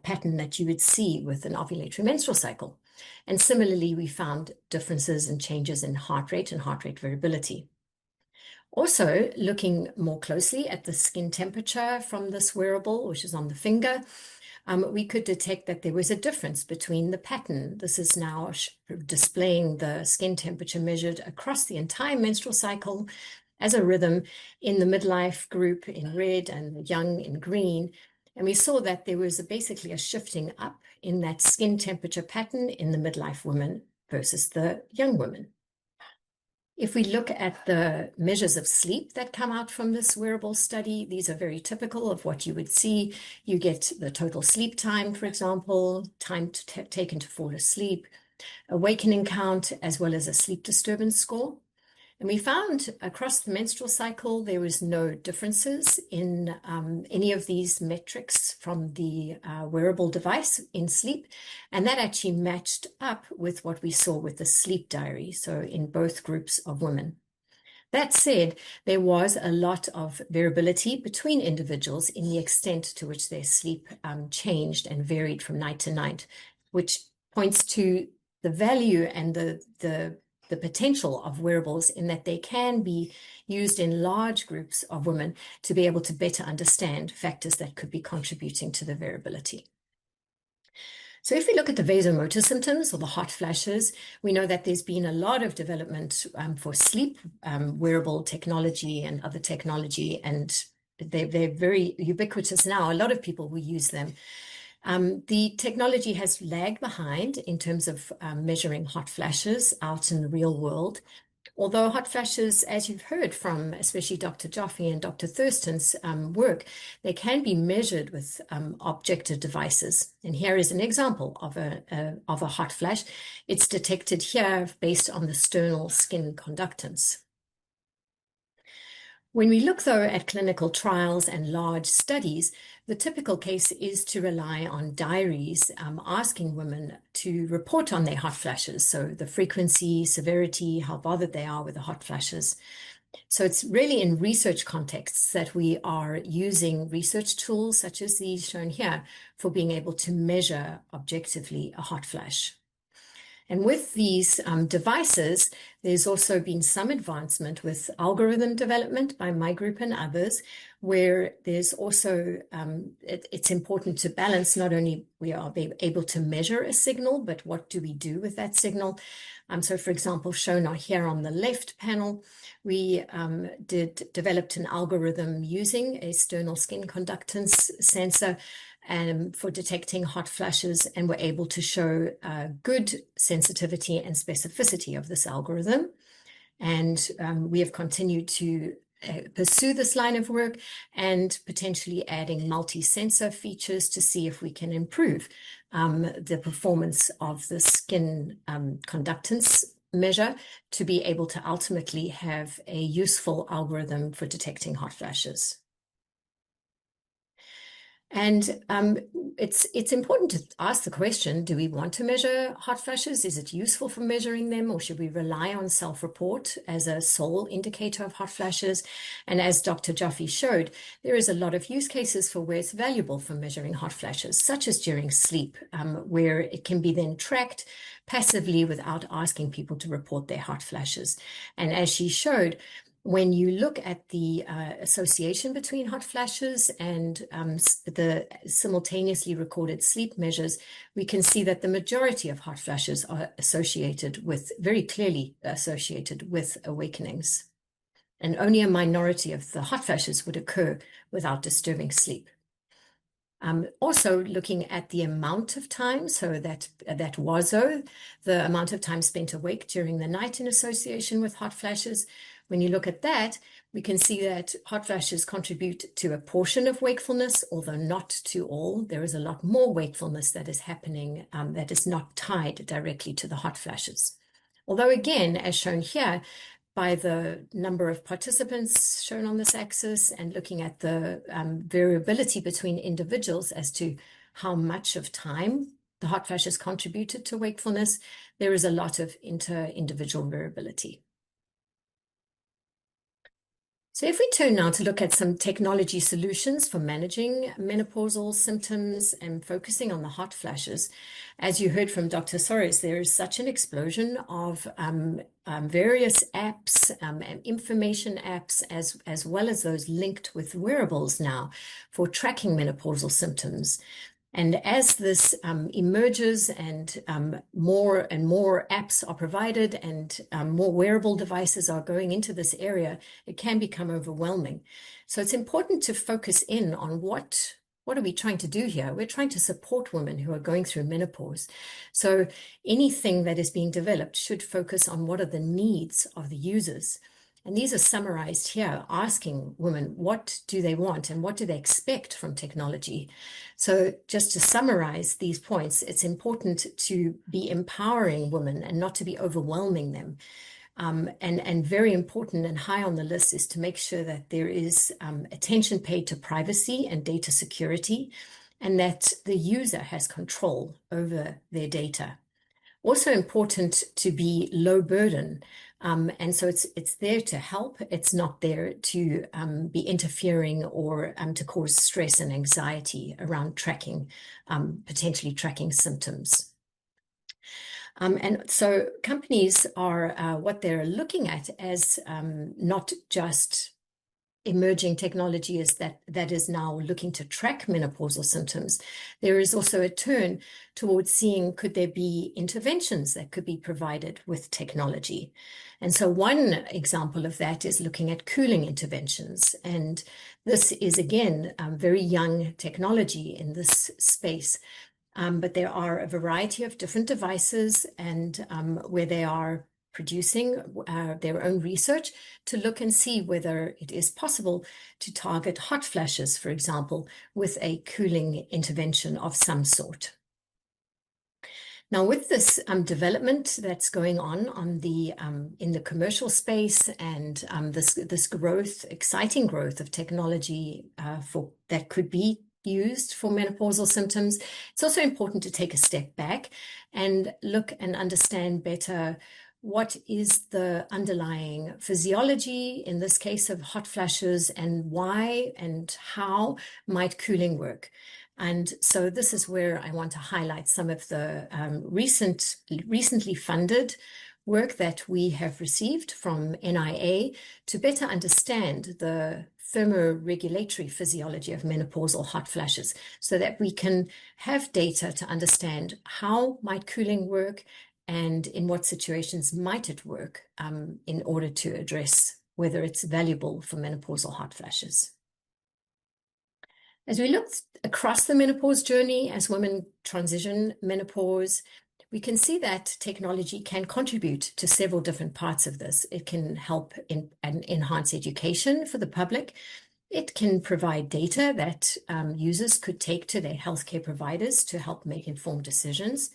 pattern that you would see with an ovulatory menstrual cycle. And similarly, we found differences and changes in heart rate and heart rate variability. Also, looking more closely at the skin temperature from this wearable, which is on the finger, we could detect that there was a difference between the pattern. This is now displaying the skin temperature measured across the entire menstrual cycle as a rhythm in the midlife group in red and the young in green. And we saw that there was basically a shifting up in that skin temperature pattern in the midlife women versus the young women. If we look at the measures of sleep that come out from this wearable study, these are very typical of what you would see. You get the total sleep time, for example, time taken to fall asleep, awakening count, as well as a sleep disturbance score. And we found across the menstrual cycle, there was no differences in any of these metrics from the wearable device in sleep. And that actually matched up with what we saw with the sleep diary, so in both groups of women. That said, there was a lot of variability between individuals in the extent to which their sleep changed and varied from night to night, which points to the value and the potential of wearables in that they can be used in large groups of women to be able to better understand factors that could be contributing to the variability. So if we look at the vasomotor symptoms or the hot flashes, we know that there's been a lot of development for sleep wearable technology and other technology, and they're very ubiquitous now. A lot of people will use them. The technology has lagged behind in terms of measuring hot flashes out in the real world. Although hot flashes, as you've heard from especially Dr. Jaffe and Dr. Thurston's work, they can be measured with objective devices. And here is an example of a hot flash. It's detected here based on the sternal skin conductance. When we look, though, at clinical trials and large studies, the typical case is to rely on diaries asking women to report on their hot flashes, so the frequency, severity, how bothered they are with the hot flashes. So it's really in research contexts that we are using research tools such as these shown here for being able to measure objectively a hot flash. And with these devices, there's also been some advancement with algorithm development by my group and others, where there's also, it's important to balance not only we are able to measure a signal, but what do we do with that signal? So for example, shown here on the left panel, we developed an algorithm using a sternal skin conductance sensor for detecting hot flashes, and we're able to show good sensitivity and specificity of this algorithm. And we have continued to pursue this line of work and potentially adding multi-sensor features to see if we can improve the performance of the skin conductance measure to be able to ultimately have a useful algorithm for detecting hot flashes. And it's important to ask the question, do we want to measure hot flashes? Is it useful for measuring them, or should we rely on self-report as a sole indicator of hot flashes? And as Dr. Jaffe showed, there is a lot of use cases for where it's valuable for measuring hot flashes, such as during sleep, where it can be then tracked passively without asking people to report their hot flashes. And as she showed, when you look at the association between hot flashes and the simultaneously recorded sleep measures, we can see that the majority of hot flashes are very clearly associated with awakenings. And only a minority of the hot flashes would occur without disturbing sleep. Also looking at the amount of time, so that WASO, the amount of time spent awake during the night in association with hot flashes. When you look at that, we can see that hot flashes contribute to a portion of wakefulness, although not to all. There is a lot more wakefulness that is happening that is not tied directly to the hot flashes. Although again, as shown here, by the number of participants shown on this axis and looking at the variability between individuals as to how much of time the hot flashes contributed to wakefulness, there is a lot of inter-individual variability. So if we turn now to look at some technology solutions for managing menopausal symptoms and focusing on the hot flashes, as you heard from Dr. Soares, there is such an explosion of various apps and information apps, as well as those linked with wearables now for tracking menopausal symptoms. And as this emerges and more apps are provided and more wearable devices are going into this area, it can become overwhelming. So it's important to focus in on what are we trying to do here? We're trying to support women who are going through menopause. So anything that is being developed should focus on what are the needs of the users. And these are summarized here, asking women what do they want and what do they expect from technology. So just to summarize these points, it's important to be empowering women and not to be overwhelming them. And very important and high on the list is to make sure that there is attention paid to privacy and data security, and that the user has control over their data. Also important to be low burden. And so it's there to help. It's not there to be interfering or to cause stress and anxiety around potentially tracking symptoms. And so companies are what they're looking at as not just emerging technology is that is now looking to track menopausal symptoms. There is also a turn towards seeing, could there be interventions that could be provided with technology? And so one example of that is looking at cooling interventions. And this is, again, very young technology in this space. But there are a variety of different devices and where they are producing their own research to look and see whether it is possible to target hot flashes, for example, with a cooling intervention of some sort. Now, with this development that's going on the in the commercial space and this growth, exciting growth of technology for that could be used for menopausal symptoms, it's also important to take a step back and look and understand better what is the underlying physiology, in this case of hot flashes, and why and how might cooling work. And so this is where I want to highlight some of the recently funded work that we have received from NIA to better understand the thermoregulatory physiology of menopausal hot flashes, so that we can have data to understand how might cooling work and in what situations might it work in order to address whether it's valuable for menopausal hot flashes. As we look across the menopause journey, as women transition menopause, we can see that technology can contribute to several different parts of this. It can help and enhance education for the public. It can provide data that users could take to their healthcare providers to help make informed decisions.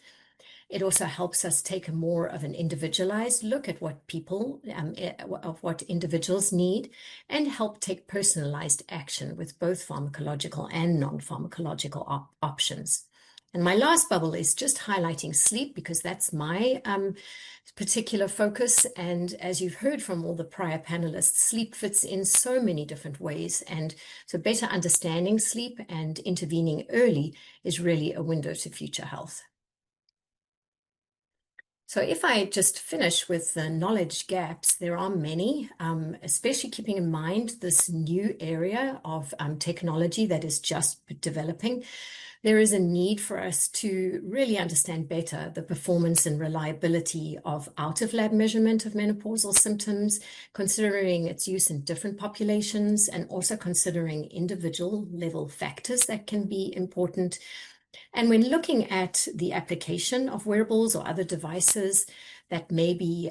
It also helps us take a more of an individualized look at what people, of what individuals need, and help take personalized action with both pharmacological and non-pharmacological options. And my last bubble is just highlighting sleep, because that's my particular focus. And as you've heard from all the prior panelists, sleep fits in so many different ways. And so better understanding sleep and intervening early is really a window to future health. So if I just finish with the knowledge gaps, there are many, especially keeping in mind this new area of technology that is just developing. There is a need for us to really understand better the performance and reliability of out-of-lab measurement of menopausal symptoms, considering its use in different populations, and also considering individual level factors that can be important. And when looking at the application of wearables or other devices that may be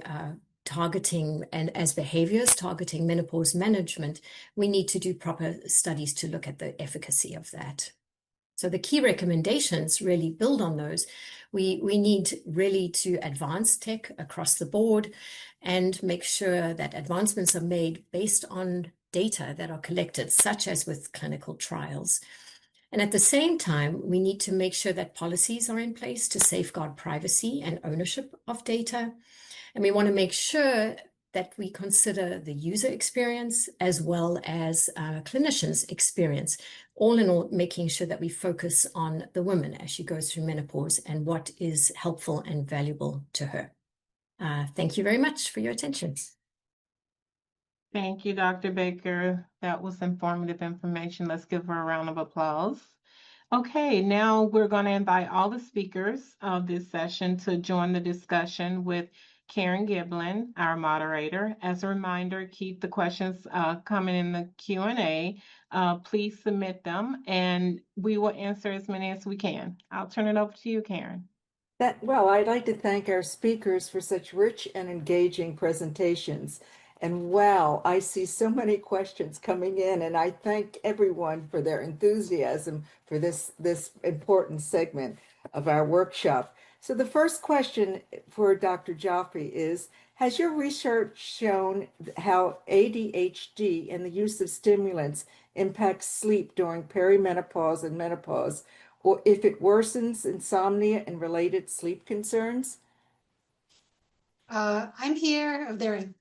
targeting and as behaviors targeting menopause management, we need to do proper studies to look at the efficacy of that. So the key recommendations really build on those. We need really to advance tech across the board and make sure that advancements are made based on data that are collected, such as with clinical trials. And at the same time, we need to make sure that policies are in place to safeguard privacy and ownership of data. And we want to make sure that we consider the user experience as well as clinicians' experience, all in all, making sure that we focus on the woman as she goes through menopause and what is helpful and valuable to her. Thank you very much for your attention. Thank you, Dr. Baker. That was informative information. Let's give her a round of applause. Okay, now we're going to invite all the speakers of this session to join the discussion with Karen Giblin, our moderator. As a reminder, keep the questions coming in the Q&A. Please submit them, and we will answer as many as we can. I'll turn it over to you, Karen. Well, I'd like to thank our speakers for such rich and engaging presentations. And wow, I see so many questions coming in, and I thank everyone for their enthusiasm for this important segment of our workshop. So the first question for Dr. Jaffe is, has your research shown how ADHD and the use of stimulants impacts sleep during perimenopause and menopause, or if it worsens insomnia and related sleep concerns? I'm here. Oh, there.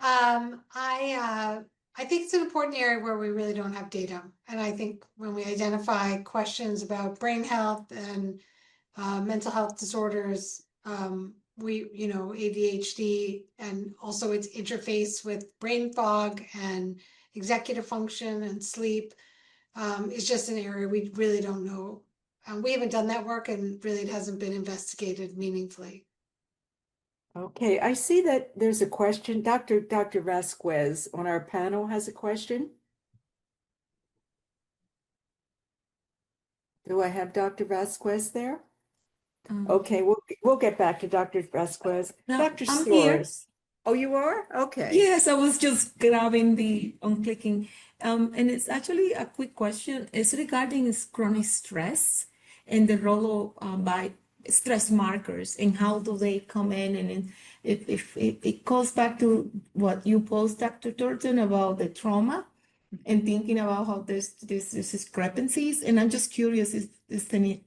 I think it's an important area where we really don't have data. And I think when we identify questions about brain health and mental health disorders, ADHD and also its interface with brain fog and executive function and sleep is just an area we really don't know. We haven't done that work, and really it hasn't been investigated meaningfully. Okay, I see that there's a question. Dr. Vasquez on our panel has a question. Do I have Dr. Vasquez there? Okay, we'll get back to Dr. Vasquez. No, Dr. I'm here. Suarez. Oh, you are? Okay. Yes, I was just grabbing on clicking. And it's actually a quick question. It's regarding chronic stress and the role of by stress markers and how do they come in, and if it goes back to what you posed, Dr. Thornton, about the trauma and thinking about how there's discrepancies. And I'm just curious, is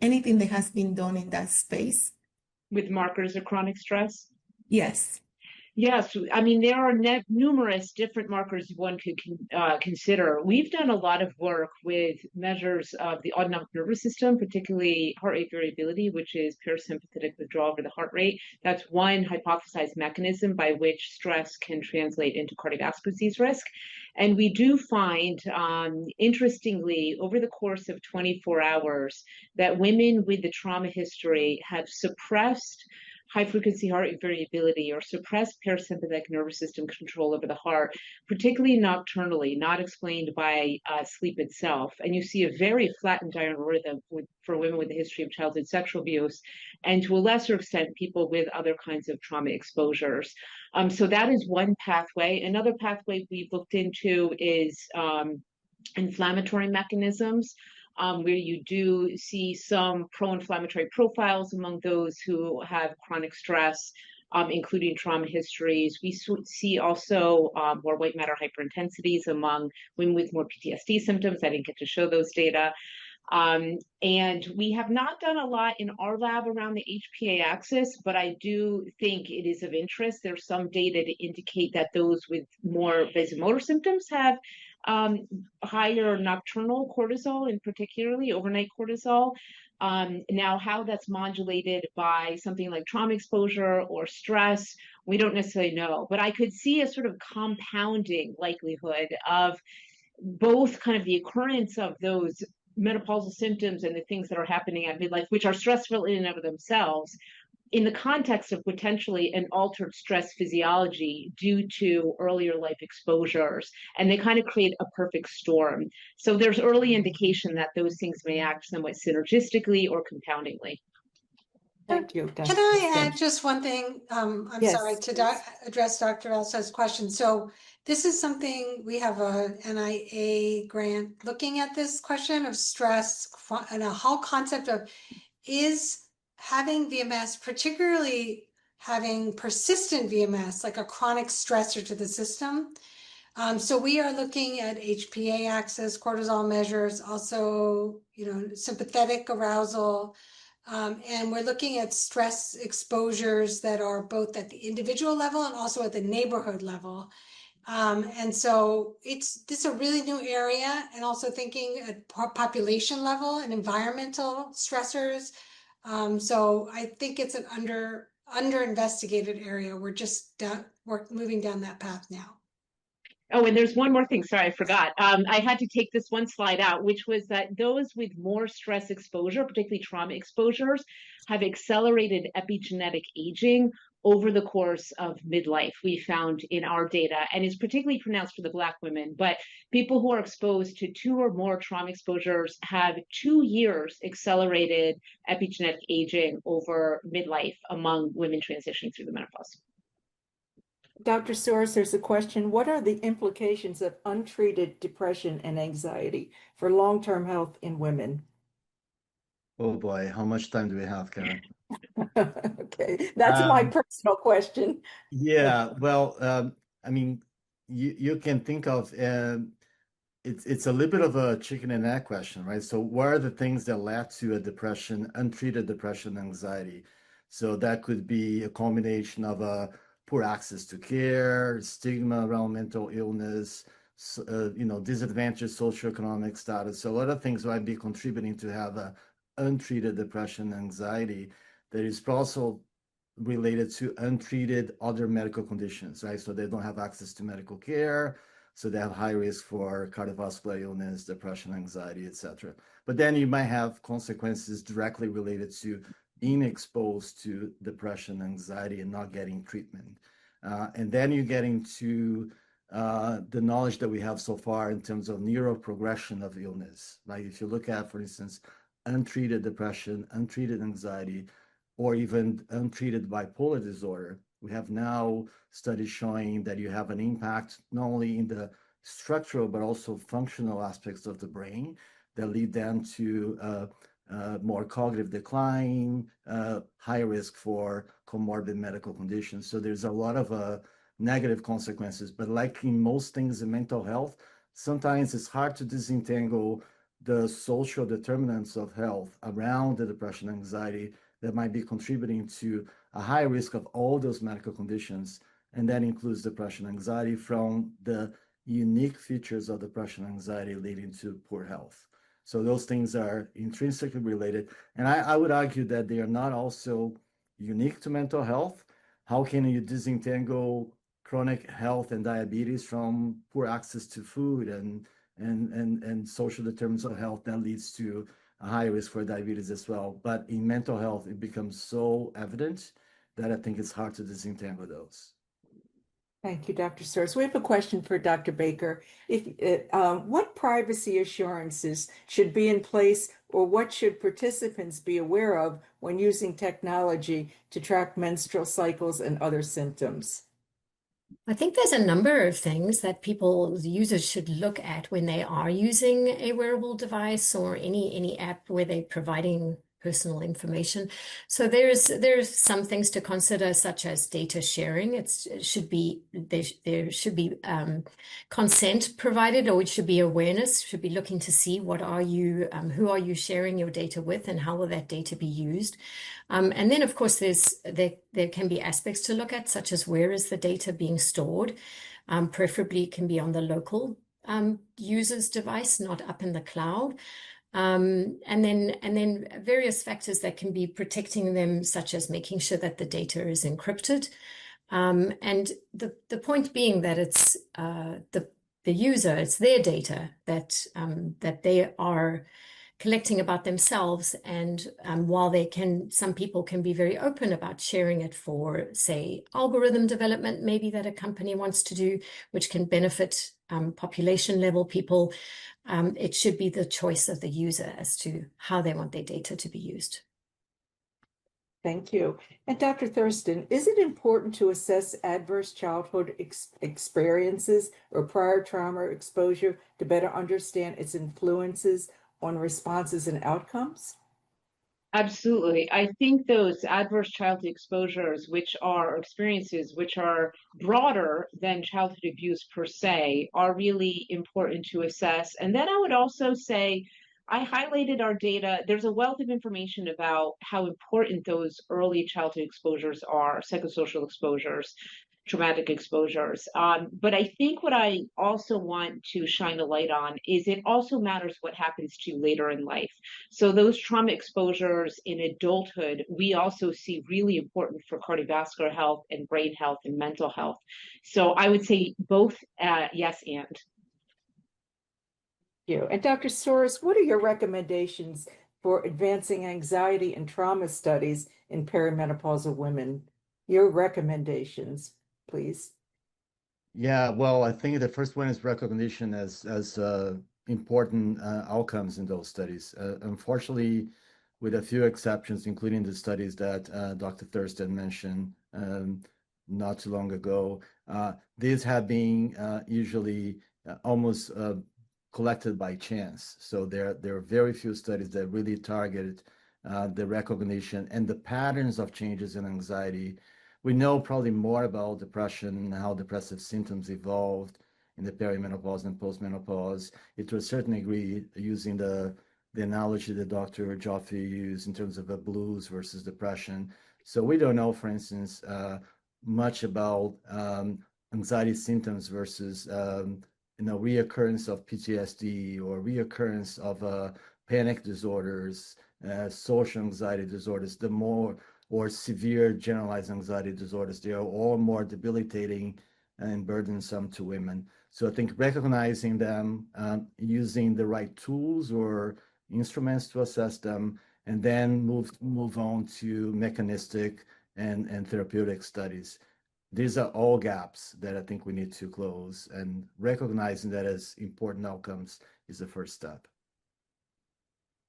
anything that has been done in that space? With markers of chronic stress? Yes. Yes, I mean, there are numerous different markers one could consider. We've done a lot of work with measures of the autonomic nervous system, particularly heart rate variability, which is parasympathetic withdrawal over the heart rate. That's one hypothesized mechanism by which stress can translate into cardiovascular disease risk. And we do find, interestingly, over the course of 24 hours, that women with the trauma history have suppressed high-frequency heart rate variability or suppressed parasympathetic nervous system control over the heart, particularly nocturnally, not explained by sleep itself. And you see a very flattened diurnal rhythm for women with a history of childhood sexual abuse, and to a lesser extent, people with other kinds of trauma exposures. So that is one pathway. Another pathway we've looked into is inflammatory mechanisms. Where you do see some pro-inflammatory profiles among those who have chronic stress, including trauma histories. We see also more white matter hyperintensities among women with more PTSD symptoms. I didn't get to show those data. And we have not done a lot in our lab around the HPA axis, but I do think it is of interest. There's some data to indicate that those with more vasomotor symptoms have higher nocturnal cortisol, and particularly overnight cortisol. Now, how that's modulated by something like trauma exposure or stress, we don't necessarily know. But I could see a sort of compounding likelihood of both kind of the occurrence of those menopausal symptoms and the things that are happening at midlife, which are stressful in and of themselves, in the context of potentially an altered stress physiology due to earlier life exposures. And they kind of create a perfect storm. So there's early indication that those things may act somewhat synergistically or compoundingly. Thank you. Can I add just one thing? I'm Yes. sorry to address Dr. Elsa's question. So this is something, we have a NIA grant looking at this question of stress and a whole concept of, is having VMS, particularly having persistent VMS, like a chronic stressor to the system. So we are looking at HPA axis, cortisol measures, also, sympathetic arousal, and we're looking at stress exposures that are both at the individual level and also at the neighborhood level. And so this is a really new area, and also thinking at population level and environmental stressors. So I think it's an under investigated area. We're moving down that path now. Oh, and there's one more thing. Sorry, I forgot. I had to take this one slide out, which was that those with more stress exposure, particularly trauma exposures, have accelerated epigenetic aging over the course of midlife, we found in our data, and is particularly pronounced for the Black women. But people who are exposed to 2 or more trauma exposures have 2 years accelerated epigenetic aging over midlife among women transitioning through the menopause. Dr. Soares, there's a question. What are the implications of untreated depression and anxiety for long-term health in women? Oh boy, how much time do we have, Karen? Okay, that's my personal question. Yeah, well, I mean, you can think of it's a little bit of a chicken and egg question, right? So what are the things that led to a depression, untreated depression, anxiety? So that could be a combination of poor access to care, stigma around mental illness, disadvantaged socioeconomic status. So a lot of things might be contributing to have a untreated depression, anxiety that is also related to untreated other medical conditions, right? So they don't have access to medical care, so they have high risk for cardiovascular illness, depression, anxiety, etc. But then you might have consequences directly related to being exposed to depression, anxiety, and not getting treatment. And then you get into the knowledge that we have so far in terms of neuroprogression of illness. Like if you look at, for instance, untreated depression, untreated anxiety, or even untreated bipolar disorder, We have now studies showing that you have an impact not only in the structural but also functional aspects of the brain that lead them to more cognitive decline, high risk for comorbid medical conditions. So there's a lot of negative consequences. But like in most things in mental health, sometimes it's hard to disentangle the social determinants of health around the depression and anxiety that might be contributing to a high risk of all those medical conditions. And that includes depression and anxiety from the unique features of depression and anxiety leading to poor health. So those things are intrinsically related. And I would argue that they are not also unique to mental health. How can you disentangle chronic health and diabetes from poor access to food and social determinants of health that leads to a high risk for diabetes as well? But in mental health, it becomes so evident that I think it's hard to disentangle those. Thank you, Dr. Soares. We have a question for Dr. Baker. What privacy assurances should be in place, or what should participants be aware of when using technology to track menstrual cycles and other symptoms? I think there's a number of things that users should look at when they are using a wearable device or any app where they're providing personal information. So there's some things to consider, such as data sharing. There should be consent provided, or it should be awareness. Should be looking to see who are you sharing your data with, and how will that data be used. And then, of course, there can be aspects to look at, such as where is the data being stored. Preferably, it can be on the local user's device, not up in the cloud. And then various factors that can be protecting them, such as making sure that the data is encrypted. And the point being that it's the user, it's their data that they are collecting about themselves. And while some people can be very open about sharing it for, say, algorithm development, maybe that a company wants to do, which can benefit population level people, it should be the choice of the user as to how they want their data to be used. Thank you. And Dr. Thurston, is it important to assess adverse childhood experiences or prior trauma exposure to better understand its influences on responses and outcomes? Absolutely. I think those adverse childhood exposures, which are experiences which are broader than childhood abuse per se, are really important to assess. And then I would also say, I highlighted our data. There's a wealth of information about how important those early childhood exposures are, psychosocial exposures, traumatic exposures. But I think what I also want to shine a light on is it also matters what happens to you later in life. So those trauma exposures in adulthood, we also see really important for cardiovascular health and brain health and mental health. So I would say both, yes and. Thank you. And Dr. Soares, what are your recommendations for advancing anxiety and trauma studies in perimenopausal women? Your recommendations, please. Yeah, well, I think the first one is recognition as important outcomes in those studies. Unfortunately, with a few exceptions, including the studies that Dr. Thurston mentioned not too long ago, these have been usually almost collected by chance. So there are very few studies that really target the recognition and the patterns of changes in anxiety. We know probably more about depression and how depressive symptoms evolved in the perimenopause and postmenopause. It to a certain degree, using the analogy that Dr. Joffe used in terms of a blues versus depression. So we don't know, for instance, much about anxiety symptoms versus reoccurrence of PTSD or reoccurrence of panic disorders, social anxiety disorders. The more or severe generalized anxiety disorders, they are all more debilitating and burdensome to women. So I think recognizing them, using the right tools or instruments to assess them, and then move on to mechanistic and therapeutic studies. These are all gaps that I think we need to close, and recognizing that as important outcomes is the first step.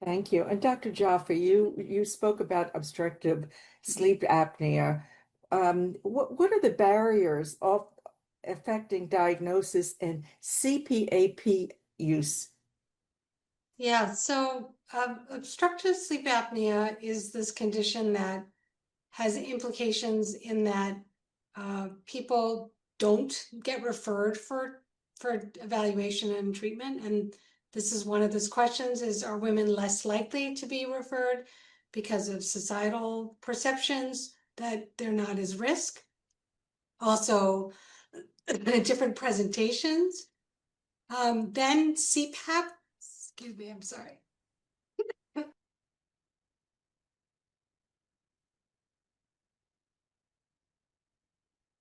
Thank you. And Dr. Joffe, you spoke about obstructive sleep apnea. what are the barriers of affecting diagnosis and CPAP use? Yeah, so obstructive sleep apnea is this condition that has implications in that people don't get referred for evaluation and treatment. And this is one of those questions is, are women less likely to be referred because of societal perceptions that they're not as risk? Also, different presentations. Then CPAP, excuse me, I'm sorry.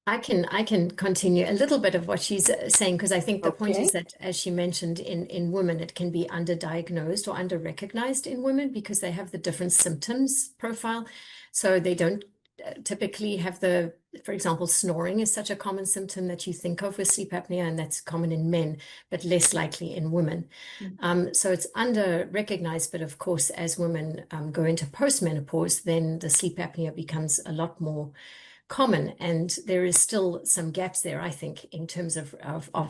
I can continue a little bit of what she's saying, because I think the point is Okay. that, as she mentioned, in women, it can be underdiagnosed or underrecognized in women because they have the different symptoms profile. So they don't typically have for example, snoring is such a common symptom that you think of with sleep apnea, and that's common in men, but less likely in women. So it's under-recognized, but of course, as women go into postmenopause, then the sleep apnea becomes a lot more common, and there is still some gaps there, I think, in terms of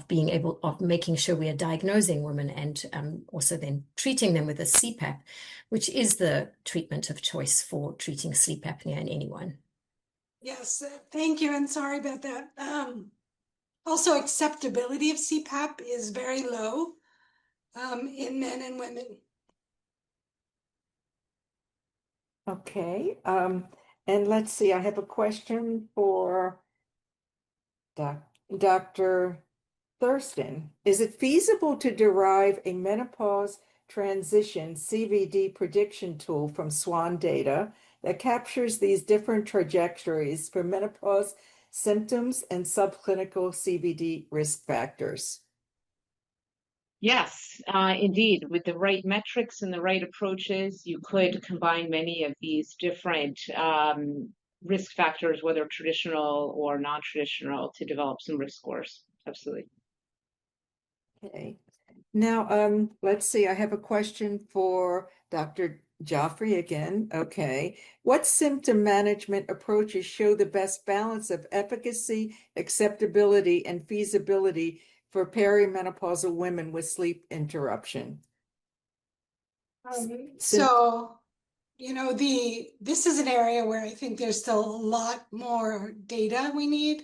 being able of making sure we are diagnosing women and also then treating them with a CPAP, which is the treatment of choice for treating sleep apnea in anyone. Yes, thank you, and sorry about that. Also, acceptability of CPAP is very low in men and women. Okay. And let's see, I have a question for Dr. Thurston. Is it feasible to derive a menopause transition CVD prediction tool from SWAN data that captures these different trajectories for menopause symptoms and subclinical CVD risk factors? Yes, indeed. With the right metrics and the right approaches, you could combine many of these different risk factors, whether traditional or non-traditional, to develop some risk scores. Absolutely. Okay. Now, let's see. I have a question for Dr. Joffrey again. Okay. What symptom management approaches show the best balance of efficacy, acceptability, and feasibility for perimenopausal women with sleep interruption? So, this is an area where I think there's still a lot more data we need.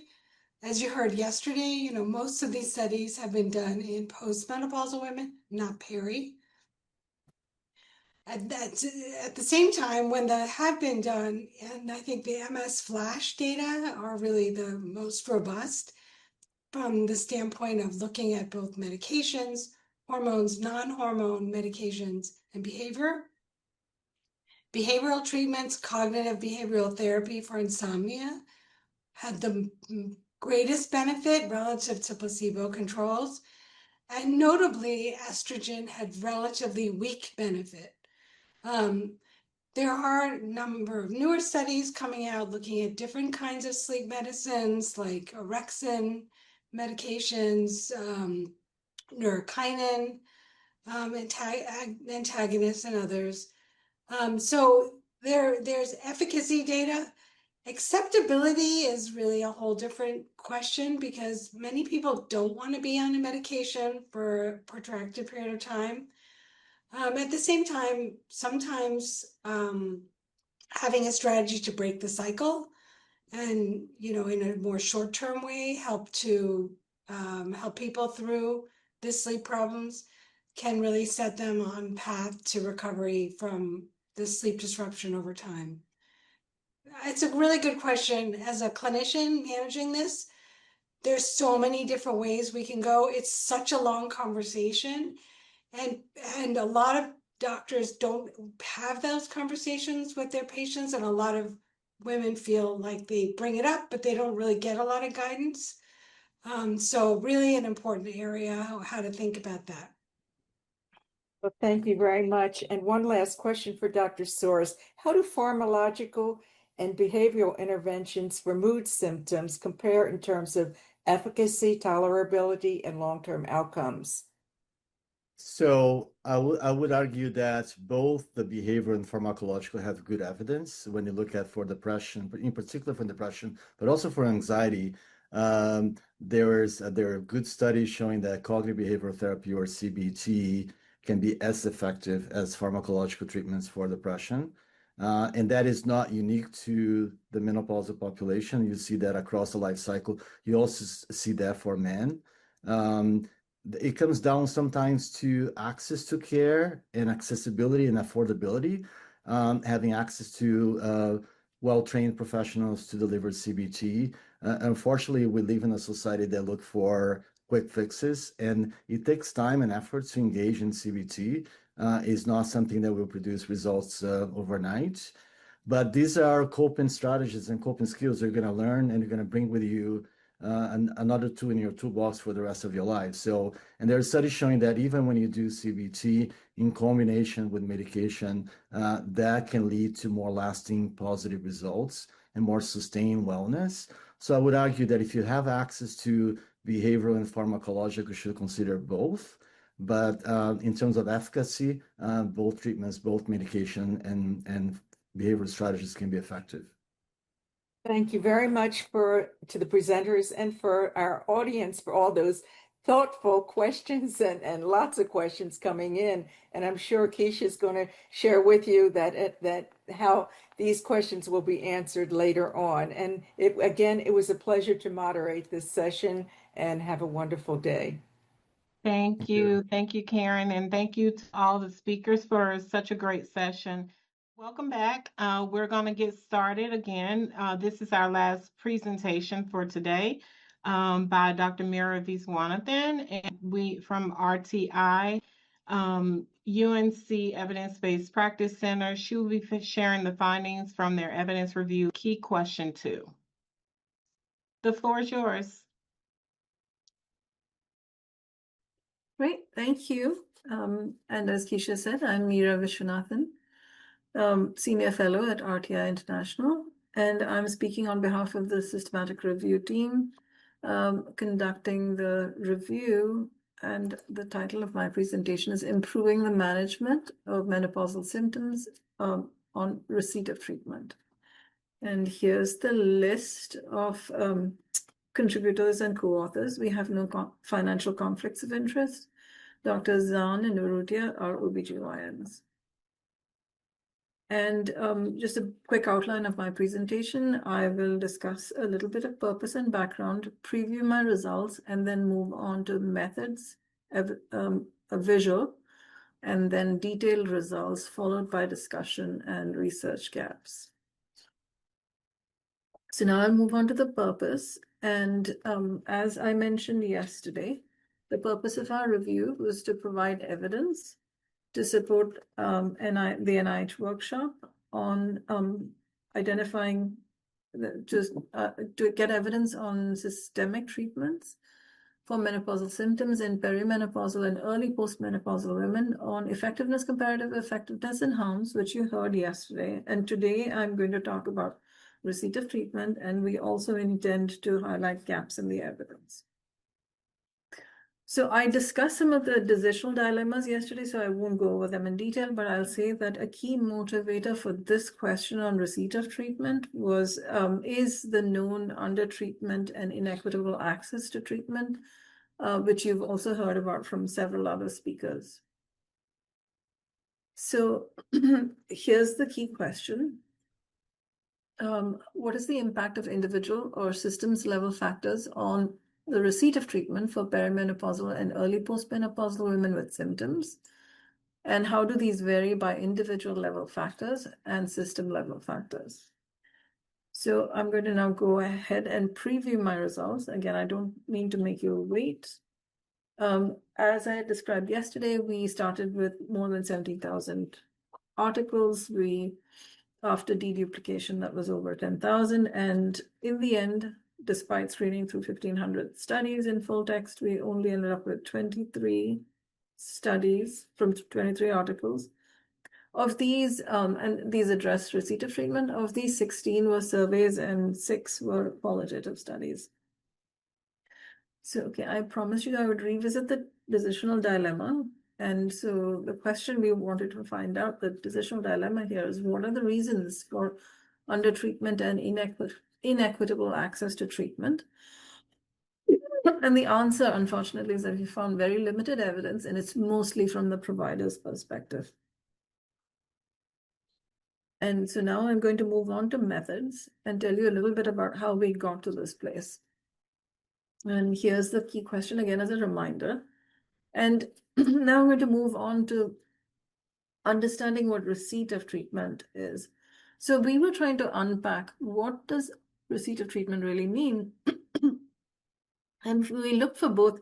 As you heard yesterday, most of these studies have been done in postmenopausal women, not peri. At the same time, when that have been done, and I think the MS flash data are really the most robust from the standpoint of looking at both medications, hormones, non-hormone medications, and behavior. Behavioral treatments, cognitive behavioral therapy for insomnia had the greatest benefit relative to placebo controls. And notably, estrogen had relatively weak benefit. There are a number of newer studies coming out looking at different kinds of sleep medicines like orexin medications, neurokinin antagonists, and others. So there's efficacy data. Acceptability is really a whole different question because many people don't want to be on a medication for a protracted period of time. At the same time, sometimes having a strategy to break the cycle and, in a more short-term way, help people through the sleep problems can really set them on path to recovery from the sleep disruption over time. It's a really good question. As a clinician managing this, there's so many different ways we can go. It's such a long conversation, and a lot of doctors don't have those conversations with their patients, and a lot of women feel like they bring it up, but they don't really get a lot of guidance. So really an important area, how to think about that. Well, thank you very much. And one last question for Dr. Soares. How do pharmacological and behavioral interventions for mood symptoms compare in terms of efficacy, tolerability, and long-term outcomes? So I would argue that both the behavior and pharmacological have good evidence when you look at for depression, but in particular for depression, but also for anxiety. There are good studies showing that cognitive behavioral therapy, or CBT, can be as effective as pharmacological treatments for depression. And that is not unique to the menopausal population. You see that across the life cycle. You also see that for men. It comes down sometimes to access to care and accessibility and affordability, having access to well-trained professionals to deliver CBT. Unfortunately, we live in a society that look for quick fixes, and it takes time and effort to engage in CBT. It's not something that will produce results overnight. But these are coping strategies and coping skills you're going to learn, and you're going to bring with you another tool in your toolbox for the rest of your life. So, and there are studies showing that even when you do CBT in combination with medication, that can lead to more lasting positive results and more sustained wellness. So I would argue that if you have access to behavioral and pharmacological, you should consider both. But in terms of efficacy, both treatments, both medication and behavioral strategies can be effective. Thank you very much to the presenters and for our audience for all those thoughtful questions and lots of questions coming in. And I'm sure Keisha is going to share with you that how these questions will be answered later on. And it was a pleasure to moderate this session, and have a wonderful day. Thank you. Thank you, Karen. And thank you to all the speakers for such a great session. Welcome back. We're going to get started again. This is our last presentation for today by Dr. Mira Viswanathan, and we from RTI, UNC Evidence-Based Practice Center. She will be sharing the findings from their evidence review key question 2. The floor is yours. Great, thank you. And as Keisha said, I'm Mira Viswanathan, Senior Fellow at RTI International, and I'm speaking on behalf of the systematic review team conducting the review, and the title of my presentation is Improving the Management of Menopausal Symptoms on Receipt of Treatment. And here's the list of contributors and co-authors. We have no financial conflicts of interest. Dr. Zahn and Urrutia are OBGYNs. And just a quick outline of my presentation. I will discuss a little bit of purpose and background, preview my results, and then move on to methods, a visual, and then detailed results, followed by discussion and research gaps. So now I'll move on to the purpose. And as I mentioned yesterday, the purpose of our review was to provide evidence to support the NIH workshop on identifying, to get evidence on systemic treatments for menopausal symptoms in perimenopausal and early postmenopausal women, on effectiveness, comparative effectiveness, and harms, which you heard yesterday. And today I'm going to talk about receipt of treatment, and we also intend to highlight gaps in the evidence. So I discussed some of the decisional dilemmas yesterday, so I won't go over them in detail, but I'll say that a key motivator for this question on receipt of treatment was, is the known under-treatment and inequitable access to treatment, which you've also heard about from several other speakers. So here's the key question. What is the impact of individual or systems level factors on the receipt of treatment for perimenopausal and early postmenopausal women with symptoms? And how do these vary by individual level factors and system level factors? So I'm going to now go ahead and preview my results. Again, I don't mean to make you wait. As I described yesterday, we started with more than 70,000 articles. After deduplication, that was over 10,000. And in the end, despite screening through 1,500 studies in full text, we only ended up with 23 studies from 23 articles. Of these, and these address receipt of treatment, of these 16 were surveys and 6 were qualitative studies. So, okay, I promised you I would revisit the decisional dilemma. And so the question we wanted to find out, the decisional dilemma here is, what are the reasons for undertreatment and inequitable access to treatment? And the answer, unfortunately, is that we found very limited evidence, and it's mostly from the provider's perspective. And so now I'm going to move on to methods and tell you a little bit about how we got to this place. And here's the key question again as a reminder. And now I'm going to move on to understanding what receipt of treatment is. So we were trying to unpack, what does receipt of treatment really mean? And we looked for both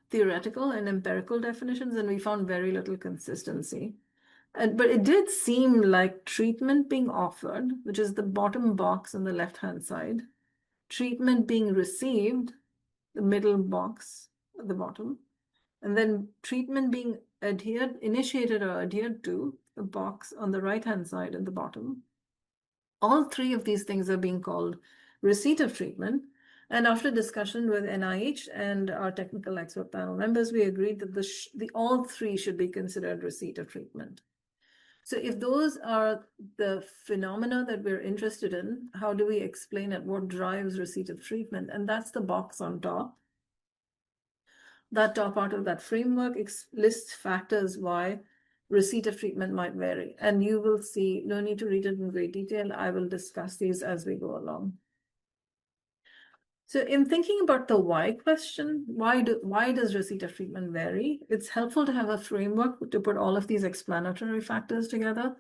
theoretical and empirical definitions, and we found very little consistency. But it did seem like treatment being offered, which is the bottom box on the left-hand side, treatment being received, the middle box at the bottom, and then treatment being initiated or adhered to, the box on the right-hand side at the bottom. All three of these things are being called receipt of treatment. And after discussion with NIH and our technical expert panel members, we agreed that all three should be considered receipt of treatment. So if those are the phenomena that we're interested in, how do we explain it? What drives receipt of treatment? And that's the box on top. That top part of that framework lists factors why receipt of treatment might vary. And you will see, no need to read it in great detail. I will discuss these as we go along. So in thinking about the why question, why does receipt of treatment vary? It's helpful to have a framework to put all of these explanatory factors together.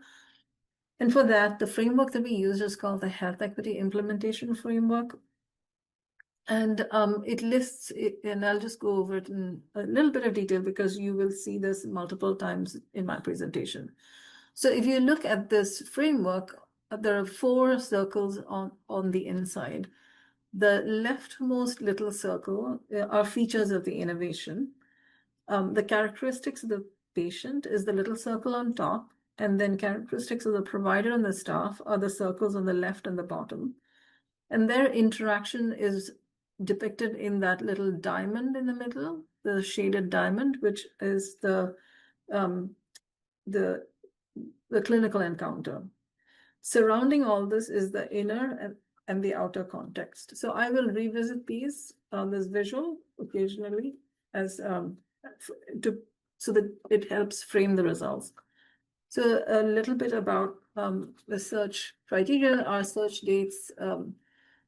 And for that, the framework that we use is called the Health Equity Implementation Framework. And it lists it, and I'll just go over it in a little bit of detail because you will see this multiple times in my presentation. So if you look at this framework, there are 4 circles on the inside. The leftmost little circle are features of the innovation. The characteristics of the patient is the little circle on top, and then characteristics of the provider and the staff are the circles on the left and the bottom. And their interaction is depicted in that little diamond in the middle, the shaded diamond, which is the clinical encounter. Surrounding all this is the inner and the outer context. So I will revisit these on this visual occasionally as so that it helps frame the results. So a little bit about the search criteria. Our search dates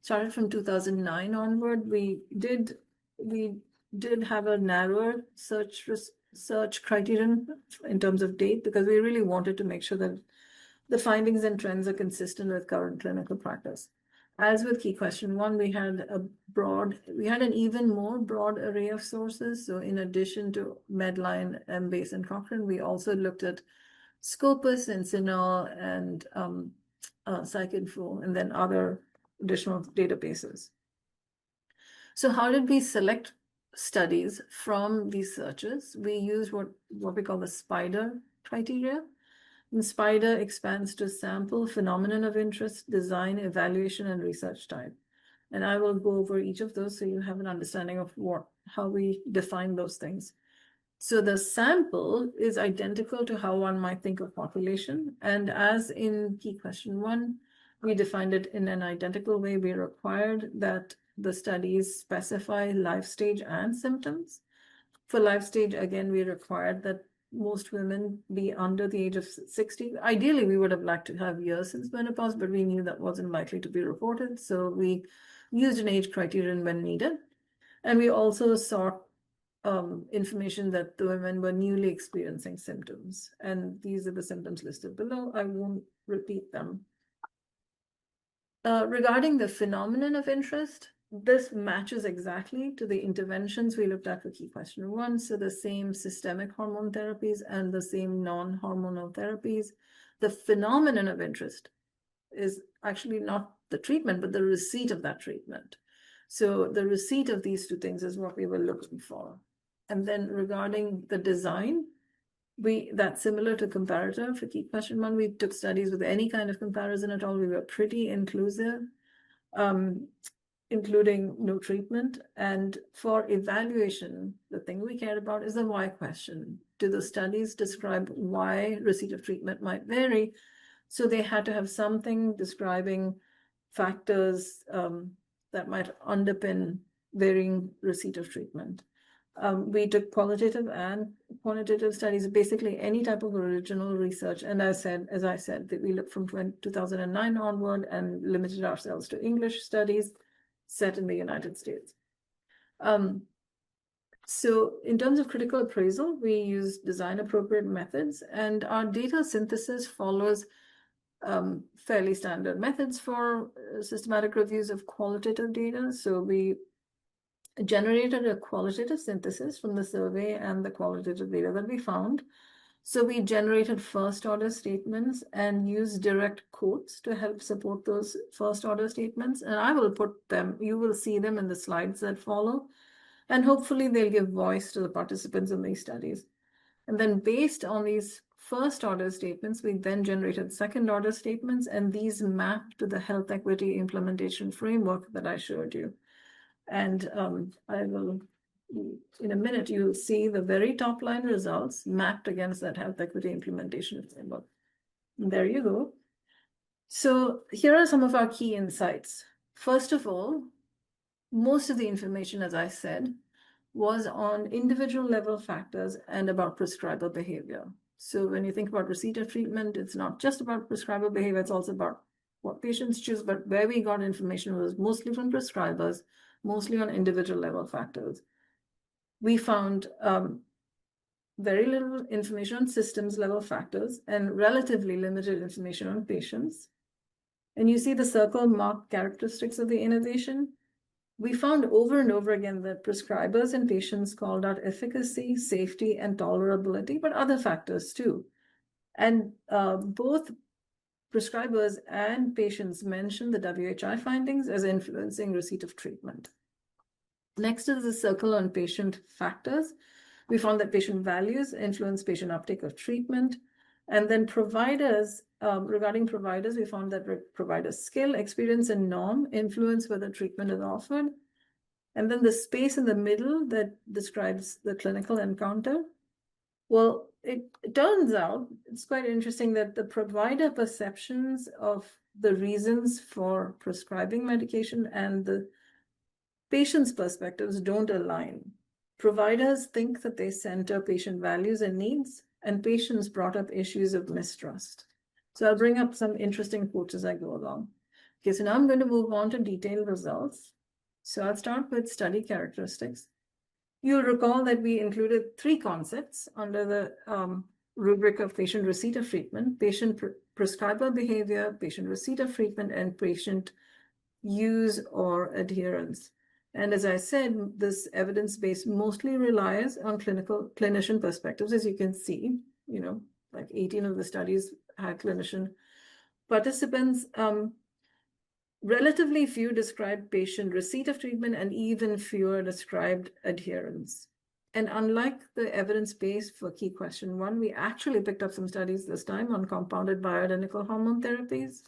started from 2009 onward. We did have a narrower search criterion in terms of date because we really wanted to make sure that the findings and trends are consistent with current clinical practice. As with key question 1, we had an even more broad array of sources. So in addition to Medline, Embase, and Cochrane, we also looked at Scopus and CINAHL and PsycInfo, and then other additional databases. So how did we select studies from these searches? We used what we call the SPIDER criteria. And SPIDER expands to sample, phenomenon of interest, design, evaluation, and research type. And I will go over each of those so you have an understanding of how we define those things. So the sample is identical to how one might think of population. And as in key question 1, we defined it in an identical way. We required that the studies specify life stage and symptoms. For life stage, again, we required that most women be under the age of 60. Ideally, we would have liked to have years since menopause, but we knew that wasn't likely to be reported. So we used an age criterion when needed. And we also sought information that the women were newly experiencing symptoms. And these are the symptoms listed below. I won't repeat them. Regarding the phenomenon of interest, this matches exactly to the interventions we looked at for key question 1. So the same systemic hormone therapies and the same non-hormonal therapies. The phenomenon of interest is actually not the treatment, but the receipt of that treatment. So the receipt of these 2 things is what we were looking for. And then regarding the design, that's similar to comparative for key question 1. We took studies with any kind of comparison at all. We were pretty inclusive, including no treatment. And for evaluation, the thing we cared about is the why question. do the studies describe why receipt of treatment might vary? So they had to have something describing factors that might underpin varying receipt of treatment. We took qualitative and quantitative studies, basically any type of original research. And as I said, that we looked from 2009 onward and limited ourselves to English studies set in the United States. So in terms of critical appraisal, we use design appropriate methods, and our data synthesis follows fairly standard methods for systematic reviews of qualitative data. So we generated a qualitative synthesis from the survey and the qualitative data that we found. So we generated first order statements and used direct quotes to help support those first order statements. And I will put them, you will see them in the slides that follow. And hopefully they'll give voice to the participants in these studies. And then based on these first order statements, we then generated second order statements, and these map to the health equity implementation framework that I showed you. And I will, in a minute, you'll see the very top line results mapped against that health equity implementation framework. And there you go. So here are some of our key insights. First of all, most of the information, as I said, was on individual level factors and about prescriber behavior. So when you think about receipt of treatment, it's not just about prescriber behavior, it's also about what patients choose, but where we got information was mostly from prescribers, mostly on individual level factors. We found very little information on systems level factors and relatively limited information on patients. And you see the circle marked characteristics of the innovation. We found over and over again that prescribers and patients called out efficacy, safety, and tolerability, but other factors too. And both prescribers and patients mentioned the WHI findings as influencing receipt of treatment. Next is the circle on patient factors. We found that patient values influence patient uptake of treatment. And then providers, regarding providers, we found that provider skill, experience, and norm influence whether treatment is offered. And then the space in the middle that describes the clinical encounter. Well, it turns out, it's quite interesting that the provider perceptions of the reasons for prescribing medication and the patient's perspectives don't align. Providers think that they center patient values and needs, and patients brought up issues of mistrust. So I'll bring up some interesting quotes as I go along. Okay, so now I'm going to move on to detailed results. So I'll start with study characteristics. You'll recall that we included 3 concepts under the rubric of patient receipt of treatment: patient prescriber behavior, patient receipt of treatment, and patient use or adherence. And as I said, this evidence base mostly relies on clinician perspectives, as you can see, like 18 of the studies had clinician participants. Relatively few described patient receipt of treatment and even fewer described adherence. And unlike the evidence base for key question 1, we actually picked up some studies this time on compounded bioidentical hormone therapies.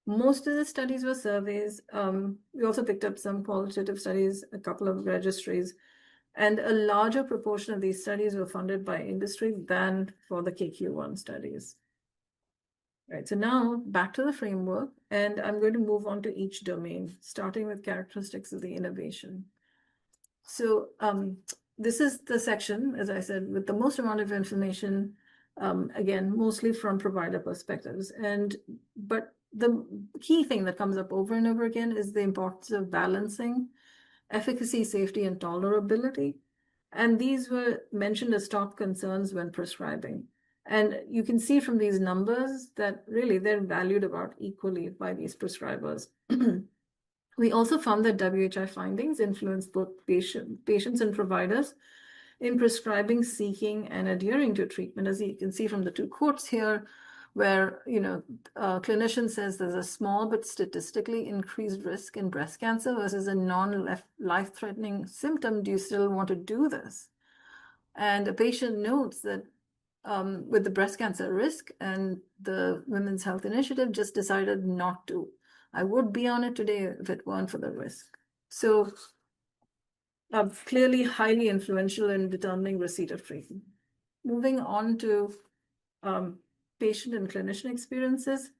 Most of the studies were surveys. We also picked up some qualitative studies, a couple of registries, and a larger proportion of these studies were funded by industry than for the KQ1 studies. Right, so now back to the framework, and I'm going to move on to each domain, starting with characteristics of the innovation. So this is the section, as I said, with the most amount of information, again, mostly from provider perspectives. But the key thing that comes up over and over again is the importance of balancing efficacy, safety, and tolerability. And these were mentioned as top concerns when prescribing. And you can see from these numbers that really they're valued about equally by these prescribers. We also found that WHI findings influence both patients and providers in prescribing, seeking, and adhering to treatment. As you can see from the 2 quotes here, where a clinician says there's a small but statistically increased risk in breast cancer versus a non-life-threatening symptom. Do you still want to do this? And a patient notes that with the breast cancer risk, and the Women's Health Initiative just decided not to. I would be on it today if it weren't for the risk. So clearly highly influential in determining receipt of treatment. moving on to patient and clinician experiences.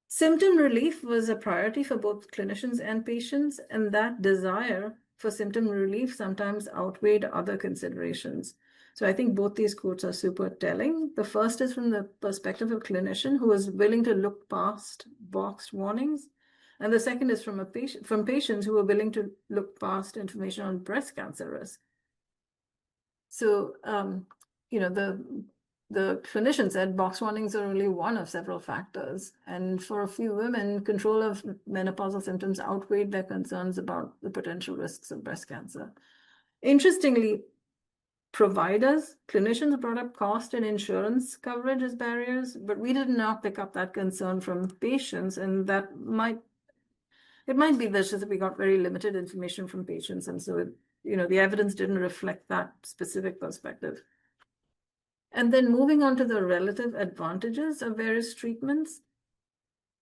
Symptom relief was a priority for both clinicians and patients, and that desire for symptom relief sometimes outweighed other considerations. So I think both these quotes are super telling. The first is from the perspective of a clinician who was willing to look past boxed warnings. And the second is from patients who were willing to look past information on breast cancer risk. So, the clinician said box warnings are only one of several factors. And for a few women, control of menopausal symptoms outweighed their concerns about the potential risks of breast cancer. Interestingly, clinicians brought up cost and insurance coverage as barriers, but we did not pick up that concern from patients. And it might be that we got very limited information from patients. And so, the evidence didn't reflect that specific perspective. And then moving on to the relative advantages of various treatments,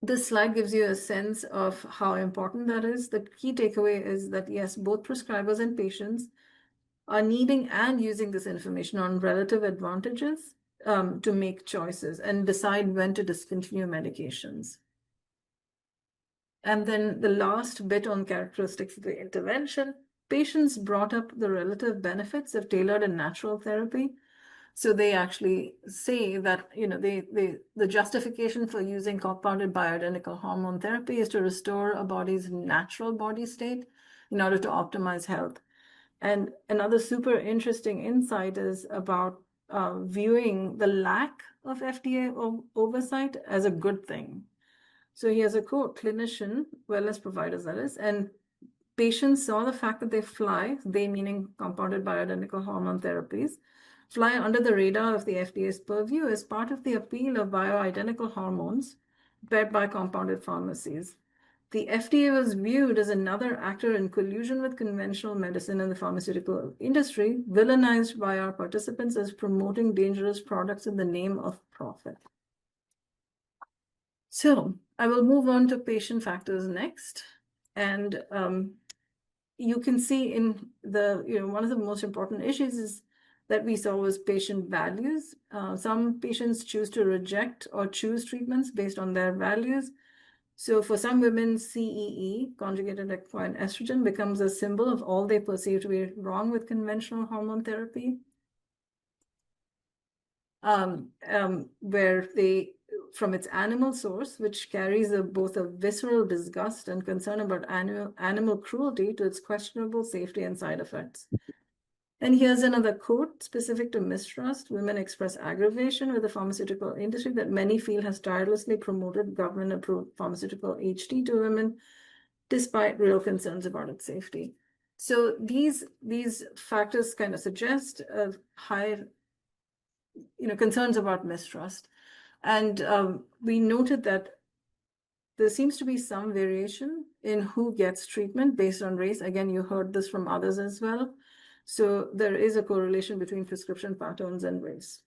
this slide gives you a sense of how important that is. The key takeaway is that, yes, both prescribers and patients are needing and using this information on relative advantages to make choices and decide when to discontinue medications. And then the last bit on characteristics of the intervention, patients brought up the relative benefits of tailored and natural therapy. So they actually say that, the justification for using compounded bioidentical hormone therapy is to restore a body's natural body state in order to optimize health. And another super interesting insight is about viewing the lack of FDA oversight as a good thing. So he has a quote, clinician, wellness providers that is, and patients saw the fact that they meaning compounded bioidentical hormone therapies, fly under the radar of the FDA's purview as part of the appeal of bioidentical hormones paired by compounded pharmacies. The FDA was viewed as another actor in collusion with conventional medicine and the pharmaceutical industry, villainized by our participants as promoting dangerous products in the name of profit. So I will move on to patient factors next. And you can see in one of the most important issues is that we saw was patient values. Some patients choose to reject or choose treatments based on their values. So for some women, CEE, conjugated equine estrogen, becomes a symbol of all they perceive to be wrong with conventional hormone therapy, where from its animal source, which carries both a visceral disgust and concern about animal cruelty to its questionable safety and side effects. And here's another quote specific to mistrust. Women express aggravation with the pharmaceutical industry that many feel has tirelessly promoted government-approved pharmaceutical HT to women, despite real concerns about its safety. So these factors kind of suggest high, concerns about mistrust. And we noted that there seems to be some variation in who gets treatment based on race. Again, you heard this from others as well. So there is a correlation between prescription patterns and race.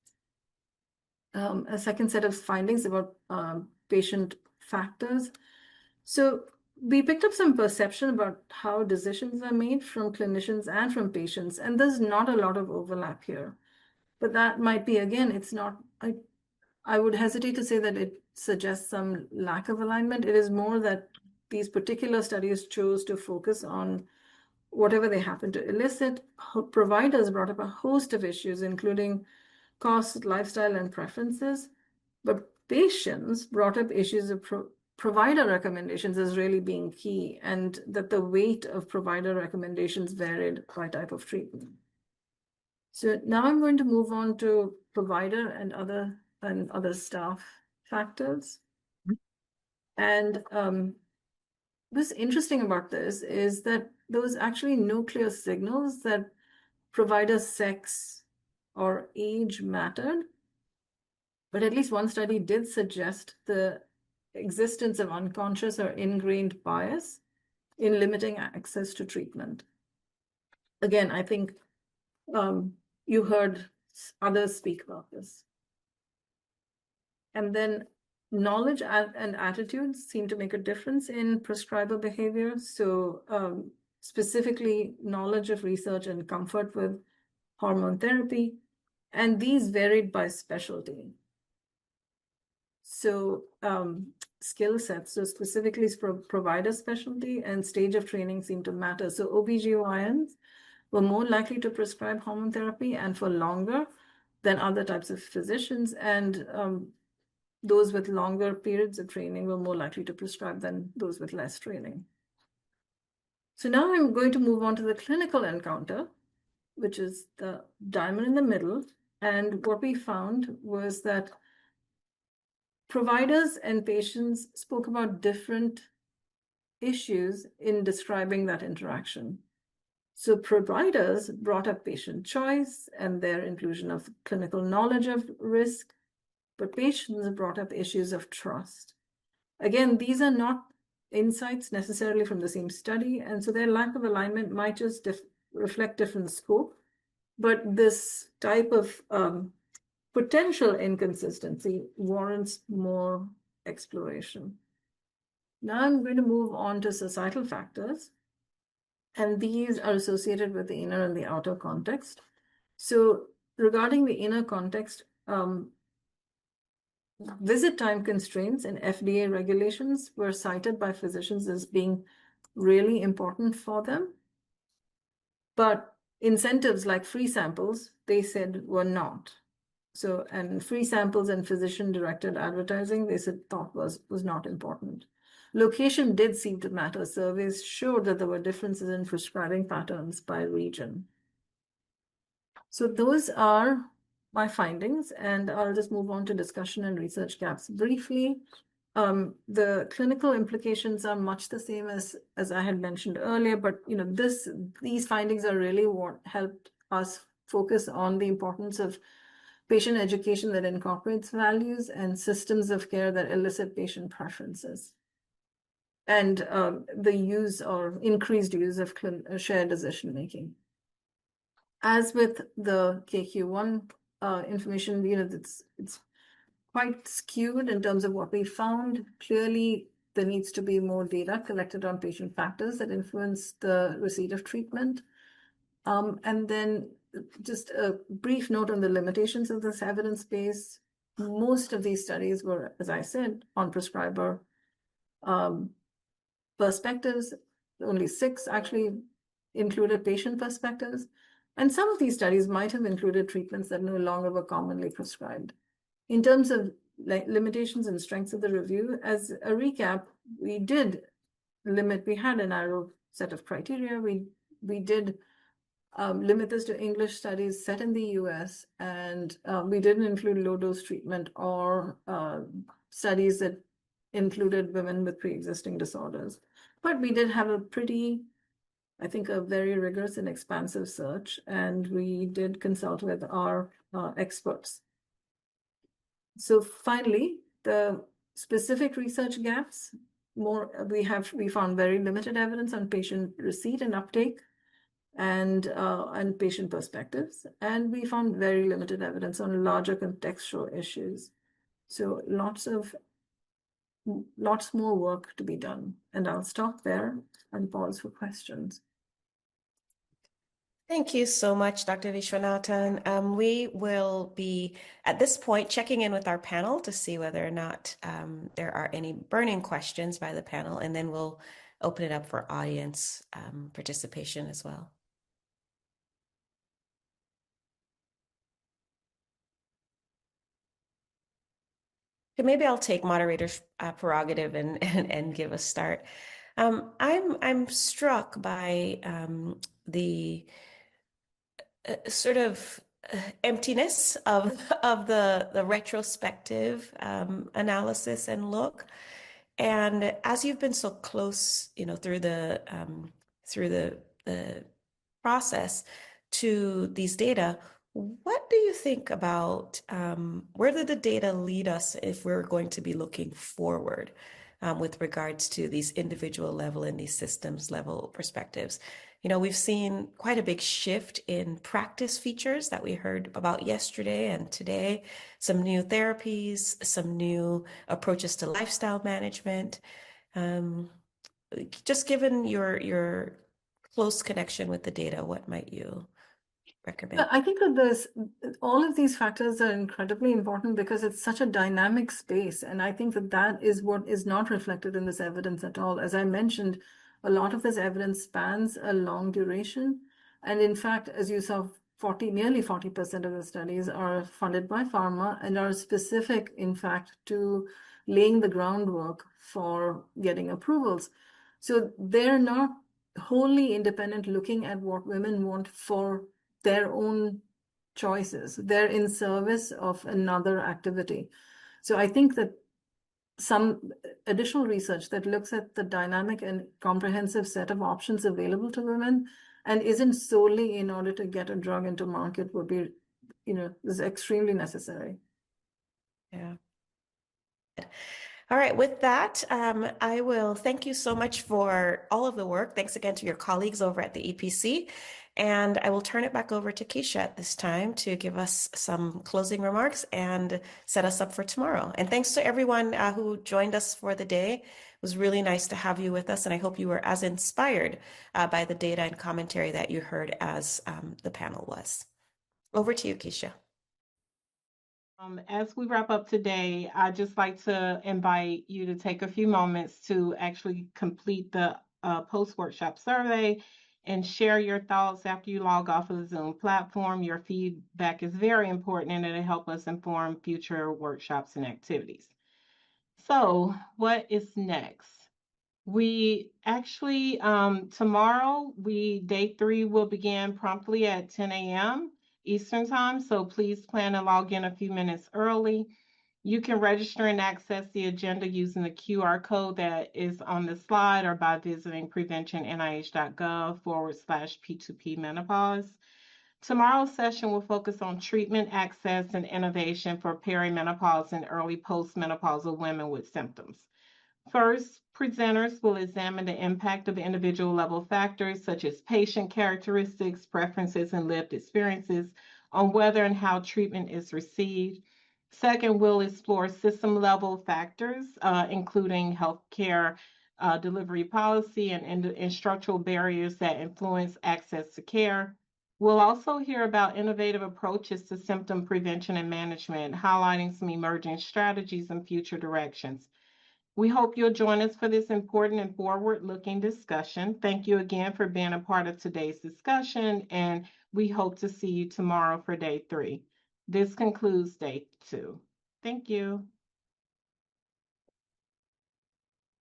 A second set of findings about patient factors. So we picked up some perception about how decisions are made from clinicians and from patients, and there's not a lot of overlap here. But that might be, again, it's not, I would hesitate to say that it suggests some lack of alignment. It is more that these particular studies chose to focus on whatever they happen to elicit. Providers brought up a host of issues, including cost, lifestyle, and preferences. But patients brought up issues of provider recommendations as really being key, and that the weight of provider recommendations varied by type of treatment. So now I'm going to move on to provider and other staff factors. And what's interesting about this is that there was actually no clear signals that provider sex or age mattered. But at least one study did suggest the existence of unconscious or ingrained bias in limiting access to treatment. Again, I think you heard others speak about this. And then knowledge and attitudes seem to make a difference in prescriber behavior. So specifically knowledge of research and comfort with hormone therapy, And these varied by specialty. So skill sets, so specifically provider specialty and stage of training seem to matter. So OBGYNs were more likely to prescribe hormone therapy and for longer than other types of physicians. And those with longer periods of training were more likely to prescribe than those with less training. So now I'm going to move on to the clinical encounter, which is the diamond in the middle. And what we found was that providers and patients spoke about different issues in describing that interaction. So providers brought up patient choice and their inclusion of clinical knowledge of risk, but patients brought up issues of trust. Again, these are not insights necessarily from the same study, and so their lack of alignment might just reflect different scope, but this type of potential inconsistency warrants more exploration. Now I'm going to move on to societal factors, and these are associated with the inner and the outer context. So regarding the inner context, visit time constraints and FDA regulations were cited by physicians as being really important for them. But incentives like free samples, they said were not. So, and free samples and physician-directed advertising, they said thought was not important. Location did seem to matter. Surveys showed that there were differences in prescribing patterns by region. So those are my findings, and I'll just move on to discussion and research gaps briefly. The clinical implications are much the same as I had mentioned earlier, but these findings are really what helped us focus on the importance of patient education that incorporates values and systems of care that elicit patient preferences, and the use or increased use of shared decision making. As with the KQ1 information, it's quite skewed in terms of what we found. Clearly, there needs to be more data collected on patient factors that influence the receipt of treatment. And then just a brief note on the limitations of this evidence base. Most of these studies were, as I said, on prescriber perspectives. Only 6 actually included patient perspectives. And some of these studies might have included treatments that no longer were commonly prescribed. In terms of limitations and strengths of the review, as a recap, we had a narrow set of criteria. We did limit this to English studies set in the US, and we didn't include low-dose treatment or studies that included women with pre-existing disorders. But we did have a very rigorous and expansive search, and we did consult with our experts. So finally, the specific research gaps, we found very limited evidence on patient receipt and uptake and patient perspectives, and we found very limited evidence on larger contextual issues. So lots more work to be done, and I'll stop there and pause for questions. Thank you so much, Dr. Vishwanathan. We will be, at this point, checking in with our panel to see whether or not there are any burning questions by the panel, and then we'll open it up for audience participation as well. So maybe I'll take moderator's prerogative and give a start. I'm struck by the sort of emptiness of the retrospective analysis and look. And as you've been so close, through the process to these data, what do you think about where did the data lead us if we're going to be looking forward with regards to these individual level and these systems level perspectives? We've seen quite a big shift in practice features that we heard about yesterday and today, some new therapies, some new approaches to lifestyle management. Just given your close connection with the data, what might you recommend? I think that all of these factors are incredibly important because it's such a dynamic space. And I think that is what is not reflected in this evidence at all. As I mentioned, a lot of this evidence spans a long duration. And in fact, as you saw, nearly 40% of the studies are funded by pharma and are specific, in fact, to laying the groundwork for getting approvals. So they're not wholly independent, looking at what women want for their own choices. They're in service of another activity. So I think that some additional research that looks at the dynamic and comprehensive set of options available to women and isn't solely in order to get a drug into market would be, is extremely necessary. Yeah. All right, with that, I will thank you so much for all of the work. Thanks again to your colleagues over at the EPC. And I will turn it back over to Keisha at this time to give us some closing remarks and set us up for tomorrow. And thanks to everyone who joined us for the day. It was really nice to have you with us, and I hope you were as inspired by the data and commentary that you heard as the panel was. Over to you, Keisha. As we wrap up today, I'd just like to invite you to take a few moments to actually complete the post-workshop survey and share your thoughts after you log off of the Zoom platform. Your feedback is very important and it'll help us inform future workshops and activities. So, what is next? We actually, tomorrow, day 3 will begin promptly at 10 a.m. Eastern Time, so please plan to log in a few minutes early. You can register and access the agenda using the QR code that is on the slide or by visiting prevention.nih.gov/P2P menopause. Tomorrow's session will focus on treatment, access, and innovation for perimenopause and early postmenopausal women with symptoms. First, presenters will examine the impact of individual level factors such as patient characteristics, preferences, and lived experiences on whether and how treatment is received. Second, we'll explore system level factors, including healthcare delivery policy and structural barriers that influence access to care. We'll also hear about innovative approaches to symptom prevention and management, highlighting some emerging strategies and future directions. We hope you'll join us for this important and forward-looking discussion. Thank you again for being a part of today's discussion, and we hope to see you tomorrow for day 3. This concludes day 2. Thank you.